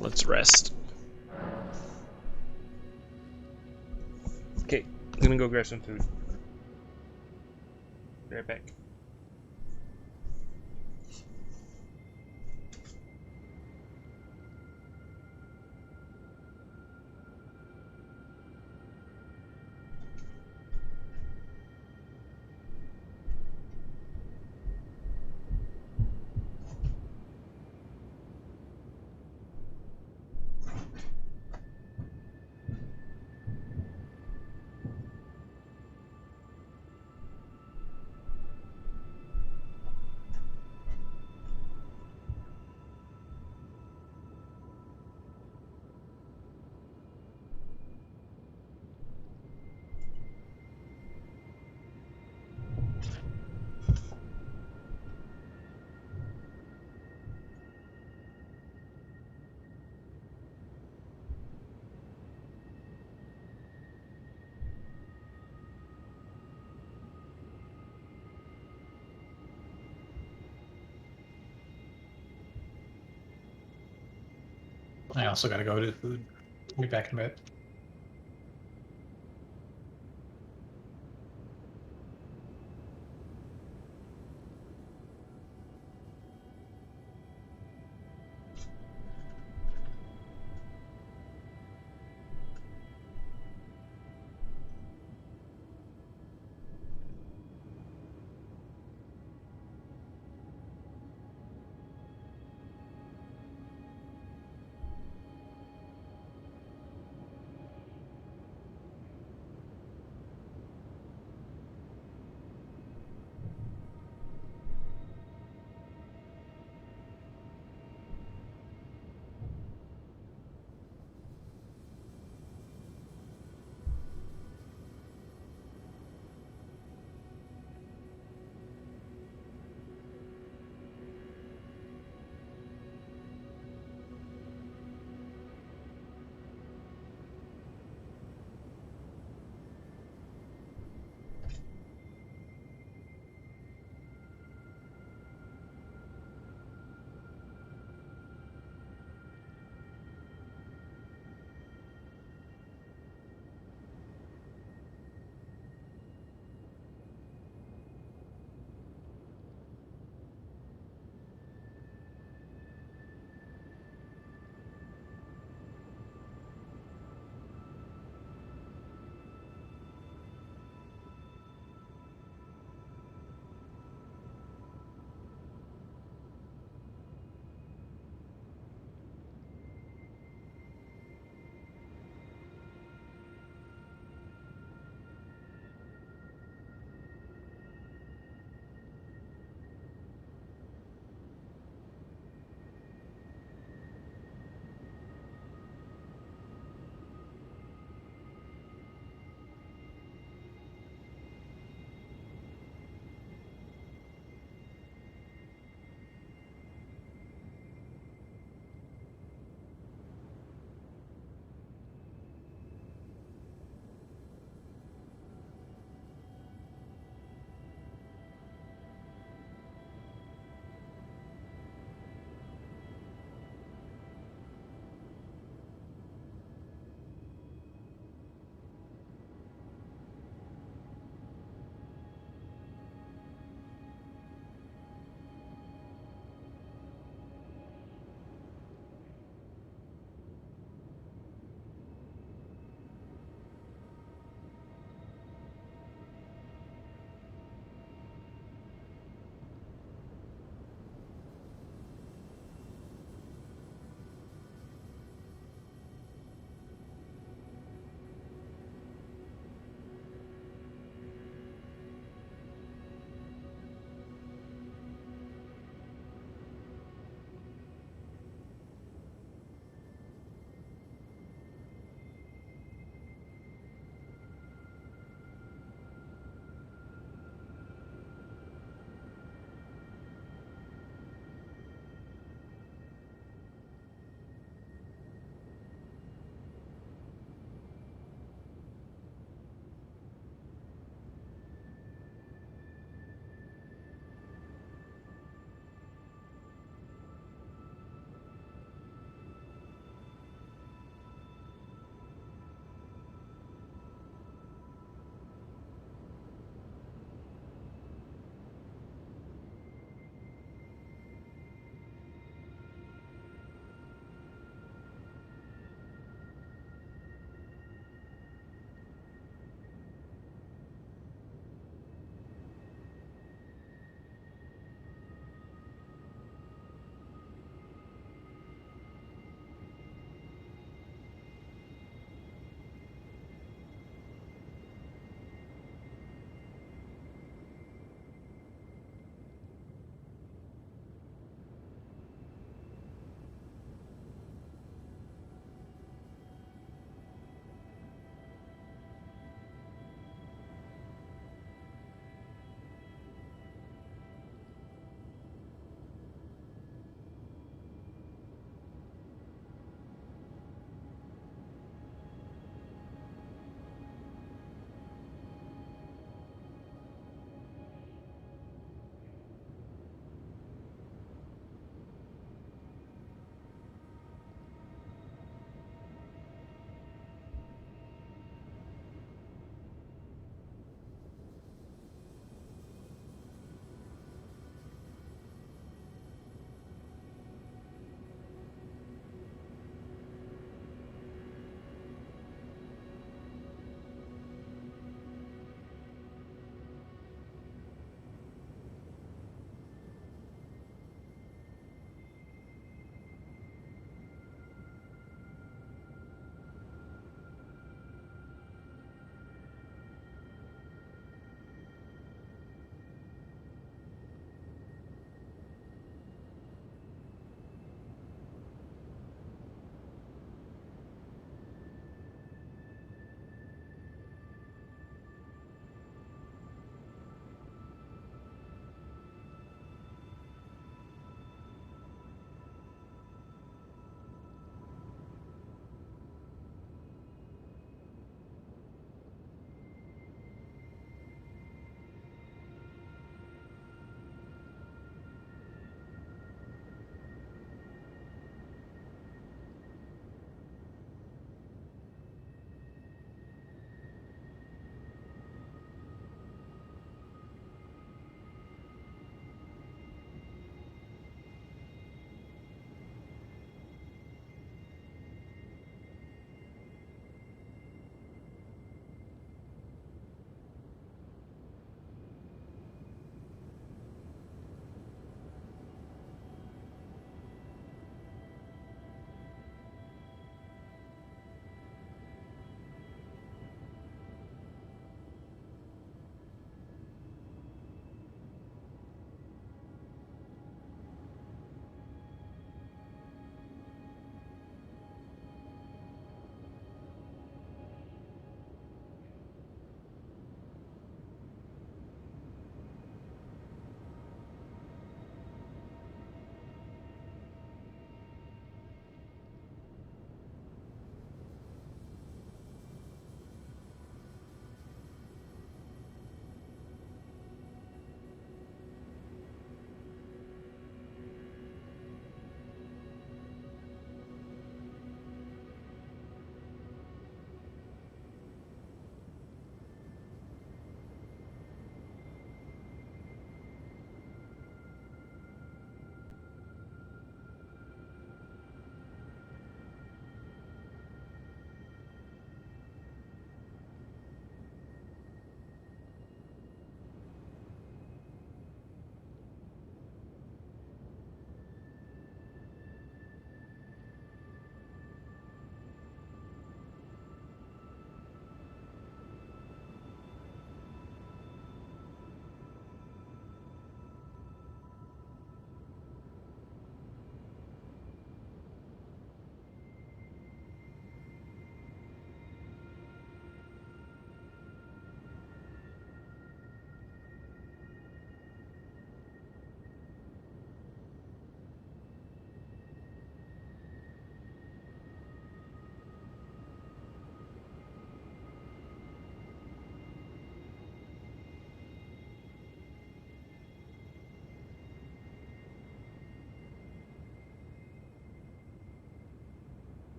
Let's rest. Okay, I'm gonna go grab some food. Be right back. I also gotta go to food. I'll be back in a bit.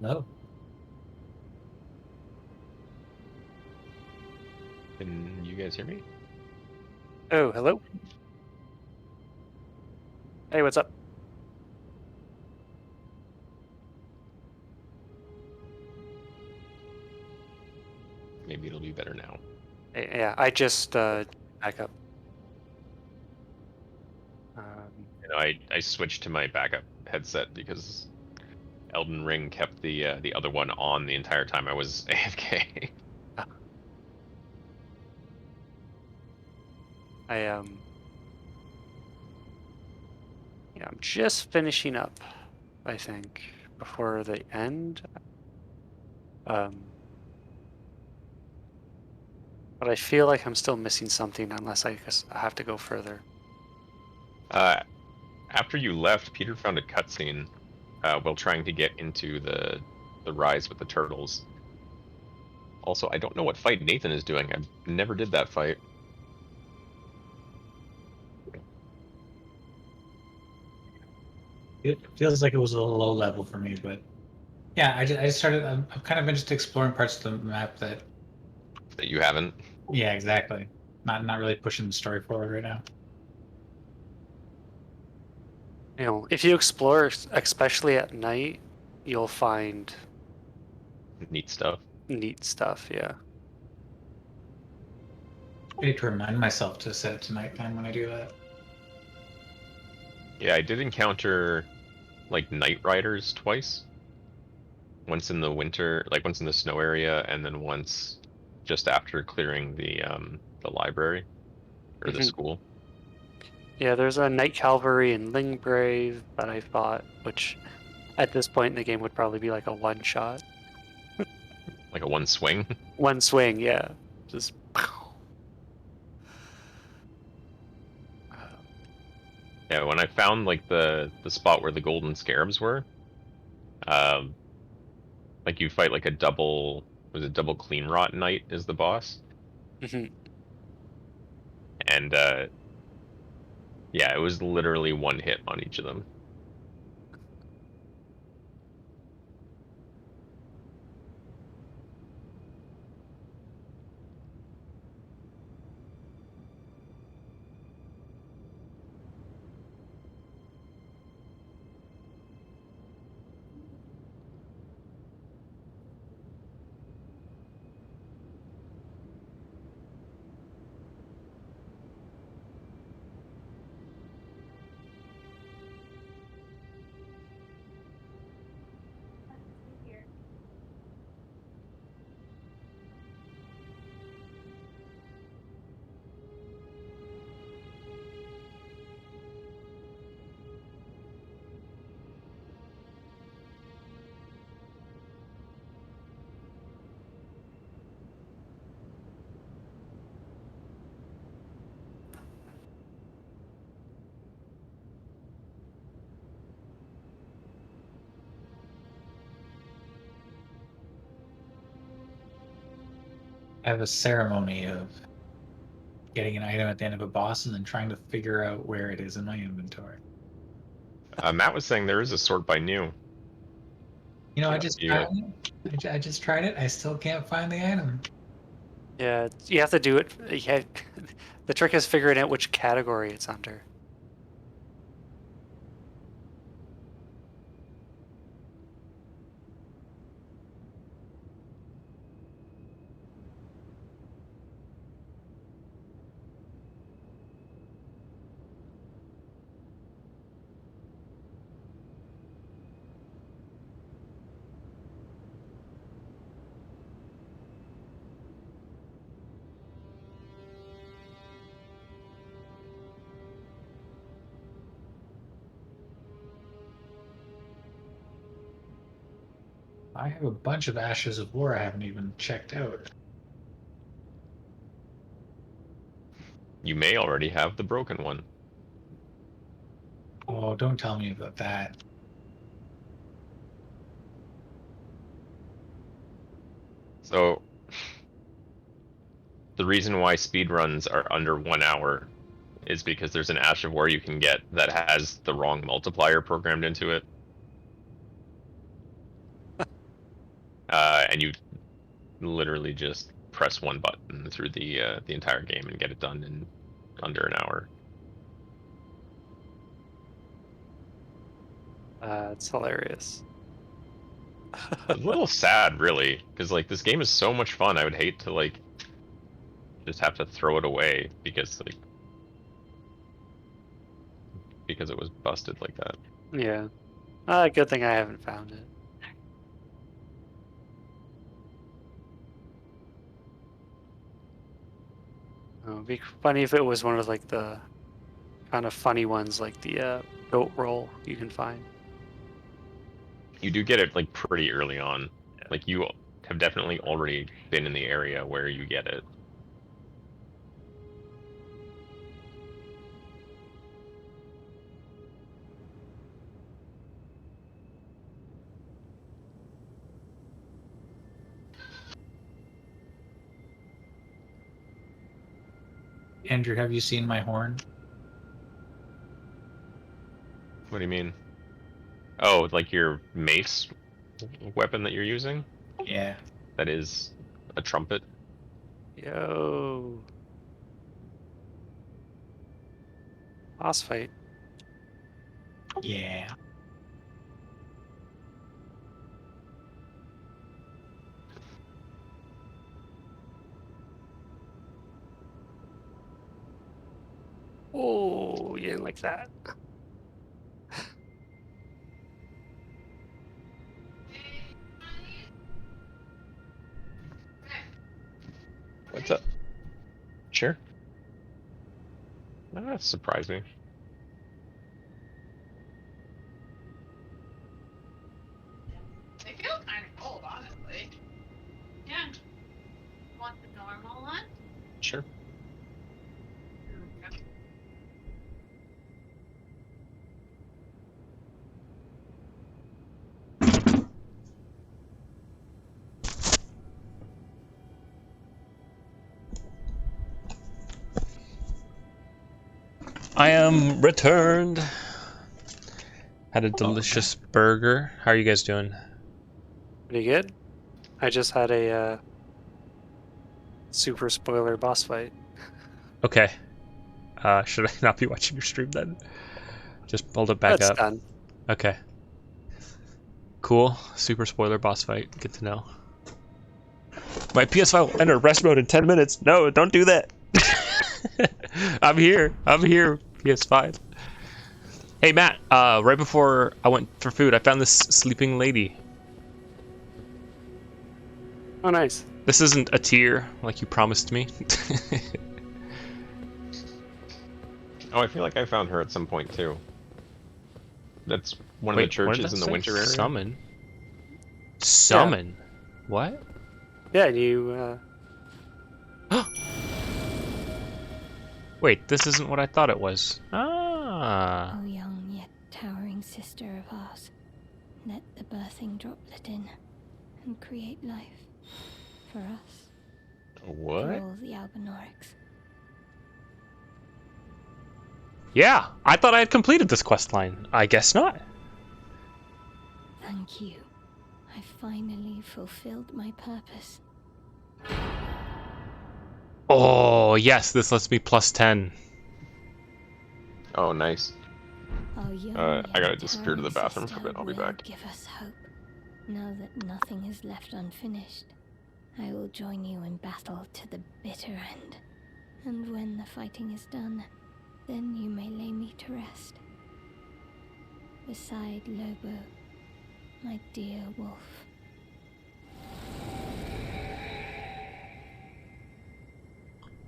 No. Can you guys hear me? Oh, hello. Hey, what's up? Maybe it'll be better now. Yeah, I just back up. I switched to my backup headset because Elden Ring kept the other one on the entire time I was AFK. Yeah, I'm just finishing up, I think, before the end. But I feel like I'm still missing something unless I guess I have to go further. After you left, Peter found a cutscene while trying to get into the rise with the turtles. Also, I don't know what fight Nathan is doing. I never did that fight. It feels like it was a little low level for me, but yeah, I just started. I'm kind of interested exploring parts of the map that. That you haven't. Yeah, exactly. Not really pushing the story forward right now. You know, if you explore, especially at night, you'll find Neat stuff. neat stuff. Yeah. I need to remind myself to set it to nighttime when I do that. Yeah, I did encounter like night riders twice. Once in the winter, like once in the snow area, and then once just after clearing the library or the Mhm. school. Yeah, there's a Night Cavalry in Lingbrave that I fought, which at this point in the game would probably be like a one shot. Like a one swing. One swing, yeah. Just Yeah, when I found like the spot where the golden scarabs were, um, like you fight like a double, was it double clean rot knight is the boss, Mhm. and yeah, it was literally one hit on each of them. I have a ceremony of getting an item at the end of a boss and then trying to figure out where it is in my inventory. Matt was saying there is a sort by new. You know, I If just you, tried it. I just tried it. I still can't find the item. Yeah, you have to do it. Yeah, the trick is figuring out which category it's under. I have a bunch of Ashes of War I haven't even checked out. you may already have the broken one. Oh, don't tell me about that. So the reason why speedruns are under 1 hour is because there's an Ash of War you can get that has the wrong multiplier programmed into it. and you literally just press one button through the entire game and get it done in under an hour. It's hilarious. A little sad, really, because like this game is so much fun. I would hate to like just have to throw it away because it was busted like that. Yeah. Good thing I haven't found it. Oh, it'd be funny if it was one of like the kind of funny ones, like the goat roll you can find. You do get it like pretty early on. Like you have definitely already been in the area where you get it. Andrew, have you seen my horn? What do you mean? Oh, like your mace weapon that you're using? Yeah. That is a trumpet. Yo. Boss fight. Yeah. Oh, you didn't like that. What's up? Sure. That surprised me. They feel kind of cold, honestly. Yeah. Want the normal one? Sure. I am returned. Had a delicious burger. How are you guys doing? Pretty good. I just had a super spoiler boss fight. Okay. Should I not be watching your stream then? Just pulled it back That's up. done. Okay. Cool. Super spoiler boss fight. Good to know. My PS5 will enter rest mode in 10 minutes. No, don't do that. I'm here. PS5. Hey, Matt. Right before I went for food, I found this sleeping lady. Oh, nice. This isn't a tier like you promised me. Oh, I feel like I found her at some point too. That's one Wait, of the churches in the winter area. Summon? Summon? What? Yeah, you. Wait, this isn't what I thought it was. Ah. O young yet towering sister of ours, let the birthing droplet in and create life for us, for What? all the Albinorics. Yeah, I thought I had completed this quest line. I guess not. Thank you. I finally fulfilled my purpose. Oh, yes, this lets me plus 10. Oh, nice. Our young I gotta yet disappear to the towering bathroom for a sister bit. I'll be will back. Give us hope. Now that nothing is left unfinished, I will join you in battle to the bitter end. And when the fighting is done, then you may lay me to rest. Beside Lobo, my dear wolf.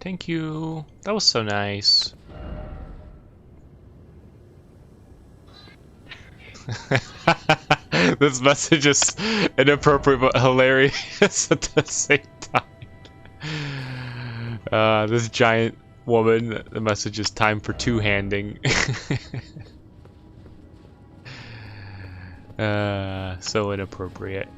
Thank you. That was so nice. This message is inappropriate but hilarious at the same time. This giant woman, the message is time for two-handing. So inappropriate.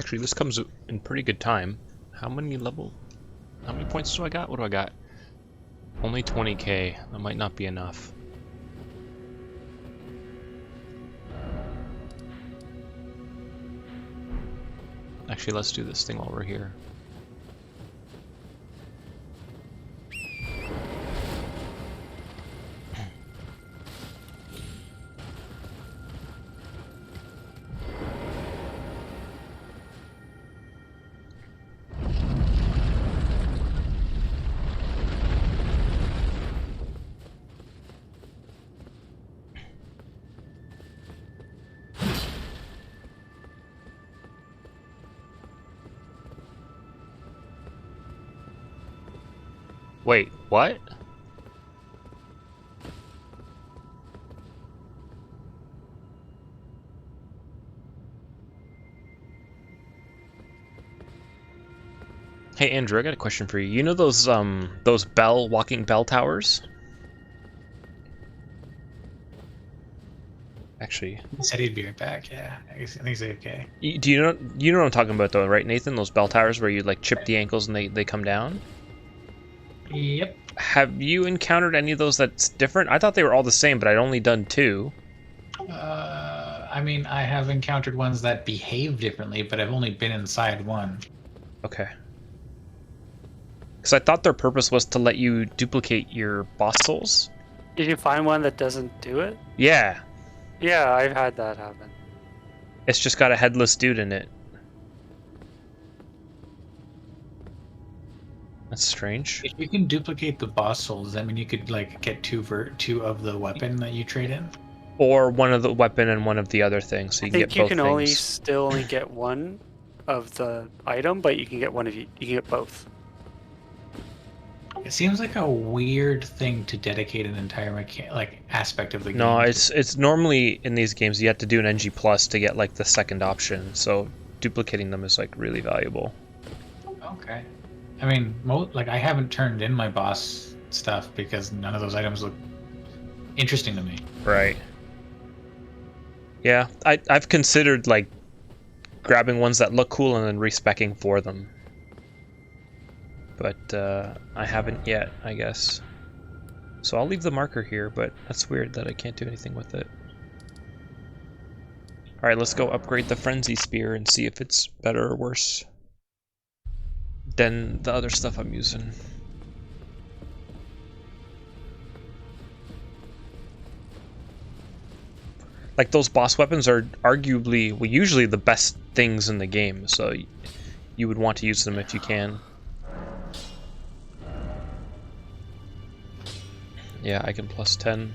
Actually, this comes in pretty good time. How many points do I got? What do I got? Only 20k. That might not be enough. Actually, let's do this thing while we're here. Wait, what? Hey Andrew, I got a question for you. You know those walking bell towers? Actually, He said he'd be right back. Yeah, I think he's okay. do you know what I'm talking about though, right, Nathan? Those bell towers where you like chip the ankles and they come down? Yep. Have you encountered any of those that's different? I thought they were all the same, but I'd only done 2. I mean, I have encountered ones that behave differently, but I've only been inside one. Okay. Because I thought their purpose was to let you duplicate your boss souls. Did you find one that doesn't do it? Yeah. Yeah, I've had that happen. It's just got a headless dude in it. That's strange. If you can duplicate the boss souls, does that mean you could like get two of the weapon that you trade in? Or one of the weapon and one of the other things, so you I can think get you both can things. still only get one of the item, but you can get one of you. You can get both. It seems like a weird thing to dedicate an entire aspect of the game. No, to. it's normally in these games you have to do an NG plus to get like the second option, so duplicating them is like really valuable. Okay. I mean, I haven't turned in my boss stuff because none of those items look interesting to me. Right. Yeah, I've considered like grabbing ones that look cool and then respecking for them. But I haven't yet, I guess. So I'll leave the marker here, but that's weird that I can't do anything with it. Alright, let's go upgrade the Frenzy Spear and see if it's better or worse than the other stuff I'm using. Like, those boss weapons are arguably, well, usually the best things in the game, so you would want to use them if you can. Yeah, I can plus 10.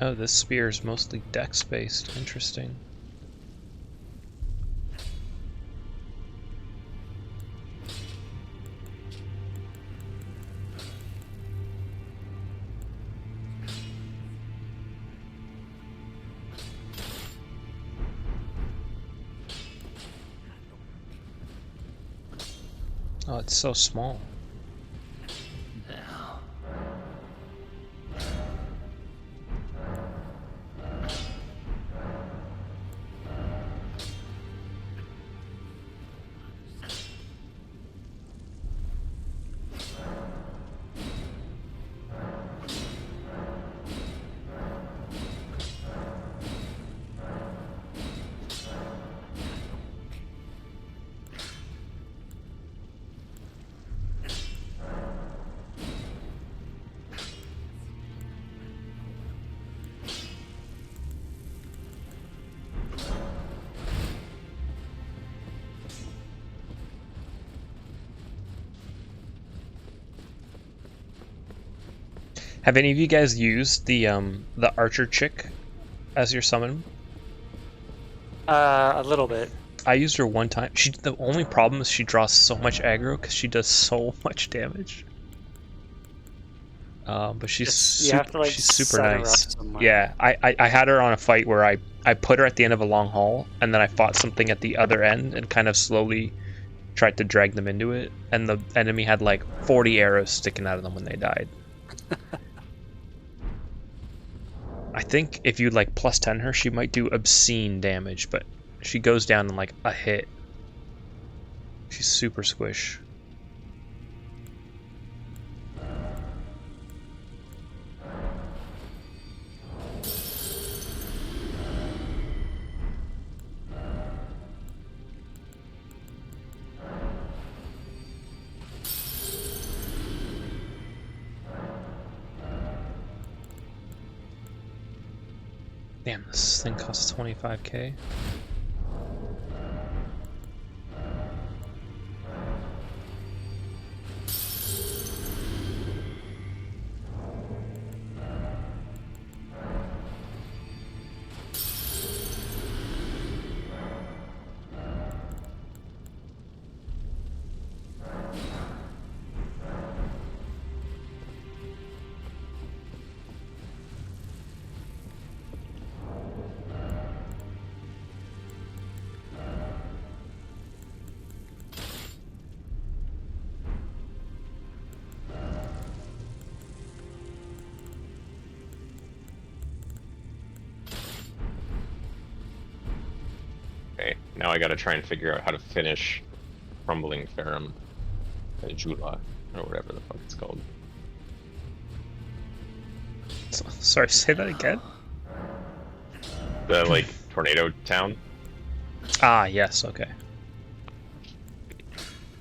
Oh, this spear is mostly dex-based. Interesting. Oh, it's so small. Have any of you guys used the archer chick as your summon? A little bit. I used her one time. The only problem is she draws so much aggro because she does so much damage. But she's You have to, like, she's super set her up nice. somewhere. Yeah, I had her on a fight where I put her at the end of a long haul, and then I fought something at the other end and kind of slowly tried to drag them into it, and the enemy had like 40 arrows sticking out of them when they died. I think if you like plus 10 her, she might do obscene damage, but she goes down in like a hit. She's super squish. Damn, this thing costs 25k. Okay, now I gotta try and figure out how to finish Crumbling Ferrum, Jula, or whatever the fuck it's called. Sorry, say that again? The, like, tornado town? Ah, yes, okay.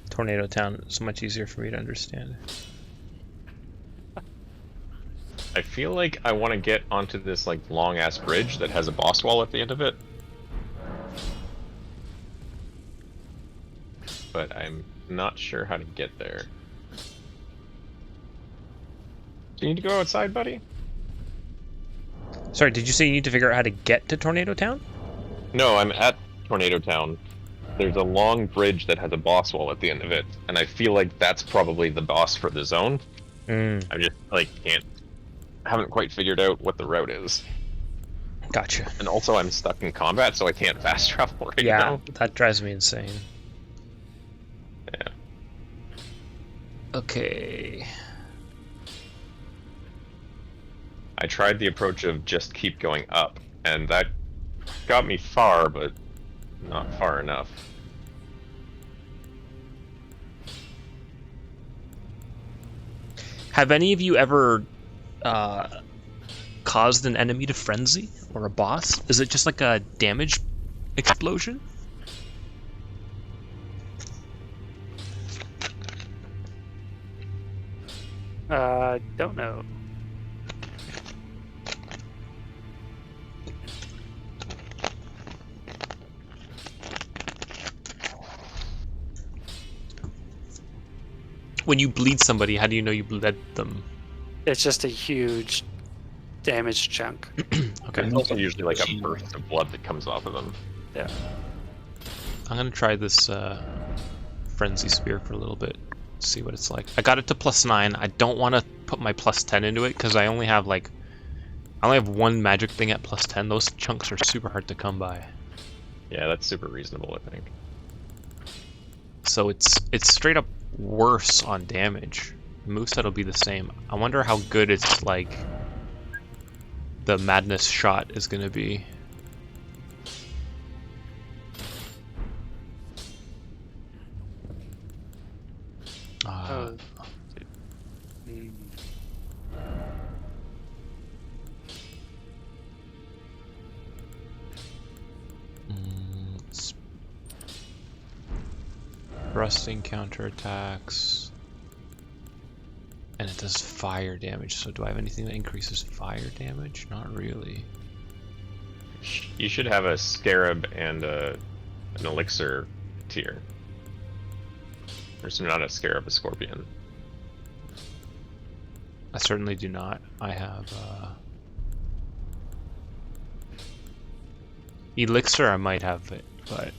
Tornado Town is much easier for me to understand. I feel like I want to get onto this, like, long-ass bridge that has a boss wall at the end of it. But I'm not sure how to get there. Do you need to go outside, buddy? Sorry, did you say you need to figure out how to get to Tornado Town? No, I'm at Tornado Town. There's a long bridge that has a boss wall at the end of it, and I feel like that's probably the boss for the zone. I just, like, haven't quite figured out what the route is. Gotcha. And also I'm stuck in combat, so I can't fast travel right now. Yeah, that drives me insane. Yeah. Okay. I tried the approach of just keep going up, and that got me far, but not far enough. Have any of you ever caused an enemy to frenzy or a boss? Is it just like a damage explosion? Don't know. When you bleed somebody, how do you know you bled them? It's just a huge damage chunk. Okay. There's also usually like a burst of blood that comes off of them. Yeah. I'm gonna try this frenzy spear for a little bit, see what it's like. I got it to +9. I don't want to put my +10 into it because I only have one magic thing at +10. Those chunks are super hard to come by. Yeah, that's super reasonable, I think. So it's straight up worse on damage. Moveset will be the same. I wonder how good it's like the madness shot is gonna be. Thrusting counterattacks. And it does fire damage, so do I have anything that increases fire damage? Not really. You should have a scarab and an elixir tier. There's not a scarab, a scorpion. certainly do not. I have elixir. I might have it, but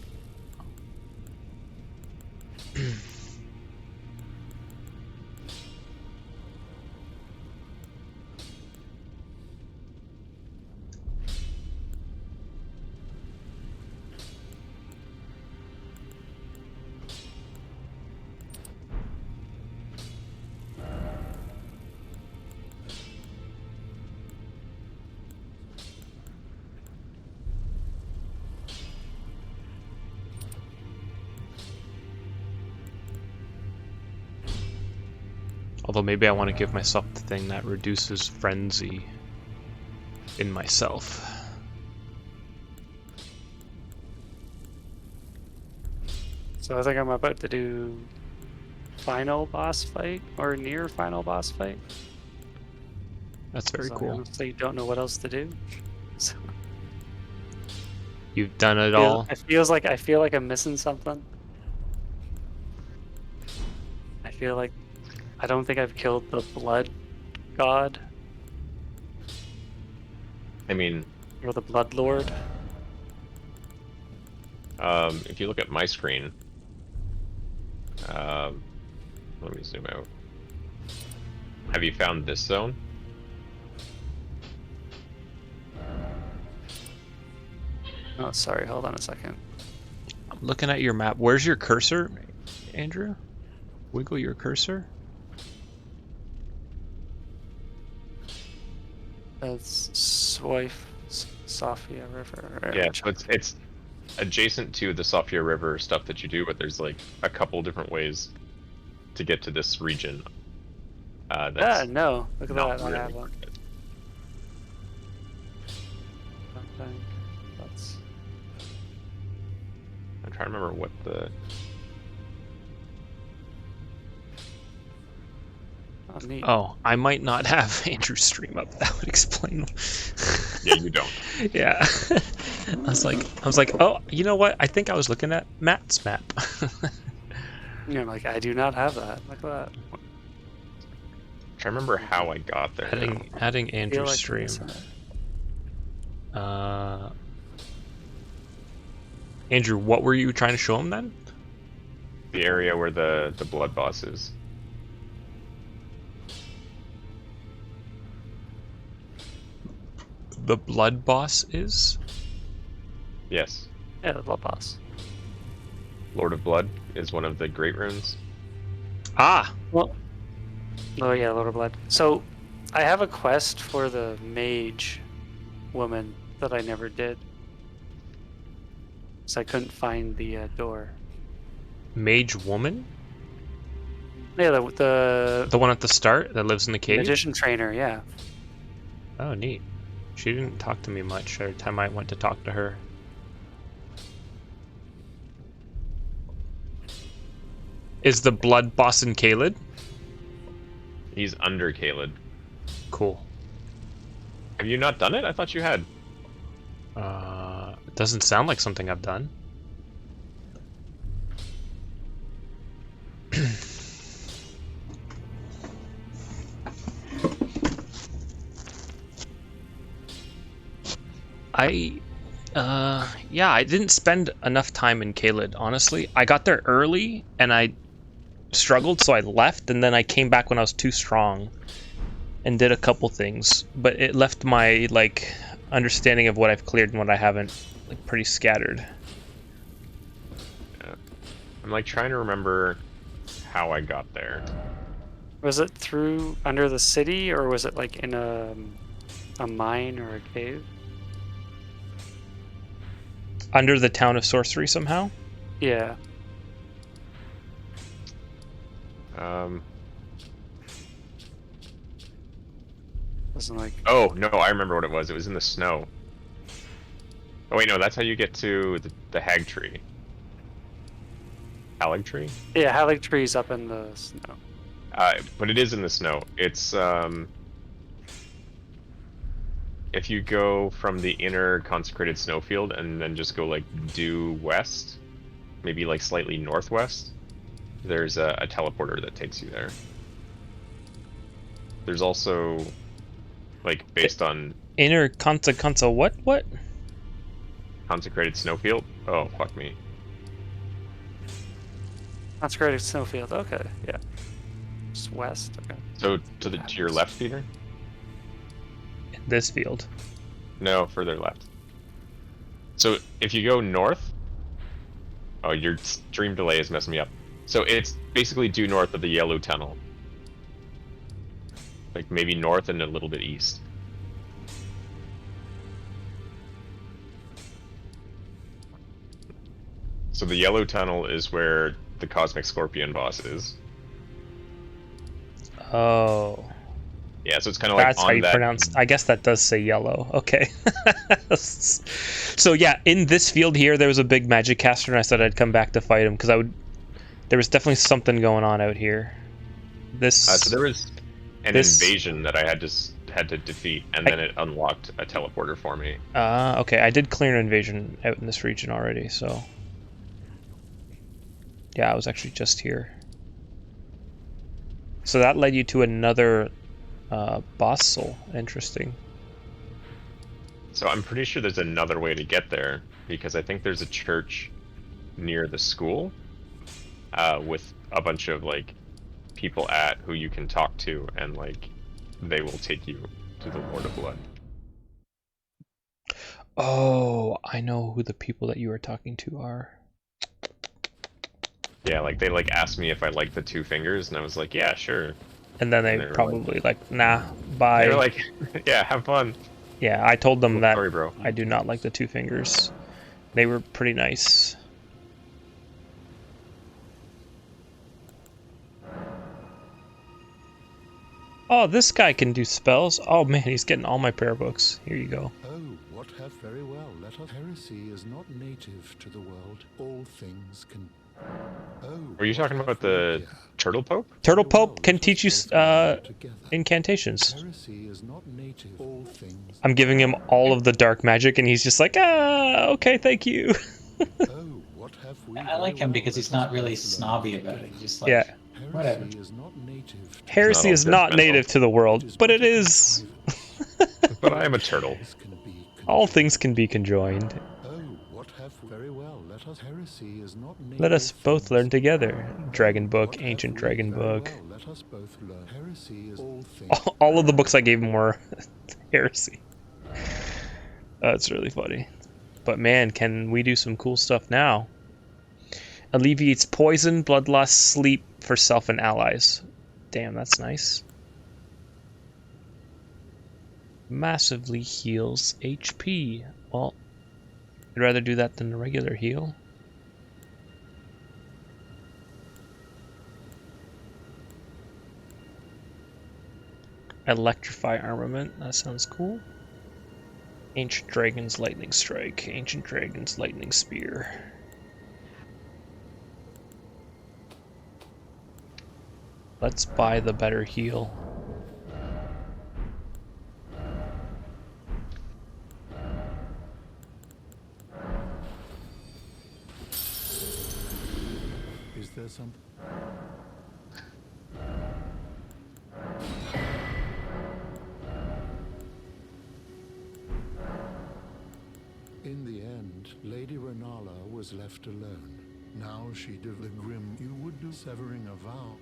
although maybe I want to give myself the thing that reduces frenzy in myself. So I think I'm about to do final boss fight or near final boss fight. That's very 'Cause I cool. honestly don't know what else to do. So You've done it all. I feel like I'm missing something. I feel like I don't think I've killed the blood god I mean, or the blood lord. if you look at my screen, let me zoom out. Have you found this zone? Oh, sorry. Hold on a second. I'm looking at your map. Where's your cursor, Andrew? Wiggle your cursor. That's Sophia River. Yeah, so it's adjacent to the Sofia River stuff that you do, but there's like a couple different ways to get to this region. That's No. Look at not that. I really have one. worth it. That's I'm trying to remember what the... neat. Oh, I might not have Andrew's stream up. That would explain. Yeah, you don't. Yeah. I was like, oh, you know what? I think I was looking at Matt's map. Yeah, I'm like, I do not have that. Look at that. I'm trying to remember how I got there. adding I feel Andrew's like I'm stream. missing it. Andrew, what were you trying to show him then? The area where the blood boss is. The blood boss is? Yes. Yeah, the blood boss. Lord of Blood is one of the great runes. Ah! Well, oh yeah, Lord of Blood. So, I have a quest for the mage woman that I never did. So I couldn't find the door. Mage woman? Yeah, the The one at the start that lives in the cave? magician trainer, yeah. Oh, neat. She didn't talk to me much every time I went to talk to her. Is the blood boss in Caelid? He's under Caelid. Cool. Have you not done it? I thought you had. It doesn't sound like something I've done. Yeah, I didn't spend enough time in Caelid, honestly. I got there early, and I struggled, so I left, and then I came back when I was too strong, and did a couple things, but it left my, like, understanding of what I've cleared and what I haven't, like, pretty scattered. Yeah. I'm like trying to remember how I got there. Was it through under the city, or was it like in a mine or a cave? Under the town of sorcery somehow? Yeah. Wasn't like Oh, no, I remember what it was. It was in the snow. Oh, wait, no, that's how you get to the hag tree. Halig tree? yeah, Halig trees up in the snow. But it is in the snow. It's, if you go from the inner consecrated snowfield and then just go, like, due west, maybe, like, slightly northwest, there's a teleporter that takes you there. There's also, like, based on Inner Consa what? consecrated snowfield. Oh, fuck me. Consecrated snowfield. Okay, yeah. Just west. Okay. So to your left, Peter? In this field. No, further left. So if you go north, oh, your stream delay is messing me up. So it's basically due north of the yellow tunnel. Like maybe north and a little bit east. So the yellow tunnel is where the Cosmic Scorpion boss is. Oh. Yeah, so it's kind of like That's on how you that... pronounce. I guess that does say yellow. Okay. So yeah, in this field here, there was a big magic caster, and I said I'd come back to fight him because I would. There was definitely something going on out here. This. So there was an invasion that I had to defeat, and then it unlocked a teleporter for me. Okay. I did clear an invasion out in this region already, so. Yeah, I was actually just here. So that led you to another boss soul. Interesting. So I'm pretty sure there's another way to get there, because I think there's a church near the school with a bunch of like people at who you can talk to, and like they will take you to the Lord of Blood. Oh, I know who the people that you are talking to are. Yeah, like they like asked me if I liked the two fingers, and I was like, yeah, sure. And then they were probably like, nah, bye. They were like, yeah, have fun. Yeah, I told them that Sorry, bro. I do not like the two fingers. They were pretty nice. Oh, this guy can do spells. Oh man, he's getting all my prayer books. Here you go. Oh, what have very well. Let us. Heresy is not native to the world. All things can. Oh. Were you talking about the Turtle Pope? Turtle Pope can teach you incantations. Heresy is not native. All things. I'm giving him all of the dark magic, and he's just like, okay, thank you. Oh, what have we I like him because he's not really snobby about it. He's just like, yeah. whatever. Heresy is not native to the world, but it is. But I am a turtle. All things can be conjoined. Let us both learn together. Dragon Book, Ancient Dragon Book. All of the books I gave him were heresy. That's really funny. But man, can we do some cool stuff now? Alleviates poison, bloodlust, sleep for self and allies. Damn, that's nice. Massively heals HP. Well, I'd rather do that than a regular heal. Electrify armament. That sounds cool. Ancient Dragon's Lightning Strike. Ancient Dragon's Lightning Spear. Let's buy the better heal. Is there something? In the end, Lady Renala was left alone. Now she did the grim you would do severing a vow.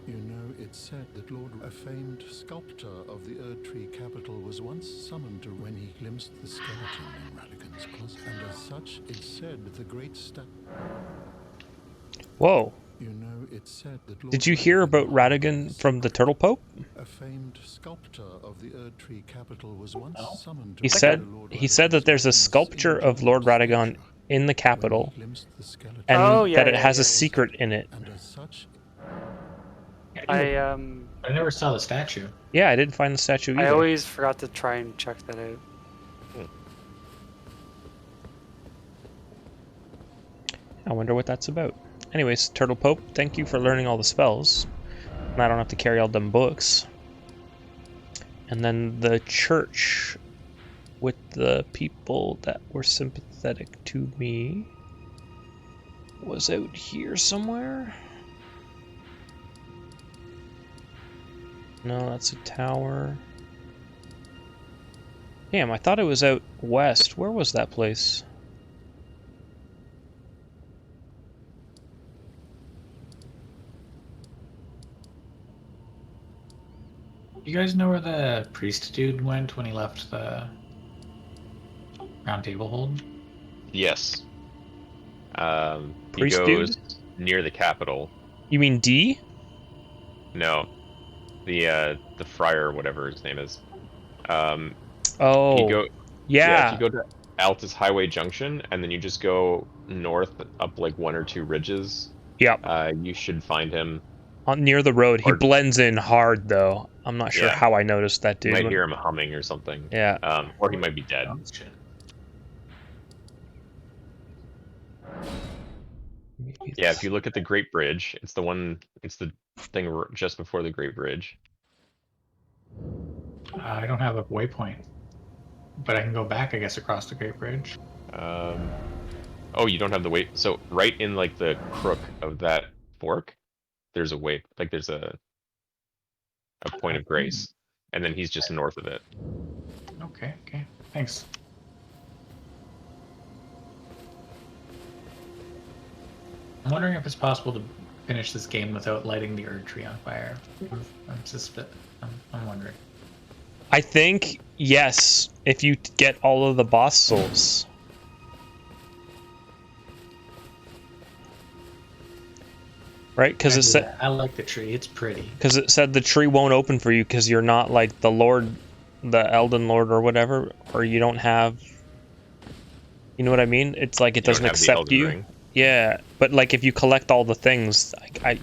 You know, it's said that Lord, a famed sculptor of the Erdtree capital, was once summoned to when he glimpsed the skeleton in Radigan's closet, and as such, it's said the great Whoa. You know, it's said that Lord Did you hear about Radigan from the Turtle Pope? A famed sculptor of the Erdtree capital was once summoned to He said that there's a sculpture of Lord Radagon in the capital, and that it has a secret in it. And as such, I never saw the statue. Yeah, I didn't find the statue either. I always forgot to try and check that out. I wonder what that's about. Anyways, Turtle Pope, thank you for learning all the spells. And I don't have to carry all them books. And then the church with the people that were sympathetic to me was out here somewhere. No, that's a tower. Damn, I thought it was out west. Where was that place? You guys know where the priest dude went when he left the round table hold? Yes. He Priest goes dude? near the capital. You mean D? No, the friar, whatever his name is. He Oh, go Yeah, if you yeah. go to Altus Highway Junction and then you just go north up like 1 or 2 ridges, Yep. you should find him. Near the road. He Or blends in hard, though. I'm not sure yeah, how I noticed that you dude. might hear him humming or something. Yeah. Or he might be dead. Oh, shit. Yeah, if you look at the Great Bridge, it's the thing just before the Great Bridge. I don't have a waypoint, but I can go back, I guess, across the Great Bridge. Oh, you don't have the way. So right in like the crook of that fork, there's a way, like there's a point of grace, and then he's just north of it. Okay, okay. Thanks. I'm wondering if it's possible to finish this game without lighting the Erd tree on fire. I'm wondering. I think, yes, if you get all of the boss souls. Right? Because it said I like the tree. It's pretty. because it said the tree won't open for you because you're not like the Lord, the Elden Lord or whatever, or you don't have. You know what I mean? It's like it You don't doesn't have the accept Elden you. Ring. Yeah, but like if you collect all the things,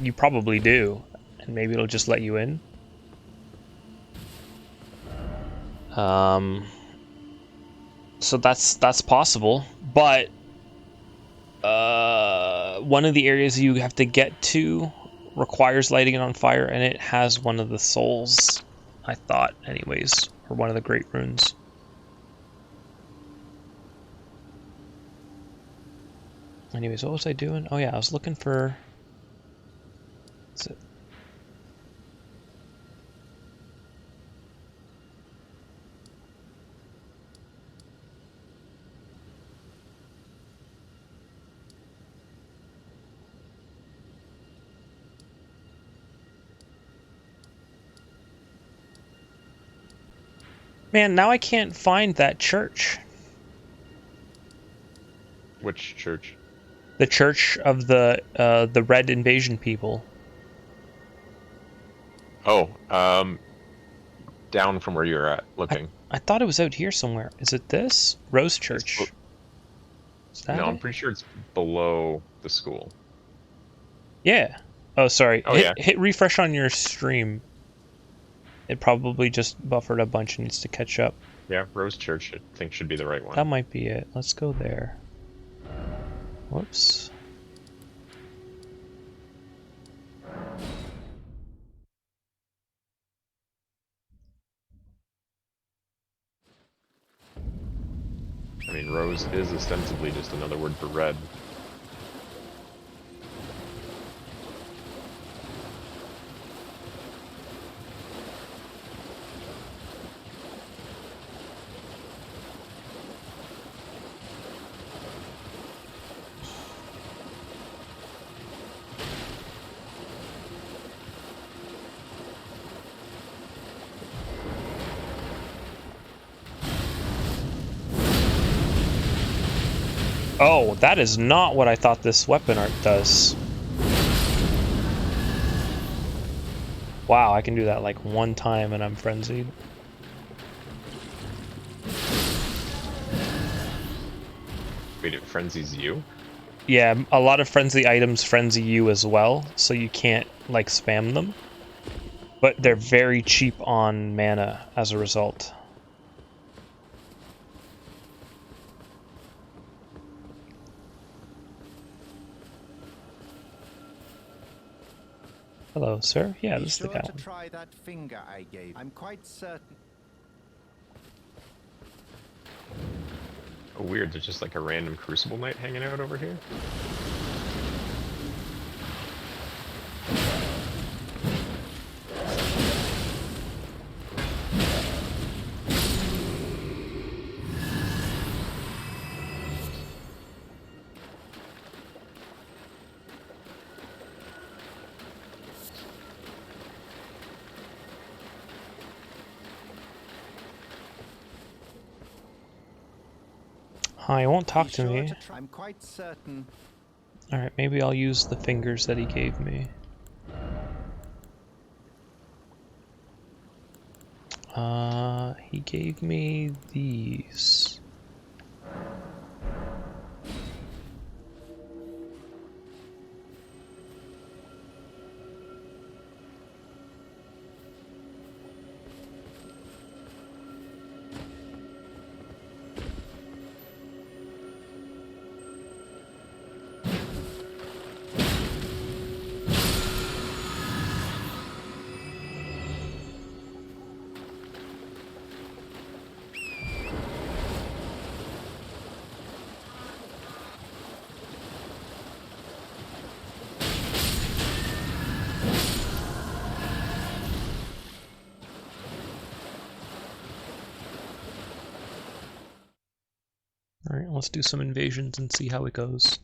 you probably do, and maybe it'll just let you in. So that's possible, but one of the areas you have to get to requires lighting it on fire, and it has one of the souls, I thought, anyways, or one of the great runes. Anyways, what was I doing? Oh yeah, I was looking for... What's it? Man, now I can't find that church. Which church? The church of the Red Invasion people. Oh, down from where you're at, looking. I thought it was out here somewhere. Is it this? Rose Church. Is that No, I'm it? pretty sure it's below the school. Yeah. Oh, sorry. Oh, yeah. Hit refresh on your stream. It probably just buffered a bunch and needs to catch up. Yeah, Rose Church, I think, should be the right one. That might be it. Let's go there. Whoops. I mean, rose is ostensibly just another word for red. Oh, that is not what I thought this weapon art does. Wow, I can do that like one time and I'm frenzied. Wait, it frenzies you? Yeah, a lot of frenzy items frenzy you as well, so you can't like spam them. But they're very cheap on mana as a result. Hello, sir. Yeah, this is the guy. Be sure to try that finger I gave. I'm quite certain. Oh, weird. There's just like a random Crucible Knight hanging out over here. Hi, he won't talk Be to sure me. to try. I'm quite certain. Alright, maybe I'll use the fingers that he gave me. He gave me these. Alright, let's do some invasions and see how it goes.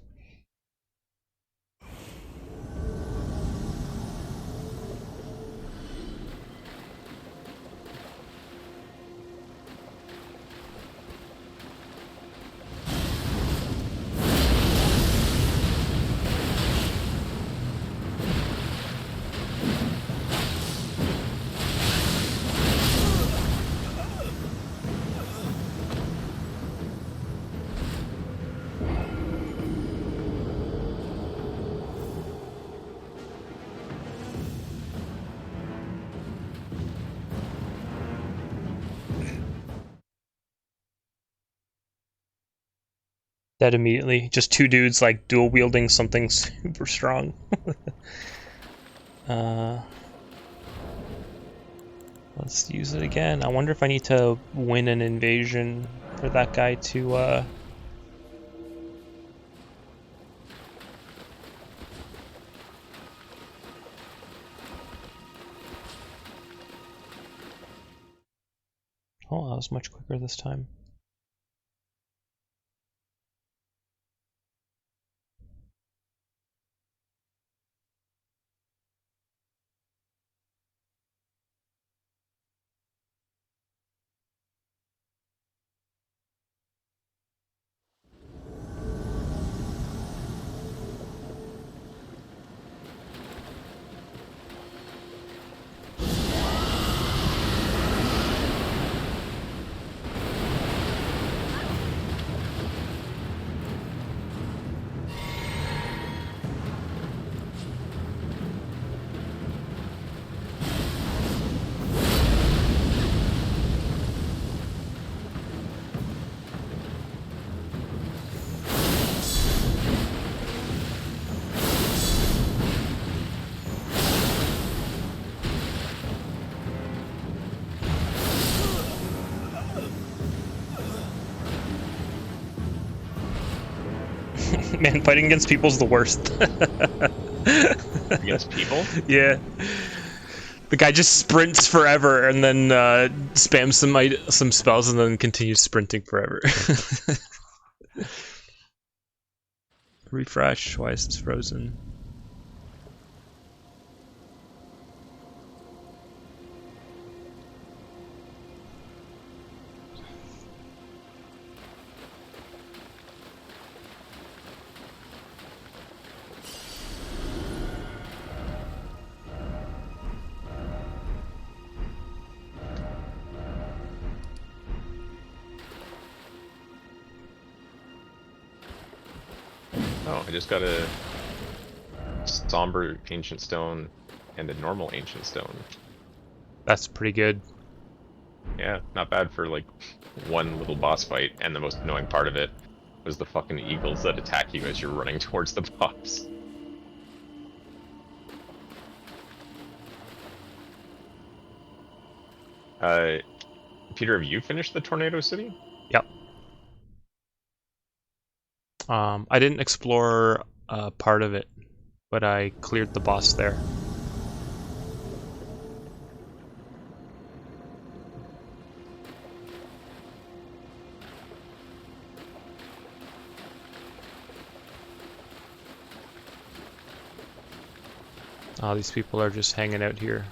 Dead immediately. Just two dudes like dual wielding something super strong. Let's use it again. I wonder if I need to win an invasion for that guy to Oh, that was much quicker this time. Man, fighting against people's the worst. Against people? Yeah. The guy just sprints forever and then spams some spells and then continues sprinting forever. Refresh. Why is this frozen? Oh, I just got a somber ancient stone and a normal ancient stone. That's pretty good. Yeah, not bad for like one little boss fight, and the most annoying part of it was the fucking eagles that attack you as you're running towards the boss. Peter, have you finished the Tornado City? Yep. I didn't explore part of it, but I cleared the boss there. Oh, these people are just hanging out here.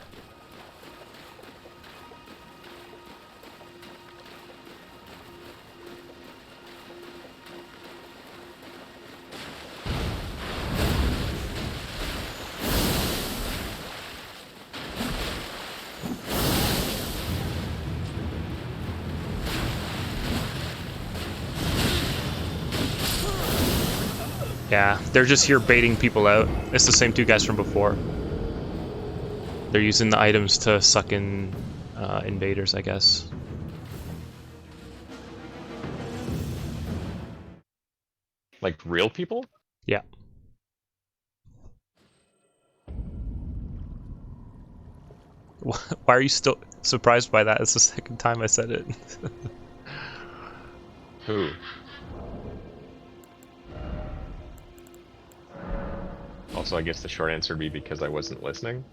Yeah, they're just here baiting people out. It's the same two guys from before. They're using the items to suck in invaders, I guess. Like real people? Yeah. Why are you still surprised by that? It's the second time I said it. Who? Also, I guess the short answer would be because I wasn't listening.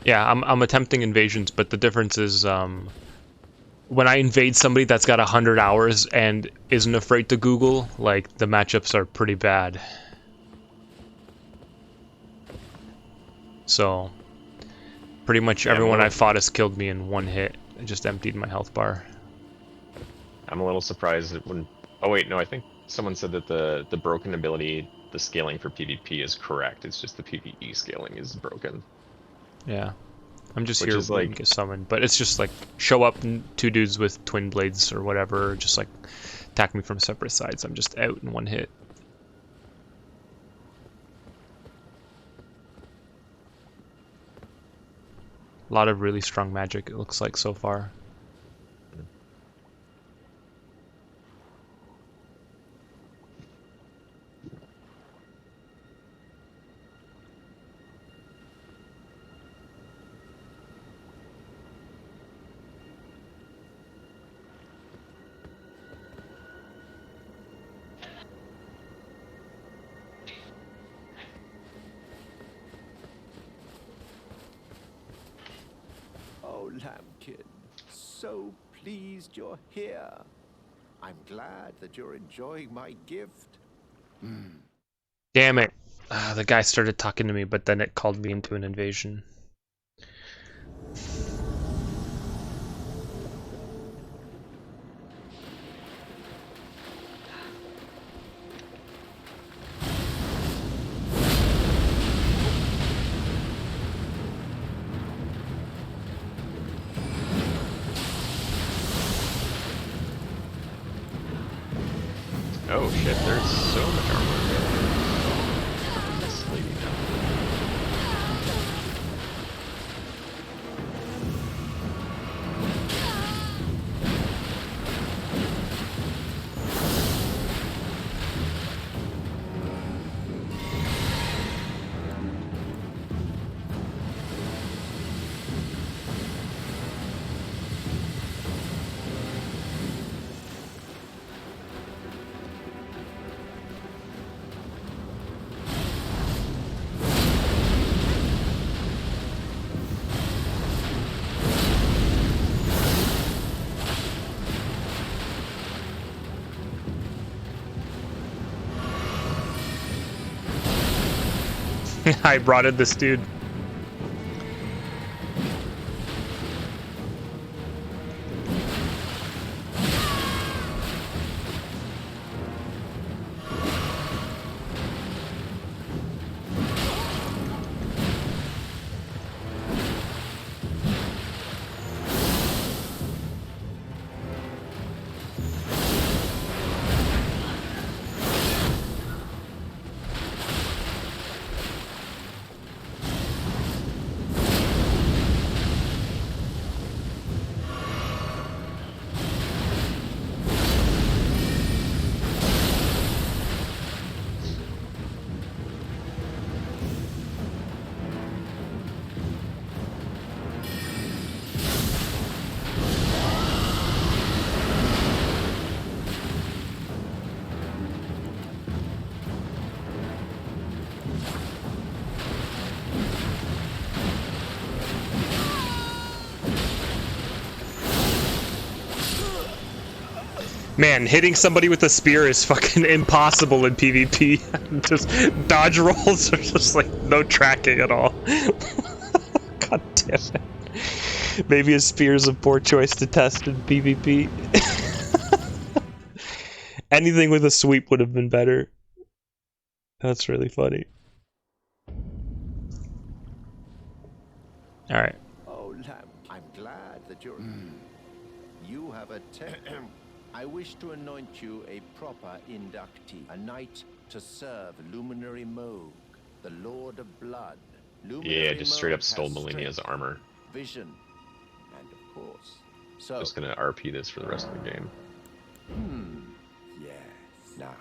Yeah, I'm attempting invasions, but the difference is when I invade somebody that's got 100 hours and isn't afraid to Google, like, the matchups are pretty bad. So, pretty much everyone I fought has killed me in one hit. I just emptied my health bar. I'm a little surprised that when... Oh wait, no, I think someone said that the broken ability, the scaling for PvP is correct. It's just the PvE scaling is broken. Yeah. I'm just Which here is waiting like... to get summoned, but it's just like, show up two dudes with twin blades or whatever, just like attack me from separate sides. I'm just out in one hit. A lot of really strong magic, it looks like, so far. Oh, Lambkin, so pleased you're here. I'm glad that you're enjoying my gift. Damn it. The guy started talking to me, but then it called me into an invasion. Oh shit, there's so much armor. This lady now. I brought in this dude. Man, hitting somebody with a spear is fucking impossible in PvP. Just dodge rolls are just like no tracking at all. God damn it. Maybe a spear is a poor choice to test in PvP. Anything with a sweep would have been better. That's really funny. All right. Oh, lamb, I'm glad that you're. You have a I wish to anoint you a proper inductee, a knight to serve Luminary Moog, the Lord of Blood. Yeah, Luminary just straight up Moog stole has Melinia's strength, armor. vision, and of course. So, Just gonna RP this for the rest of the game. yes. Now,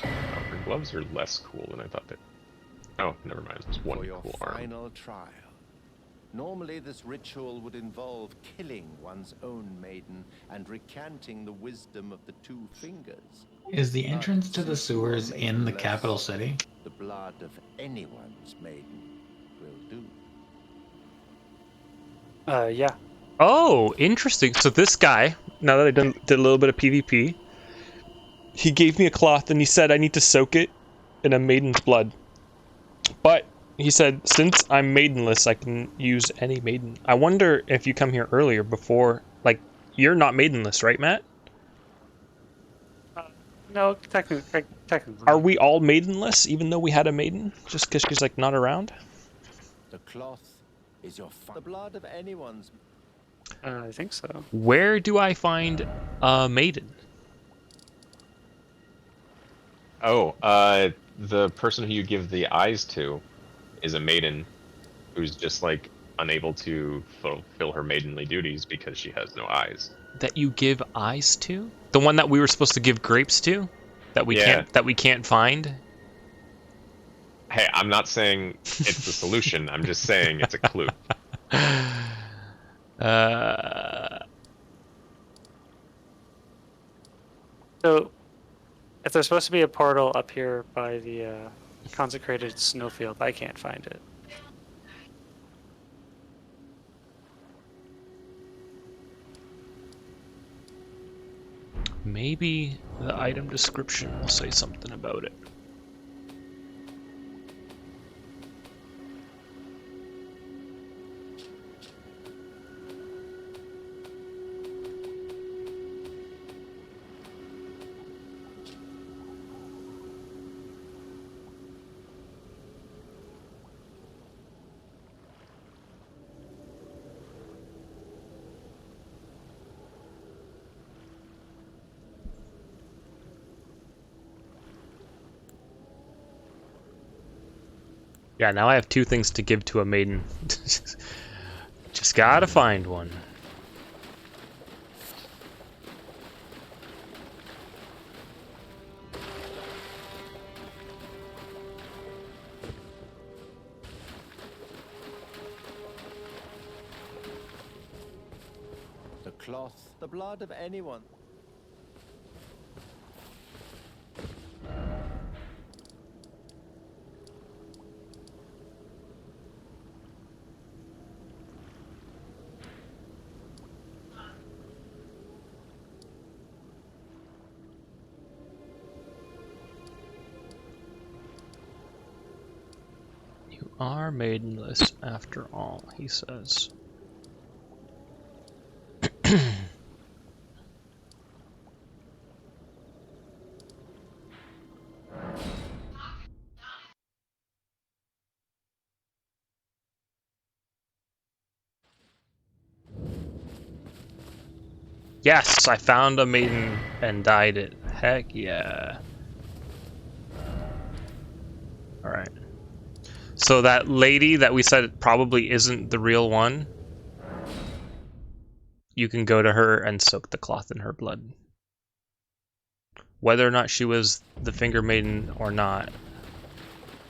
Oh, her gloves are less cool than I thought they. Oh, never mind. It's one for your cool arm. final trial. Normally, this ritual would involve killing one's own maiden and recanting the wisdom of the two fingers. Is the entrance to the Since you are sewers in the maidenless, capital city? The blood of anyone's maiden will do. Yeah. Oh, interesting. So this guy, now that I did a little bit of PvP, he gave me a cloth and he said I need to soak it in a maiden's blood. But he said since I'm maidenless, I can use any maiden. I wonder if you come here earlier before, like, you're not maidenless, right, Matt? No, technically. Are we all maidenless, even though we had a maiden, just because she's like not around? The cloth is the blood of anyone's. I think so. Where do I find a maiden? Oh, the person who you give the eyes to is a maiden who's just like unable to fulfill her maidenly duties because she has no eyes. That you give eyes to? The one that we were supposed to give grapes to? That we can't find? Hey, I'm not saying it's the solution. I'm just saying it's a clue. So, if there's supposed to be a portal up here by the consecrated snowfield, I can't find it. Maybe the item description will say something about it. Yeah, now I have two things to give to a maiden. Just gotta find one. The cloth, the blood of anyone. You are maidenless after all, he says. Yes, I found a maiden and dyed it. Heck yeah. Alright. So that lady that we said probably isn't the real one, you can go to her and soak the cloth in her blood. Whether or not she was the finger maiden or not,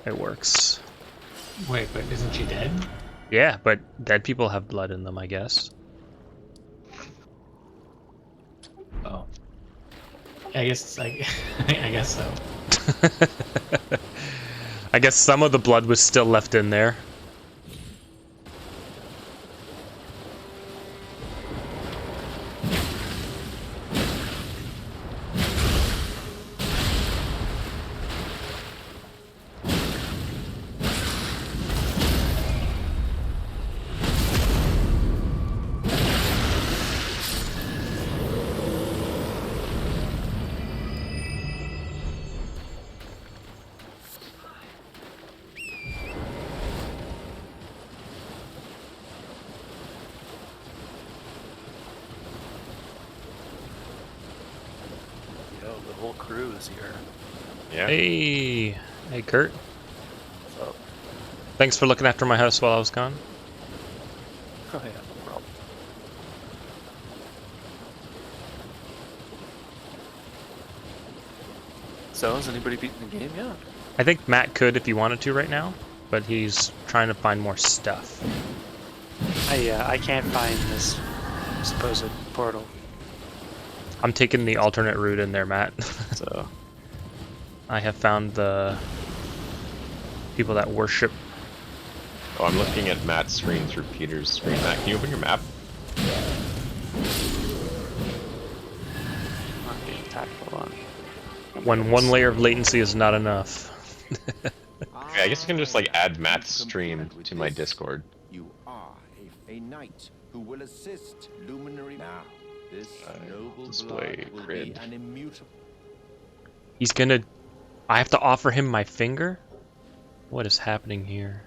it works. Wait, but isn't she dead? Yeah, but dead people have blood in them, I guess. Oh. I guess I guess so. I guess some of the blood was still left in there. whole crew is here. Yeah. Hey, Kurt. What's up? Thanks for looking after my house while I was gone. Oh yeah, no problem. So, has anybody beaten the game yet? I think Matt could if he wanted to right now, but he's trying to find more stuff. I can't find this supposed portal. I'm taking the alternate route in there, Matt. So, I have found the people that worship. Oh, I'm looking at Matt's screen through Peter's screen. Matt, can you open your map? I'm being attacked. Hold on. When one layer of latency is not enough. Okay, I guess I can just like add Matt's stream to my Discord. You are a knight who will assist Luminary now. This noble display blood will grid. be an immutable. He's gonna... I have to offer him my finger? What is happening here?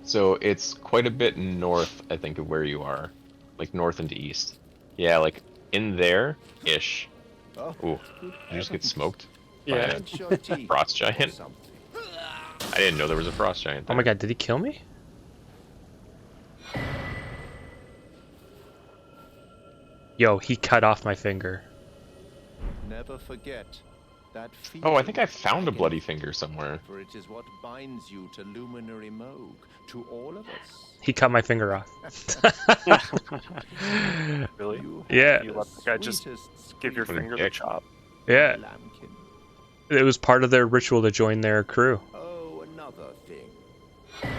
So it's quite a bit north, I think, of where you are. Like north and east. Yeah, like in there-ish. Oh, Ooh, did you just get smoked? Yeah. By a frost giant? I didn't know there was a frost giant there. Oh my god, did he kill me? Yo, he cut off my finger. Never forget that. Oh, I think I found a bloody finger somewhere. For it is what binds you to Luminary Moog, to all of us. He cut my finger off. Really? Yeah. You let the guy just give your What a finger the dick. chop. Yeah. Lambkin. It was part of their ritual to join their crew. Oh, another thing.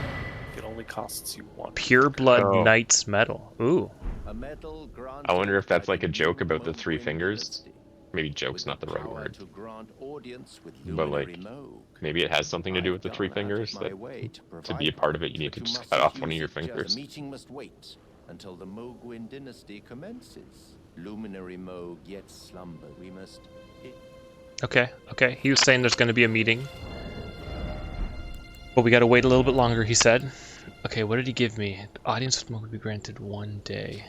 It only costs you one. Pure Blood Oh. Knight's Medal. Ooh. A medal granted I wonder if that's by like a the joke about the Moog three fingers. University, Maybe joke's with not the right power word. to grant audience with But Luminary like, Moog. maybe it has something to do with the I've three gone out of fingers. my That way to provide be a part of it, one, you need but to just must cut off one of use your it just. fingers. The meeting must wait until the Moogwin dynasty commences. Luminary Moog yet slumber. We must. Okay, okay. He was saying there's going to be a meeting. But we got to wait a little bit longer, he said. Okay, what did he give me? Audience with Moog will be granted 1 day.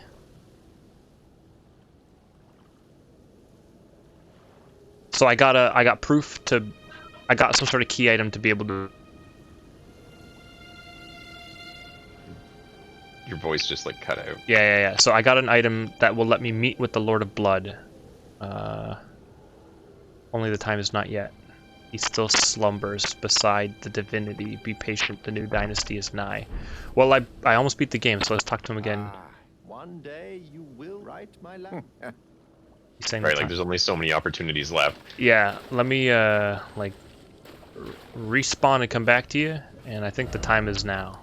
So I got proof to... I got some sort of key item to be able to... Your voice just like cut out. Yeah. So I got an item that will let me meet with the Lord of Blood. Only the time is not yet. He still slumbers beside the divinity. Be patient, the new dynasty is nigh. Well, I almost beat the game, so let's talk to him again. One day you will write my lamp. He's saying Right, the like time. there's only so many opportunities left. Yeah, let me like respawn and come back to you, and I think the time is now.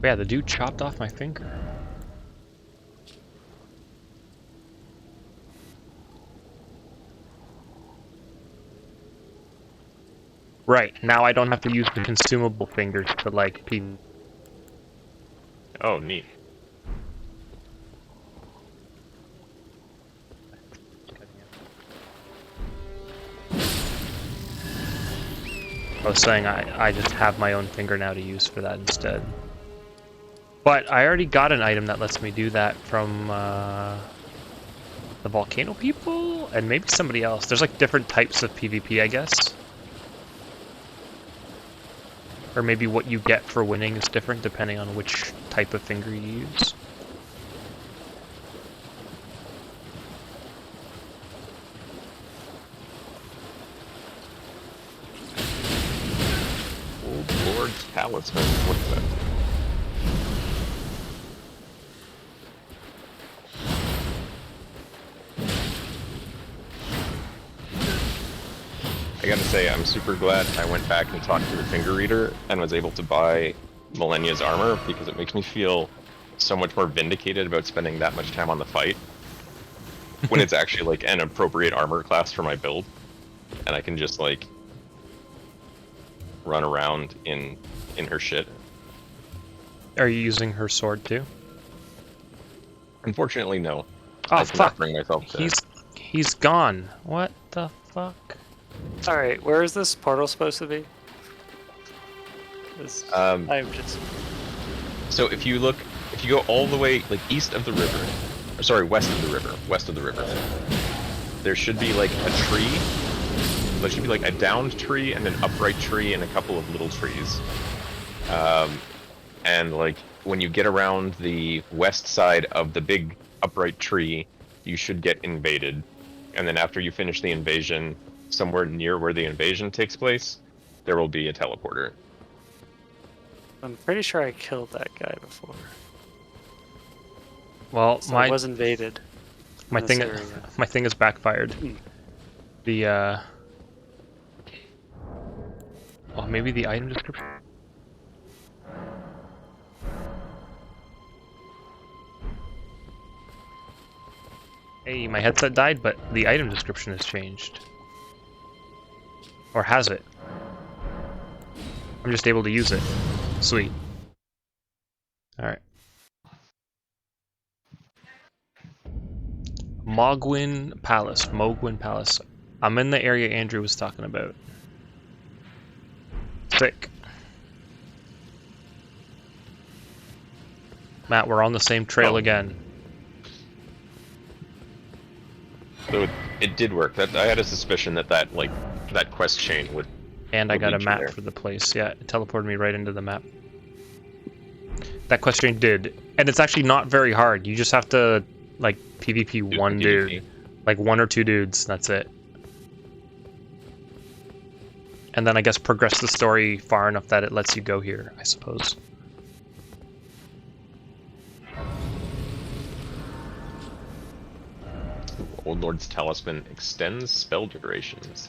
But yeah, the dude chopped off my finger. Right, now I don't have to use the consumable fingers to like Oh, neat. I was saying I just have my own finger now to use for that instead. But I already got an item that lets me do that from the volcano people and maybe somebody else. There's like different types of PvP, I guess. Or maybe what you get for winning is different depending on which type of finger you use. Old Lord's Talisman. What's that? I gotta say, I'm super glad I went back and talked to the finger reader and was able to buy Millennia's armor, because it makes me feel so much more vindicated about spending that much time on the fight when it's actually like an appropriate armor class for my build, and I can just like run around in her shit. Are you using her sword too? Unfortunately, no. Oh I cannot fuck! bring myself to. He's gone. What the fuck? Alright, where is this portal supposed to be? I'm just. So if you go all the way like east of the river, or sorry, west of the river, there should be like a tree. There should be like a downed tree and an upright tree and a couple of little trees. And like when you get around the west side of the big upright tree, you should get invaded. And then after you finish the invasion, somewhere near where the invasion takes place, there will be a teleporter. I'm pretty sure I killed that guy before. Well, So I was invaded. my in this thing area. my thing is backfired. The oh, maybe the item description. Hey, my headset died, but the item description has changed. Or has it? I'm just able to use it. Sweet. Alright. Mogwin Palace. I'm in the area Andrew was talking about. Sick. Matt, we're on the same trail again. So it did work. That I had a suspicion that quest chain would. And I got a lead you map there. for the place. Yeah, it teleported me right into the map. That quest chain did. And it's actually not very hard. You just have to, like, PvP one dude. Like, 1 or 2 dudes, that's it. And then I guess progress the story far enough that it lets you go here, I suppose. Old Lord's Talisman extends spell durations.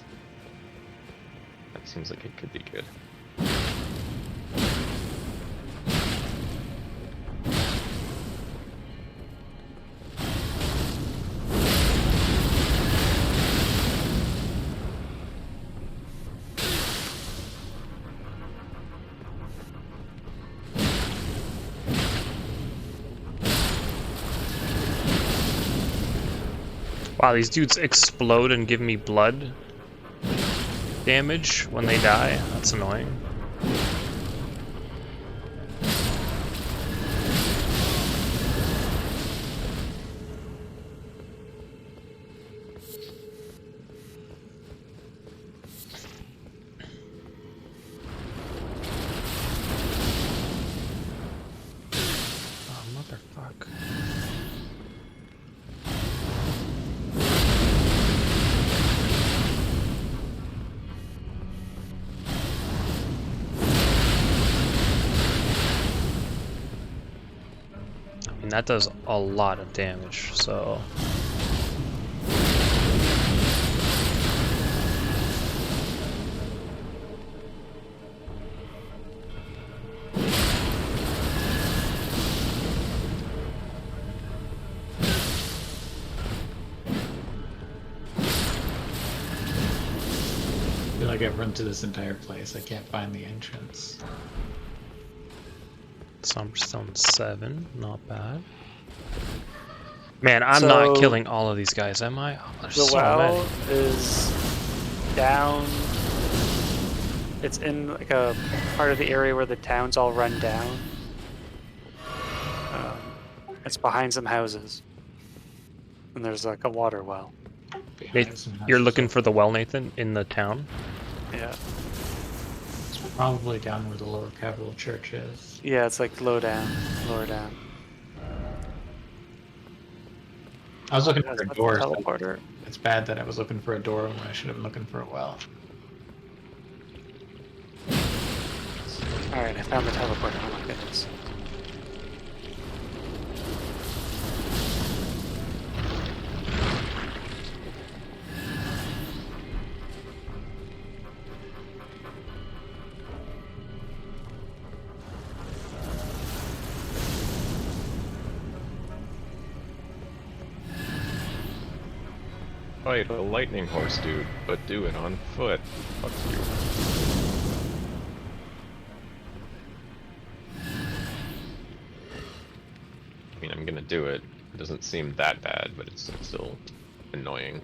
That seems like it could be good. Wow, these dudes explode and give me blood damage when they die. That's annoying. Oh, motherfuck. And that does a lot of damage, so... I feel like I've run through this entire place. I can't find the entrance. Somberstone 7, not bad. Man, I'm not killing all of these guys, am I? Oh, there's The so well many. is down. It's in like a part of the area where the town's all run down. It's behind some houses. And there's like a water well. You're looking for the well, Nathan, in the town? Yeah. It's probably down where the lower capital church is. Yeah, it's like lower down. I was looking for a That's door. the teleporter. It's bad that I was looking for a door when I should have been looking for a well. Alright, I found the teleporter. Oh my goodness. Fight a lightning horse dude, but do it on foot. Fuck you. I mean, I'm gonna do it. It doesn't seem that bad, but it's still annoying.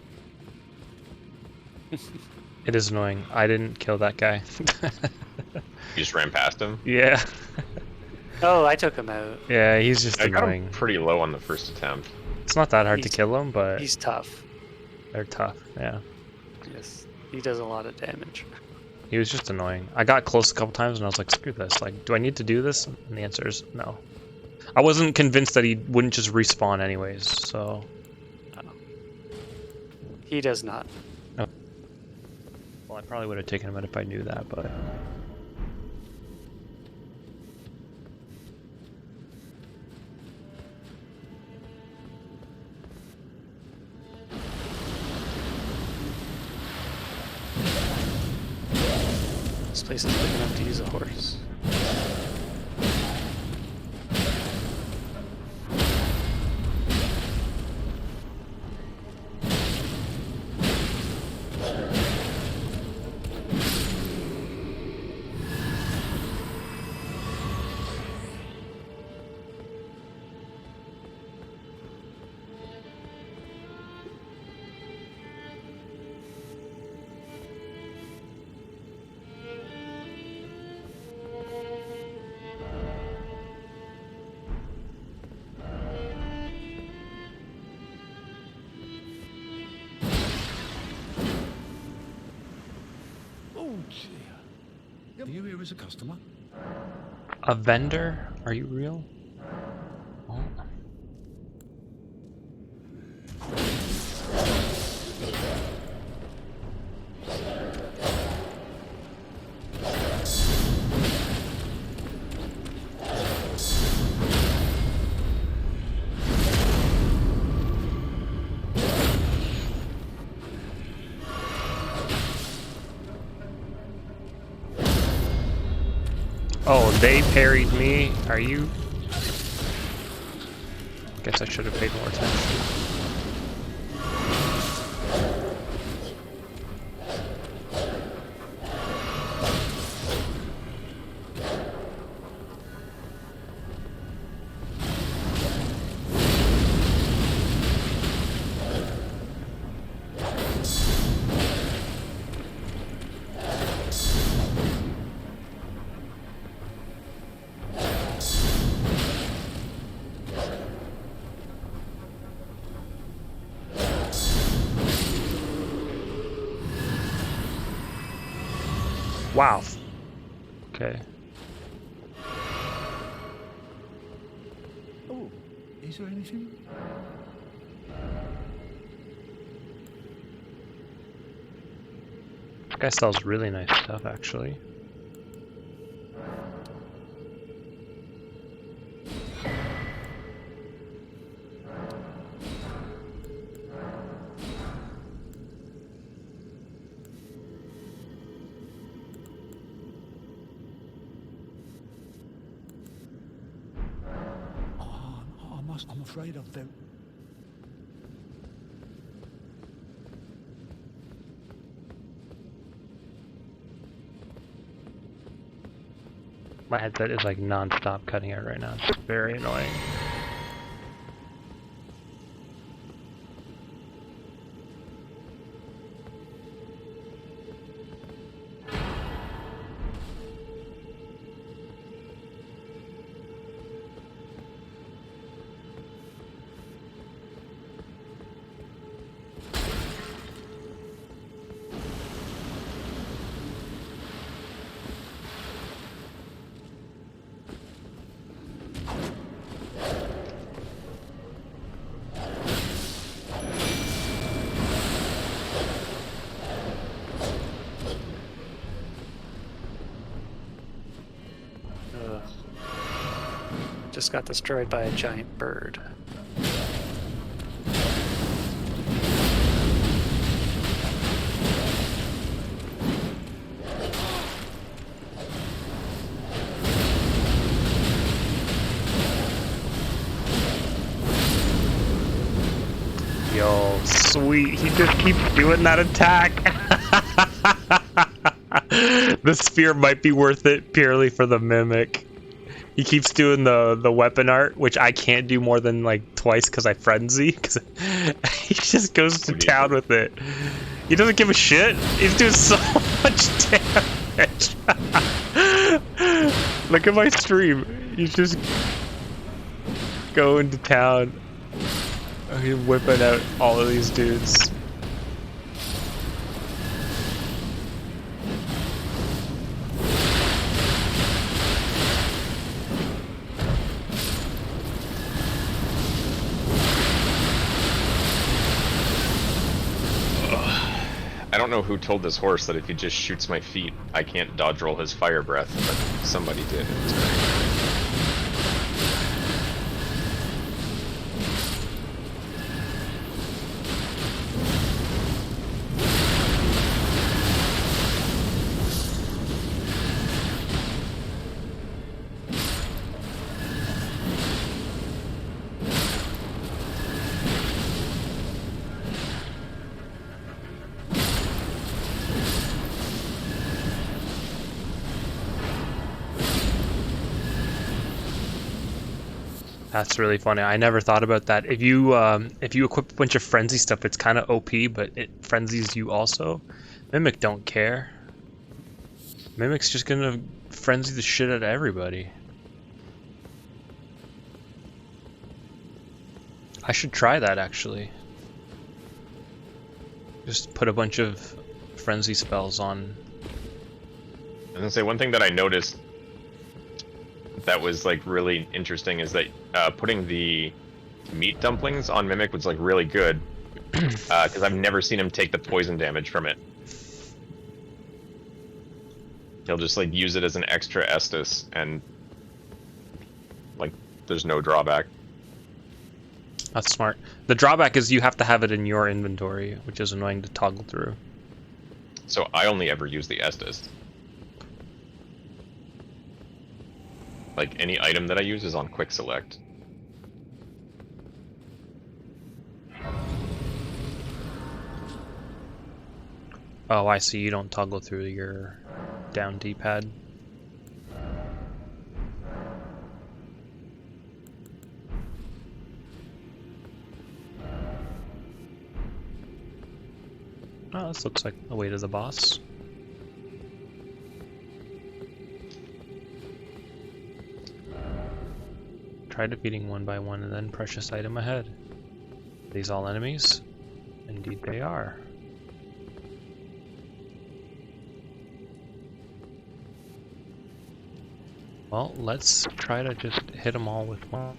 It is annoying. I didn't kill that guy. You just ran past him? Yeah. Oh, I took him out. Yeah, he's just I got annoying. him pretty low on the first attempt. It's not that hard to kill him, but He's tough. they're tough. Yeah. Yes, he does a lot of damage. He was just annoying. I got close a couple times and I was like, screw this. Like, do I need to do this? And the answer is no. I wasn't convinced that he wouldn't just respawn anyways, so... He does not. No. Well, I probably would have taken him out if I knew that, but... This place is big enough to use a horse. Oh, dear. Are you here as a customer? A vendor? Are you real? Oh. Oh, they parried me. Are you? Guess I should have paid more attention. Wow. Okay. Oh, is there anything? This guy sells really nice stuff, actually. I'm afraid of them. My headset is like non-stop cutting out right now. It's very annoying. Just got destroyed by a giant bird. Yo, sweet. He just keeps doing that attack. The sphere might be worth it purely for the mimic. He keeps doing the weapon art, which I can't do more than like twice because I frenzy. Because he just goes to town with it. He doesn't give a shit. He's doing so much damage. Look at my stream. You just go into town. You're whipping out all of these dudes. I don't know who told this horse that if he just shoots my feet, I can't dodge roll his fire breath, but somebody did. It was great. That's really funny. I never thought about that. If you equip a bunch of frenzy stuff, it's kind of OP, but it frenzies you also. Mimic don't care. Mimic's just gonna frenzy the shit out of everybody. I should try that actually. Just put a bunch of frenzy spells on. I was gonna say one thing that I noticed that was like really interesting is that putting the meat dumplings on Mimic was like really good because I've never seen him take the poison damage from it. He'll just like use it as an extra Estus and like there's no drawback. That's smart. The drawback is you have to have it in your inventory, which is annoying to toggle through. So I only ever use the Estus. Like any item that I use is on quick select. Oh, I see. You don't toggle through your down D-pad. Oh, this looks like the way to the boss. Try defeating one by one and then precious item ahead. Are these all enemies? Indeed they are. Well, let's try to just hit them all with one.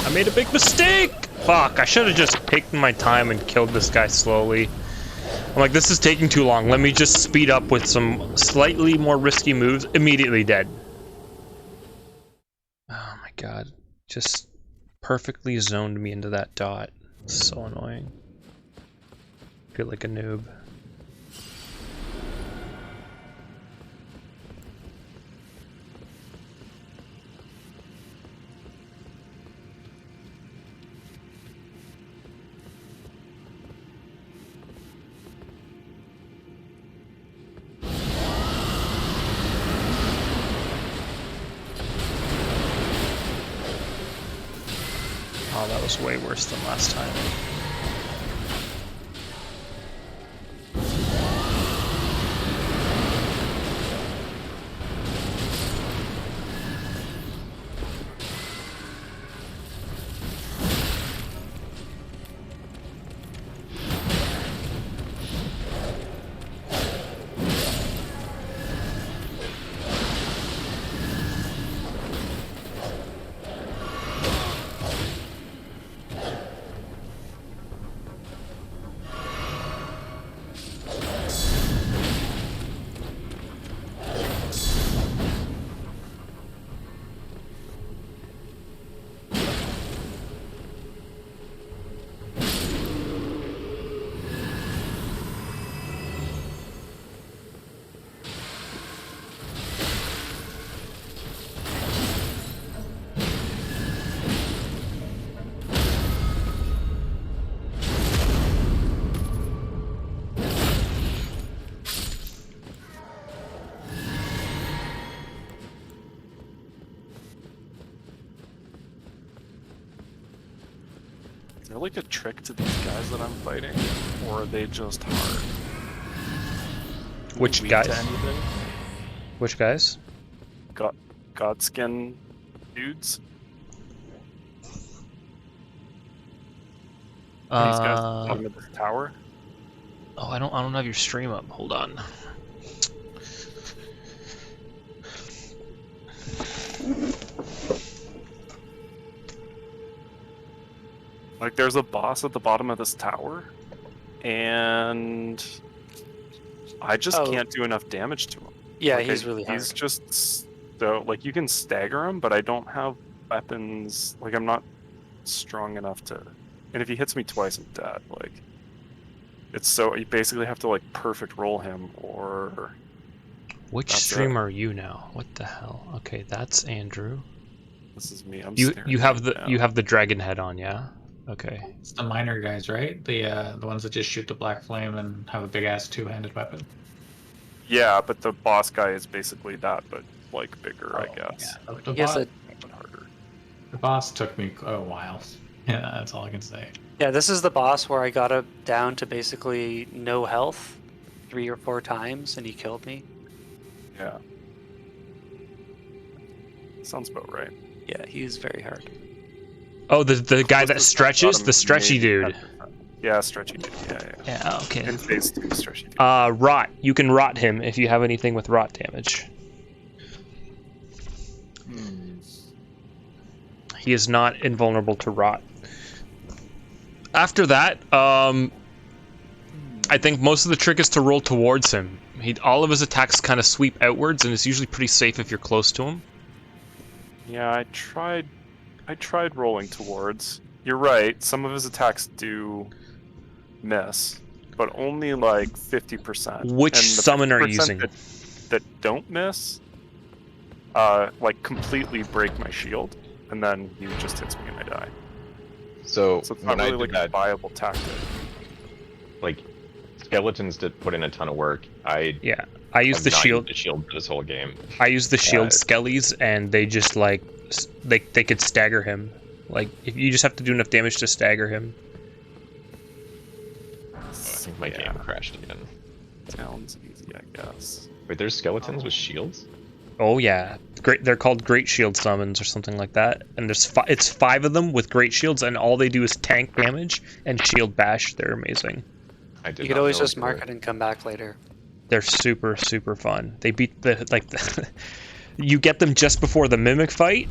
I made a big mistake! Fuck, I should have just taken my time and killed this guy slowly. I'm like, this is taking too long. Let me just speed up with some slightly more risky moves. Immediately dead. Oh my god. Just perfectly zoned me into that dot. So annoying. I feel like a noob. Oh, that was way worse than last time. Is there like a trick to these guys that I'm fighting? Or are they just hard? Which Weak guys? to anything? Which guys? Godskin dudes? These guys at the bottom of this tower? Oh, I don't have your stream up. Hold on. Like, there's a boss at the bottom of this tower, and I just can't do enough damage to him. Yeah, Like, he's really hard. He's just so like you can stagger him, but I don't have weapons. Like, I'm not strong enough to. And if he hits me twice, I'm dead. Like, it's so you basically have to like perfect roll him, or Which stream are you now? What the hell? Okay, that's Andrew. This is me. You have the dragon head on, yeah? Okay. It's the miner guys, right? The ones that just shoot the black flame and have a big ass two-handed weapon. Yeah, but the boss guy is basically that, but like bigger, I guess. Yeah. The boss took me a while. Yeah, that's all I can say. Yeah, this is the boss where I got him down to basically no health 3 or 4 times, and he killed me. Yeah. Sounds about right. Yeah, he's very hard. Oh, the guy that stretches, the stretchy dude. Yeah, stretchy dude. Yeah. Yeah, okay. In phase 2, stretchy dude. Rot. You can rot him if you have anything with rot damage. He is not invulnerable to rot. After that, I think most of the trick is to roll towards him. All of his attacks kind of sweep outwards, and it's usually pretty safe if you're close to him. Yeah, I tried rolling towards. You're right, some of his attacks do miss, but only like 50%. Which and the summon are you 50% using? That don't miss, like completely break my shield, and then he just hits me and I die. So it's not really like a viable tactic. Like, skeletons did put in a ton of work. I use the shield. The shield for this whole game. I use the shield skellies, and they just like they could stagger him. Like, if you just have to do enough damage to stagger him. I think my game crashed again. Sounds easy, I guess. Wait, there's skeletons with shields? Oh yeah, great. They're called Great Shield summons or something like that. And it's 5 of them with Great Shields, and all they do is tank damage and shield bash. They're amazing. You could always just mark it and come back later. They're super fun. They beat you get them just before the mimic fight,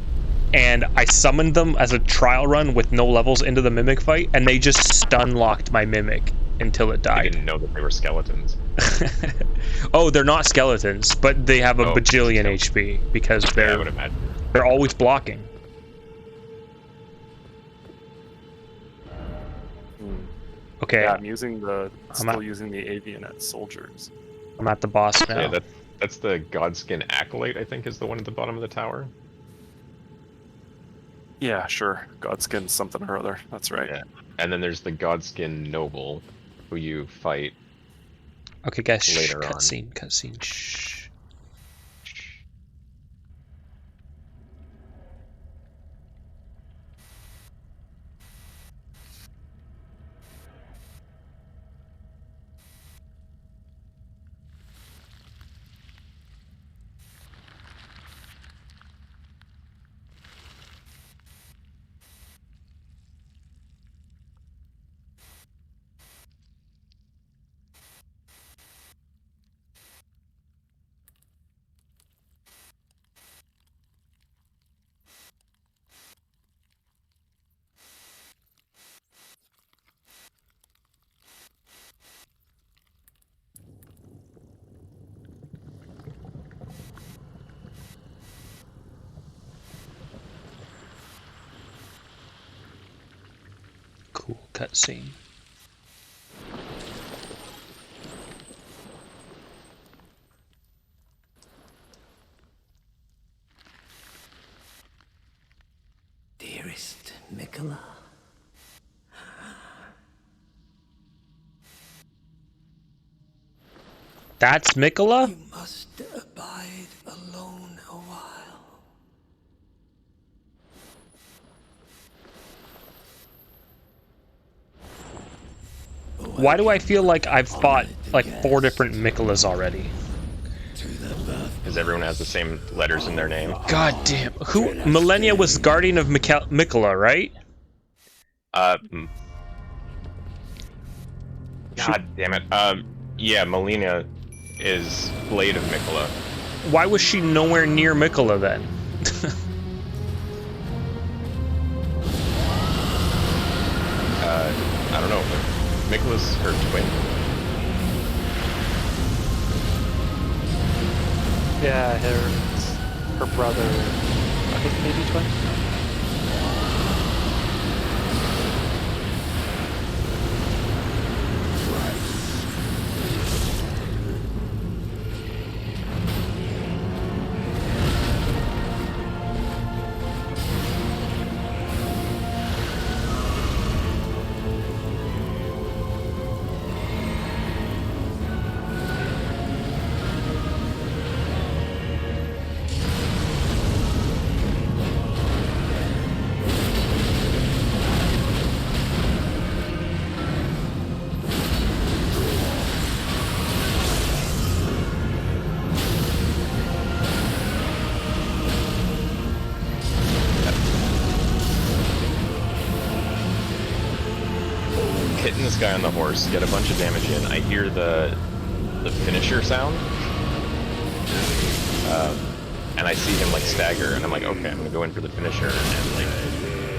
and I summoned them as a trial run with no levels into the mimic fight, and they just stun locked my mimic until it died. I didn't know that they were skeletons. Oh, they're not skeletons, but they have a bajillion HP because they're always blocking. Okay. Yeah, I'm using still using the Avianet soldiers. I'm at the boss now. Yeah, that's the Godskin Acolyte, I think, is the one at the bottom of the tower. Yeah, sure. Godskin something or other. That's right. Yeah. And then there's the Godskin Noble, who you fight. Okay, guys. Later on. Cutscene. Shh. Cool cutscene. Dearest Mikola. That's Mikola? You must abide alone a while. Why do I feel like I've fought like 4 different Mikolas already? Because everyone has the same letters in their name. God damn. Who? Millennia was guardian of Mikola, right? God damn it. Yeah, Melina is Blade of Mikola. Why was she nowhere near Mikola then? I don't know. Mikola's her twin. Yeah, her brother, I think maybe twin. Hitting this guy on the horse, get a bunch of damage in. I hear the finisher sound, and I see him like stagger, and I'm like, okay, I'm gonna go in for the finisher, and like,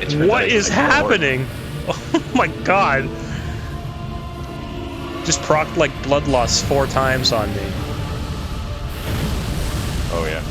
it turns out What I is can ignore- happening? Oh my god. Just procced like blood loss 4 times on me. Oh yeah.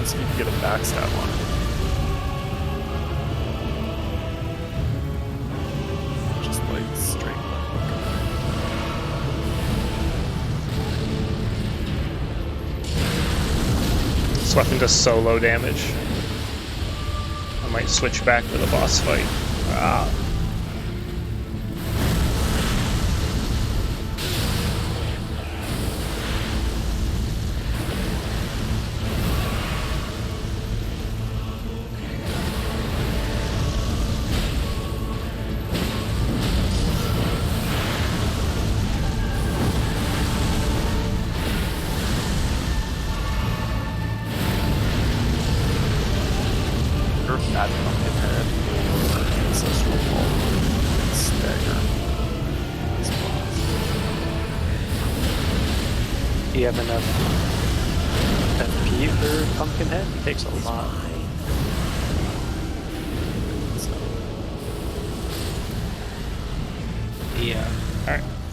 So you can get a backstab on it. Just like straight This weapon does solo damage. I might switch back for the boss fight. Ah. or Bad Pumpkinhead or Ancestral Vault. Stagger. Do you have enough FP for Pumpkinhead? He takes a lot. The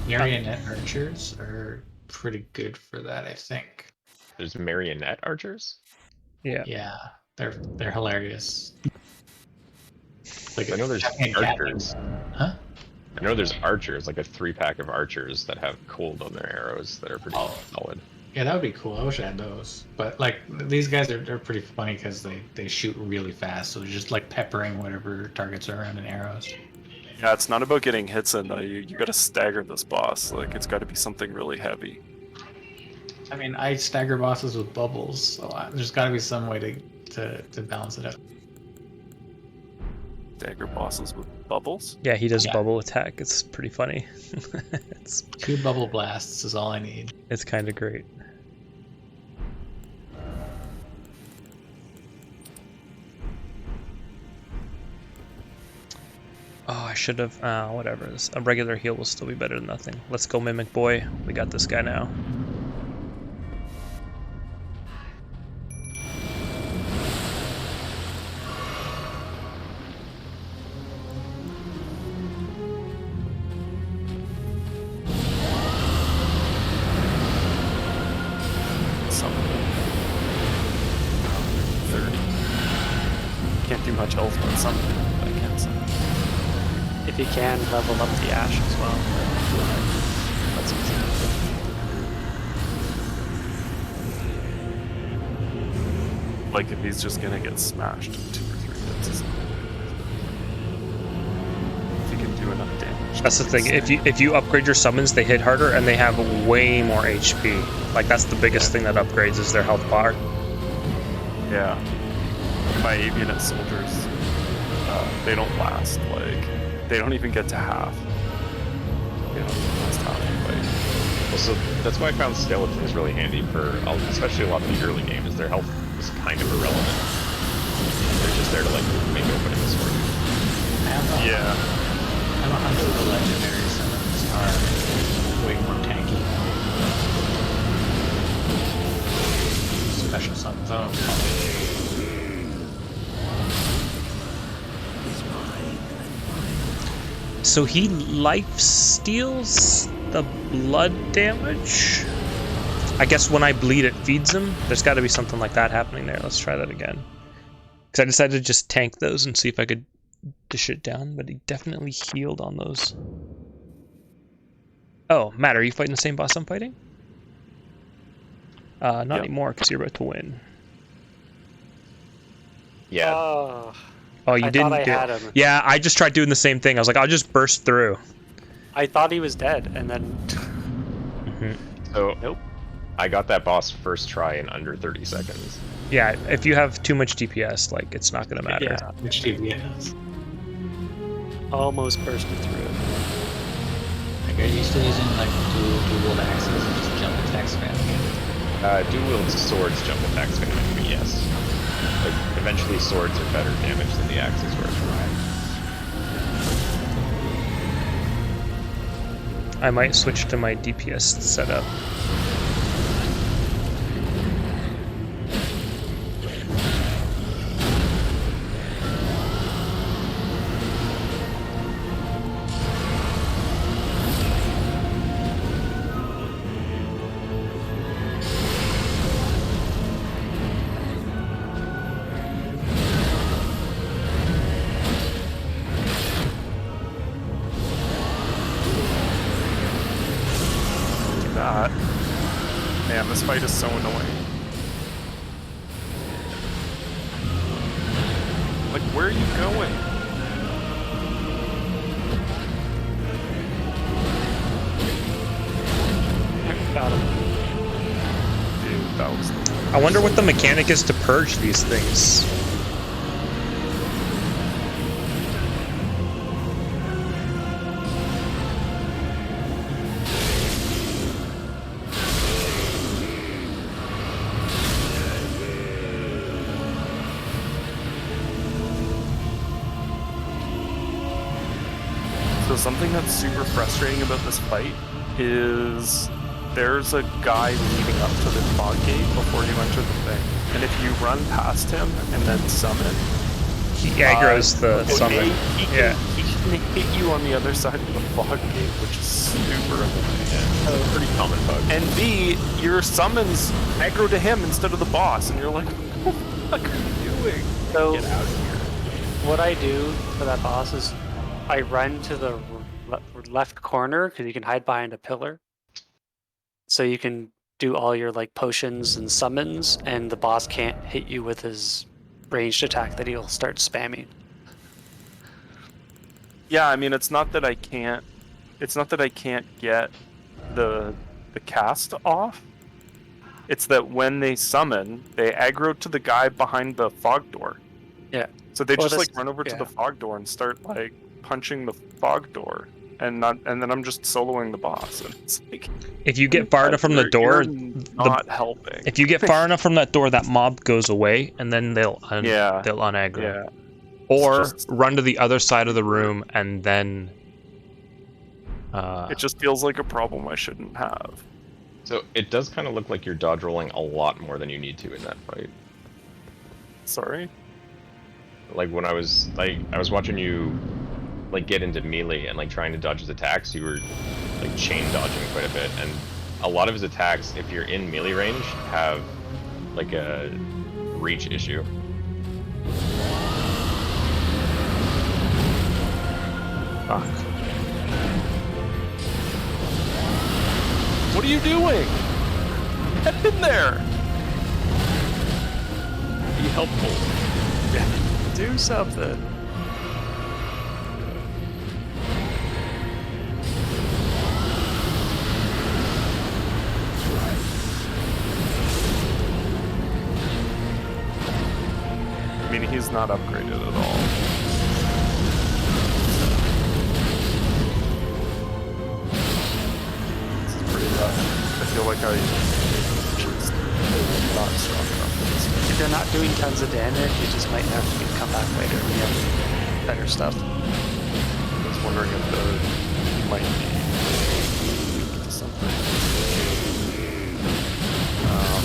marionette archers are pretty good for that, I think. There's marionette archers? Yeah. Yeah, they're hilarious. Like I know there's giant archers. Huh? I know there's archers, like a 3-pack of archers that have cold on their arrows that are pretty solid. Yeah, that would be cool. I wish I had those. But like these guys are pretty funny because they shoot really fast, so they're just like peppering whatever targets are around in arrows. Yeah, it's not about getting hits in though. You gotta stagger this boss. Like it's got to be something really heavy. I mean, I stagger bosses with bubbles, so there's got to be some way to balance it out. Stagger bosses with bubbles. Yeah, he does Yeah. bubble attack. It's pretty funny. it's 2 bubble blasts is all I need. it's kind of great. Oh, I should have. Whatever. A regular heal will still be better than nothing. Let's go, Mimic Boy. We got this guy now. Something. 30. Can't do much health on something, but I can say. If you can, level up the Ash as well. That's easy. like if he's just gonna get smashed in 2 or 3 hits. If he can do enough damage. That's the thing. If you upgrade your summons, they hit harder and they have way more HP. Like that's the biggest thing that upgrades is their health bar. Yeah. My avian soldiers, they don't last. Like they don't even get to half. They don't even last half the fight. Well, so that's why I found skeletons really handy for, especially a lot of the early game, is their health is kind of irrelevant. They're just there to like make openings for you. Yeah. I'm a hunter of the legendary summons are way more tanky. Special summons, I don't know. So he life steals the blood damage? I guess when I bleed it feeds him? There's got to be something like that happening there. Let's try that again. Because I decided to just tank those and see if I could dish it down, but he definitely healed on those. Oh, Matt, are you fighting the same boss I'm fighting? Not anymore, because you're about to win. Yeah. Oh, you I didn't thought I do had it. him. Yeah, I just tried doing the same thing. I was like, I'll just burst through. I thought he was dead, and then. So Nope. I got that boss first try in under 30 seconds. Yeah, if you have too much DPS, like, it's not going to matter. Yeah, which DPS? Almost bursted through it. Like, are you still using like dual axes and just jump attack spam? Dual wield swords jump attack spam enemy, yes. Like, eventually swords are better damage than the axes were. I might switch to my DPS setup. That. Man, this fight is so annoying. Like, where are you going? Got him. Dude, that was... I wonder what the mechanic is to purge these things. So something that's super frustrating about this fight is there's a guy leading up to the fog gate before you enter the thing. And if you run past him and then summon, He aggroes the summon. He can hit you on the other side of the fog gate, which is super annoying. That's a pretty common bug. And B, your summons aggro to him instead of the boss, and you're like, what the fuck are you doing? So, Get out of here. what I do for that boss is I run to the left corner because you can hide behind a pillar. So you can do all your like potions and summons, and the boss can't hit you with his ranged attack that he'll start spamming. Yeah, I mean, it's not that I can't get the cast off. It's that when they summon, they aggro to the guy behind the fog door. Yeah. So they Well, just that's- like run over to yeah. the fog door and start like punching the fog door, and then I'm just soloing the boss, and it's like If you get far enough from the door, you're not helping. if you get far enough from that door, that mob goes away, and then they'll Yeah. they'll unaggro. Yeah. Or It's just- run to the other side of the room and then. It just feels like a problem I shouldn't have. So it does kind of look like you're dodge rolling a lot more than you need to in that fight. Sorry. Like when I was watching you like get into melee and like trying to dodge his attacks, you were like chain dodging quite a bit, and a lot of his attacks, if you're in melee range, have like a reach issue. Fuck. What are you doing? Get in there! helpful. Yeah. Do something. I mean, he's not upgraded at all. This is pretty rough. I feel like I just not strong enough for this guy. If you're not doing tons of damage, you just might have to come back later when you have better stuff. I was wondering if he might be weak to something. Oh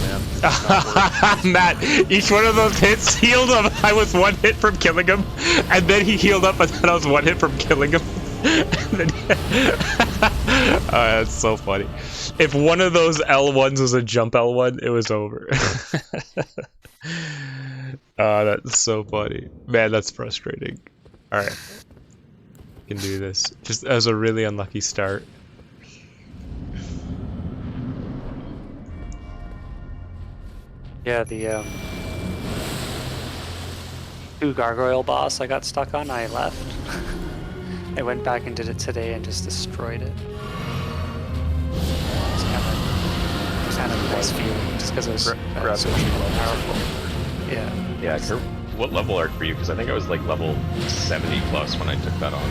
man. Matt, each one of those hits healed him. I was one hit from killing him, and then he healed up, and then I was one hit from killing him. Oh, that's so funny. If one of those L1s was a jump L1, it was over. Oh, that's so funny. Man, that's frustrating. Alright. Can do this. Just as a really unlucky start. Yeah, the 2 gargoyle boss I got stuck on, I left. I went back and did it today and just destroyed it. It's kind of a nice feeling, just because it was so powerful. Yeah. Yeah, Kurt, what level are you? Because I think I was like level 70 plus when I took that on.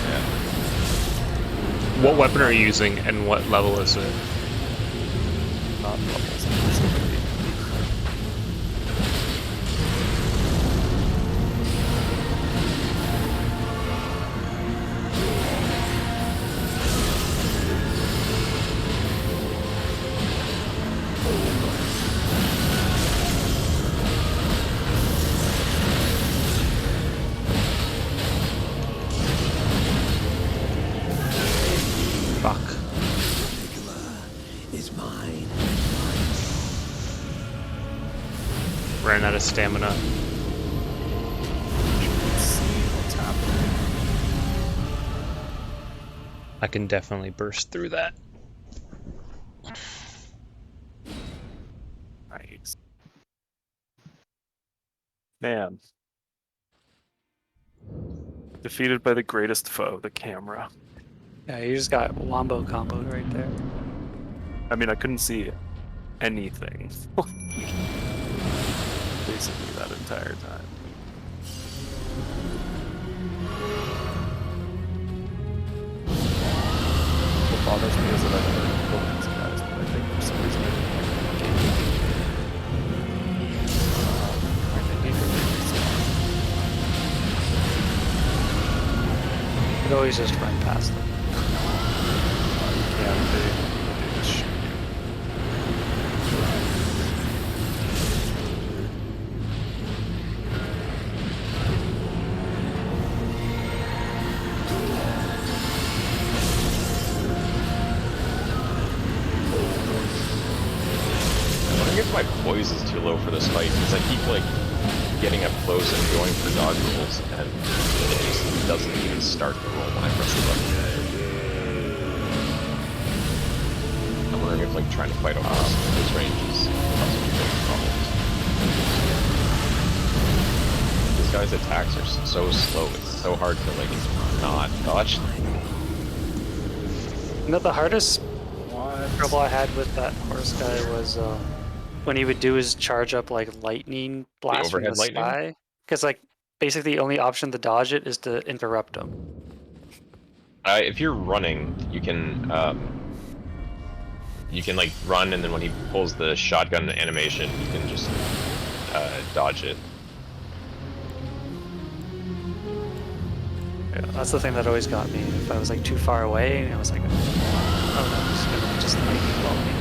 Yeah. What weapon are you using, and what level is it? Not levels. Fuck. Is mine. Ran out of stamina. What's happening? I can definitely burst through that. Nice. Man. Defeated by the greatest foe, the camera. Yeah, you just got wombo comboed right there. I mean, I couldn't see anything. Basically that entire time. What bothers me is that I've never killed these guys, but I think for some reason I You could always just run past them. Yeah, they just shoot you. I'm wondering if my poise is too low for this fight, because I keep like getting up close and going for dodge rolls, and it just doesn't even start the roll when I press the button. I'm wondering if like trying to fight over those ranges causing me problems. These guys' attacks are so slow, it's so hard to like not dodge. You know, the hardest trouble I had with that horse guy was when he would do his charge up like lightning blast from the overhead lightning? sky. Because like basically the only option to dodge it is to interrupt him. If you're running, you can like run, and then when he pulls the shotgun animation, you can just dodge it. Yeah, that's the thing that always got me. If I was like too far away, I was like, oh no, he's gonna just lightning blow me.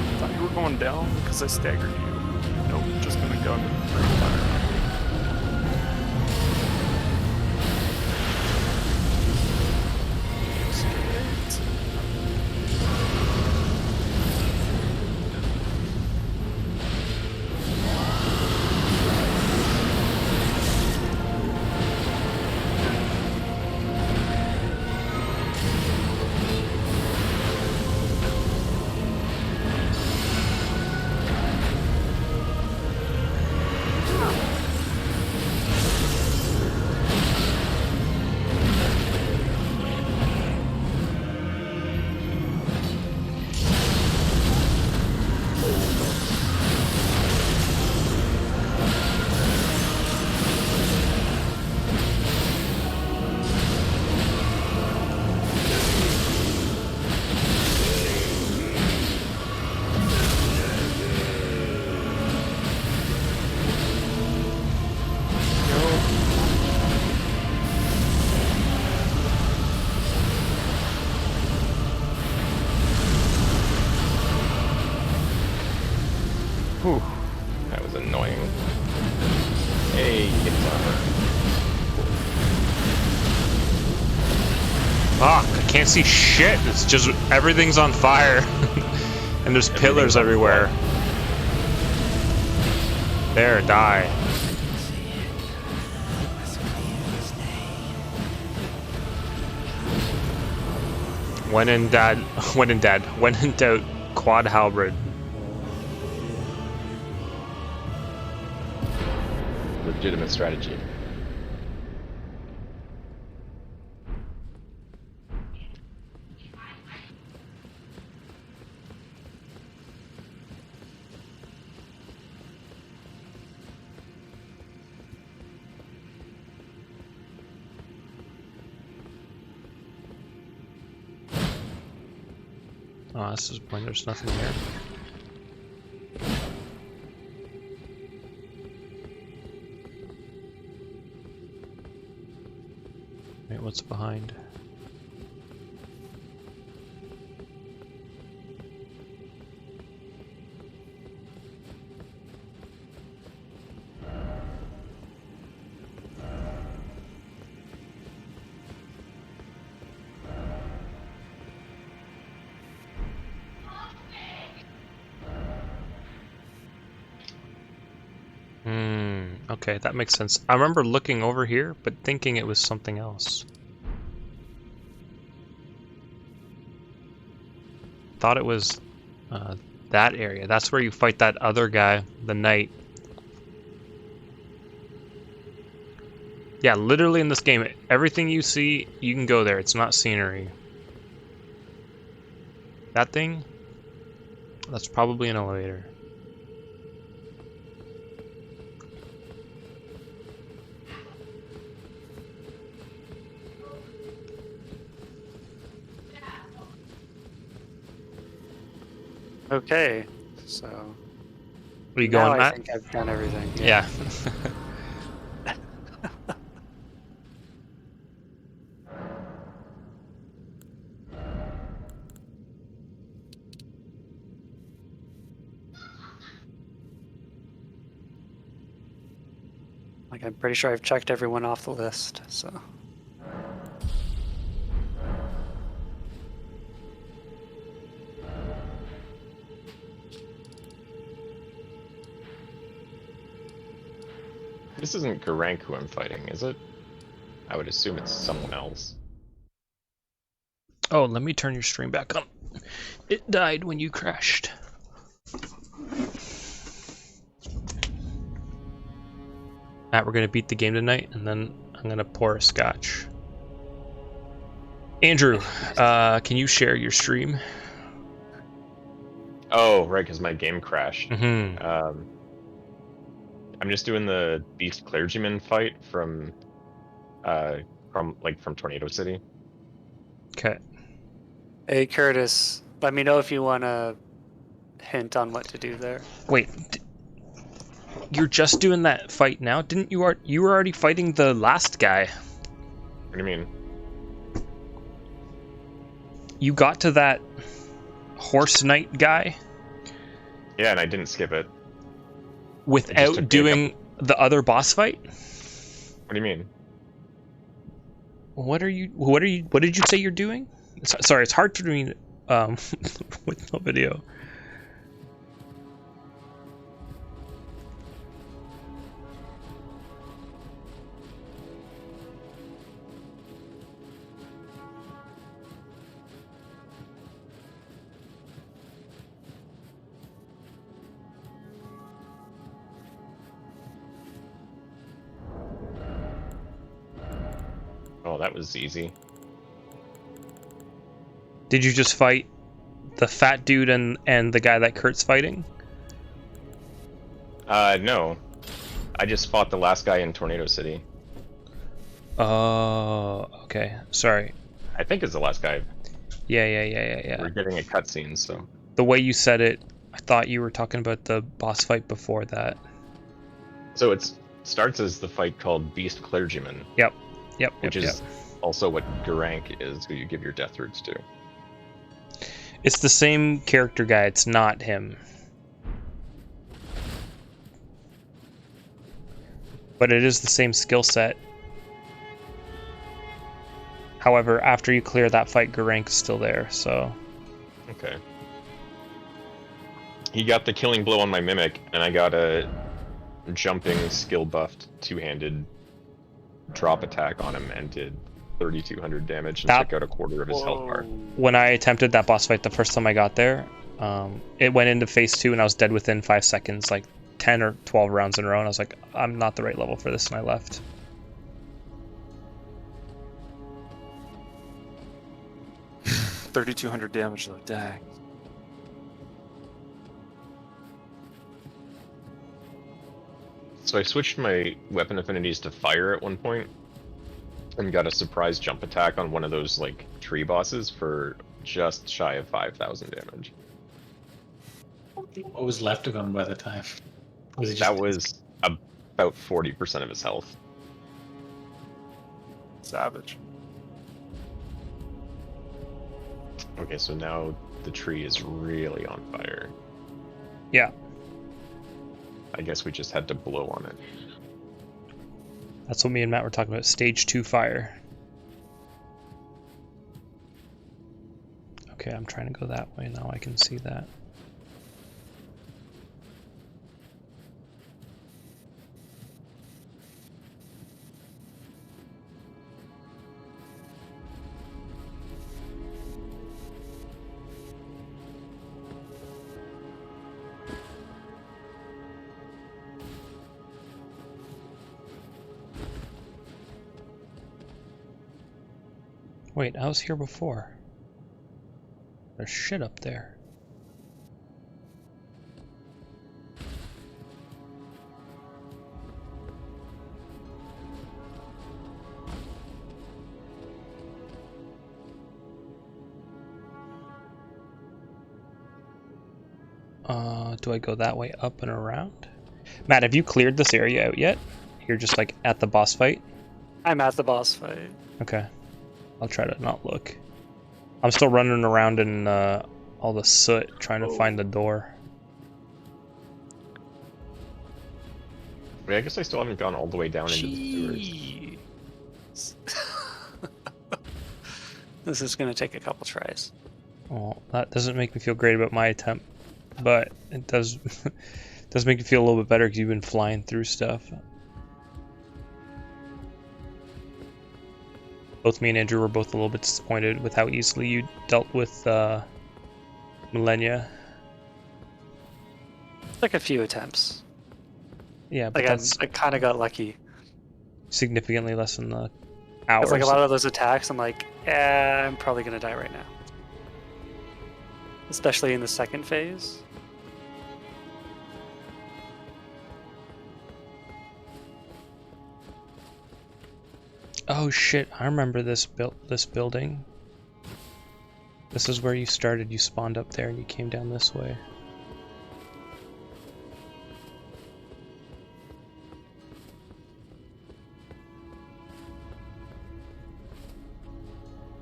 I thought you were going down because I staggered you. Nope, just gonna go into the fire. Whew. That was annoying. Hey, it's armor. Fuck, I can't see shit. It's just everything's on fire. And there's pillars everywhere. There, die. When in doubt, quad halberd. Legitimate strategy. Oh, this is when there's nothing here. Wait, what's behind? Okay, that makes sense. I remember looking over here, but thinking it was something else. Thought it was that area. That's where you fight that other guy, the knight. Yeah, literally in this game, everything you see, you can go there. It's not scenery. That thing? That's probably an elevator. Okay, so Are you now going, I Matt? think I've done everything. Yeah. Like, I'm pretty sure I've checked everyone off the list, so. This isn't Garank who I'm fighting, is it? I would assume it's someone else. Oh, let me turn your stream back on. It died when you crashed. Matt, we're gonna beat the game tonight, and then I'm gonna pour a scotch. Andrew, can you share your stream? Oh, right, because my game crashed. Mm-hmm. I'm just doing the Beast Clergyman fight from Tornado City. Okay. Hey, Curtis, let me know if you want to hint on what to do there. Wait, you're just doing that fight now? Didn't you you were already fighting the last guy? What do you mean? You got to that horse knight guy Yeah, and I didn't skip it. without doing the other boss fight? What do you mean? What did you say you're doing? Sorry, it's hard to read with no video. Oh, that was easy. Did you just fight the fat dude and the guy that Kurt's fighting? No. I just fought the last guy in Tornado City. Oh, okay. Sorry. I think it's the last guy. Yeah. We're getting a cutscene, so. The way you said it, I thought you were talking about the boss fight before that. So it starts as the fight called Beast Clergyman. Yep. Which is also what Garank is, who you give your death roots to. It's the same character guy, it's not him. but it is the same skill set. However, after you clear that fight, Gerank's still there, so... Okay. He got the killing blow on my Mimic, and I got a jumping skill buffed two-handed drop attack on him and did 3,200 damage and took out a quarter of his health bar. When I attempted that boss fight the first time I got there, it went into phase 2 and I was dead within 5 seconds, like 10 or 12 rounds in a row, and I was like, I'm not the right level for this, and I left. $3,200 damage though, dang. So I switched my weapon affinities to fire at one point and got a surprise jump attack on one of those like tree bosses for just shy of 5,000 damage. What was left of him by the time? Was it just That was about 40% of his health. Savage. Okay, so now the tree is really on fire. Yeah. I guess we just had to blow on it. That's what me and Matt were talking about, stage 2 fire. Okay, I'm trying to go that way now, I can see that. Wait, I was here before. There's shit up there. Do I go that way up and around? Matt, have you cleared this area out yet? You're just like at the boss fight? I'm at the boss fight. Okay. I'll try to not look. I'm still running around in all the soot trying to find the door. Wait, I guess I still haven't gone all the way down into the sewers. This is going to take a couple tries. Well, that doesn't make me feel great about my attempt, but it does does make me feel a little bit better because you've been flying through stuff. Both me and Andrew were both a little bit disappointed with how easily you dealt with Millennia. Like a few attempts. Yeah, but Like that's I kind of got lucky. significantly less than the hours. It's like a lot of those attacks, I'm like, I'm probably going to die right now. Especially in the second phase. Oh shit, I remember this building. This is where you started, you spawned up there and you came down this way.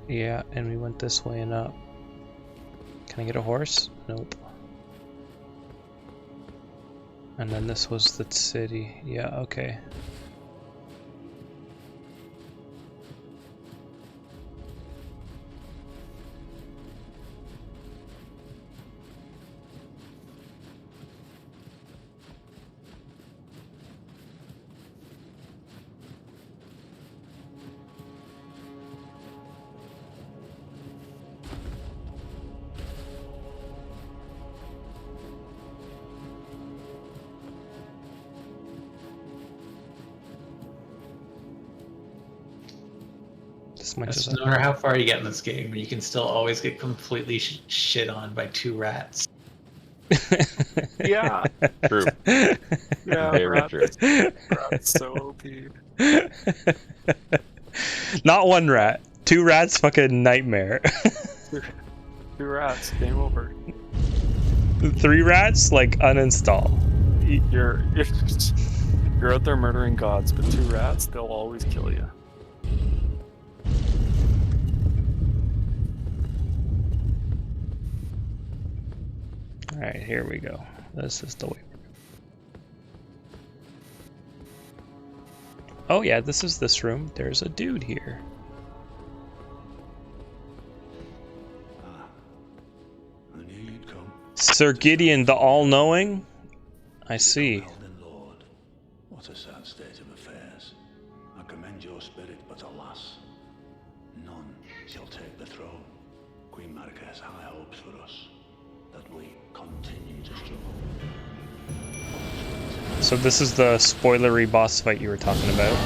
Yeah, and we went this way and up. Can I get a horse? Nope. And then this was the city. Yeah, okay. That's no matter how far you get in this game, you can still always get completely shit on by 2 rats. Yeah. True. Yeah, Very true. Rat's so OP. Not 1 rat. 2 rats, fucking nightmare. 2 rats, game over. 3 rats, like uninstall. You're out there murdering gods, but 2 rats, they'll always kill you. Alright, here we go. This is the way. Oh yeah, this is this room. There's a dude here. I knew you'd come. Sir Gideon, the All-Knowing? I see. Elden Lord, what a sad state of affairs. I commend your spirit, but alas, none shall take the throne. Queen Marika has high hopes for us, that we continue to struggle. So this is the spoilery boss fight you were talking about.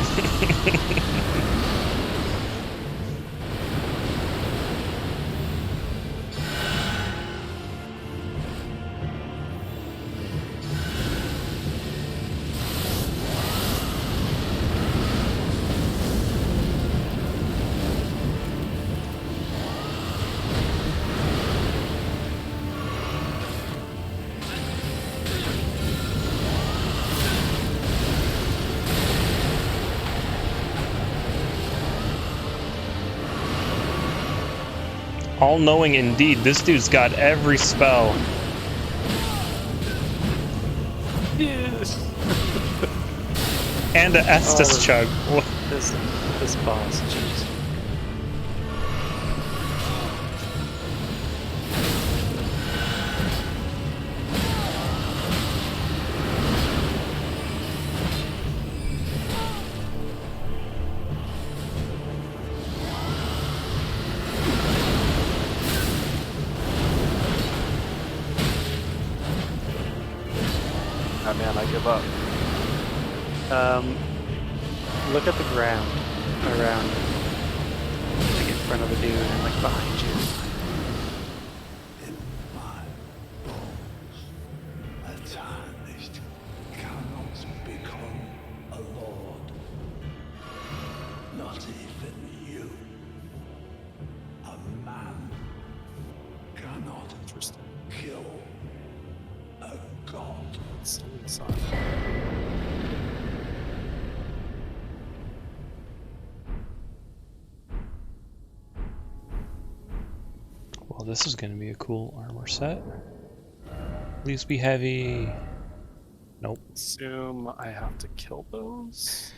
All-knowing indeed. This dude's got every spell. Yes. And a Estus chug. This boss, jeez. Oh man, I give up. Look at the ground around, like in front of the dude and like behind you. In my bones, a tarnished cannot become a lord. Not even you. A man cannot kill a god. It's inside. Well, this is going to be a cool armor set. Please be heavy. Nope. Assume I have to kill those.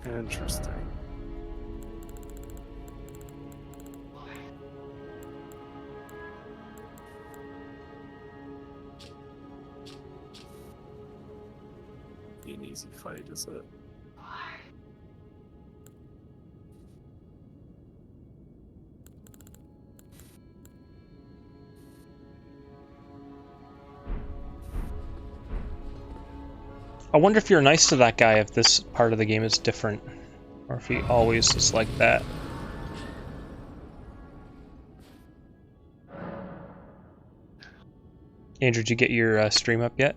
Interesting. Be an easy fight, is it? I wonder if you're nice to that guy if this part of the game is different. Or if he always is like that. Andrew, did you get your stream up yet?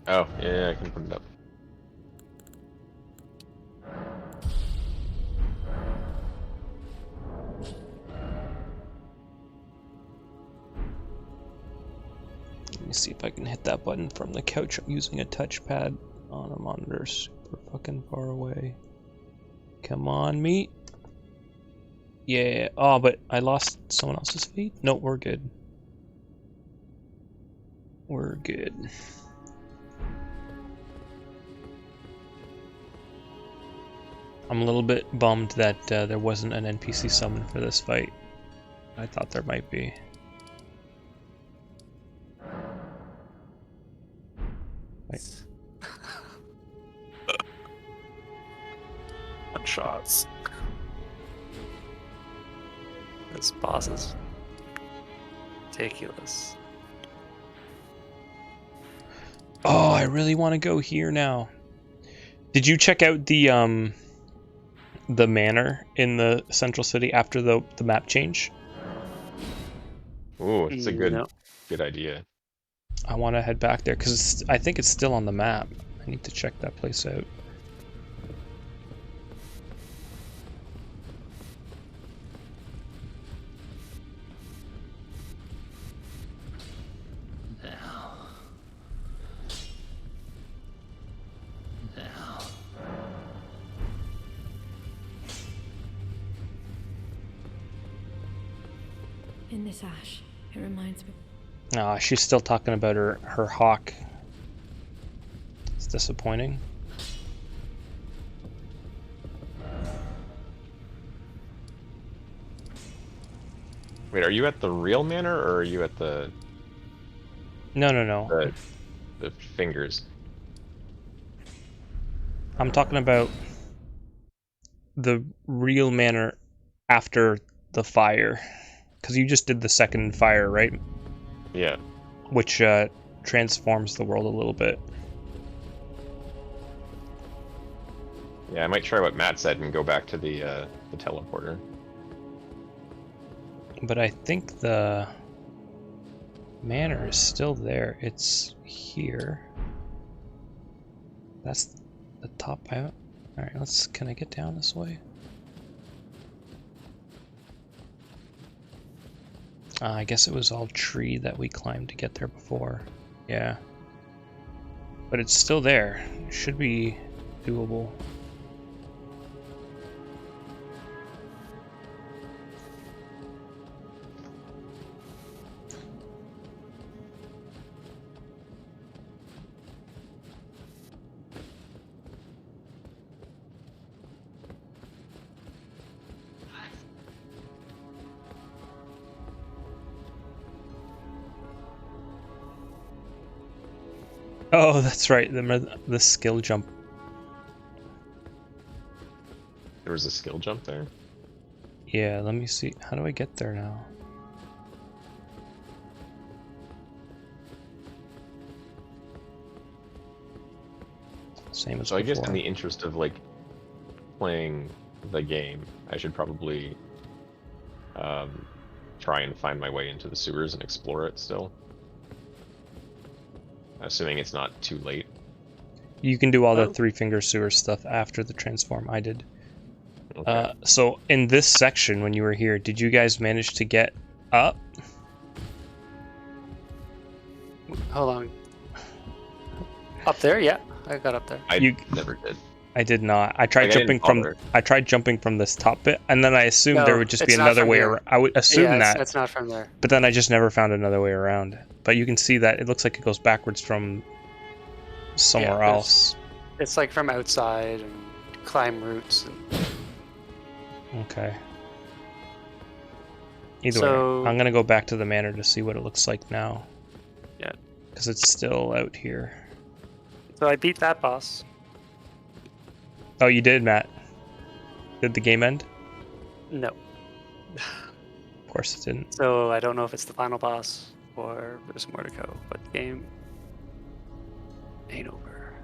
Oh, yeah, I can put it up. Let me see if I can hit that button from the couch. I'm using a touchpad on a monitor super fucking far away. Come on, meat. Yeah. Oh, but I lost someone else's feed? No, we're good. We're good. I'm a little bit bummed that there wasn't an NPC summon for this fight. I thought there might be. Wait. One shots. This boss is ridiculous. Oh, I really want to go here now. Did you check out the manor in the central city after the map change? Ooh, it's a good No. good idea. I want to head back there because I think it's still on the map. I need to check that place out. In this ash, it reminds me. She's still talking about her hawk disappointing. Wait, are you at the real manor or are you at the No. the fingers? I'm talking about the real manor after the fire. Because you just did the second fire, right? Yeah. Which transforms the world a little bit. Yeah, I might try what Matt said and go back to the teleporter. But I think the manor is still there. It's here. That's the top out. Alright, can I get down this way? I guess it was all tree that we climbed to get there before. Yeah. But it's still there. It should be doable. Oh, that's right. The skill jump. There was a skill jump there. Yeah, let me see. How do I get there now? Same as So I before. guess in the interest of like playing the game, I should probably try and find my way into the sewers and explore it still. Assuming it's not too late. You can do all the three-finger sewer stuff after the transform. I did. Okay. So in this section, when you were here, did you guys manage to get up? Hold on. Up there? Yeah, I got up there. I never did. I did not. I tried Like, I jumping didn't from. bother. I tried jumping from this top bit, and then I assumed there would just be it's not another from way here. around. I would assume Yeah, that. it's not from there. But then I just never found another way around. But you can see that it looks like it goes backwards from somewhere Yeah, else. It's like from outside and climb routes. And... Okay. Either So- way, I'm gonna go back to the manor to see what it looks like now. Yeah. Because it's still out here. So I beat that boss. Oh, you did, Matt. Did the game end? No. Of course it didn't. So I don't know if it's the final boss or there's more to go, but the game ain't over.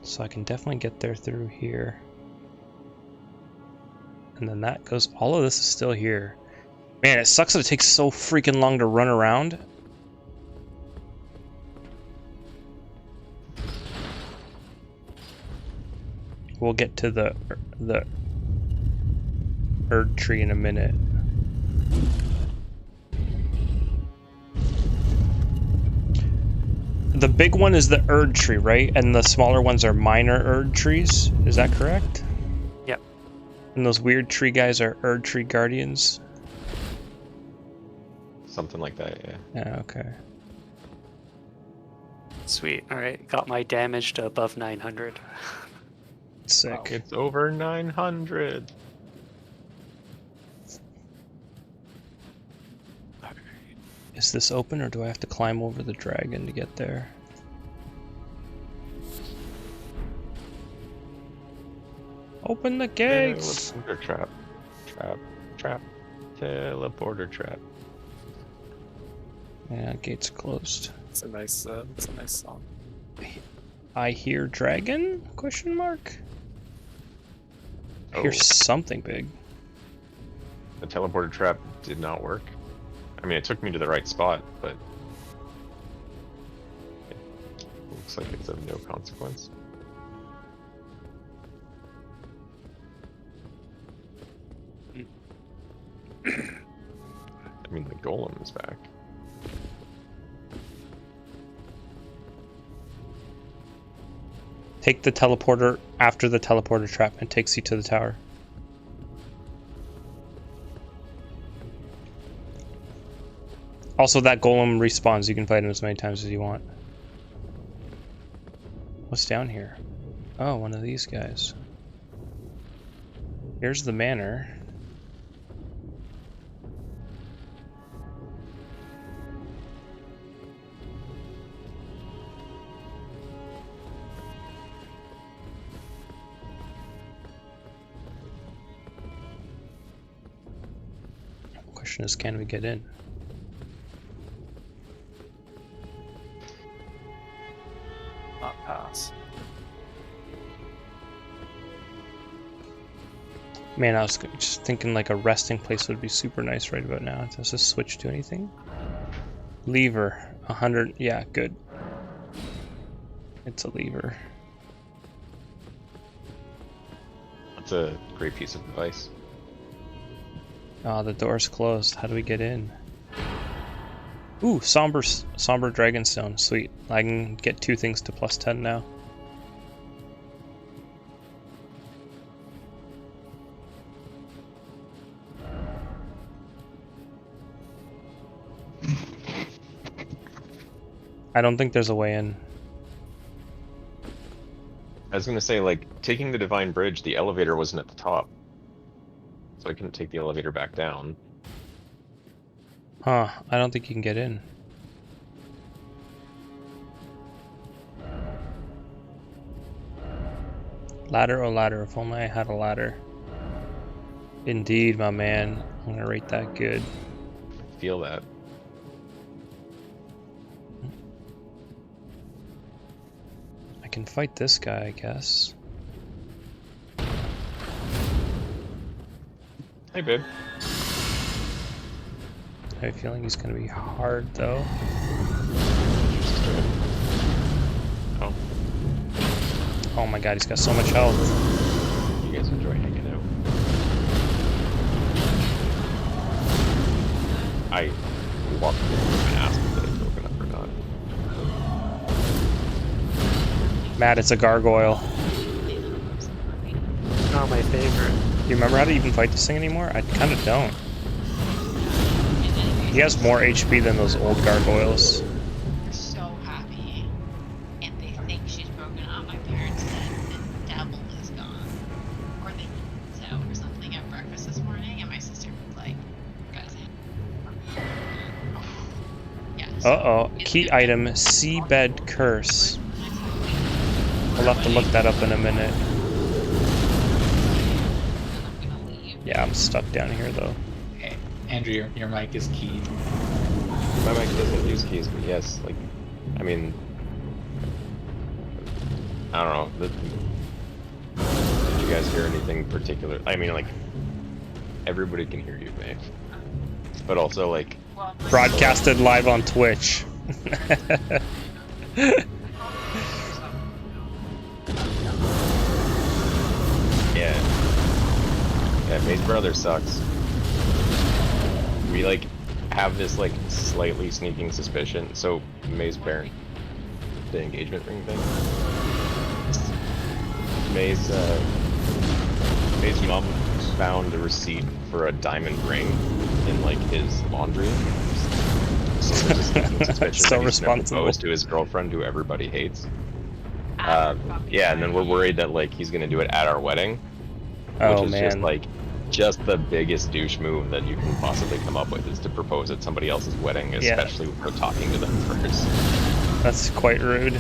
So I can definitely get there through here. And then that goes... All of this is still here. Man, it sucks that it takes so freaking long to run around. We'll get to the Erd tree in a minute. The big one is the Erd tree, right? And the smaller ones are minor Erd trees. Is that correct? Yep. And those weird tree guys are Erd tree guardians? Something like that, yeah. Yeah, okay. Sweet. All right, got my damage to above 900. Sick. It's over 900. Is this open, or do I have to climb over the dragon to get there? Open the gates! Teleporter trap. Trap. Teleporter trap. Yeah, gates closed. It's a nice song. I hear dragon? Question mark? I hear Oh. something big. The teleporter trap did not work. I mean, it took me to the right spot, but it looks like it's of no consequence. I mean, the golem is back. Take the teleporter after the teleporter trap and takes you to the tower. Also, that golem respawns. You can fight him as many times as you want. What's down here? Oh, one of these guys. Here's the manor. Question is, can we get in? Not pass. Man, I was just thinking like a resting place would be super nice right about now. Does this switch to anything? Lever, 100. Yeah, good. It's a lever. That's a great piece of advice. Ah, the door's closed. How do we get in? Ooh, somber dragonstone. Sweet. I can get 2 things to +10 now. I don't think there's a way in. I was gonna say, like, taking the Divine Bridge, the elevator wasn't at the top. So I couldn't take the elevator back down. Huh, I don't think you can get in. Ladder, oh ladder, if only I had a ladder. Indeed, my man. I'm gonna rate that good. Feel that. I can fight this guy, I guess. Hey, babe. I have a feeling he's gonna be hard, though. Oh. Oh my god, he's got so much health. You guys enjoy hanging out. I walked in and asked if it had broken up or not. Matt, it's a gargoyle. Not my favorite. Do you remember how to even fight this thing anymore? I kind of don't. He has more HP than those old gargoyles. They're so happy. And they think she's broken up. My parents said the devil is gone. Or they eat out or something at breakfast this morning, and my sister was like, guys, yeah. So Uh-oh. Key item, Seabed Curse. I'll have to look that up in a minute. Yeah, I'm stuck down here, though. Hey, Andrew, your mic is keyed. My mic doesn't use keys, but yes, like, I mean, I don't know. Did you guys hear anything particular? I mean, like, everybody can hear you, May. But also, like, Broadcasted live on Twitch. yeah, May's brother sucks. We, like, have this, like, slightly sneaking suspicion. So, May's parent, the engagement ring thing. May's mom found a receipt for a diamond ring in, like, his laundry. So there's a sneaking suspicion So that he's responsible. proposed to his girlfriend, who everybody hates. Yeah, and then we're worried that, like, he's gonna do it at our wedding. Oh, which is just, man. like, just the biggest douche move that you can possibly come up with, is to propose at somebody else's wedding, especially without talking to them first. That's quite rude.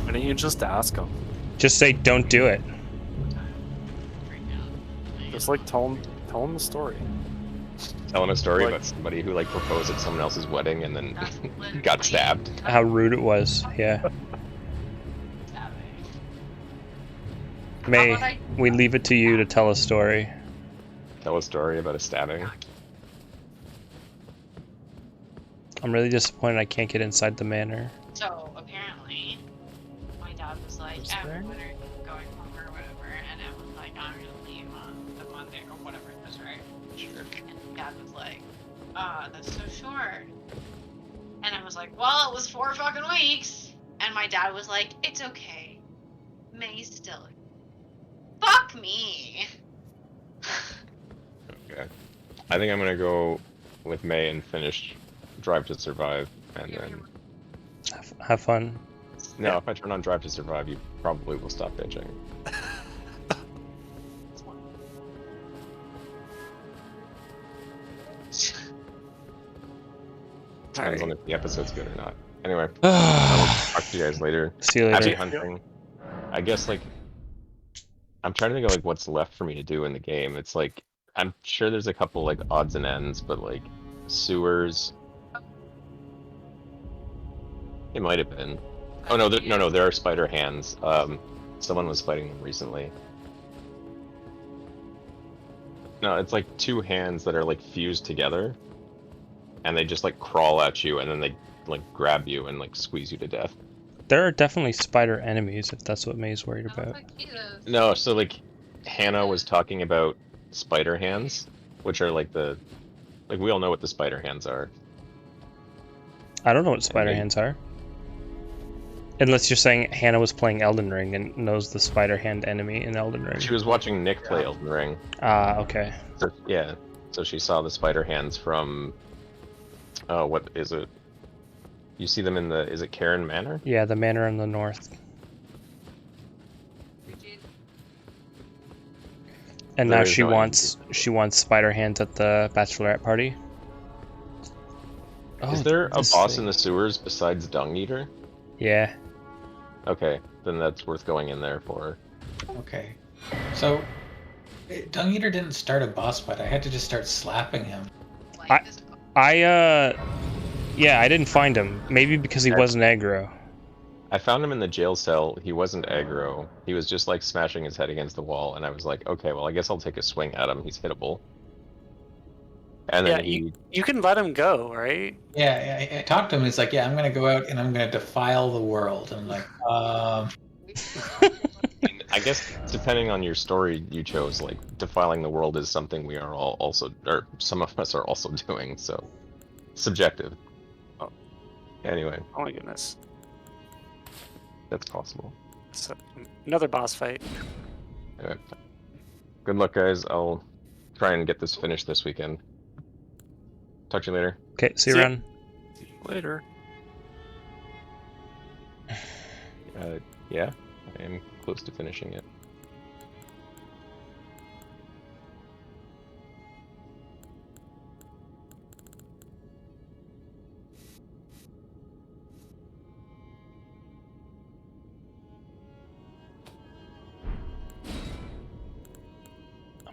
Why don't you just ask him? Just say, don't do it. Just like tell him the story. Tell him a story Like- about somebody who, like, proposed at someone else's wedding and then got stabbed. How rude it was, yeah. May, we leave it to you to tell a story. Tell a story about a stabbing. I'm really disappointed I can't get inside the manor. So apparently, my dad was like, "Evan, when are you going home or whatever?" And I was like, "I'm gonna leave on the Monday or whatever it was, right?" Sure. And Dad was like, that's so short." And I was like, "Well, it was 4 fucking weeks." And my dad was like, "It's okay. May's still." Fuck me. Okay. I think I'm gonna go with May and finish Drive to Survive, and then Have fun. No, if I turn on Drive to Survive, you probably will stop bitching. Depends on if the episode's good or not. Anyway, I will talk to you guys later. See you later. Happy hunting. I guess, like, I'm trying to think of, like, what's left for me to do in the game. It's like, I'm sure there's a couple, like, odds and ends, but, like, sewers... It might have been. Oh, no, no, there are spider hands. Someone was fighting them recently. No, it's like two hands that are, like, fused together. And they just, like, crawl at you, and then they, like, grab you and, like, squeeze you to death. There are definitely spider enemies, if that's what May's worried about. No, so, like, Hannah was talking about spider hands, which are, like, the... Like, we all know what the spider hands are. I don't know what spider hands are. Unless you're saying Hannah was playing Elden Ring and knows the spider hand enemy in Elden Ring. She was watching Nick play Elden Ring. Ah, okay. So, yeah, so she saw the spider hands from... Oh, what is it? You see them in the... Is it Karen Manor? Yeah, the manor in the north. And There now is she no wants spider hands at the bachelorette party. Is there a boss in the sewers besides Dung Eater? Yeah. Okay, then that's worth going in there for. Okay. So, Dung Eater didn't start a boss fight. I had to just start slapping him. Yeah, I didn't find him. Maybe because he wasn't aggro. I found him in the jail cell. He wasn't aggro. He was just like smashing his head against the wall, and I was like, okay, well, I guess I'll take a swing at him. He's hittable. And then you can let him go, right? Yeah, I talked to him. He's like, yeah, I'm gonna go out and I'm gonna defile the world. And I'm like, I guess depending on your story you chose, like defiling the world is something we are all also, or some of us are also doing. So subjective. Oh. Anyway. Oh my goodness. That's possible. So, another boss fight. Anyway. Good luck, guys. I'll try and get this finished this weekend. Talk to you later. Okay, see you around. See you later. Yeah, I am close to finishing it.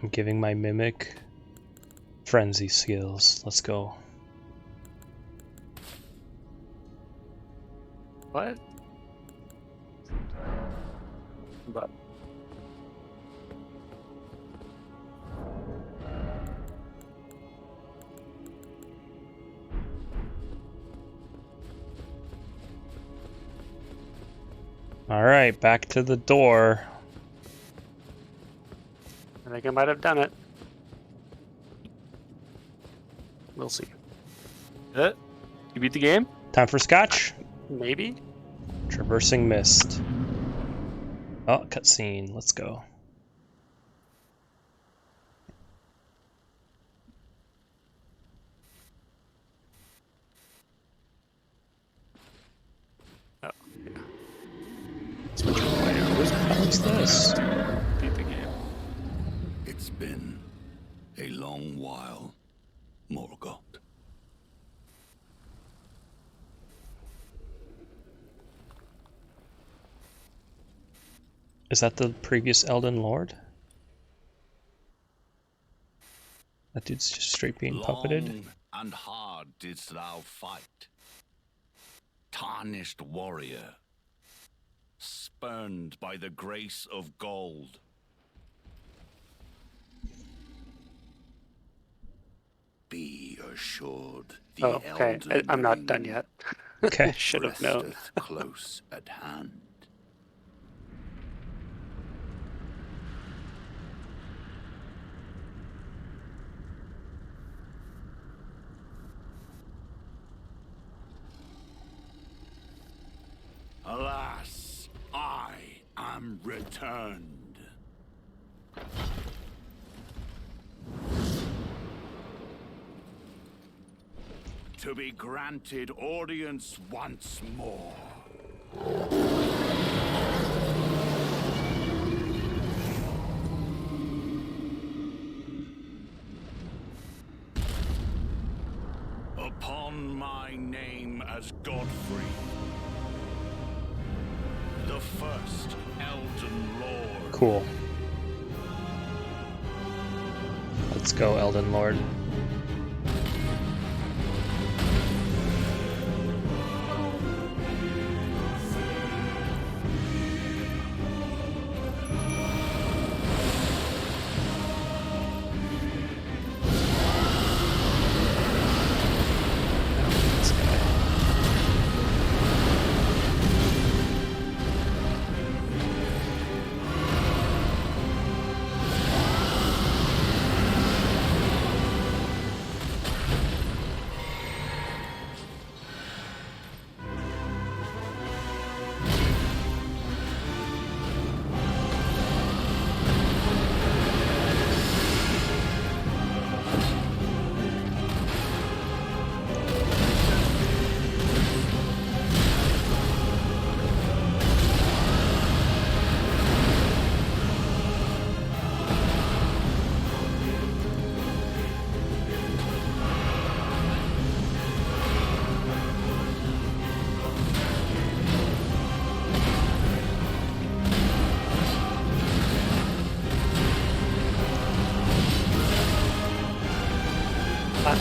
I'm giving my mimic frenzy skills. Let's go. What? But all right, back to the door. I think I might have done it. We'll see. You beat the game? Time for scotch. Maybe. Traversing mist. Oh, cutscene. Let's go. Oh, yeah. What's this? Beat the game. It's been a long while, Morgoth. Is that the previous Elden Lord? That dude's just straight being puppeted. Long and hard didst thou fight, tarnished warrior, spurned by the grace of gold. Be assured the okay. Elden I'm not Ring done yet. Okay. Should have known. resteth close at hand. Alas, I am returned. To be granted audience once more. my name as Godfrey, the first Elden Lord. Cool. Let's go, Elden Lord.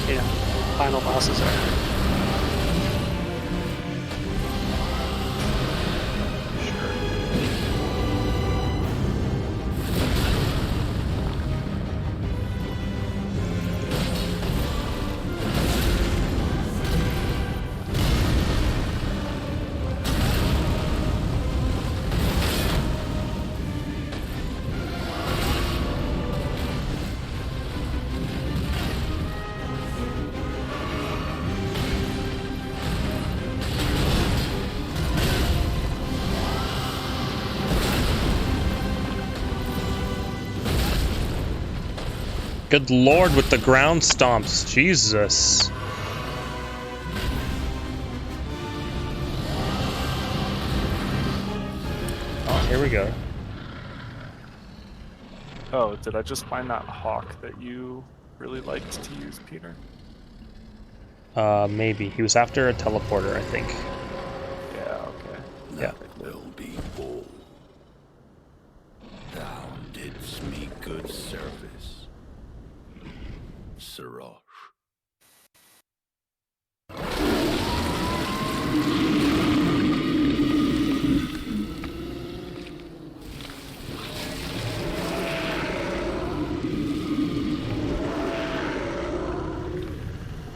Yeah, final bosses are. Good lord with the ground stomps. Jesus. Oh, here we go. Oh, did I just find that hawk that you really liked to use, Peter? Maybe. He was after a teleporter, I think. Yeah, okay. Yeah. Will be all. Thou didst me good service, Sirach.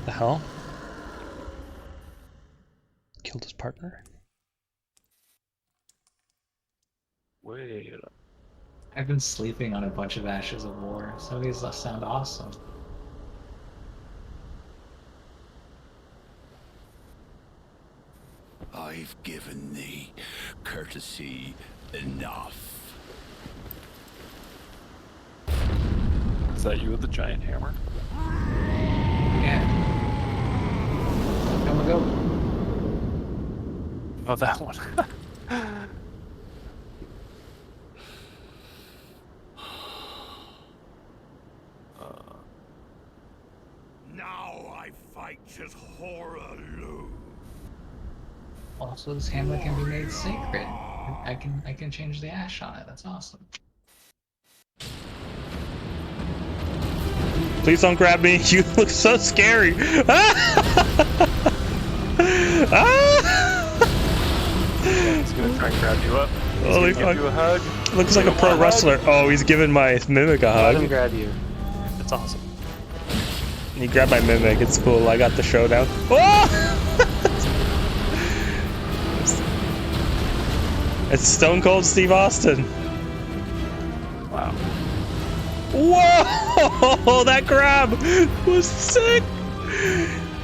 The hell? Killed his partner? Wait. I've been sleeping on a bunch of Ashes of War, so these sound awesome. I've given thee courtesy enough. Is that you with the giant hammer? Yeah. Come and go. Oh, that one. Now I fight as horror loom. Also, this hammer can be made sacred. I can change the ash on it. That's awesome. Please don't grab me. You look so scary. He's gonna try and grab you up. He's Holy gonna give you a hug. Looks like a pro wrestler. Oh, he's giving my mimic a Let him hug. grab you. It's awesome. He grabbed my mimic. It's cool. I got the showdown. Oh! It's Stone Cold Steve Austin. Wow. Whoa! That grab was sick.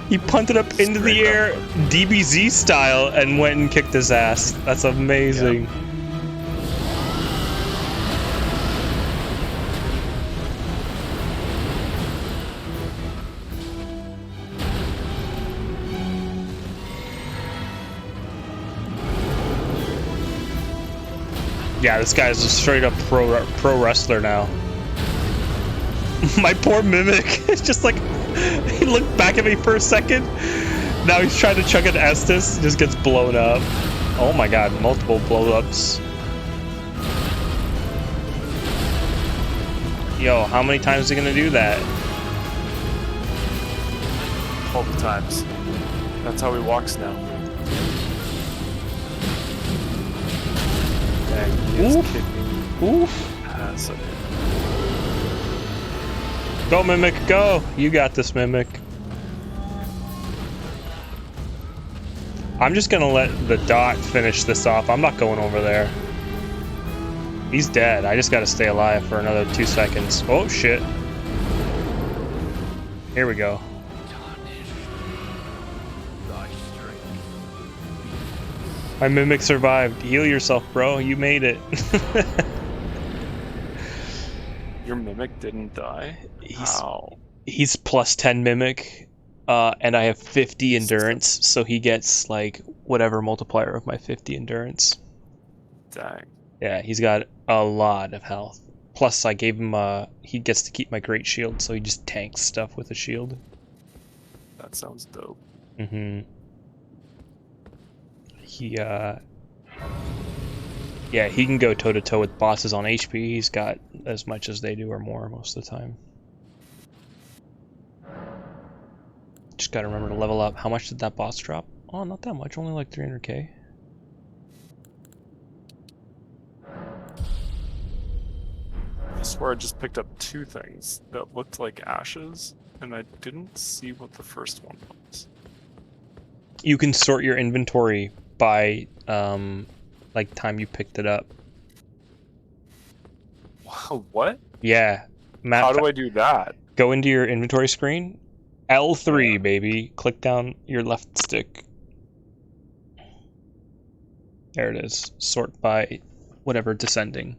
He punted up into the air, DBZ style, and went and kicked his ass. That's amazing. Yep. Yeah, this guy's a straight up pro wrestler now. My poor mimic. It's just like he looked back at me for a second, Now he's trying to chuck an Estus, just gets blown up. Oh my god, multiple blow-ups. Yo, how many times are you gonna do that? All the times. That's how he walks now. Dang, he is kicking. Oof. Ass of it. Go, Mimic, go! You got this, Mimic. I'm just gonna let the dot finish this off. I'm not going over there. He's dead. I just gotta stay alive for another 2 seconds. Oh, shit. Here we go. My Mimic survived. Heal yourself, bro. You made it. Your Mimic didn't die? How? He's plus 10 Mimic, and I have 50 endurance, so he gets, like, whatever multiplier of my 50 endurance. Dang. Yeah, he's got a lot of health. Plus, I gave him, he gets to keep my great shield, so he just tanks stuff with a shield. That sounds dope. Mm-hmm. Yeah, he can go toe-to-toe with bosses on HP. He's got as much as they do or more most of the time. Just gotta remember to level up. How much did that boss drop? Oh, not that much. Only like 300k. I swear I just picked up 2 things that looked like ashes, and I didn't see what the first one was. You can sort your inventory by, like, time you picked it up. Wow, what? Yeah. How do I do that? Go into your inventory screen. L3, baby. Click down your left stick. There it is. Sort by whatever descending.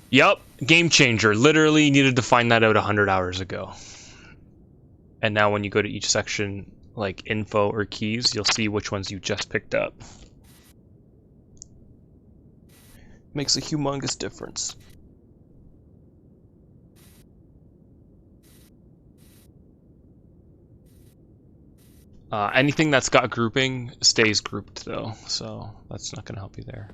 Yup, game changer. Literally needed to find that out 100 hours ago. And now when you go to each section, like info or keys, you'll see which ones you just picked up. Makes a humongous difference. Anything that's got grouping stays grouped though, so that's not going to help you there.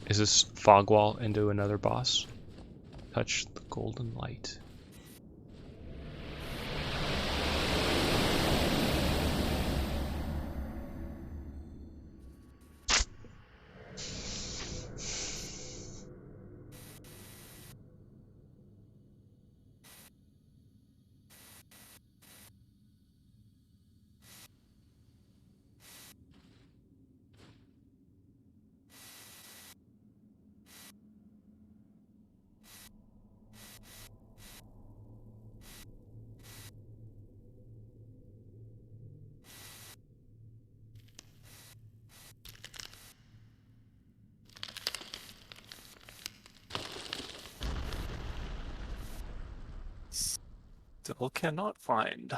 Is this fog wall into another boss? Touch the golden light. Still cannot find.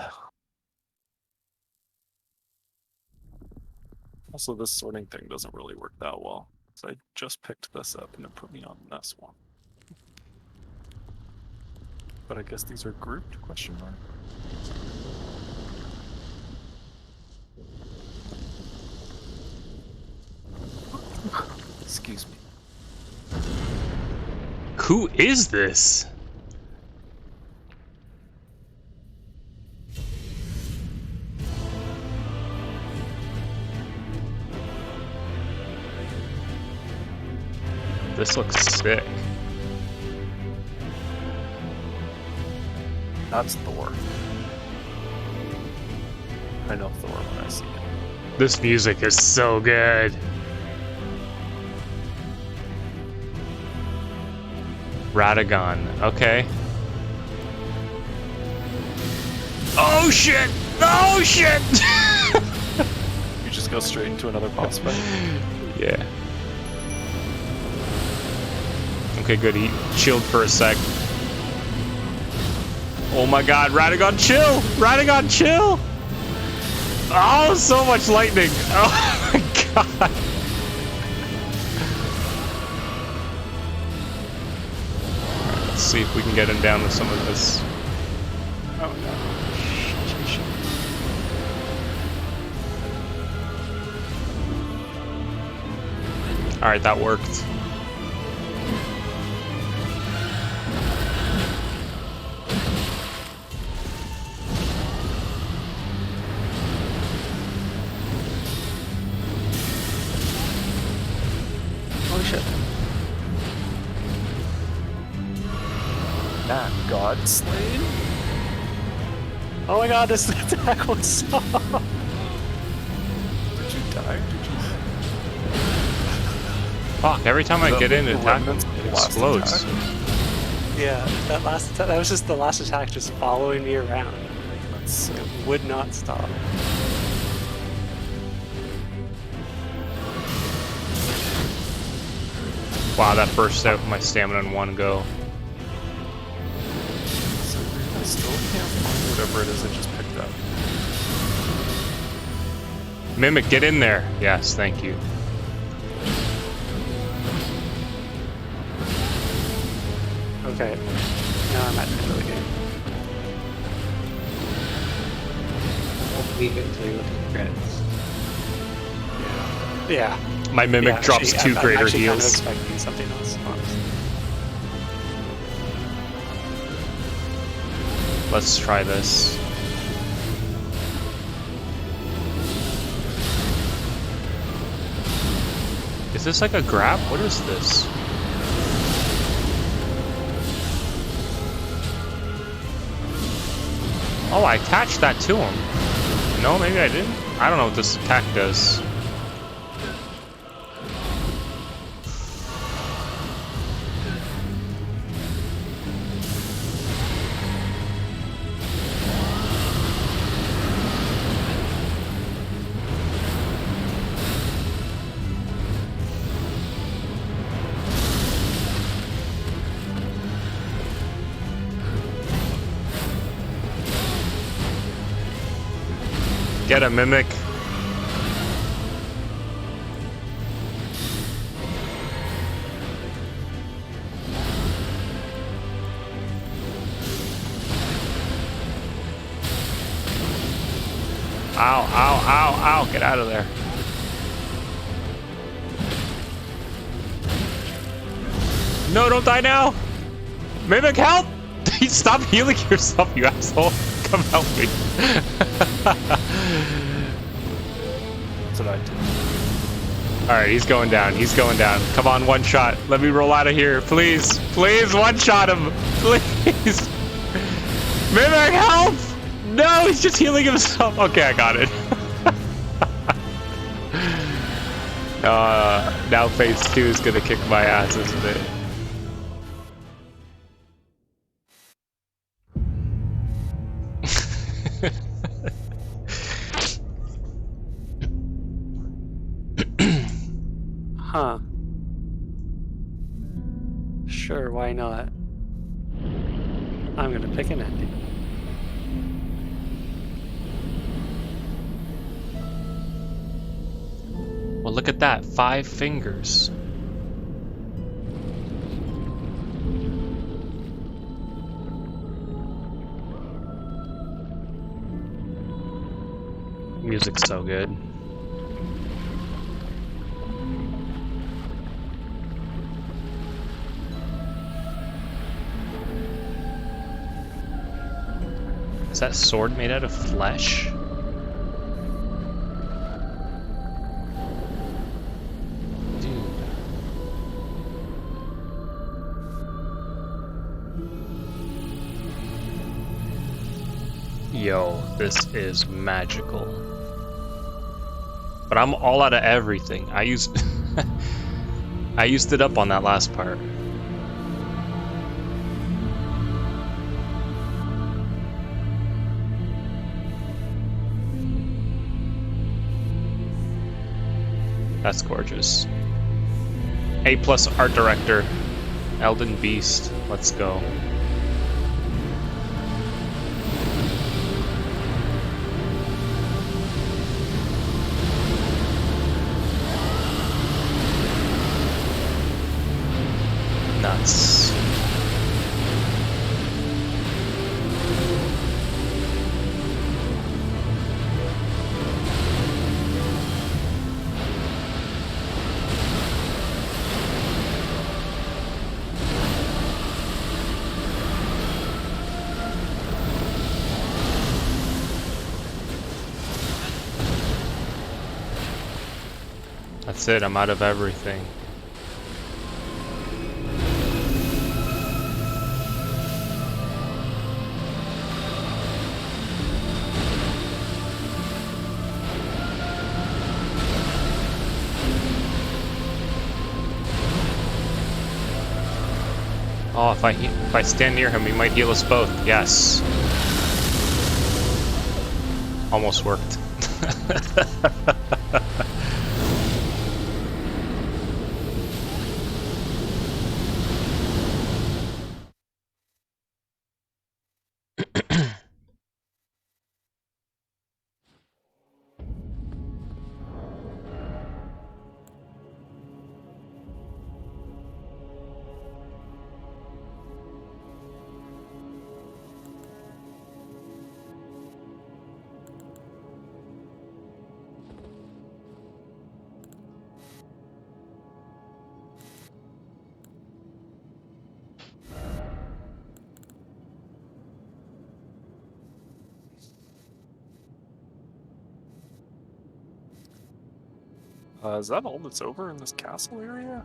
Also, this sorting thing doesn't really work that well. So I just picked this up and it put me on this one. But I guess these are grouped, question mark. Excuse me. Who is this? This looks sick. That's Thor. I know Thor when I see it. This music is so good. Radagon, okay. Oh shit! Oh shit! You just go straight into another boss fight? Yeah. Okay, good. He chilled for a sec. Oh my god, Radagon, chill! Radagon, chill! Oh, so much lightning! Oh my god! Let's see if we can get him down with some of this. Oh no. Alright, that worked. Oh shit. Not God slain? Oh my god, this attack was so... Did you die? Did you? Fuck, every time I get in the attack, remnants of it the last explodes. attack? Yeah, that was just the last attack just following me around. That's so It would not stop. Wow, that burst out my stamina in one go. so weird. I still can't find whatever it is I just picked up. Mimic, get in there. Yes, thank you. Okay, now I'm at the end of the game. Don't leave it until you look at the credits. Yeah. My Mimic Yeah, drops actually, 2 I'm greater actually heals. kind of expecting something else, honestly. Let's try this. Is this like a grab? What is this? Oh, I attached that to him. No, maybe I didn't. I don't know what this attack does. Get a Mimic. Ow, ow, ow, ow, get out of there. No, don't die now! Mimic, help! Stop healing yourself, you asshole! Come help me. That's what I did. Alright, he's going down, he's going down. Come on, one shot. Let me roll out of here, please. Please, one shot him! Please! Mimic, help! No, he's just healing himself. Okay, I got it. Now phase 2 is gonna kick my ass, isn't it? Huh. Sure, why not? I'm gonna pick an ending. Well, look at that. 5 fingers. Music's so good. Is that sword made out of flesh? Dude. Yo, this is magical. But I'm all out of everything. I used I used it up on that last part. That's gorgeous. A+ art director, Elden Beast. Let's go. Nuts. That's it, I'm out of everything. Oh, if I stand near him, he might heal us both. Yes. Almost worked. Is that all that's over in this castle area?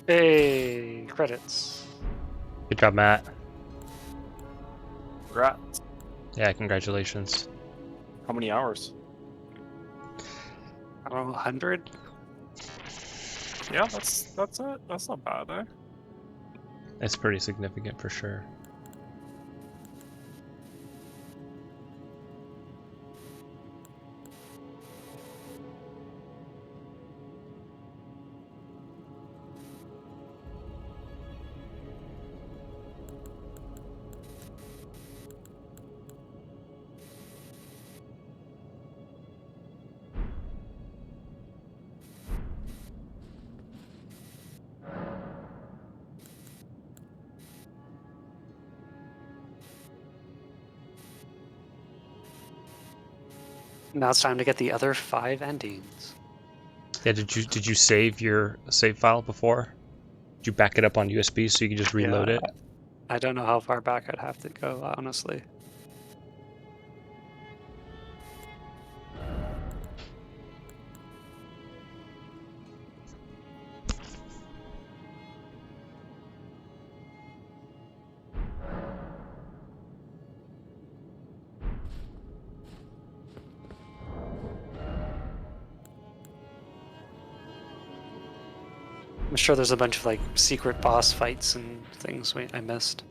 Hey, credits. Good job, Matt. Congrats. Yeah, congratulations. How many hours? I don't know, 100? Yeah, that's it. That's not bad, eh? It's pretty significant for sure. Now it's time to get the other 5 endings. Yeah, did you save your save file before? Did you back it up on USB so you can just reload Yeah. it? I don't know how far back I'd have to go, honestly. I'm sure there's a bunch of like secret boss fights and things I missed.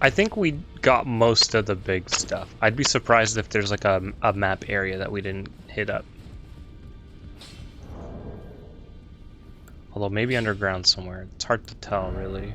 I think we got most of the big stuff. I'd be surprised if there's like a map area that we didn't hit up. Although maybe underground somewhere. It's hard to tell, really.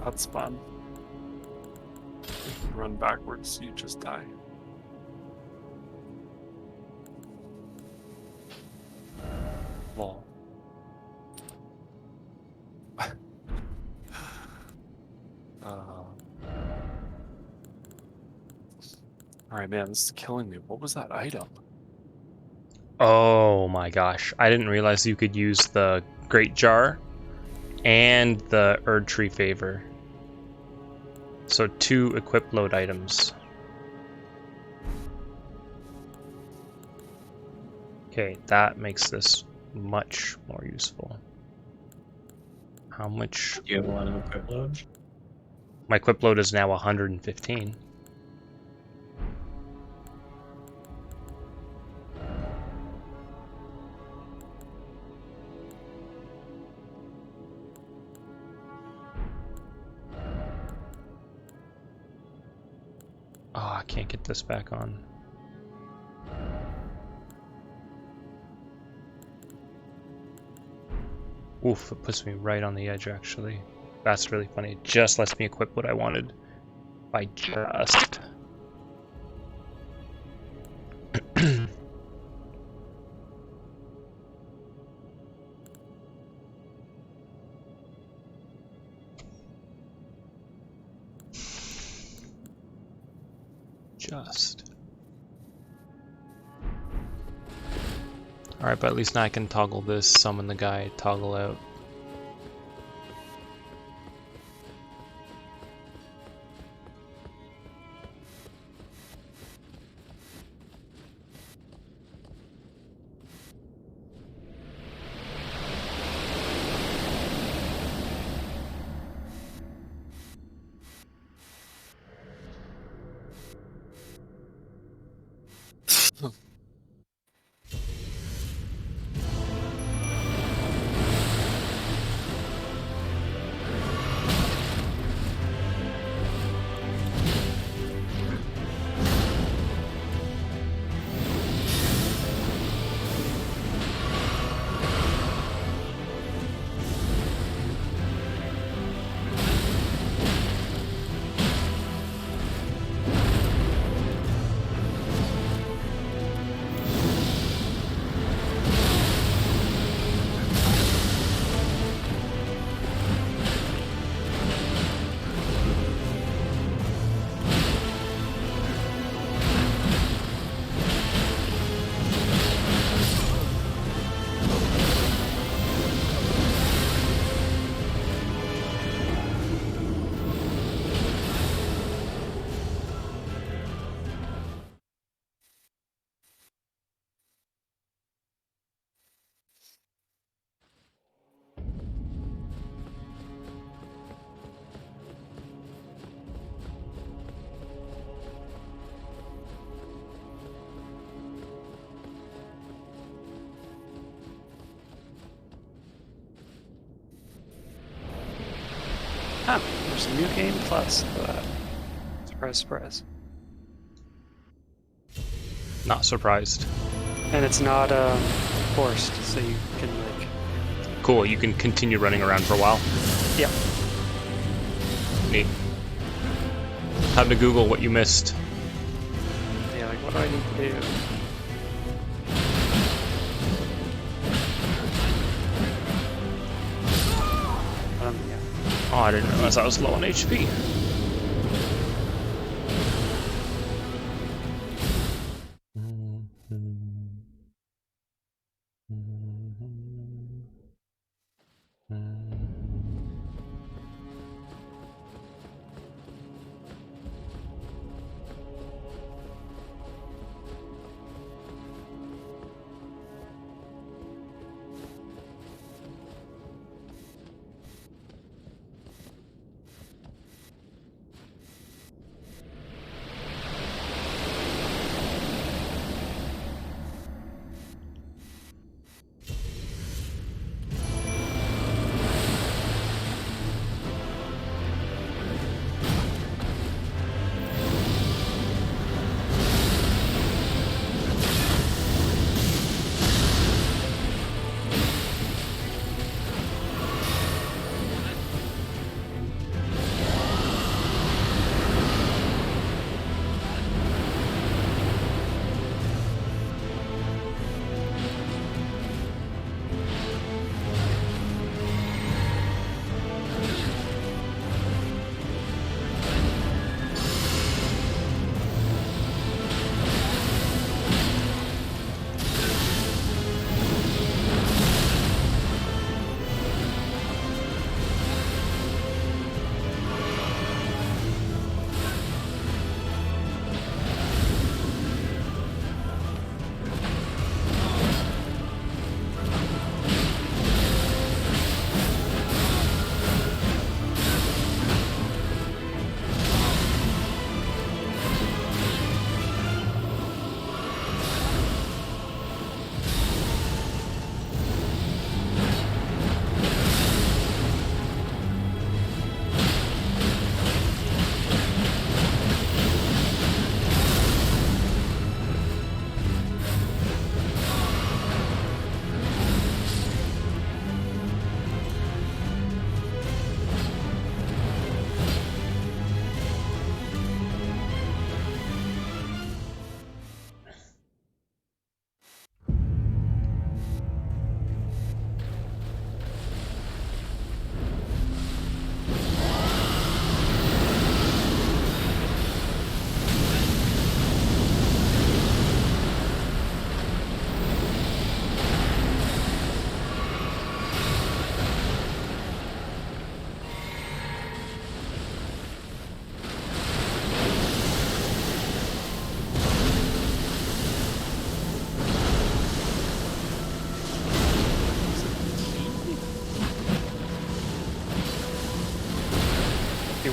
That's fun. If you run backwards, you just die. Lol. Alright, man, this is killing me. What was that item? Oh my gosh. I didn't realize you could use the Great Jar and the Erd Tree Favor. So 2 equip load items. Okay, that makes this much more useful. How much? Do you have a lot of equip load? My equip load is now 115. Oh, I can't get this back on. Oof, it puts me right on the edge, actually. That's really funny. It just lets me equip what I wanted. By just. Just. Alright, but at least now I can toggle this, summon the guy, toggle out. Ah, there's a new game plus for that. Surprise, surprise. Not surprised. And it's not forced, so you can like. Cool, you can continue running around for a while. Yep. Neat. Time to Google what you missed. Yeah, like what do I need to do? Yeah. Oh, I didn't realize I was low on HP.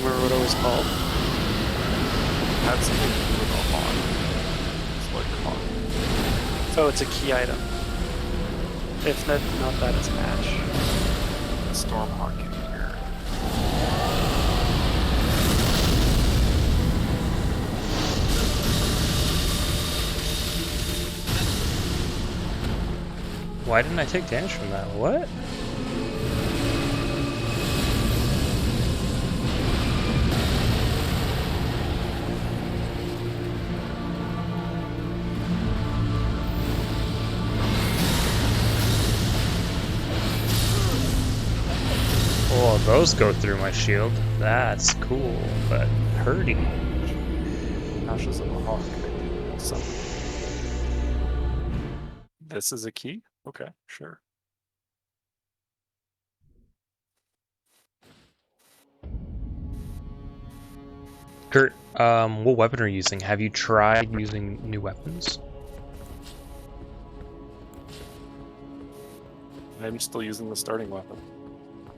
remember what it was called. It had something to do with a hawk. It's like a hawk. So it's a key item. If not that, it's an ash. Stormhawk in here. Why didn't I take damage from that? What? Oh, those go through my shield. That's cool, but hurting. Ashes of a hawk. Something. This is a key? Okay, sure. Kurt, what weapon are you using? Have you tried using new weapons? I'm still using the starting weapon.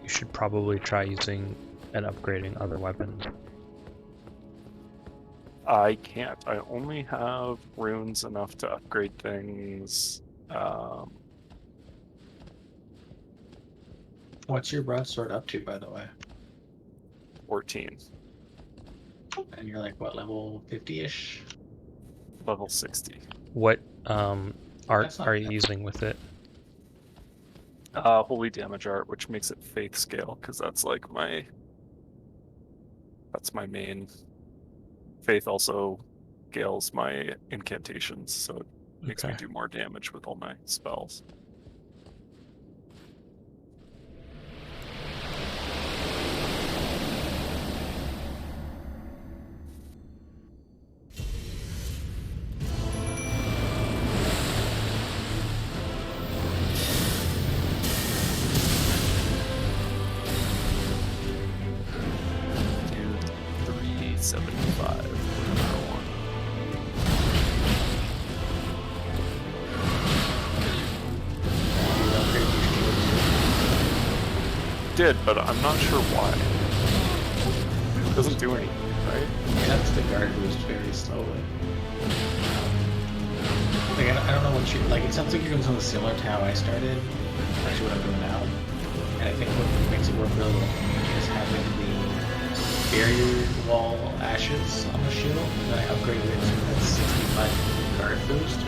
You should probably try using and upgrading other weapons. I can't. I only have runes enough to upgrade things. What's your broadsword up to, by the way? 14. And you're like, what, level 50-ish? Level 60. What art That's not are you bad. using with it? Holy damage art, which makes it faith scale, because that's like that's my main. Faith also scales my incantations, so it makes me Okay. do more damage with all my spells. And 375 for number one. Did, but I'm not sure why. It doesn't do anything, right? It ups the guard boost very slowly. Like, I don't know what you like. It sounds like you're doing something similar to how I started. Actually, what I'm doing now, and I think what makes it work really well for me is having the barrier wall ashes on the shield, and then I upgraded it to that 65 guard boost.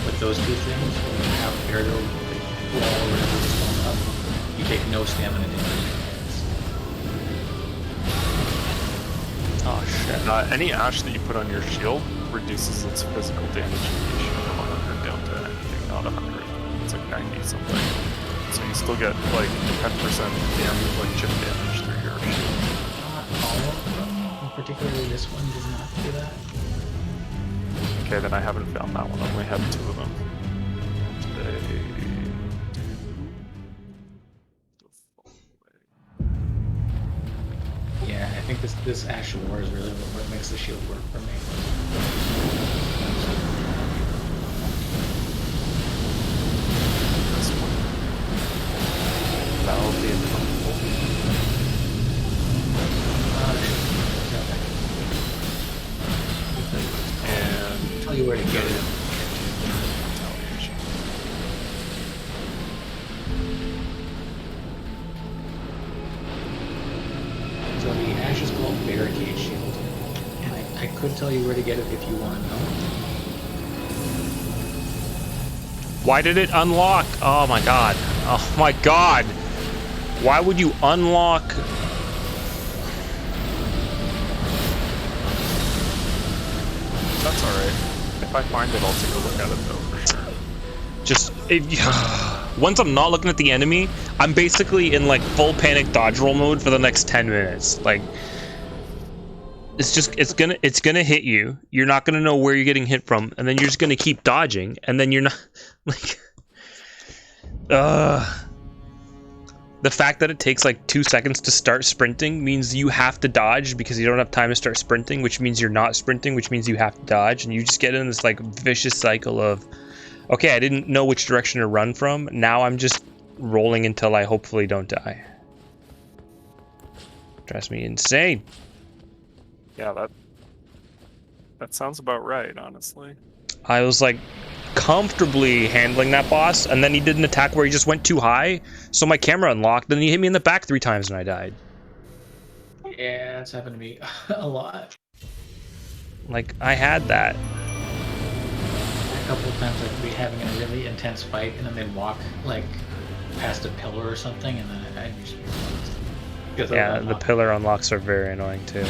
With those two things, when you have barrier wall or whatever it's going up, you take no stamina damage. Oh shit. Any ash that you put on your shield reduces its physical damage from 100 down to anything not 100. It's like 90 something. So you still get like 10% damage, like chip damage through your shield. Not all of them, and particularly this one does not do that. Okay, then I haven't found that one. I only have 2 of them. Yeah, I think this Ash War is really what makes the shield work for me. This one. That'll be uncomfortable. And I'll tell you where to get it. So the Ash is called Barricade Shield. And I could tell you where to get it if you want to know. Why did it unlock? Oh my god. Oh my god. Why would you unlock? that's alright. If I find it, I'll take a look at it though, for sure. Just once I'm not looking at the enemy, I'm basically in like full panic dodge roll mode for the next 10 minutes. Like it's gonna hit you. You're not gonna know where you're getting hit from, and then you're just gonna keep dodging, and then you're not like the fact that it takes like 2 seconds to start sprinting means you have to dodge because you don't have time to start sprinting, which means you're not sprinting, which means you have to dodge, and you just get in this like vicious cycle of, okay, I didn't know which direction to run from, now I'm just rolling until I hopefully don't die. Drives me insane. Yeah, that sounds about right, honestly. I was like comfortably handling that boss, and then he did an attack where he just went too high, so my camera unlocked, and he hit me in the back 3 times and I died. Yeah, it's happened to me a lot. Like, I had that. A couple of times I'd be having a really intense fight, and then they'd walk like past a pillar or something, and then I'd usually be Yeah, the pillar unlocks are very annoying too.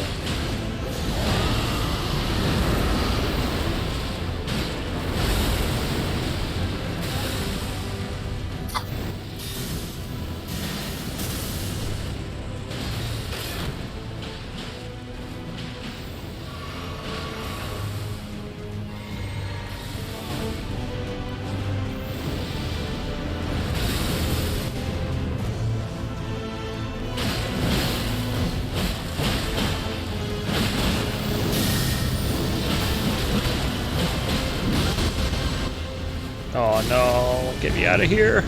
Oh no, get me out of here.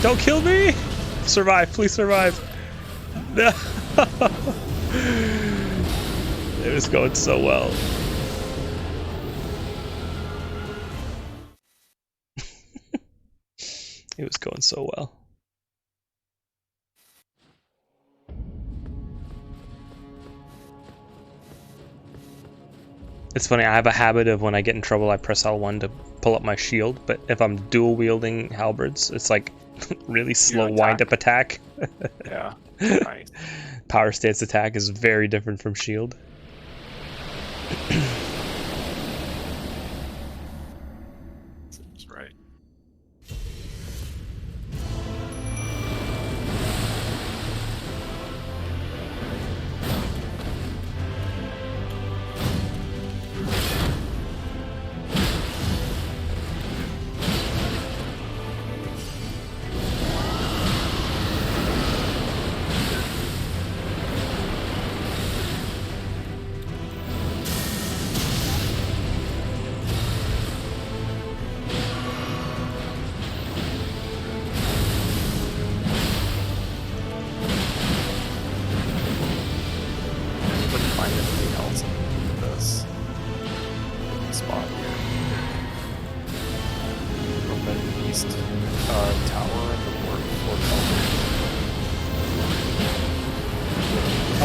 Don't kill me. Survive, please survive. No. It was going so well. It was going so well. It's funny, I have a habit of when I get in trouble, I press L1 to pull up my shield, but if I'm dual wielding halberds, it's like really slow wind up attack. Yeah, nice. Power stance attack is very different from shield. Seems right.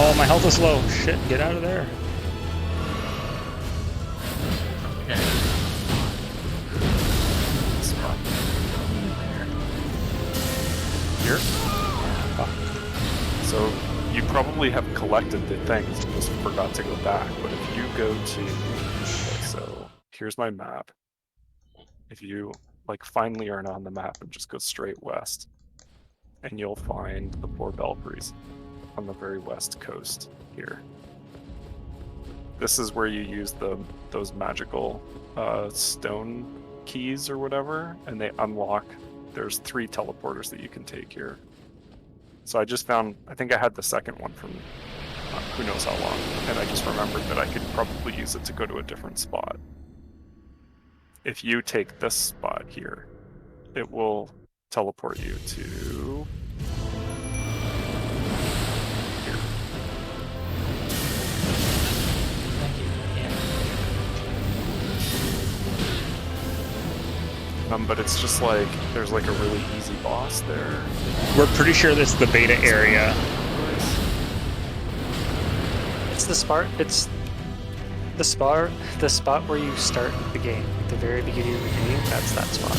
Oh, my health is low. Shit, get out of there. Here? So you probably have collected the things and just forgot to go back. But if you go to, so here's my map. If you like find Learn on the map and just go straight west, and you'll find the 4 belfries on the very west coast here. This is where you use those magical stone keys or whatever, and they unlock. There's 3 teleporters that you can take here. So I just found, I think I had the second one from who knows how long, and I just remembered that I could probably use it to go to a different spot. If you take this spot here, it will teleport you to here. But it's just like, there's like a really easy boss there. We're pretty sure this is the beta area. It's the spot. It's the spot where you start the game. At the very beginning of the game, that's that spot.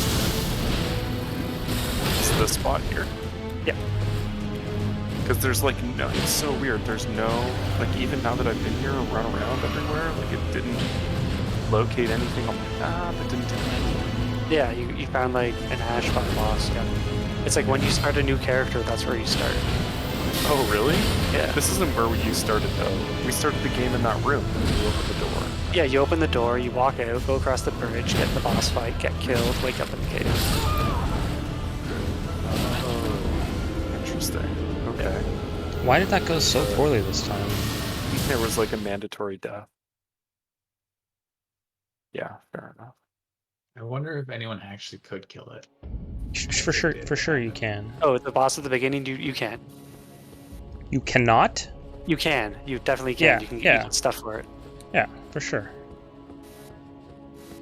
It's this spot here. Yeah. Because there's like no, it's so weird. There's no, like even now that I've been here and run around everywhere, like it didn't locate anything on my map. It didn't do anything. Yeah, you found like an ash spot boss. Yeah. It's like when you start a new character, that's where you start. Oh really? Yeah. This isn't where you started though. We started the game in that room and you opened the door. Yeah, you open the door, you walk out, go across the bridge, get the boss fight, get killed, wake up in the cave. Oh, interesting. Okay. Why did that go so poorly this time? There was like a mandatory death. Yeah, fair enough. I wonder if anyone actually could kill it. For sure you can. Oh, the boss at the beginning, you can't. You cannot? You can. You definitely can. Yeah, You can yeah. get stuff for it. Yeah, for sure.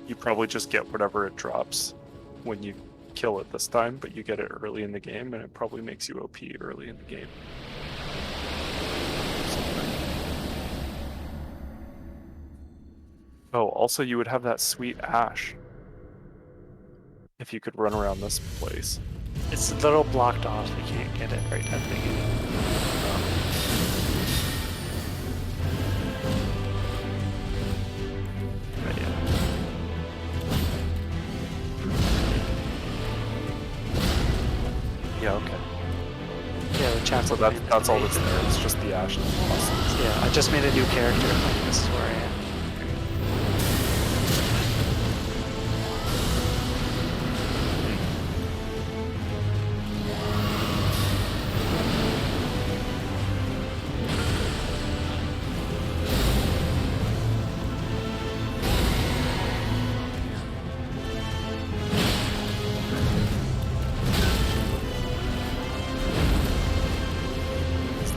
You probably just get whatever it drops when you kill it this time, but you get it early in the game, and it probably makes you OP early in the game. Oh, also you would have that sweet ash. If you could run around this place. It's a little blocked off. You can't get it right at the beginning. But yeah. Yeah, okay. Yeah, the chat's So that's all that's there. It's just the ash and the boss. Yeah, I just made a new character. Like, this is where I am.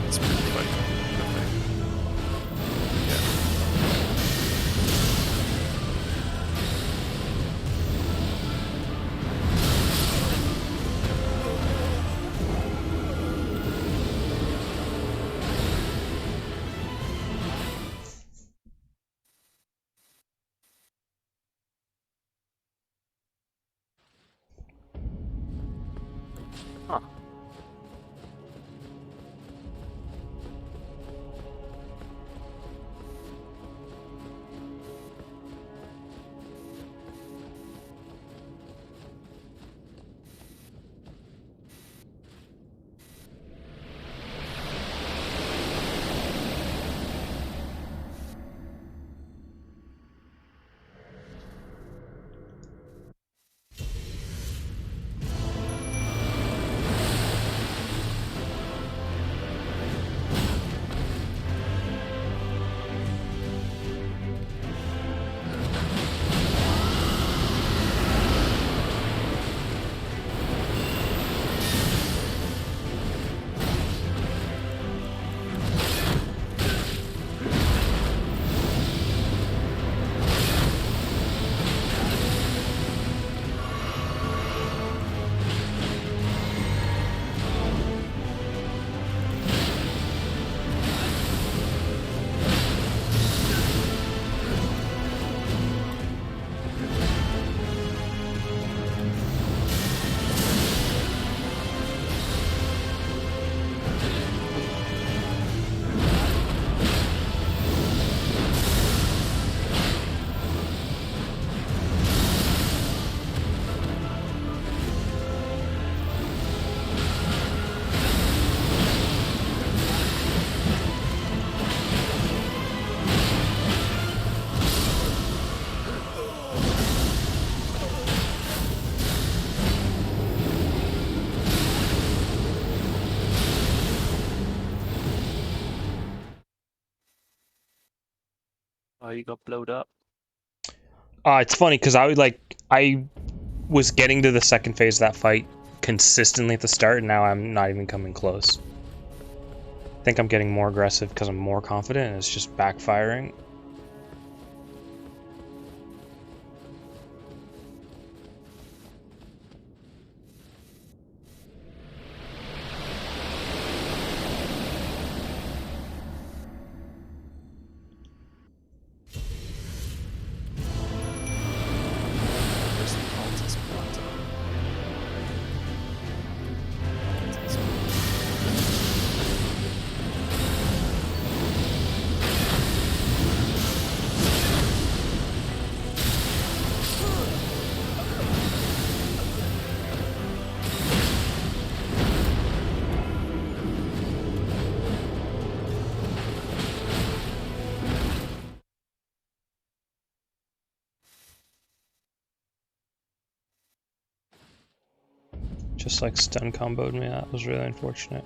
It's pretty fight. Huh. Oh, you got blowed up. It's funny because I was getting to the second phase of that fight consistently at the start, and now I'm not even coming close. I think I'm getting more aggressive because I'm more confident, and it's just backfiring. There's the cultist plateau. Just like stun comboed me. That was really unfortunate.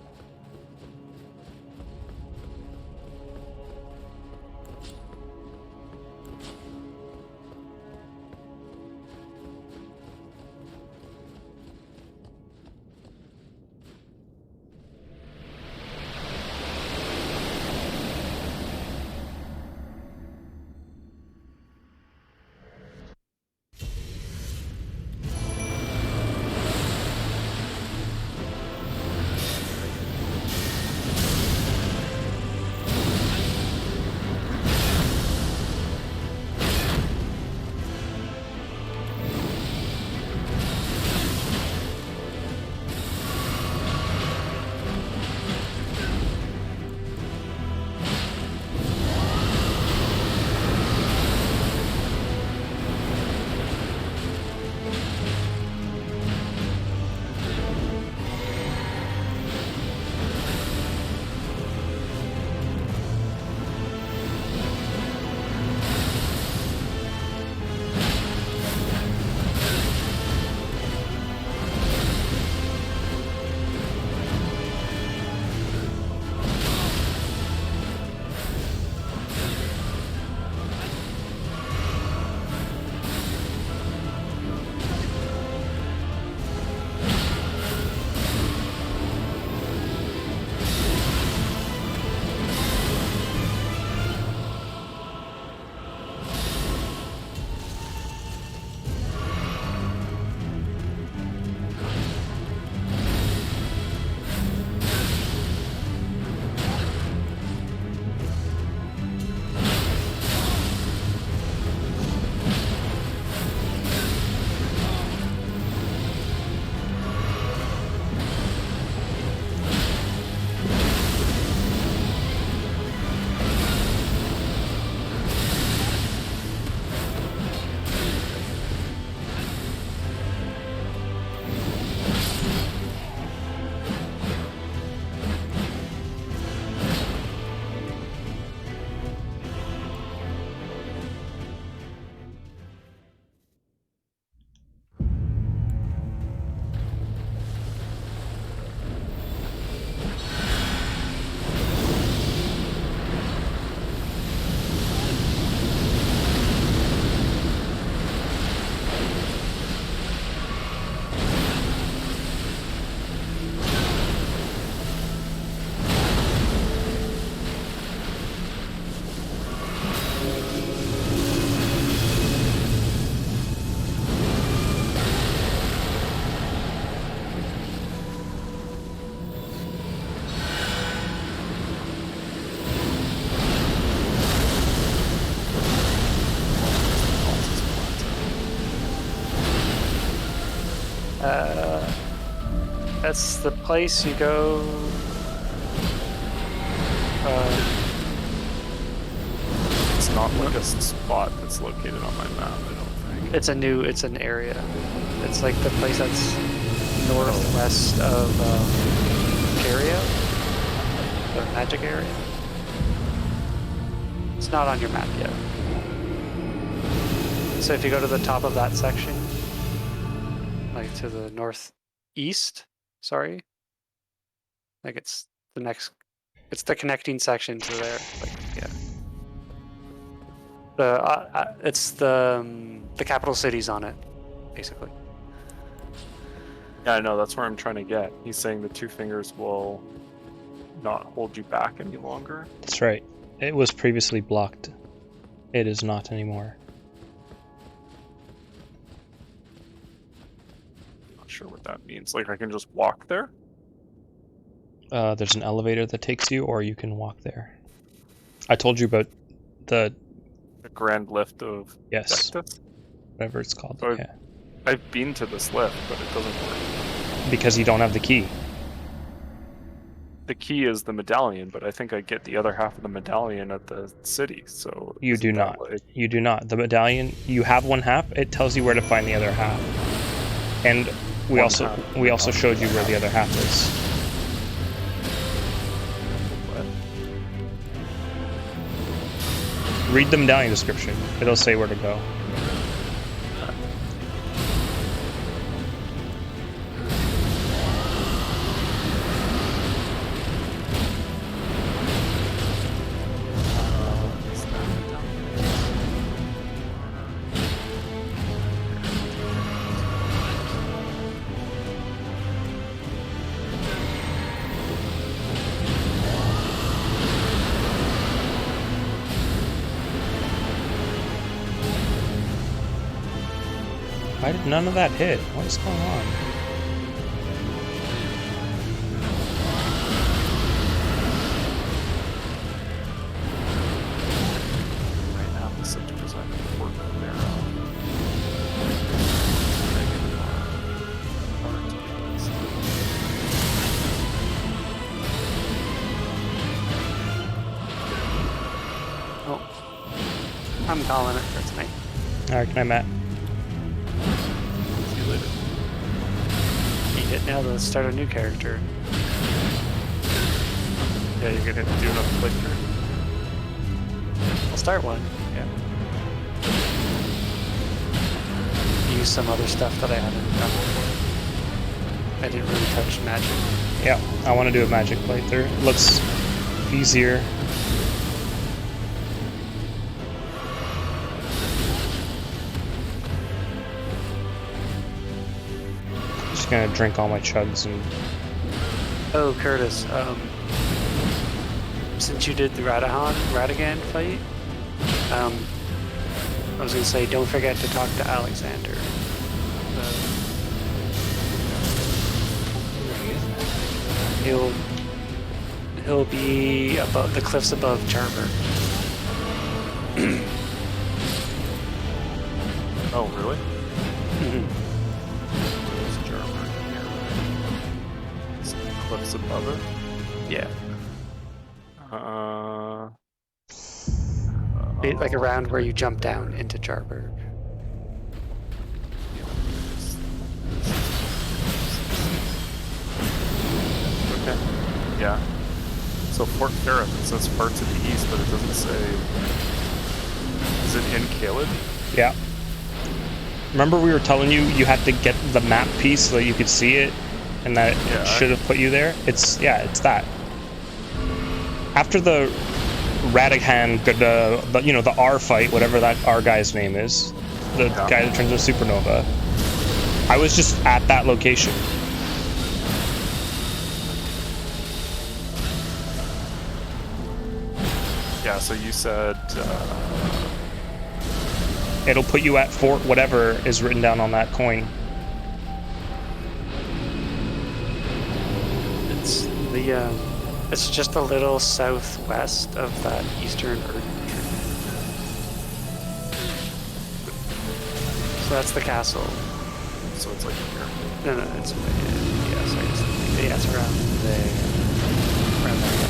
That's the place you go. It's not like a spot that's located on my map, I don't think. It's an area. It's like the place that's northwest of Cario, the magic area. It's not on your map yet. So if you go to the top of that section, like to the northeast, sorry, like it's the connecting section to there. Like, yeah. It's the capital city's on it, basically. Yeah, I know, that's where I'm trying to get. He's saying the 2 fingers will not hold you back any longer. That's right. It was previously blocked. It is not anymore. Not sure what that means. Like, I can just walk there? There's an elevator that takes you, or you can walk there. I told you about the Grand lift of yes, Dectus? whatever it's called. So yeah, I've been to this lift, but it doesn't work. because you don't have the key. The key is the medallion, but I think I get the other half of the medallion at the city, so... You do not. Like... You do not. The medallion, you have one half, it tells you where to find the other half. And we also showed you where the other half is. What? Read the medallion description. It'll say where to go. Why did none of that hit? What is going on? Right now, the 60% work there. Oh, I'm calling it for tonight. Alright, can I, Matt? See you later. You hit now to start a new character. Yeah, you're gonna do another playthrough. I'll start one. Yeah. Use some other stuff that I haven't done before. I didn't really touch magic. Yeah, I want to do a magic playthrough. It looks easier. Just gonna drink all my chugs and... Oh, Curtis, since you did the Radagan fight, I was gonna say, don't forget to talk to Alexander. He'll be above the cliffs above Charber. Oh, really? Mhm. Where's Jarmer here? Is it cliffs above it? Yeah. Be Like around where you jump down into Charber. Okay. Yeah. So Fort Ferret, it says far to the east, but it doesn't say... Is it in Caled? Yeah. Remember we were telling you you had to get the map piece so that you could see it, and that it should have put you there? It's that. After the Radahan, the R fight, whatever that R guy's name is, the guy that turns into supernova, I was just at that location. Yeah, so you said... It'll put you at Fort whatever is written down on that coin. It's just a little southwest of that eastern Earth. So that's the castle. So it's like here. No, it's yeah, sorry. Yeah, it's around there. Around there.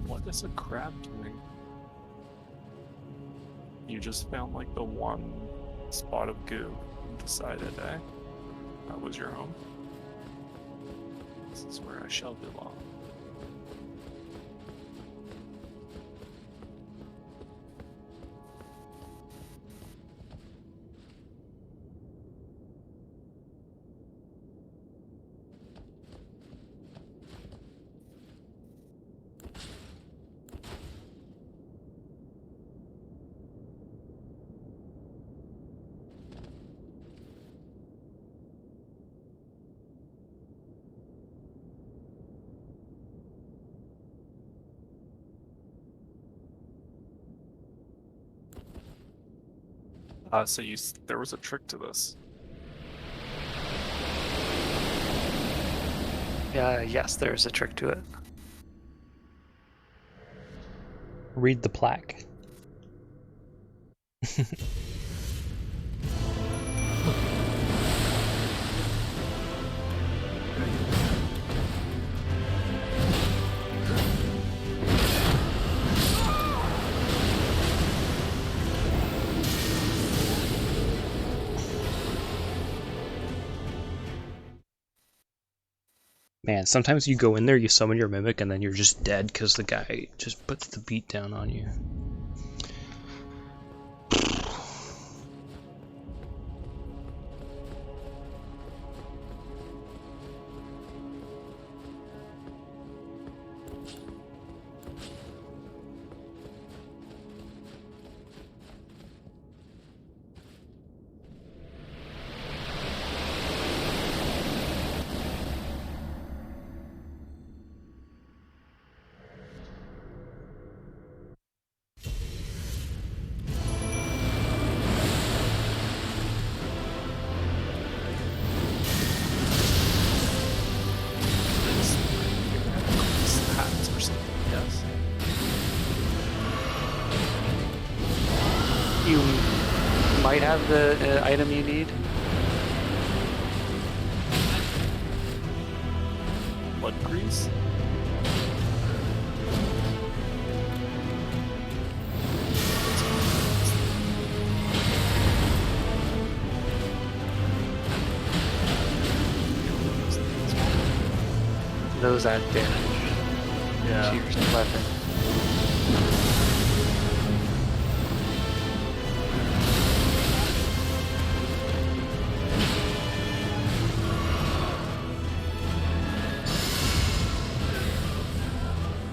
What is a crab doing? You just found like the one spot of goo and decided, eh? That was your home. This is where I shall belong. So there was a trick to this. Yes, there's a trick to it. Read the plaque. Man, sometimes you go in there, you summon your mimic, and then you're just dead because the guy just puts the beat down on you. Hats or something, yes. You might have the item you need. Blood grease? Those add damage Yeah. to your weapon.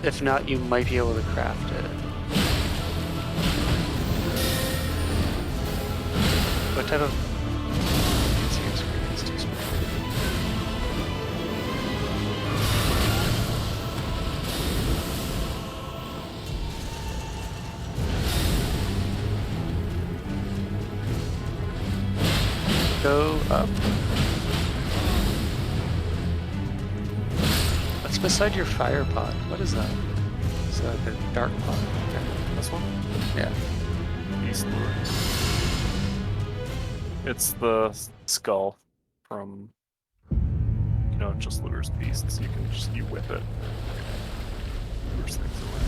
If not, you might be able to craft it. What type of... Let's see, it's too small. Go up. What's beside your fire pot? What is that? Is that like a dark pot? Okay. This one? Yeah. Beast Lure. It's the skull from, you know, just lures beasts. You whip it. Lures things away.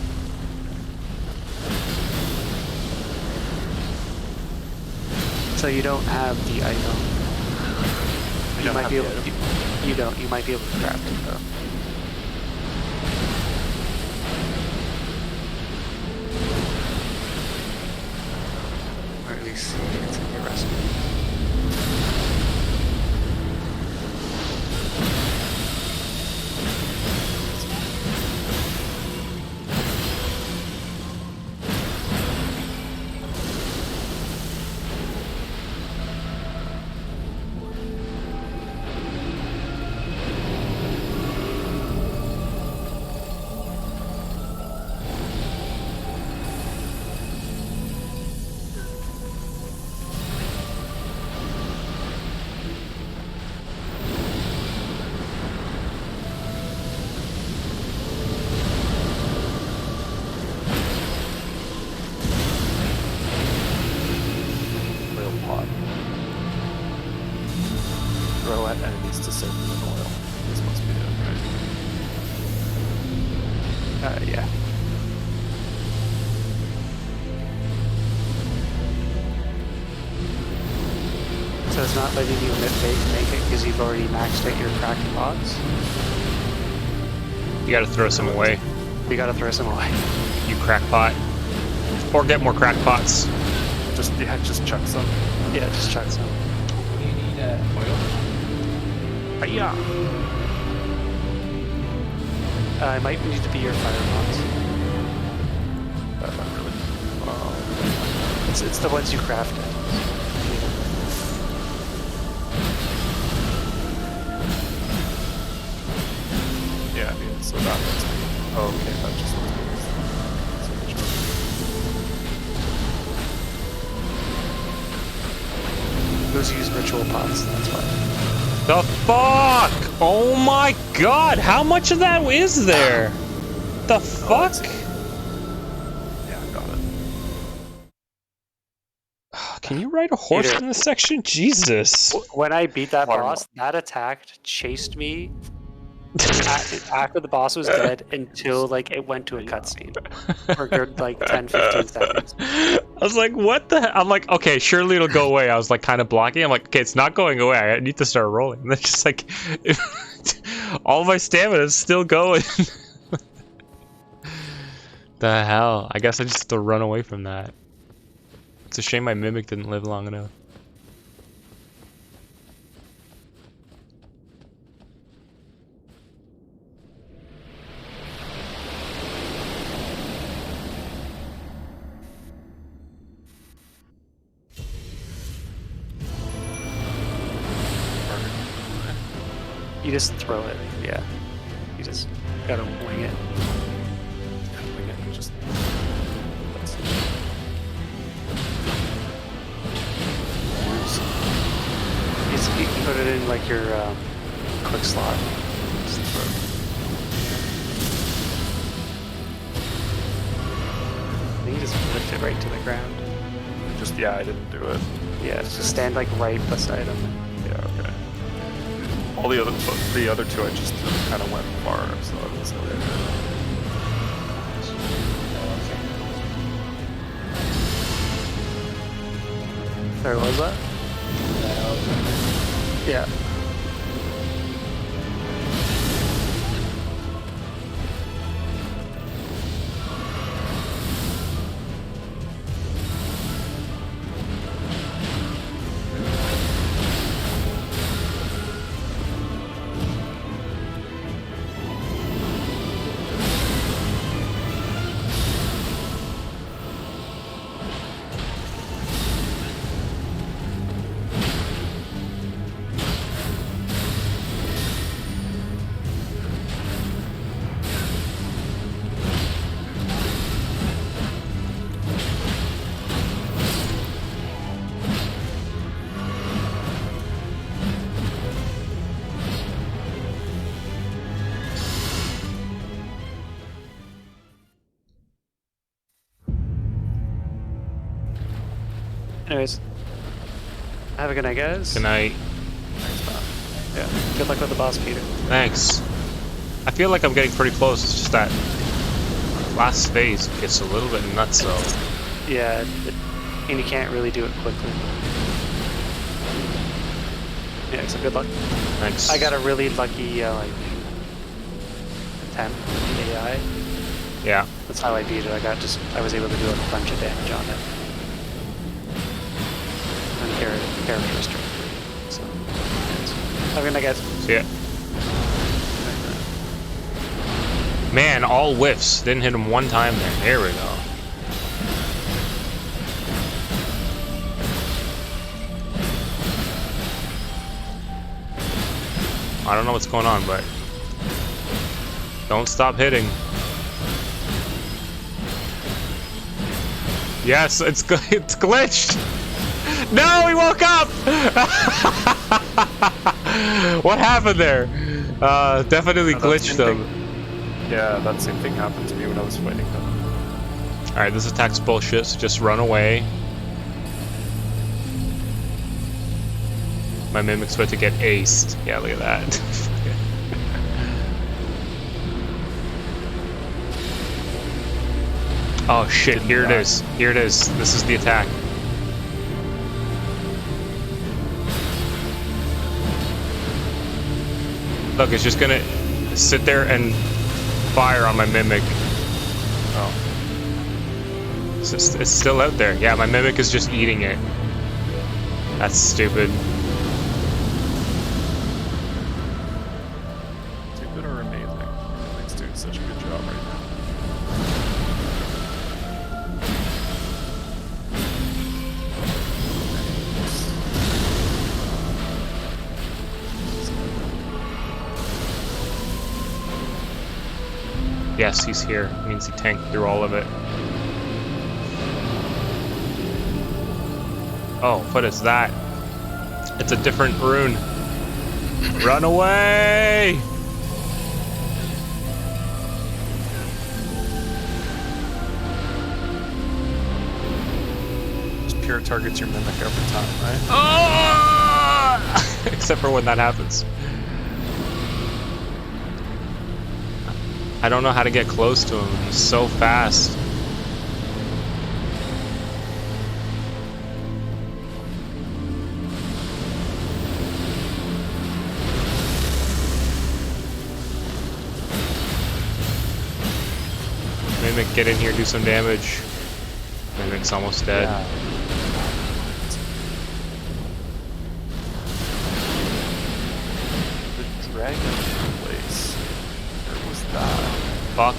So you don't have the item. You might be able to. You don't. You might be able to craft it though. Or at least it's in your recipe. Oil pot. Throw at enemies to soak them in oil. This must be it, right? Yeah. So it's not letting you make it because you've already maxed out your cracked pots. You gotta throw some away. You gotta throw some away. You crackpot. Or get more crackpots. Just chuck some. Yeah, just chuck some. You need oil. Yeah. It might need to be your fire pots. Not really. It's the ones you crafted. Yeah, I mean, so that must be. Oh, okay, that just looks Those use ritual pots, that's why. The fuck? Oh my god, how much of that is there? The fuck? Yeah, I got it. Can you ride a horse Peter. in this section? Jesus. When I beat that Water boss, that attack chased me after the boss was dead until like it went to a cutscene for a good like 10-15 seconds. I was like, what the hell? I'm like, okay, surely it'll go away. I was like kind of blocking. I'm like, okay, it's not going away. I need to start rolling. And then just like, all my stamina is still going. The hell? I guess I just have to run away from that. It's a shame my mimic didn't live long enough. You just throw it, yeah. You just gotta wing it. Again, just. You can put it in like your quick slot. Just throw it. I think you just lift it right to the ground. Just, yeah, I didn't do it. Yeah, just stand like right beside him. Yeah, okay. All the other two, I just kind of went far, so I was okay. Sorry, what was that? Yeah. Anyways, have a good night, guys. Good night. Yeah. Good luck with the boss, Peter. Thanks. I feel like I'm getting pretty close. It's just that last phase gets a little bit nuts, though. Yeah, and you can't really do it quickly. Yeah, so good luck. Thanks. I got a really lucky like attempt with the AI. Yeah. That's how I beat it. I was able to do a bunch of damage on it. And character strength. So I'm gonna get. See ya. Man, all whiffs. Didn't hit him one time there. There we go. I don't know what's going on, but don't stop hitting. Yes, it's glitched. No, he woke up. What happened there? Definitely glitched him. Yeah, that same thing happened to me when I was fighting them. All right, this attack's bullshit. So just run away. My mimic's about to get aced. Yeah, look at that. Oh shit, here it is. Here it is. This is the attack. Look, it's just gonna sit there and fire on my mimic. Oh. It's still out there. Yeah, my mimic is just eating it. That's stupid. Stupid or amazing? Mimic's doing such a good job right now. Yes, he's here. It means he tanked through all of it. Oh, what is that? It's a different rune. Run away! Just pure targets your mimic every time, right? Oh! Except for when that happens. I don't know how to get close to him. He's so fast. Mimic, get in here, do some damage. Mimic's almost dead. Yeah. The dragon place. Where was that? Fuck.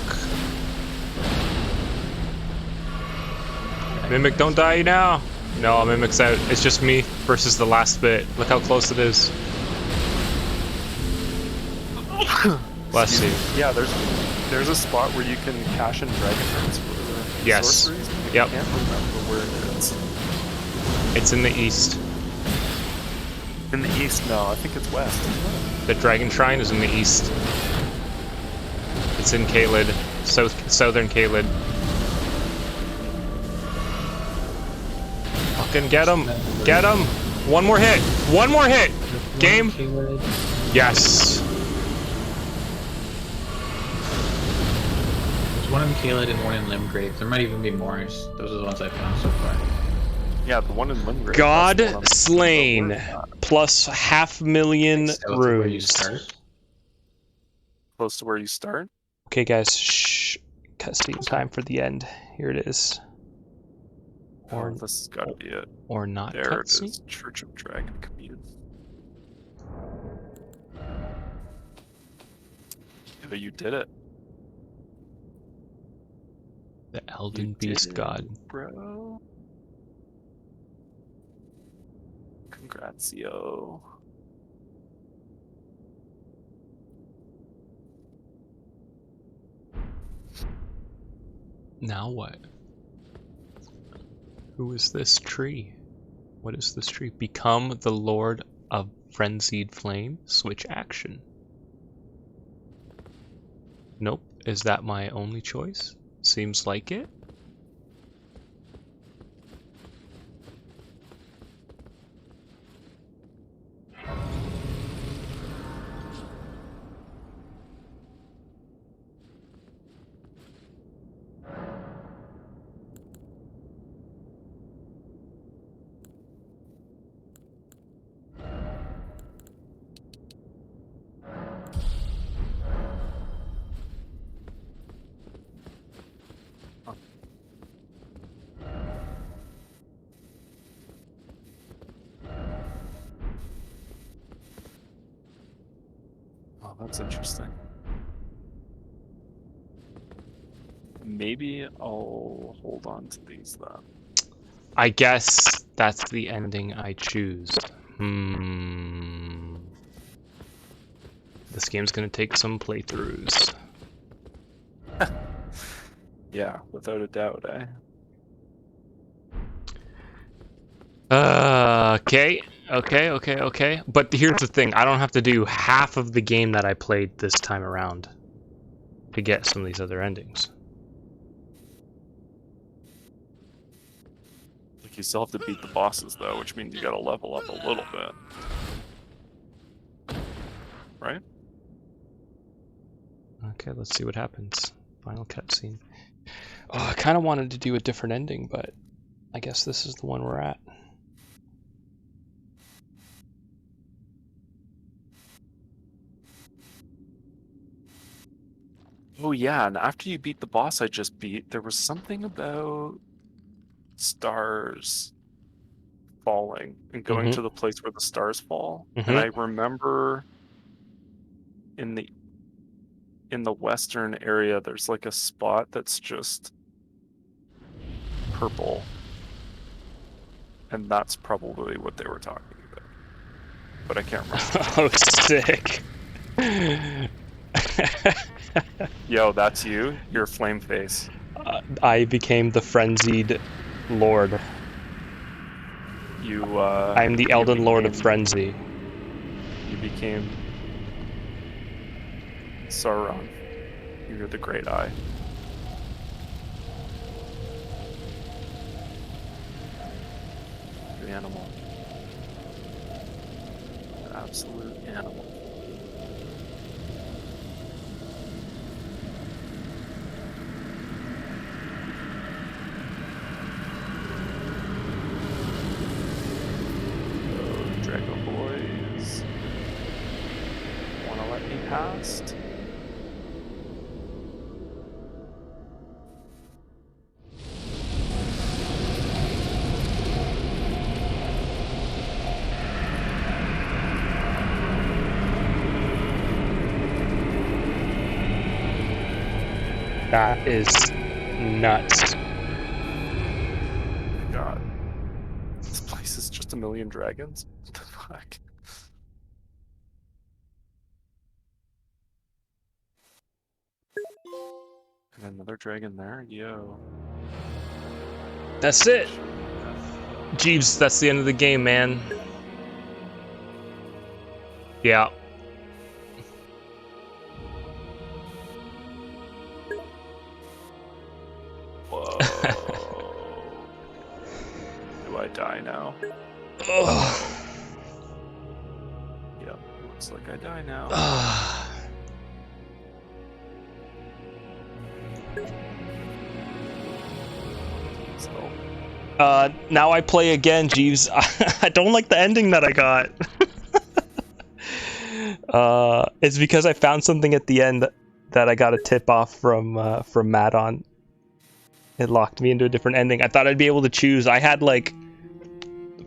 Mimic, don't die now. No, Mimic's out. It's just me versus the last bit. Look how close it is. Bless you. Yeah, there's a spot where you can cash in dragon hearts for Yes. sorceries. Yep. I can't remember where it is. It's in the east. In the east? No, I think it's west, isn't it? The Dragon Shrine is in the east. It's in Caelid, southern Caelid. Fucking get him! Get him! One more hit! One more hit! Game! Yes! There's one in Caelid and one in Limgrave. There might even be more. Those are the ones I found so far. Yeah, the one in Limgrave. God that's the one I'm slain, thinking about. plus 500,000 South of where you runes. start. Close to where you start? Okay guys, shh. Cutscene time for the end. Here it is. Or this has got to be it. Or not There it cutscene. is. Church of Dragon Commune. Yeah, you did it. The Elden You Beast did God. it, bro. Congratio. Now what? Who is this tree? What is this tree? Become the Lord of Frenzied Flame? Switch action. Nope. Is that my only choice? Seems like it. that's interesting. Maybe I'll hold on to these then. I guess that's the ending I choose. This game's gonna take some playthroughs. Yeah, without a doubt, eh? Okay. But here's the thing, I don't have to do half of the game that I played this time around to get some of these other endings. Like, you still have to beat the bosses, though, which means you gotta level up a little bit. Right? Okay, let's see what happens. Final cutscene. Oh, I kind of wanted to do a different ending, but I guess this is the one we're at. Oh yeah, and after you beat the boss I just beat, there was something about stars falling and going to the place where the stars fall. And I remember in the western area there's like a spot that's just purple. And that's probably what they were talking about. But I can't remember. Oh, sick. Yo, that's you? You're a flame face. I became the frenzied lord. I'm the Elden Lord of Frenzy. You became Sauron. You're the Great Eye. The animal. An absolute animal. Dragon boys. Wanna let me past? That is nuts. God. This place is just a million dragons? What the fuck? And another dragon there? Yo. That's it. Jeeves, that's the end of the game, man. Yeah. Whoa. Do I die now? Ugh. Yep, looks like I die now. Now I play again, Jeeves. I don't like the ending that I got. It's because I found something at the end that I got a tip off from Matt on. It locked me into a different ending. I thought I'd be able to choose. I had like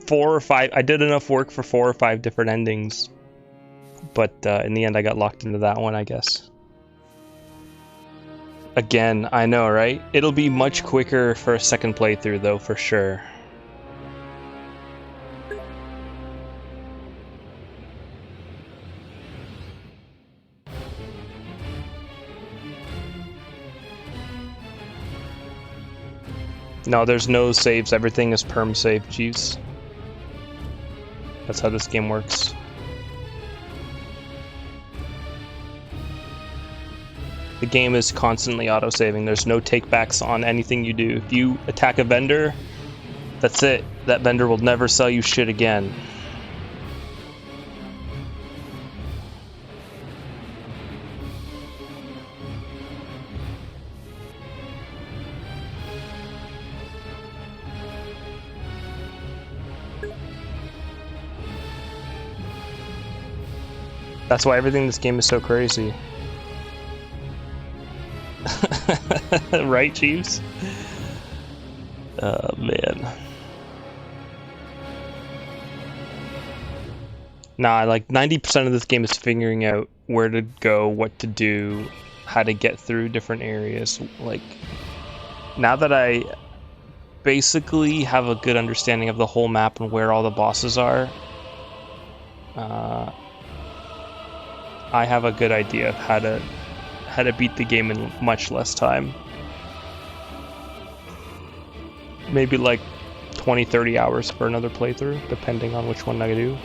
4 or 5. I did enough work for 4 or 5 different endings, but in the end, I got locked into that one, I guess. Again, I know, right? It'll be much quicker for a second playthrough, though, for sure. No, there's no saves. Everything is perm save, Jeeves. That's how this game works. The game is constantly auto-saving. There's no takebacks on anything you do. If you attack a vendor, that's it. That vendor will never sell you shit again. That's why everything in this game is so crazy. Right, Jeeves? Oh, man. Nah, like 90% of this game is figuring out where to go, what to do, how to get through different areas. Like, now that I basically have a good understanding of the whole map and where all the bosses are, I have a good idea of how to beat the game in much less time. Maybe like 20-30 hours for another playthrough, depending on which one I do.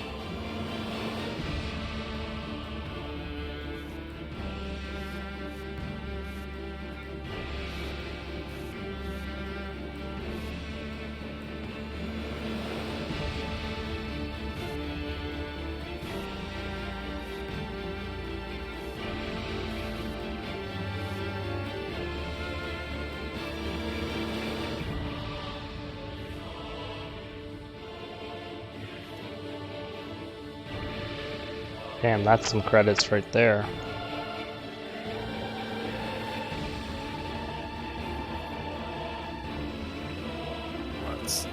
Damn, that's some credits right there. Let's...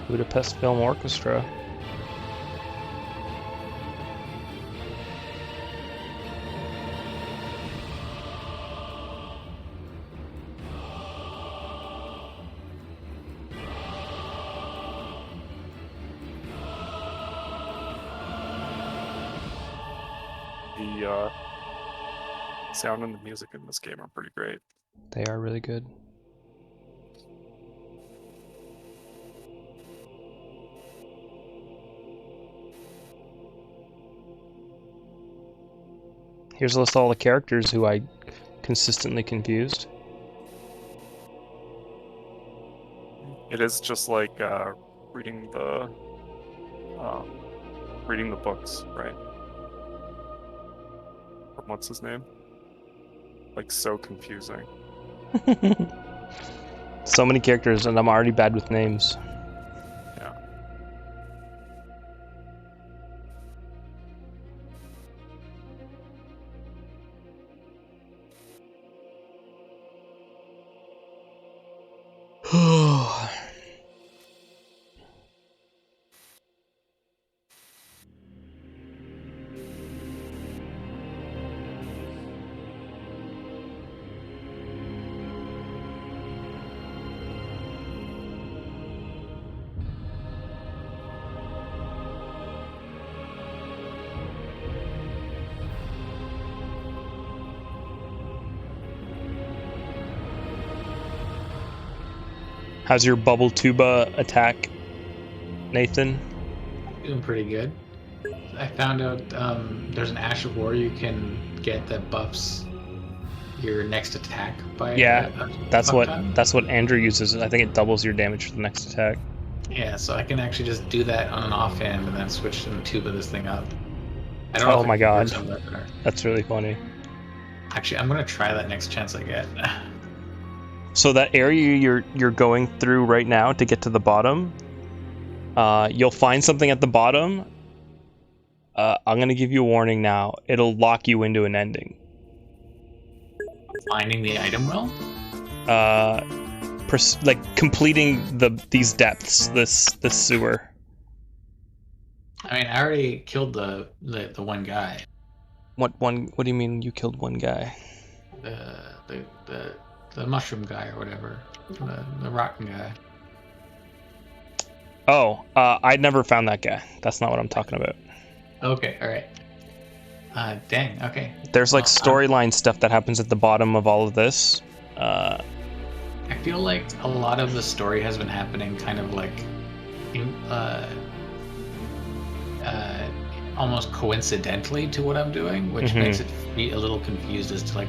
Budapest Film Orchestra. The sound and the music in this game are pretty great. They are really good. Here's a list of all the characters who I consistently confused. It is just like reading the books, right? From what's his name? Like, so confusing. So many characters, and I'm already bad with names. Yeah. How's your bubble tuba attack, Nathan? Doing pretty good. I found out there's an Ash of War you can get that buffs your next attack by that's what Andrew uses. I think it doubles your damage for the next attack. Yeah, so I can actually just do that on an offhand and then switch and tuba this thing up. I don't know Oh if my god, or... that's really funny. Actually, I'm gonna try that next chance I get. So that area you're going through right now to get to the bottom, you'll find something at the bottom. I'm gonna give you a warning now. It'll lock you into an ending. Finding the item well? Like completing these depths, this sewer. I mean, I already killed the one guy. What do you mean you killed one guy? The mushroom guy or whatever, the rotten guy. Oh, I never found that guy. That's not what I'm talking about. Okay, all right. Dang. Okay. There's like storyline stuff that happens at the bottom of all of this. I feel like a lot of the story has been happening kind of like, almost coincidentally to what I'm doing, which makes it be a little confused as to like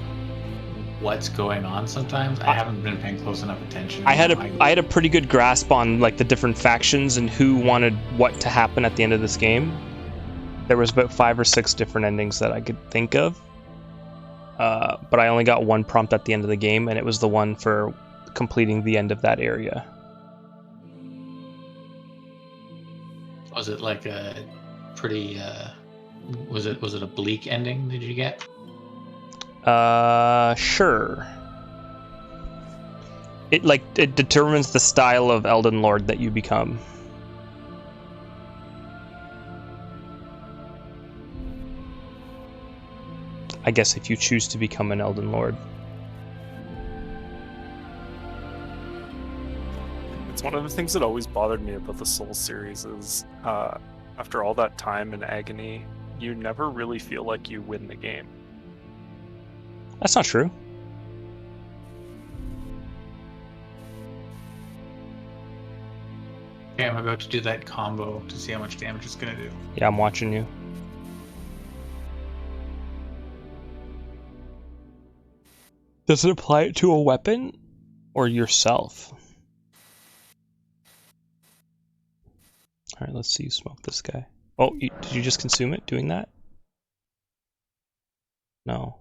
what's going on sometimes. I haven't been paying close enough attention. I had a pretty good grasp on like the different factions and who wanted what to happen at the end of this game. There was about 5 or 6 different endings that I could think of. But I only got one prompt at the end of the game, and it was the one for completing the end of that area. Was it like a pretty was it a bleak ending did you get? Sure. It determines the style of Elden Lord that you become. I guess if you choose to become an Elden Lord. It's one of the things that always bothered me about the Souls series is after all that time and agony, you never really feel like you win the game. That's not true. Okay, I'm about to do that combo to see how much damage it's gonna do. Yeah, I'm watching you. Does it apply it to a weapon or yourself? Alright, let's see you smoke this guy. Oh, did you just consume it doing that? No.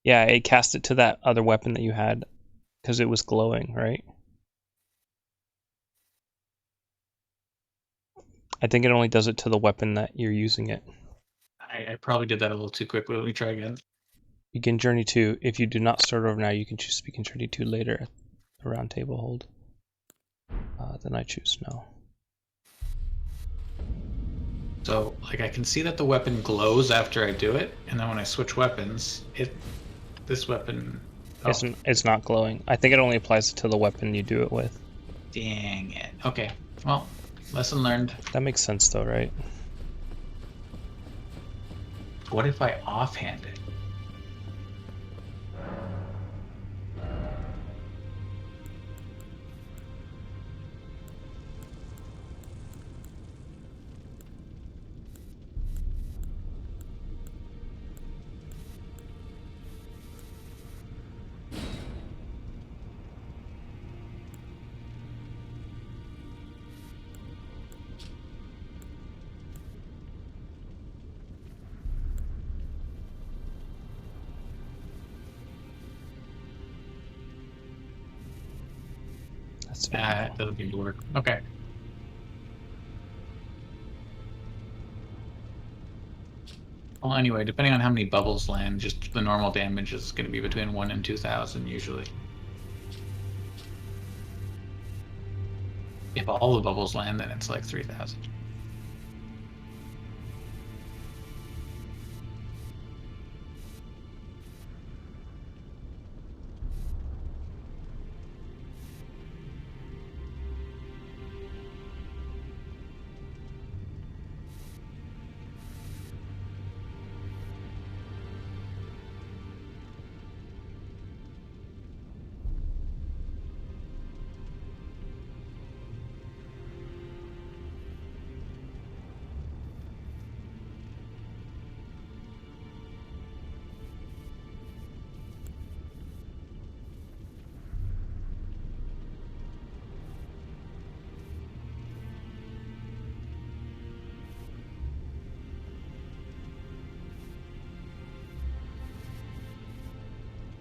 Yeah, it cast it to that other weapon that you had because it was glowing, right? I think it only does it to the weapon that you're using it. I probably did that a little too quickly. Let me try again. Begin Journey 2. If you do not start over now, you can choose to begin Journey 2 later at the round table hold. Then I choose no. So, like, I can see that the weapon glows after I do it, and then when I switch weapons, this weapon... Oh, It's not glowing. I think it only applies to the weapon you do it with. dang it. Okay, well, lesson learned. That makes sense though, right? What if I offhand it? That's It doesn't seem to work. Okay. Well, anyway, depending on how many bubbles land, just the normal damage is going to be between 1 and 2,000 usually. If all the bubbles land, then it's like 3,000.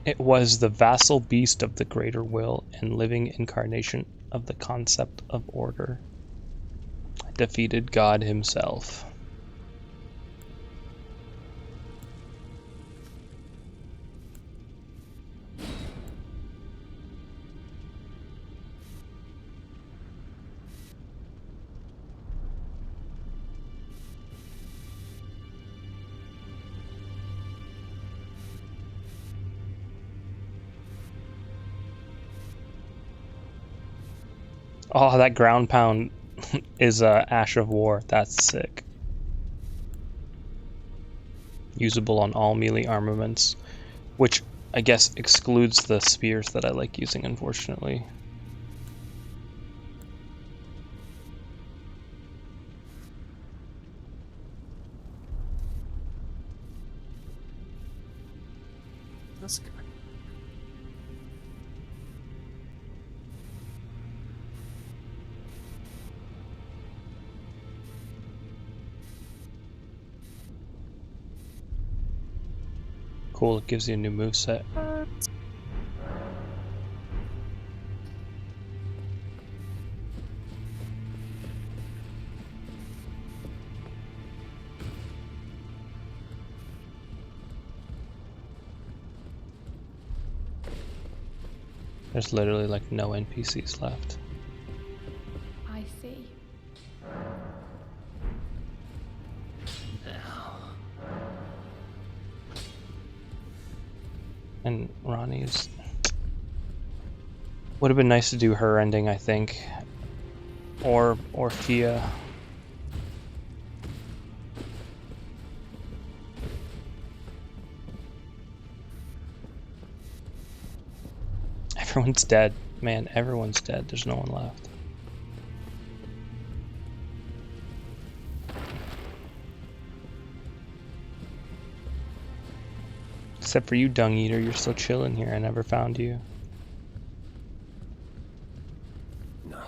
It was the vassal beast of the greater will and living incarnation of the concept of order. It defeated God himself. Oh, that ground pound is Ash of War. That's sick. Usable on all melee armaments, which I guess excludes the spears that I like using, unfortunately. This guy. Cool, it gives you a new moveset. There's literally like no NPCs left. I see. And Ronnie's would have been nice to do her ending, I think, or Fia. Everyone's dead, man. Everyone's dead. There's no one left. Except for you, Dung Eater. You're still chilling here. I never found you. No.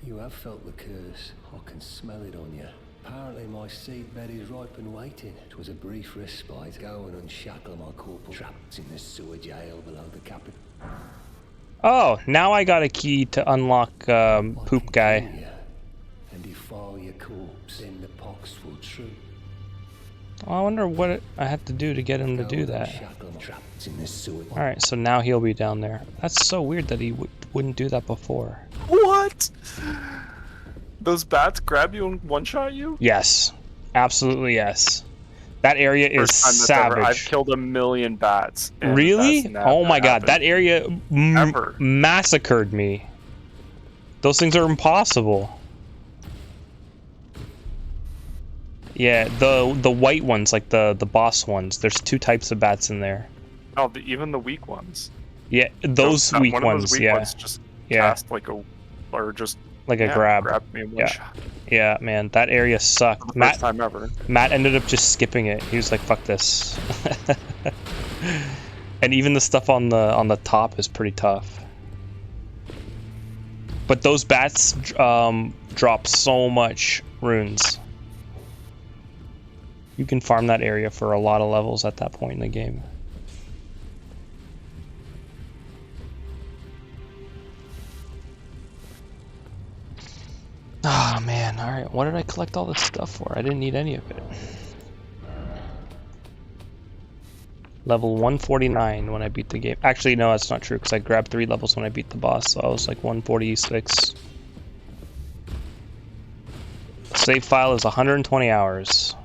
You have felt the curse. I can smell it on you. Apparently my seedbed is ripe and waiting. It was a brief respite. Go and unshackle my corporal trapped in the sewer jail below the capital. Oh, now I got a key to unlock Poop Guy. And defile your corpse, then the pox will true. I wonder what I have to do to get him to do that. Alright, so now he'll be down there. That's so weird that he wouldn't do that before. What? Those bats grab you and one-shot you? Yes. Absolutely yes. That area is First time that's savage. ever, I've killed 1 million bats. And Really? that's never Oh my god, happened. that area massacred me. Those things are impossible. Yeah, the white ones, like the boss ones. There's 2 types of bats in there. Oh, even the weak ones. Yeah, those weak one ones. Of those weak yeah, ones just yeah, cast like a, or just like a grab. Grab me in one shot. Yeah, man, that area sucked. First time ever. Matt ended up just skipping it. He was like, "Fuck this." And even the stuff on the top is pretty tough. But those bats drop so much runes. You can farm that area for a lot of levels at that point in the game. Oh man, alright, what did I collect all this stuff for? I didn't need any of it. Level 149 when I beat the game. Actually, no, that's not true, because I grabbed 3 levels when I beat the boss, so I was like 146. Save file is 120 hours.